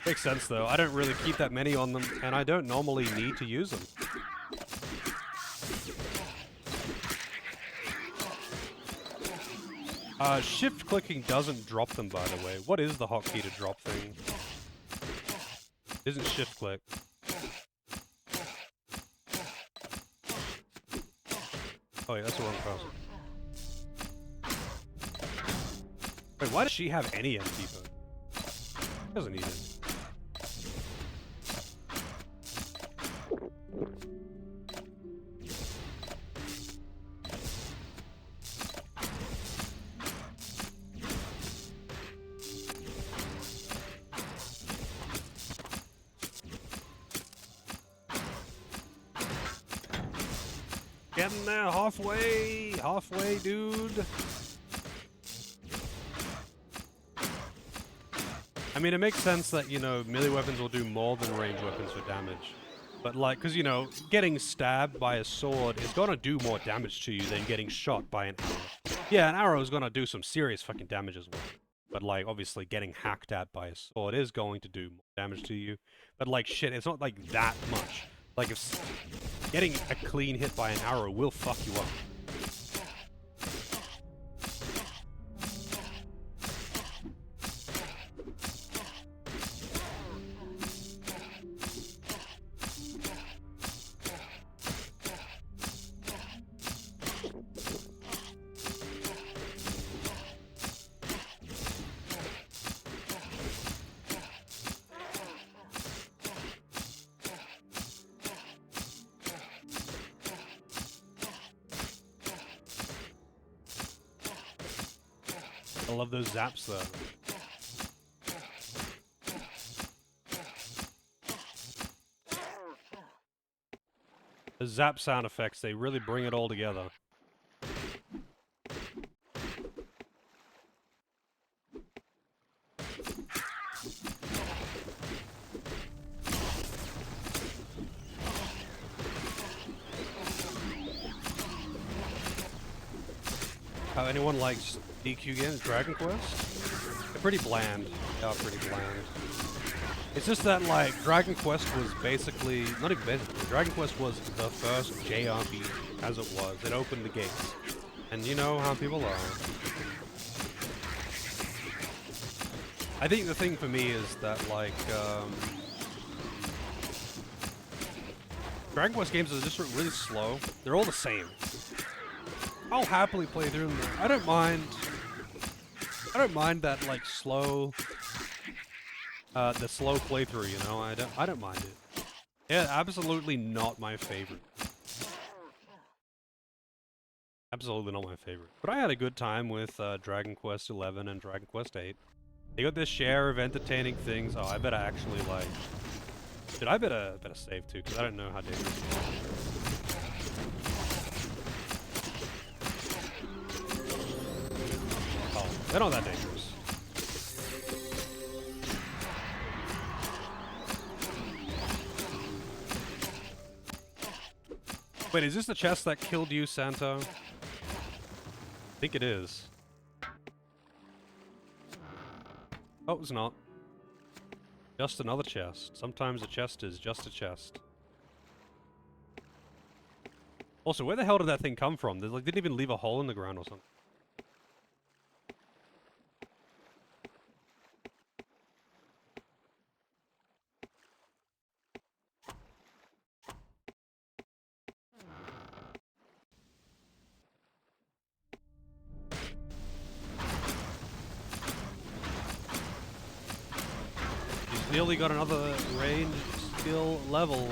Makes sense though. I don't really keep that many on them, and I don't normally need to use them. Shift clicking doesn't drop them, by the way. What is the hotkey to drop thing? Isn't shift click. Oh wait, that's the wrong person. Wait, why does she have any MP phone? Doesn't need it. Getting there, halfway, dude. I mean, it makes sense that, you know, melee weapons will do more than range weapons for damage. But, like, because, you know, getting stabbed by a sword is gonna do more damage to you than getting shot by an arrow. Yeah, an arrow is gonna do some serious fucking damage as well. But, like, obviously getting hacked at by a sword is going to do more damage to you. But, like, shit, it's not, like, that much. Like, if getting a clean hit by an arrow will fuck you up. I love those zaps though. The zap sound effects, they really bring it all together. How anyone likes DQ games, Dragon Quest? They're pretty bland. They are pretty bland. It's just that, like, Dragon Quest was basically, not even basically, Dragon Quest was the first JRPG as it was. It opened the gates. And you know how people are. I think the thing for me is that, like, Dragon Quest games are just really slow. They're all the same. I'll happily play through them. I don't mind that, like, slow, the slow playthrough, you know? I don't mind it. Yeah, absolutely not my favorite. Absolutely not my favorite. But I had a good time with Dragon Quest XI and Dragon Quest VIII. They got this share of entertaining things. Oh, I better actually, like... Dude, I better save too, because I don't know how dangerous it is. Oh, they're not that dangerous. Wait, is this the chest that killed you, Santo? I think it is. Oh, it's not. Just another chest. Sometimes a chest is just a chest. Also, where the hell did that thing come from? They, like, didn't even leave a hole in the ground or something. Nearly got another range skill level.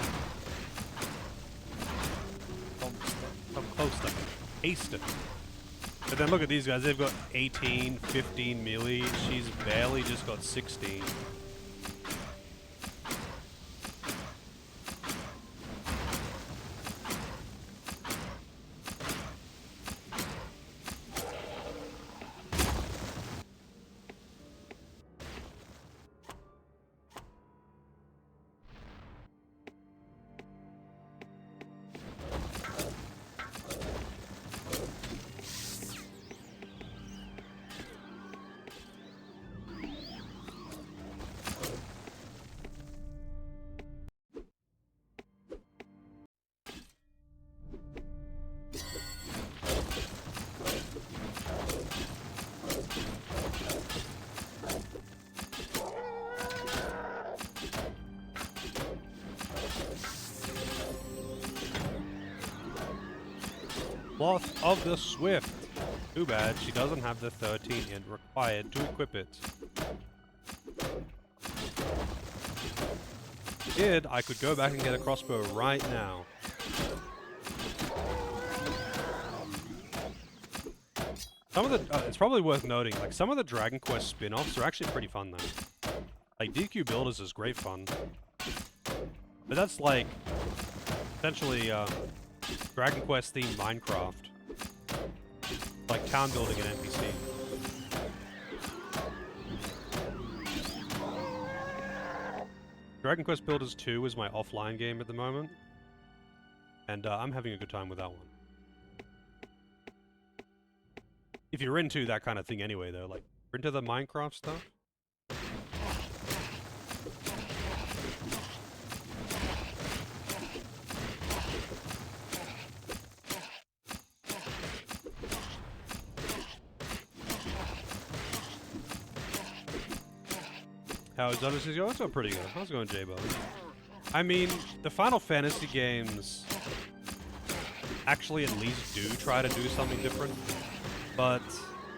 I'm close to aced it. But then look at these guys, they've got 18, 15 melee. She's barely just got 16. Cloth of the Swift. Too bad she doesn't have the 13 int required to equip it. If I did, I could go back and get a crossbow right now. Some of the, it's probably worth noting, like, some of the Dragon Quest spin-offs are actually pretty fun though. Like, DQ Builders is great fun. But that's like, essentially, Dragon Quest themed Minecraft. Like town building an NPC. Dragon Quest Builders 2 is my offline game at the moment. And I'm having a good time with that one. If you're into that kind of thing anyway, though, like, you're into the Minecraft stuff? How is Odyssey? Oh, it's going pretty good. How's it going, J-Bo? I mean, the Final Fantasy games actually at least do try to do something different. But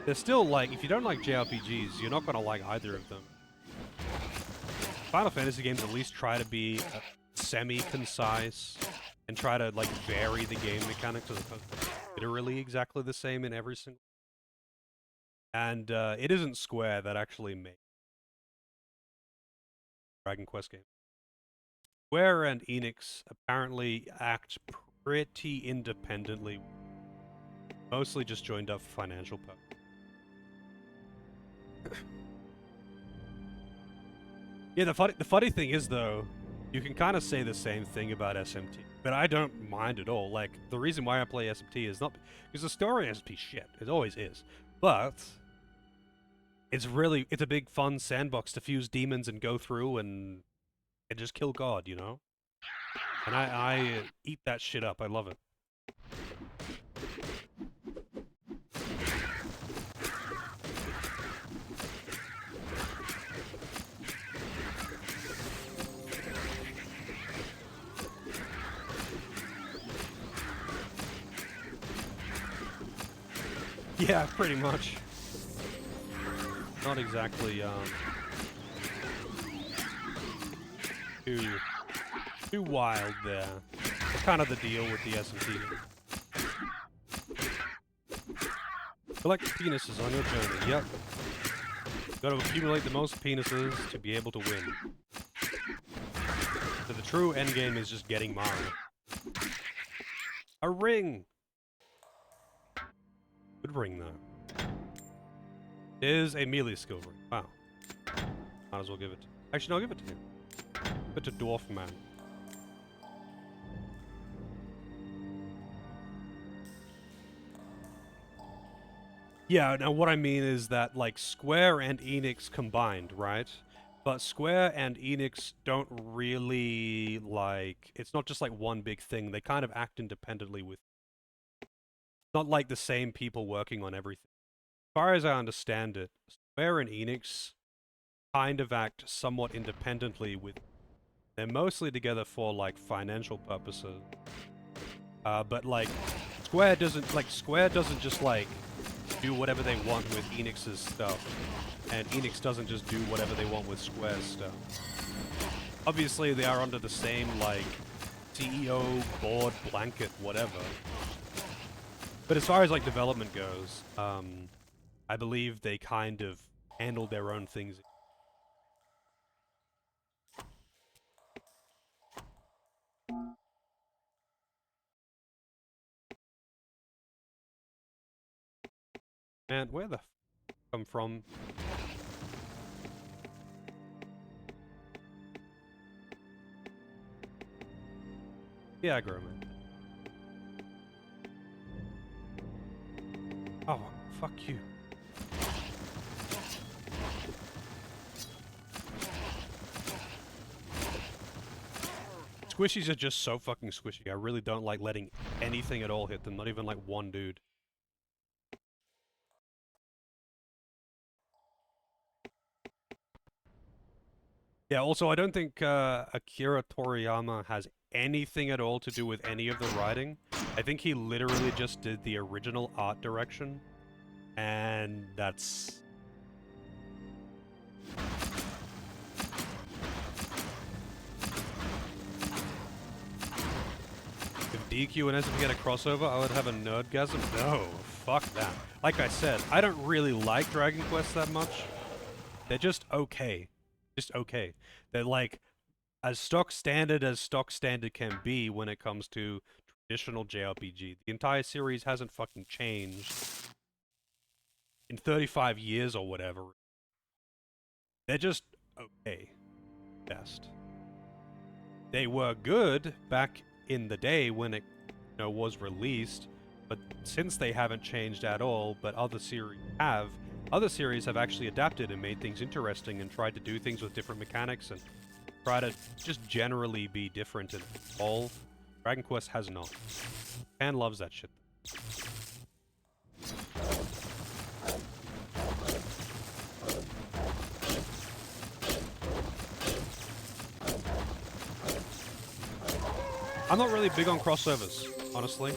they're still like, if you don't like JRPGs, you're not going to like either of them. Final Fantasy games at least try to be semi-concise and try to like vary the game mechanics as opposed to literally exactly the same in every single. And it isn't Square that actually made Dragon Quest game. Square and Enix apparently act pretty independently. Mostly just joined up for financial purposes. Yeah, the funny thing is though, you can kind of say the same thing about SMT, but I don't mind at all. Like, the reason why I play SMT is not because the story in SMT shit. It always is. But it's a big fun sandbox to fuse demons and go through and just kill God, you know? And I eat that shit up. I love it. Yeah, pretty much. Not exactly, too wild there. That's kind of the deal with the SMT. Collect penises on your journey, yep. Gotta accumulate the most penises to be able to win. So the true endgame is just getting Mara. A ring! Good ring, though. Is a melee skill ring. Wow. Might as well give it. Actually, no, I'll give it to him. Give it to Dwarf Man. Yeah, now what I mean is that, like, Square and Enix combined, right? But Square and Enix don't really, like... It's not just, like, one big thing. They kind of act independently with... Not like the same people working on everything. As far as I understand it, Square and Enix kind of act somewhat independently with... They're mostly together for, like, financial purposes. But, like, Square doesn't just, like, do whatever they want with Enix's stuff. And Enix doesn't just do whatever they want with Square's stuff. Obviously, they are under the same, like, CEO, board, blanket, whatever. But as far as, like, development goes, I believe they kind of handle their own things. Man, where the f come from? Yeah, aggro, man. Oh, fuck you. Squishies are just so fucking squishy. I really don't like letting anything at all hit them, not even like one dude. Yeah, also, I don't think Akira Toriyama has anything at all to do with any of the writing. I think he literally just did the original art direction, and that's... If DQ and SMP get a crossover, I would have a nerdgasm? No, fuck that. Like I said, I don't really like Dragon Quest that much. They're just okay. Just okay. They're like as stock standard can be when it comes to traditional JRPG. The entire series hasn't fucking changed in 35 years or whatever. They're just okay. Best. They were good back in the day when it, you know, was released, but since they haven't changed at all, but other series have actually adapted and made things interesting and tried to do things with different mechanics and try to just generally be different and evolve. Dragon Quest has not. Japan loves that shit. I'm not really big on crossovers, honestly.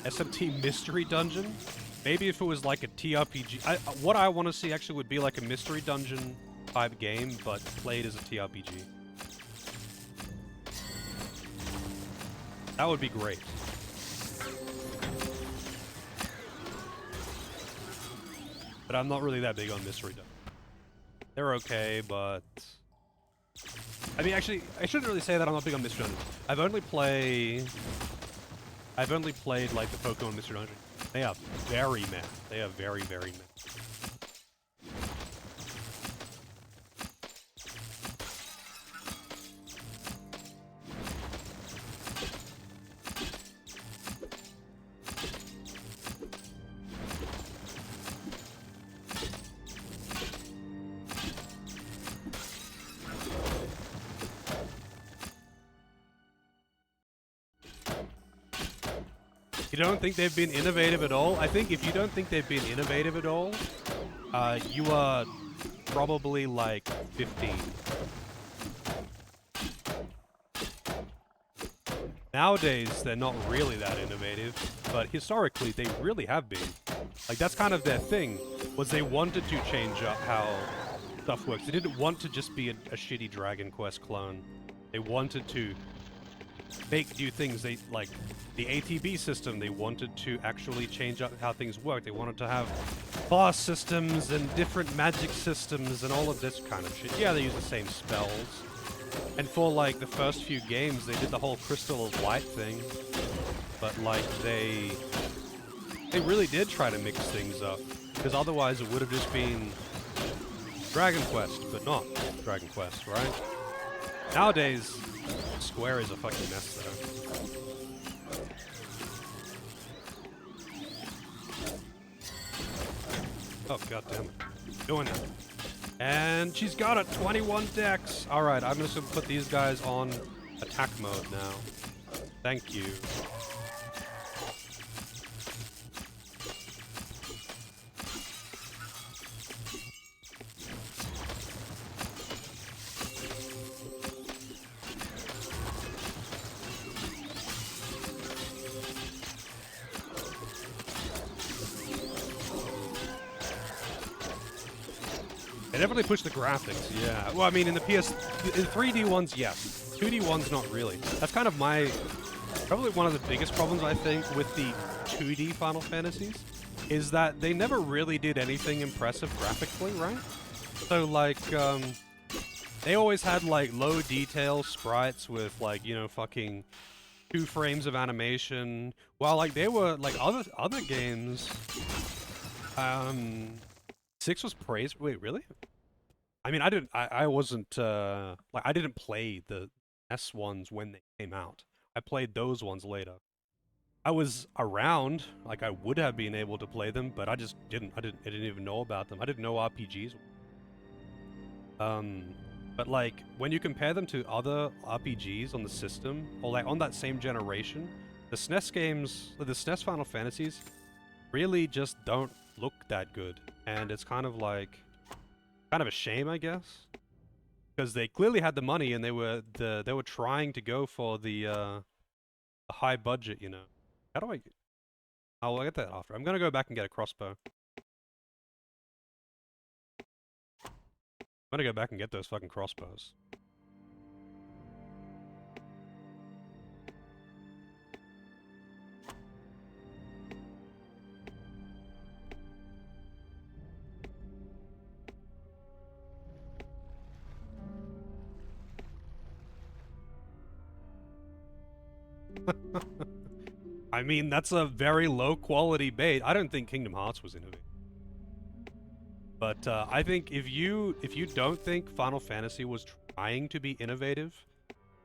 SMT Mystery Dungeon? Maybe if it was like a TRPG. What I want to see actually would be like a Mystery Dungeon type game, but played as a TRPG. That would be great. But I'm not really that big on Mystery Dungeon. They're okay, but... I mean, actually, I shouldn't really say that I'm not big on Mystery Dungeon. I've only played, like, the Pokemon Mystery Dungeon. They are very meh. They are very, very meh. You don't think they've been innovative at all? I think if you don't think they've been innovative at all, you are probably like 15. Nowadays, they're not really that innovative, but historically, they really have been. Like, that's kind of their thing, was they wanted to change up how stuff works. They didn't want to just be a shitty Dragon Quest clone. They wanted to make new things. They, like, the ATB system, they wanted to actually change up how things work. They wanted to have boss systems and different magic systems and all of this kind of shit. Yeah, they use the same spells. And for, like, the first few games, they did the whole Crystal of Light thing. But, like, they really did try to mix things up. Because otherwise it would have just been Dragon Quest, but not Dragon Quest, right? Nowadays, Square is a fucking mess, though. Oh, goddammit. Doing that. And she's got a 21 dex. Alright, I'm just gonna put these guys on attack mode now. Thank you. They definitely push the graphics, yeah. Well, I mean, in the 3D ones, yes. 2D ones, not really. That's kind of probably one of the biggest problems, I think, with the 2D Final Fantasies, is that they never really did anything impressive graphically, right? So, like, they always had, like, low detail sprites with, like, you know, fucking 2 frames of animation, while, like, they were, like, other games, 6 was praised. Wait, really? I mean, I wasn't, like, I didn't play the S ones when they came out. I played those ones later. I was around, like, I would have been able to play them, but I just didn't. I didn't even know about them. I didn't know RPGs. But, like, when you compare them to other RPGs on the system, or, like, on that same generation, the SNES games, the SNES Final Fantasies, really just don't look that good. And it's kind of like, kind of a shame, I guess, because they clearly had the money and they were trying to go for the high budget, you know. How do I? I'll get that after. I'm gonna go back and get a crossbow. I'm gonna go back and get those fucking crossbows. I mean, that's a very low quality bait. I don't think Kingdom Hearts was innovative. But I think if you don't think Final Fantasy was trying to be innovative,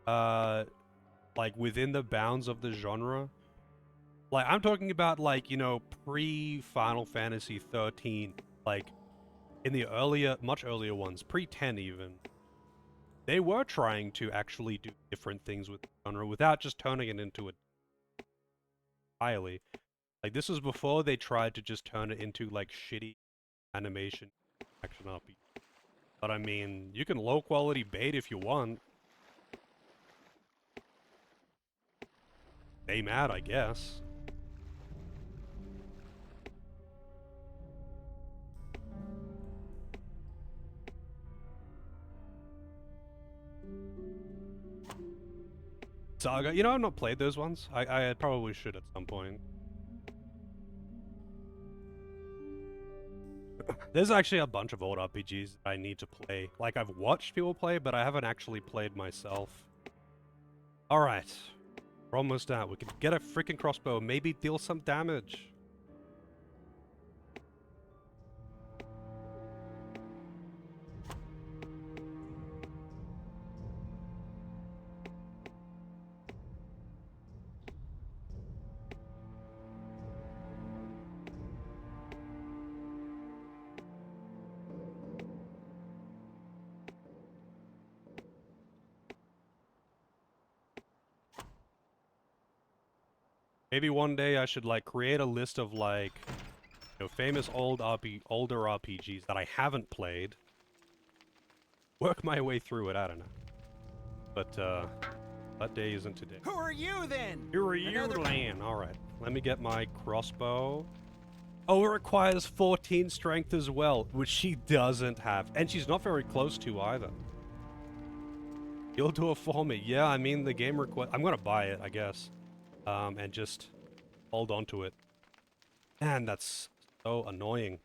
like within the bounds of the genre, like I'm talking about like, you know, pre-Final Fantasy 13, like in the much earlier ones, pre-10 even, they were trying to actually do different things with the genre without just turning it into it entirely. Like this was before they tried to just turn it into like shitty animation action RPG. But I mean, you can low quality bait if you want. Stay mad, I guess. Saga, you know, I've not played those ones. I probably should at some point. There's actually a bunch of old RPGs I need to play. Like, I've watched people play, but I haven't actually played myself. Alright. We're almost out. We can get a freaking crossbow, maybe deal some damage. Maybe one day I should like create a list of like, you know, famous older RPGs that I haven't played. Work my way through it, I don't know. But that day isn't today. Who are you then? Who are you, Lan? Alright, let me get my crossbow. Oh, it requires 14 strength as well, which she doesn't have. And she's not very close to either. You'll do it for me. Yeah, I mean, the game request. I'm gonna buy it, I guess. And just hold on to it. Man, that's so annoying.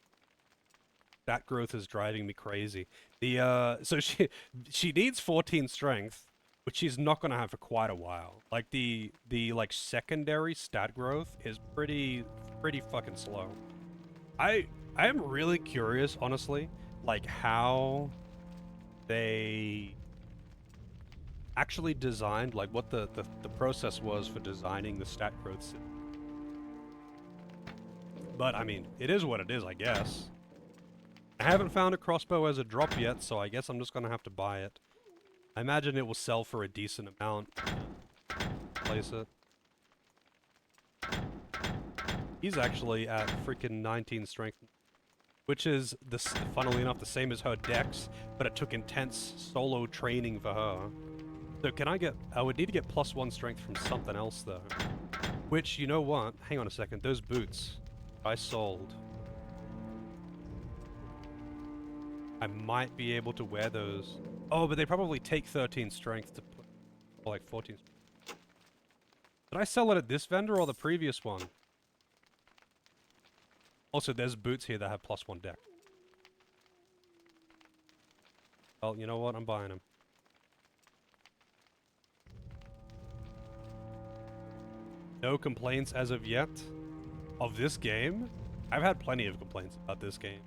That growth is driving me crazy. So she needs 14 strength, which she's not gonna have for quite a while. Like the like secondary stat growth is pretty fucking slow. I am really curious, honestly, like how they actually designed, like what the process was for designing the stat growth system. But I mean, it is what it is, I guess. I haven't found a crossbow as a drop yet, so I guess I'm just gonna have to buy it. I imagine it will sell for a decent amount. Place it. He's actually at freaking 19 strength, which is, funnily enough, the same as her dex, but it took intense solo training for her. So can I would need to get +1 strength from something else though. Which, you know what? Hang on a second, those boots I sold. I might be able to wear those. Oh, but they probably take 13 strength to put, or like 14. Did I sell it at this vendor or the previous one? Also, there's boots here that have +1 deck. Well, you know what? I'm buying them. No complaints as of yet of this game. I've had plenty of complaints about this game.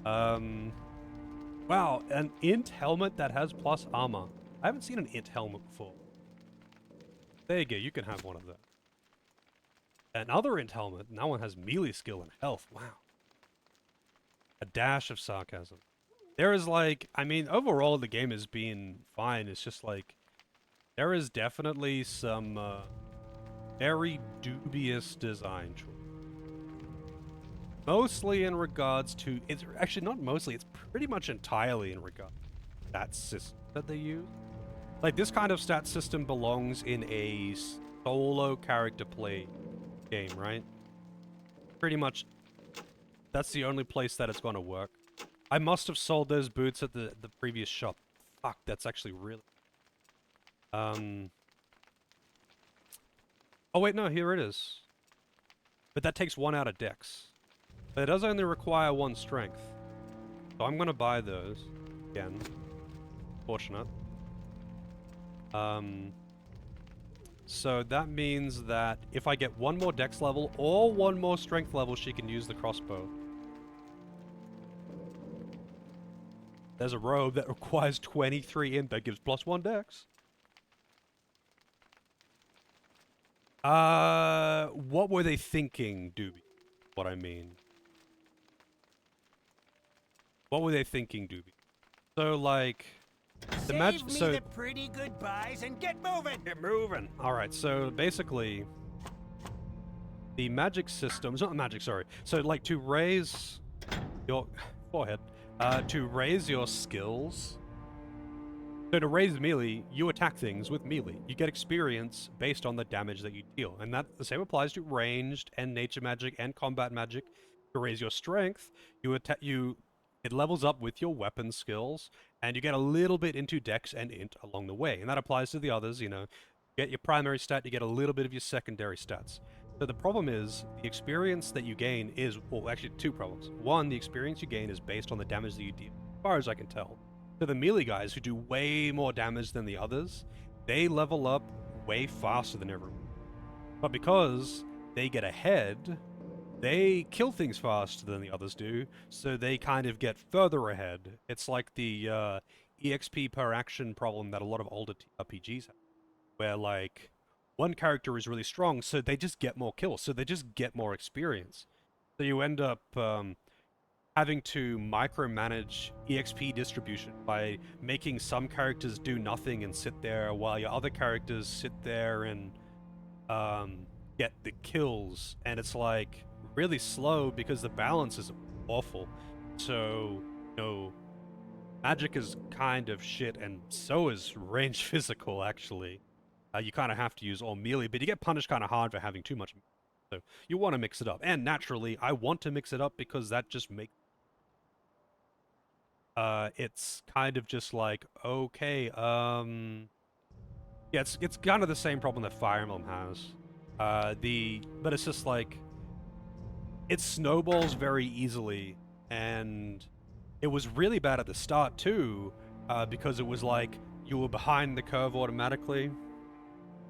Wow, an int helmet that has plus armor. I haven't seen an int helmet before. There you go, you can have one of those. Another int helmet, now one has melee skill and health. Wow. A dash of sarcasm. There is like, I mean, overall the game has been fine. It's just like, there is definitely some very dubious design choice. Mostly in regards to, it's actually not mostly, it's pretty much entirely in regard to that system that they use. Like, this kind of stat system belongs in a solo character play game, right? Pretty much, that's the only place that it's going to work. I must have sold those boots at the previous shop. Fuck, that's actually really... Oh wait, no, here it is. But that takes 1 out of dex. But it does only require 1 strength. So I'm gonna buy those again. Fortunate. So that means that if I get one more dex level or one more strength level, she can use the crossbow. There's a robe that requires 23 int that gives +1 dex. What were they thinking, Doobie? What I mean. What were they thinking, Doobie? So, like... Save me the pretty goodbyes and get moving! Get moving! Alright, so basically... The magic systems... Not magic, sorry. So, like, to raise your... Forehead. To raise your skills... So to raise melee, you attack things with melee. You get experience based on the damage that you deal. And that the same applies to ranged and nature magic and combat magic. To raise your strength, it levels up with your weapon skills, and you get a little bit into dex and int along the way. And that applies to the others, you know. You get your primary stat, you get a little bit of your secondary stats. So the problem is, the experience that you gain is, well, actually two problems. One, the experience you gain is based on the damage that you deal, as far as I can tell. So the melee guys who do way more damage than the others, they level up way faster than everyone. But because they get ahead, they kill things faster than the others do, so they kind of get further ahead. It's like the EXP per action problem that a lot of older RPGs have, where like one character is really strong, so they just get more kills, so they just get more experience. So you end up having to micromanage EXP distribution by making some characters do nothing and sit there while your other characters sit there and get the kills. And it's like really slow because the balance is awful. So, you know, magic is kind of shit, and so is range physical, actually. You kind of have to use all melee, but you get punished kind of hard for having too much. So you want to mix it up. And naturally, I want to mix it up because that just makes... it's kind of just like, okay, yeah, it's kind of the same problem that Fire Emblem has. But it's just like, it snowballs very easily, and it was really bad at the start too, because it was like, you were behind the curve automatically.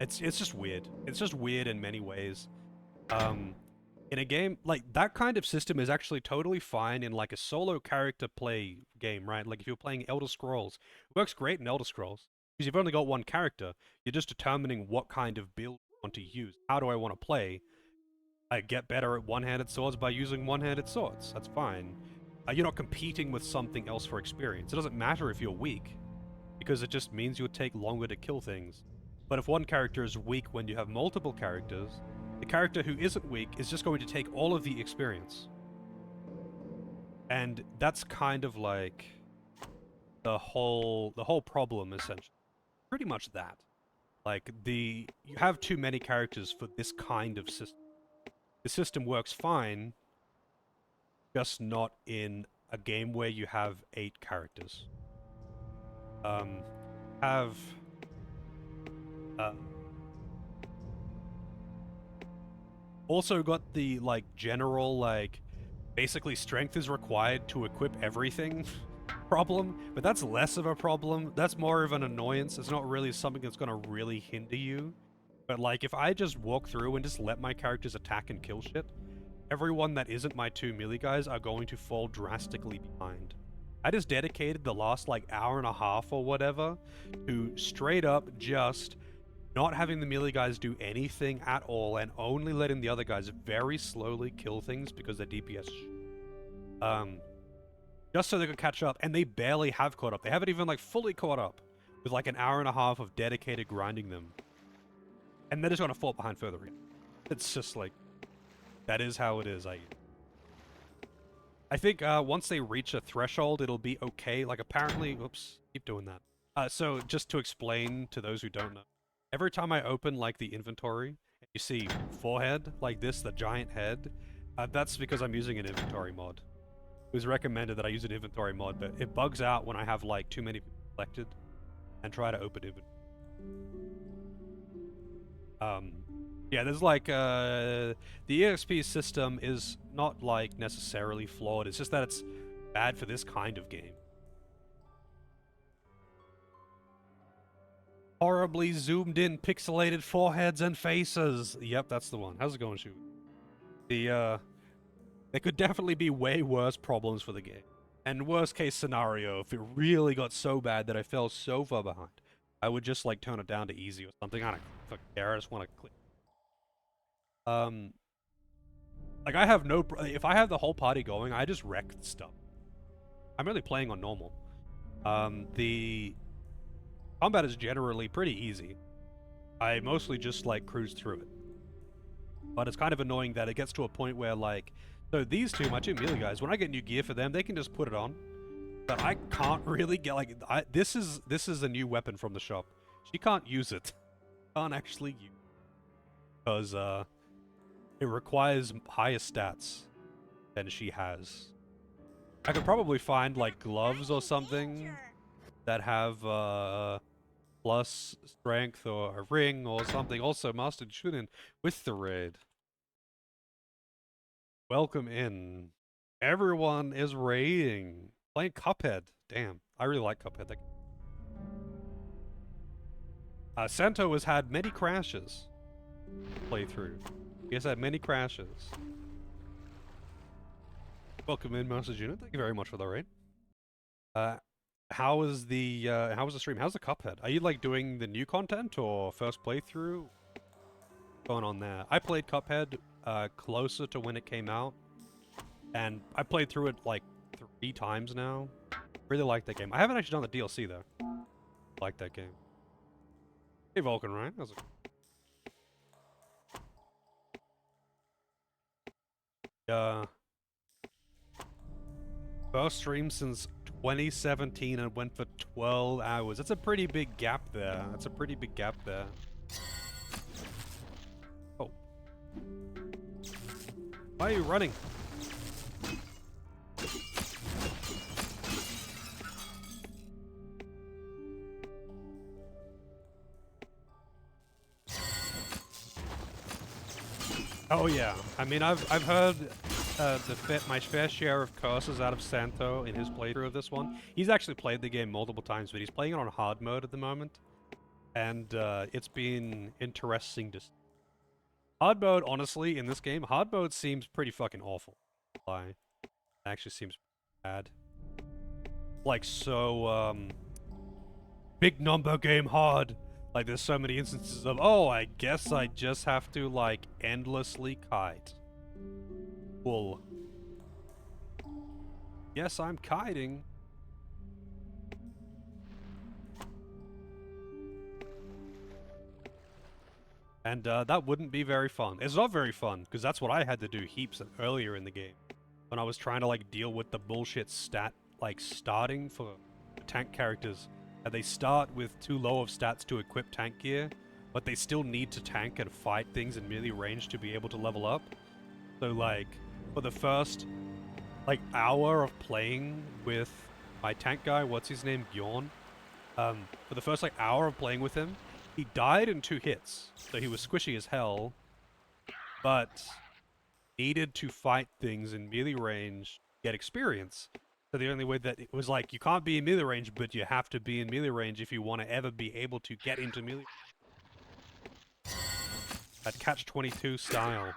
It's just weird. It's just weird in many ways. In a game, like, that kind of system is actually totally fine in, like, a solo character play game, right? Like, if you're playing Elder Scrolls, it works great in Elder Scrolls, because you've only got one character. You're just determining what kind of build you want to use. How do I want to play? I get better at one-handed swords by using one-handed swords. That's fine. You're not competing with something else for experience. It doesn't matter if you're weak, because it just means you'll take longer to kill things. But if one character is weak when you have multiple characters, the character who isn't weak is just going to take all of the experience. And that's kind of like the whole problem, essentially. Pretty much that. Like, you have too many characters for this kind of system. The system works fine, just not in a game where you have 8 characters. Also got the, like, general, like, basically strength is required to equip everything problem, but that's less of a problem. That's more of an annoyance. It's not really something that's gonna really hinder you. But, like, if I just walk through and just let my characters attack and kill shit, everyone that isn't my 2 melee guys are going to fall drastically behind. I just dedicated the last, like, hour and a half or whatever to straight up just not having the melee guys do anything at all and only letting the other guys very slowly kill things because they're DPS. Just so they could catch up, and they barely have caught up. They haven't even, like, fully caught up with, like, an hour and a half of dedicated grinding them. And they're just gonna fall behind further again. It's just like, that is how it is. I think once they reach a threshold, it'll be okay. Like, apparently, oops, keep doing that. So just to explain to those who don't know, every time I open, like, the inventory, you see forehead like this, the giant head, that's because I'm using an inventory mod. It was recommended that I use an inventory mod, but it bugs out when I have, like, too many people selected and try to open inventory. Yeah, there's like, the EXP system is not, like, necessarily flawed. It's just that it's bad for this kind of game. horribly zoomed in, pixelated foreheads and faces. Yep, that's the one. How's it going, Shoot? There could definitely be way worse problems for the game. And worst case scenario, if it really got so bad that I fell so far behind, I would just like turn it down to easy or something. I don't fucking care. I just want to click. Like I have no. If I have the whole party going, I just wreck stuff. I'm really playing on normal. The combat is generally pretty easy. I mostly just like cruise through it. But it's kind of annoying that it gets to a point where like, so these two, my two melee guys, when I get new gear for them, they can just put it on. But I can't really get like, this is a new weapon from the shop. She can't use it. Can't actually use it. Because it requires higher stats than she has. I could probably find like gloves or something that have plus strength or a ring or something. Also, Master Chunin with the raid. Welcome in. Everyone is raiding. Playing Cuphead. Damn, I really like Cuphead. Sento has had many crashes. Playthrough. He has had many crashes. Welcome in, Master Juno. Thank you very much for the raid. How was the stream? How's the Cuphead? Are you like doing the new content or first playthrough? What's going on there? I played Cuphead closer to when it came out, and I played through it like 3 times now. Really like that game. I haven't actually done the DLC though. Like that game. Hey Vulcan, right? How's it? First stream since 2017 and went for 12 hours. That's a pretty big gap there. That's a pretty big gap there. Oh. Why are you running? Oh yeah. I mean, I've heard my fair share of curses out of Santo in his playthrough of this one. He's actually played the game multiple times, but he's playing it on hard mode at the moment, and it's been interesting to. Hard mode, honestly, in this game, hard mode seems pretty fucking awful. It actually seems bad. Like so, big number game hard. Like there's so many instances of, oh, I guess I just have to like endlessly kite. Wool. Yes, I'm kiting. And that wouldn't be very fun. It's not very fun, because that's what I had to do heaps earlier in the game. When I was trying to like deal with the bullshit starting for tank characters. And they start with too low of stats to equip tank gear, but they still need to tank and fight things in melee range to be able to level up. So like, for the first like hour of playing with my tank guy, what's his name, Bjorn, for the first like hour of playing with him, he died in 2 hits, so he was squishy as hell, but needed to fight things in melee range, get experience. So the only way that it was like, you can't be in melee range, but you have to be in melee range if you want to ever be able to get into melee. That catch-22 style.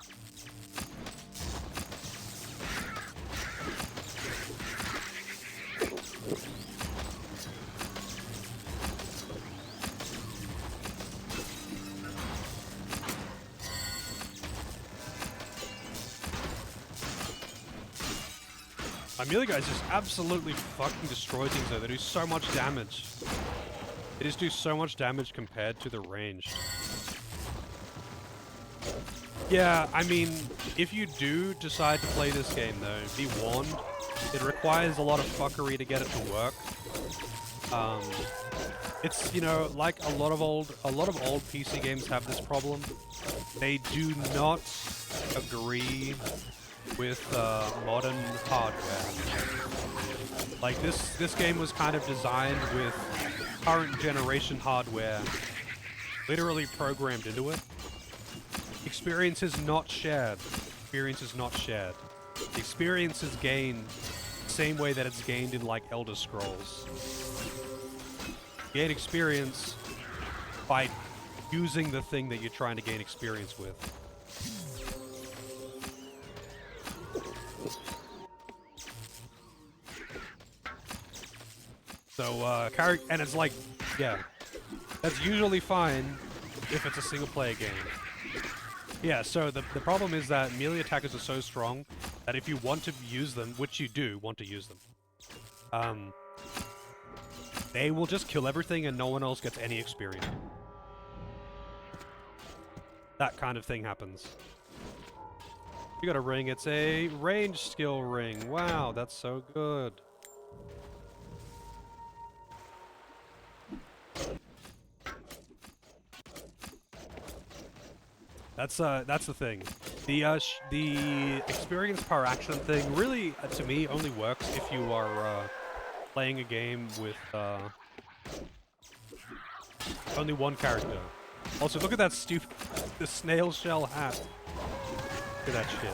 My melee guys just absolutely fucking destroy things though. They do so much damage. They just do so much damage compared to the range. Yeah, I mean, if you do decide to play this game though, be warned, it requires a lot of fuckery to get it to work. It's, you know, like a lot of old PC games have this problem. They do not agree with modern hardware. Like this game was kind of designed with current generation hardware literally programmed into it. Experience is not shared. Experience is not shared. The experience is gained the same way that it's gained in like Elder Scrolls. Gain experience by using the thing that you're trying to gain experience with. So, and it's like, yeah, that's usually fine if it's a single-player game. Yeah, so the problem is that melee attackers are so strong that if you want to use them, which you do want to use them, they will just kill everything and no one else gets any experience. That kind of thing happens. You got a ring, it's a range skill ring. Wow, that's so good. That's the thing. The experience per action thing really, to me, only works if you are playing a game with only one character. Also, look at that the snail shell hat. Look at that shit.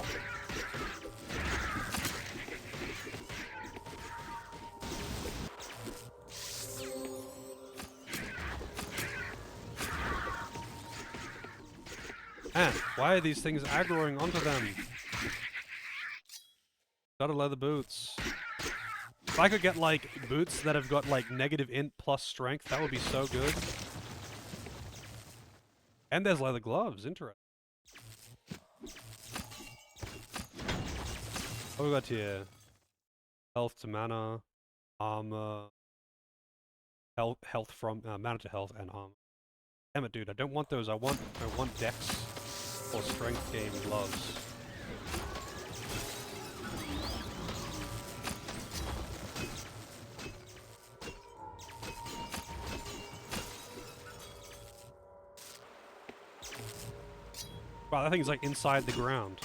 Man, why are these things aggroing onto them? Gotta leather boots. If I could get, like, boots that have got, like, negative int plus strength, that would be so good. And there's leather gloves, interesting. What we got here? Health to mana, armor, health from, mana to health and armor. Damn it, dude, I don't want those, I want dex. Or strength game gloves. Wow, that thing's like inside the ground.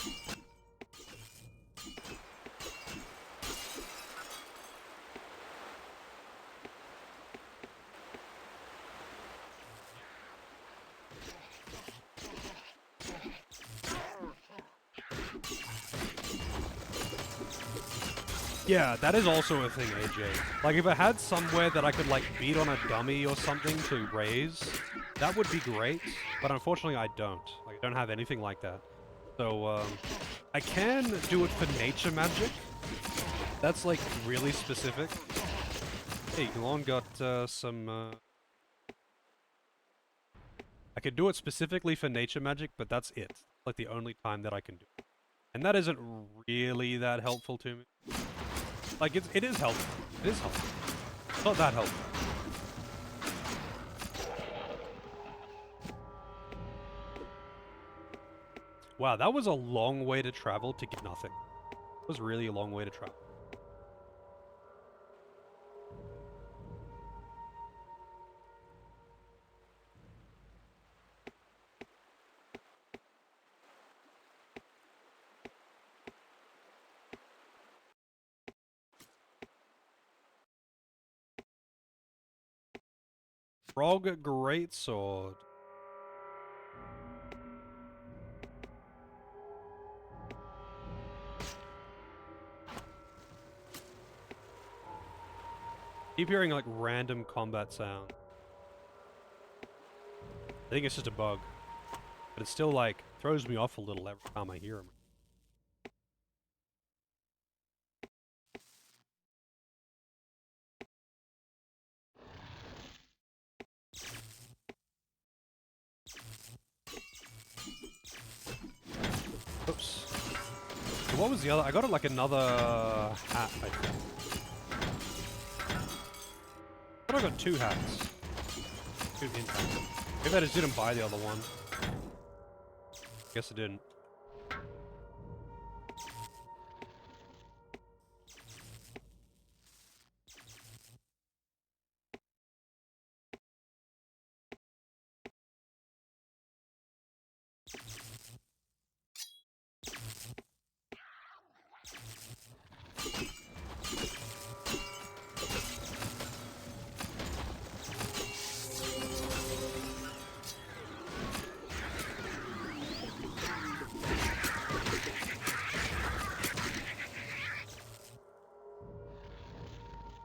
Yeah, that is also a thing, AJ. Like, if I had somewhere that I could, like, beat on a dummy or something to raise, that would be great, but unfortunately I don't. Like, I don't have anything like that. So, I can do it for nature magic. That's, like, really specific. Hey, Glon got, some, I could do it specifically for nature magic, but that's it. Like, the only time that I can do it. And that isn't really that helpful to me. Like, it is helpful. It is helpful. It's not that helpful. Wow, that was a long way to travel to get nothing. It was really a long way to travel. Frog Greatsword. Keep hearing like random combat sound. I think it's just a bug. But it still like throws me off a little every time I hear him. Oops. So what was the other? I got like another hat, I think. I thought I got 2 hats. 2 hint hats. Maybe I just didn't buy the other one. Guess I didn't.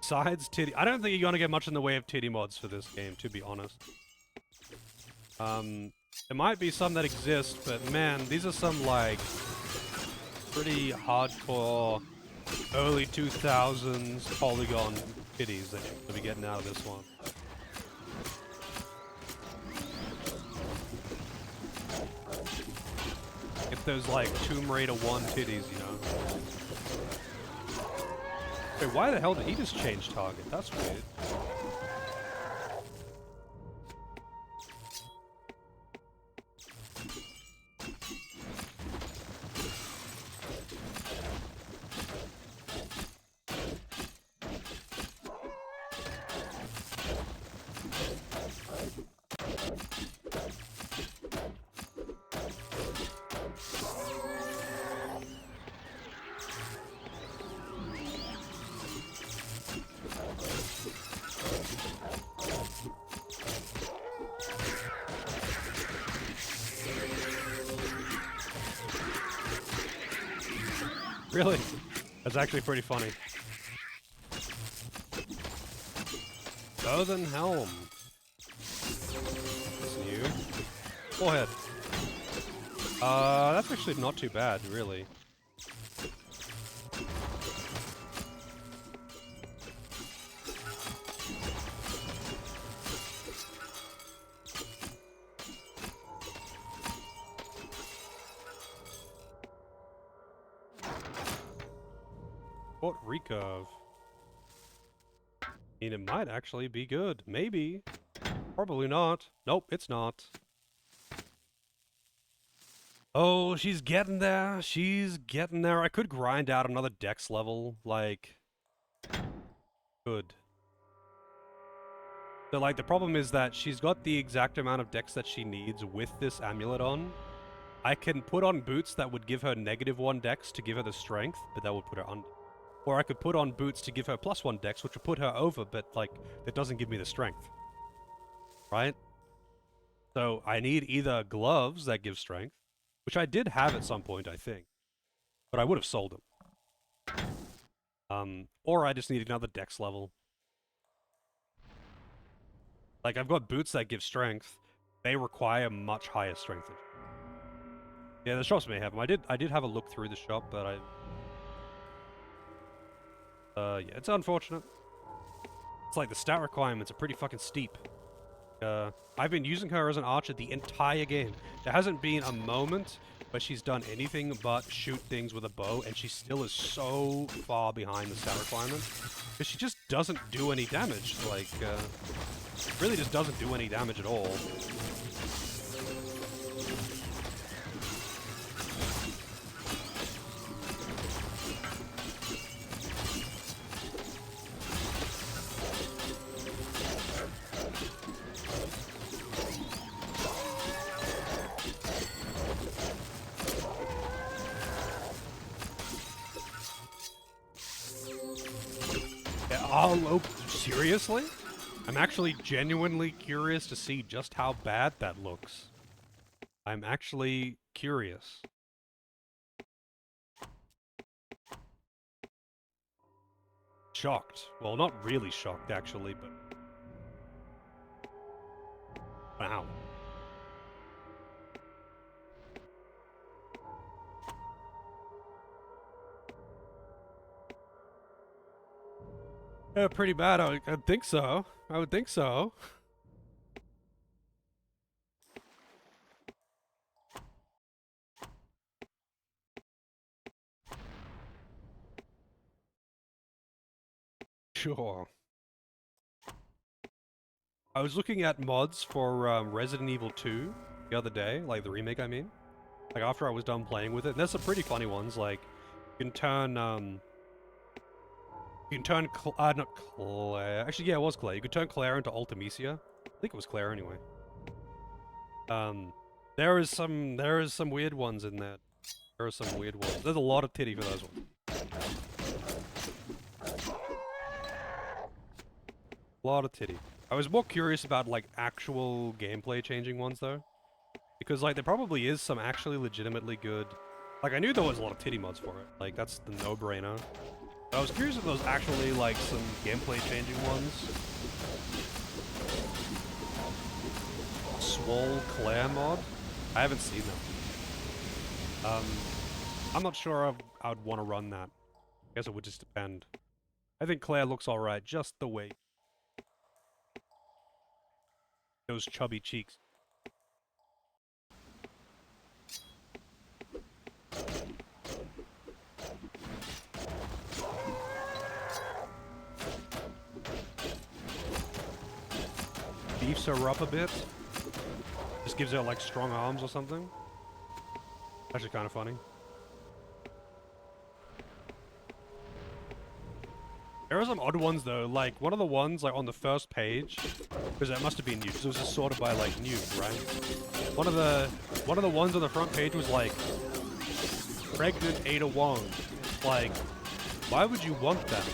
Besides titty, I don't think you're gonna get much in the way of titty mods for this game, to be honest. There might be some that exist, but man, these are some like pretty hardcore early 2000s polygon kitties that you're gonna be getting out of this one. If those like Tomb Raider 1 titties, you know. Wait, why the hell did he just change target? That's weird. Really? That's actually pretty funny. Southern Helm. That's new. Forehead. That's actually not too bad, really. Fort Recurve. I mean, it might actually be good. Maybe. Probably not. Nope, it's not. Oh, she's getting there. She's getting there. I could grind out another dex level. Like, good. So, like, the problem is that she's got the exact amount of dex that she needs with this amulet on. I can put on boots that would give her -1 dex to give her the strength, but that would put her under. Or I could put on boots to give her +1 dex, which would put her over, but, like, that doesn't give me the strength. Right? So I need either gloves that give strength, which I did have at some point, I think. But I would have sold them. Or I just need another dex level. Like, I've got boots that give strength. They require much higher strength. Yeah, the shops may have them. I did have a look through the shop, but yeah, it's unfortunate. It's like the stat requirements are pretty fucking steep. I've been using her as an archer the entire game. There hasn't been a moment where she's done anything but shoot things with a bow, and she still is so far behind the stat requirement. Because she just doesn't do any damage. Like, really just doesn't do any damage at all. Oh, seriously? I'm actually genuinely curious to see just how bad that looks. I'm actually curious. Shocked. Well, not really shocked, actually, but... Wow. Yeah, pretty bad. I'd think so. I would think so. Sure. I was looking at mods for Resident Evil 2 the other day, like the remake, I mean. Like after I was done playing with it. And there's some pretty funny ones, like you can turn not Claire. Actually, yeah, it was Claire. You could turn Claire into Ultimecia. I think it was Claire anyway. There is some weird ones in that. There are some weird ones. There's a lot of titty for those ones. A lot of titty. I was more curious about like actual gameplay changing ones though. Because like there probably is some actually legitimately good. Like I knew there was a lot of titty mods for it. Like that's the no-brainer. But I was curious if there was actually like some gameplay changing ones. Swole Claire mod? I haven't seen them. I'm not sure I would want to run that. I guess it would just depend. I think Claire looks alright, just the way. Those chubby cheeks. Beefs her up a bit. Just gives her like strong arms or something. Actually kind of funny. There are some odd ones though, like one of the ones like on the first page, because that must have been new, because it was just sorted by like new, right? One of the ones on the front page was like pregnant Ada Wong. Like, why would you want that?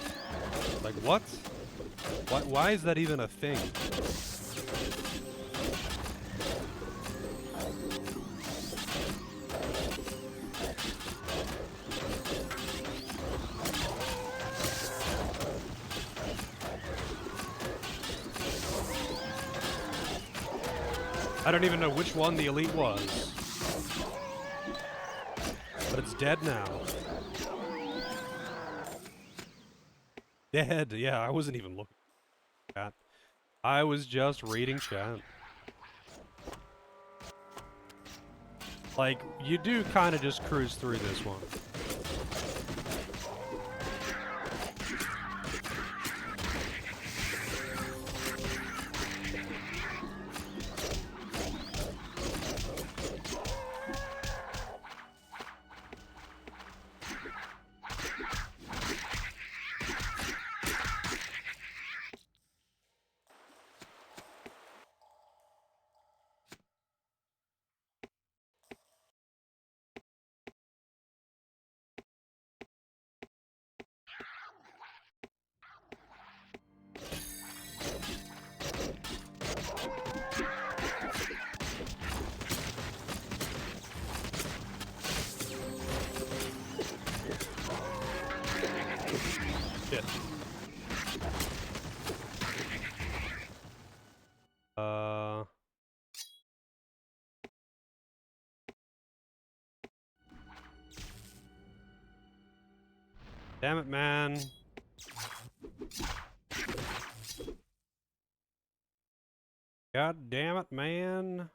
Like what? Why is that even a thing? I don't even know which one the elite was. But it's dead now. Dead, yeah, I wasn't even looking at chat. I was just reading chat. Like, you do kind of just cruise through this one. Shit. Damn it, man. God damn it, man.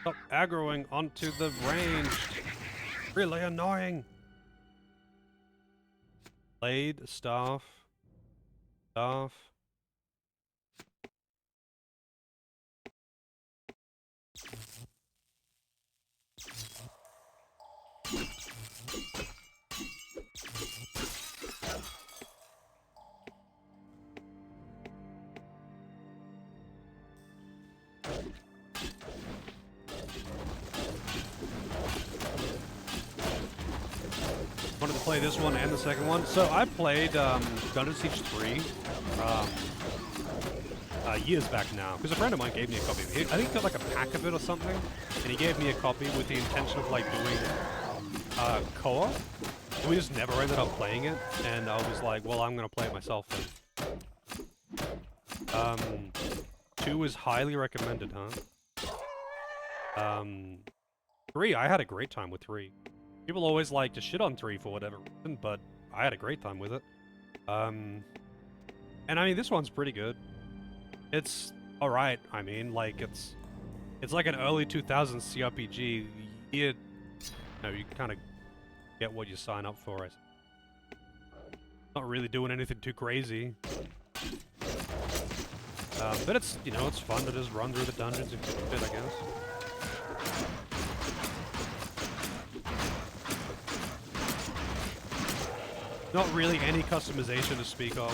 Stop aggroing onto the range. Really annoying. Blade, staff. Staff. Wanted to play this one and the second one. So I played Dungeon Siege 3 years back now, because a friend of mine gave me a copy of it. I think he got like a pack of it or something, and he gave me a copy with the intention of like doing co-op. And we just never ended up playing it, and I was like, well, I'm gonna play it myself then. 2 is highly recommended, huh? 3, I had a great time with 3. People always like to shit on 3 for whatever reason, but I had a great time with it. And I mean, this one's pretty good. It's alright, I mean, like, it's like an early 2000s CRPG. You kind of get what you sign up for. Not really doing anything too crazy. But it's, it's fun to just run through the dungeons and shit, I guess. Not really any customization to speak of.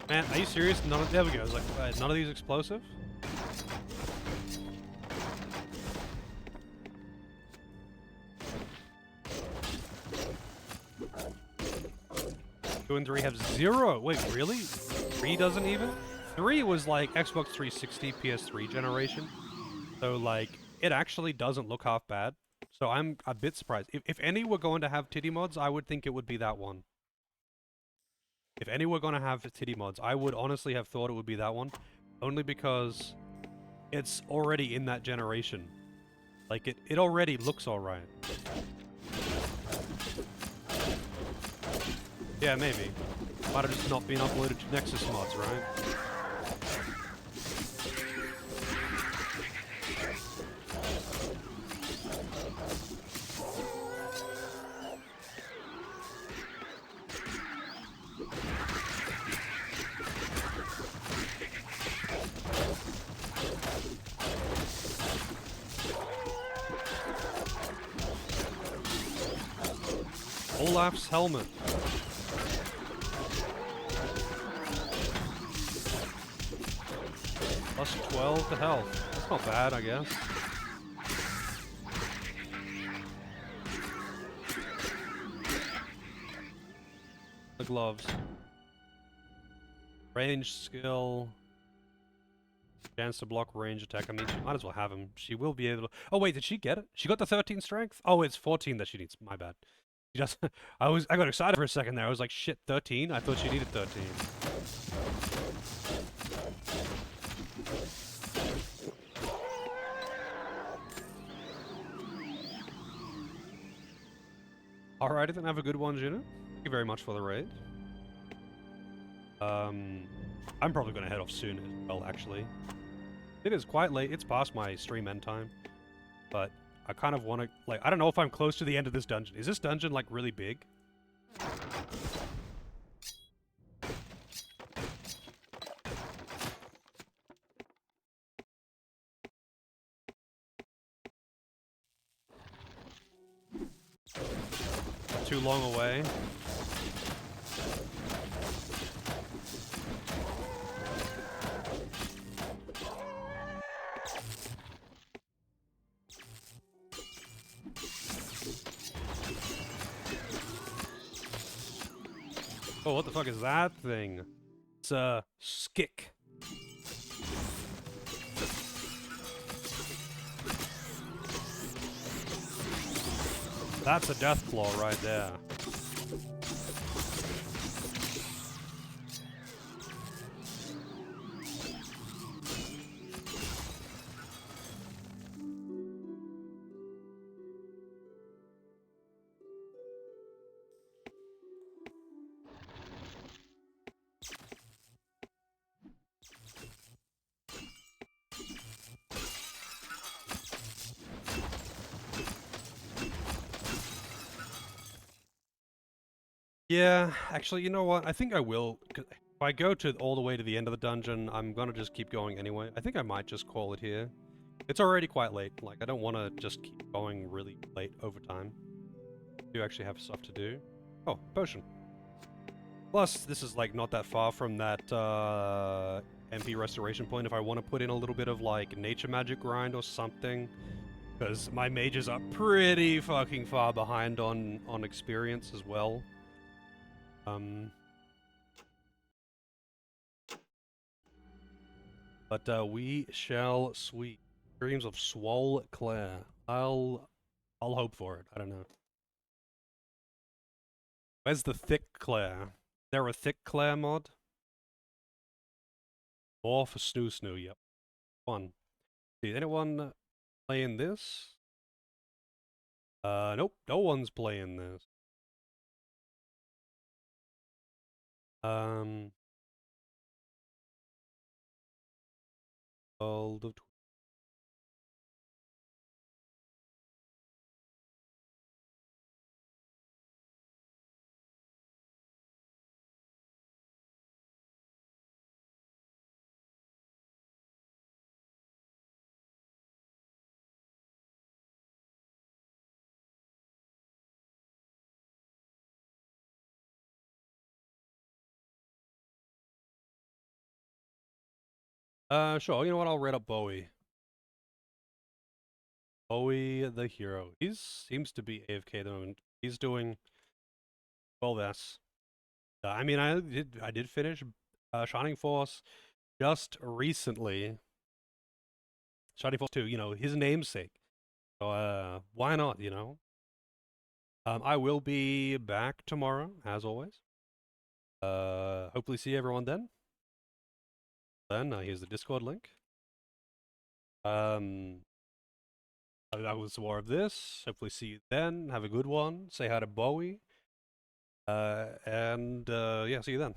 Man, are you serious? None of, there we go. It's like, none of these explosive? Two and 3 have 0. Wait, really? 3 doesn't even? 3 was like Xbox 360, PS3 generation. So like, it actually doesn't look half bad. So I'm a bit surprised. If any were going to have titty mods, I would think it would be that one. If any were going to have titty mods, I would honestly have thought it would be that one. Only because it's already in that generation. Like, it already looks alright. Yeah, maybe. Might have just not been uploaded to Nexus mods, right? Olaf's helmet. Plus 12 to health. That's not bad, I guess. The gloves. Range skill. Chance to block range attack. I mean, she might as well have him. She will be able to... Oh, wait, did she get it? She got the 13 strength? Oh, it's 14 that she needs. My bad. She just... I got excited for a second there. I was like, shit, 13? I thought she needed 13. Alright, then have a good one, Gina. Thank you very much for the raid. I'm probably going to head off soon as well, actually. It is quite late. It's past my stream end time. But I kind of want to... Like, I don't know if I'm close to the end of this dungeon. Is this dungeon, like, really big? Too long away. Oh, what the fuck is that thing? It's a skick. That's a death claw right there. Yeah, actually, you know what? I think I will. If I go to all the way to the end of the dungeon, I'm gonna just keep going anyway. I think I might just call it here. It's already quite late. Like, I don't want to just keep going really late over time. I do actually have stuff to do. Oh, potion. Plus, this is, like, not that far from that, MP restoration point if I want to put in a little bit of, like, nature magic grind or something. Because my mages are pretty fucking far behind on experience as well. But we shall sweet. Dreams of Swole Claire. I'll hope for it. I don't know. Where's the thick Claire? Is there a thick Claire mod? Or for Snoo Snoo, yep. One. See, anyone playing this? Nope, no one's playing this. World of Sure. You know what? I'll read up Bowie. Bowie the hero. He seems to be AFK at the moment. He's doing 12S. I mean, I did finish Shining Force just recently. Shining Force 2, you know, his namesake. So why not, you know? I will be back tomorrow, as always. Hopefully see everyone then. Then here's the Discord link. That was more of this. Hopefully see you then. Have a good one. Say hi to Bowie. Yeah, see you then.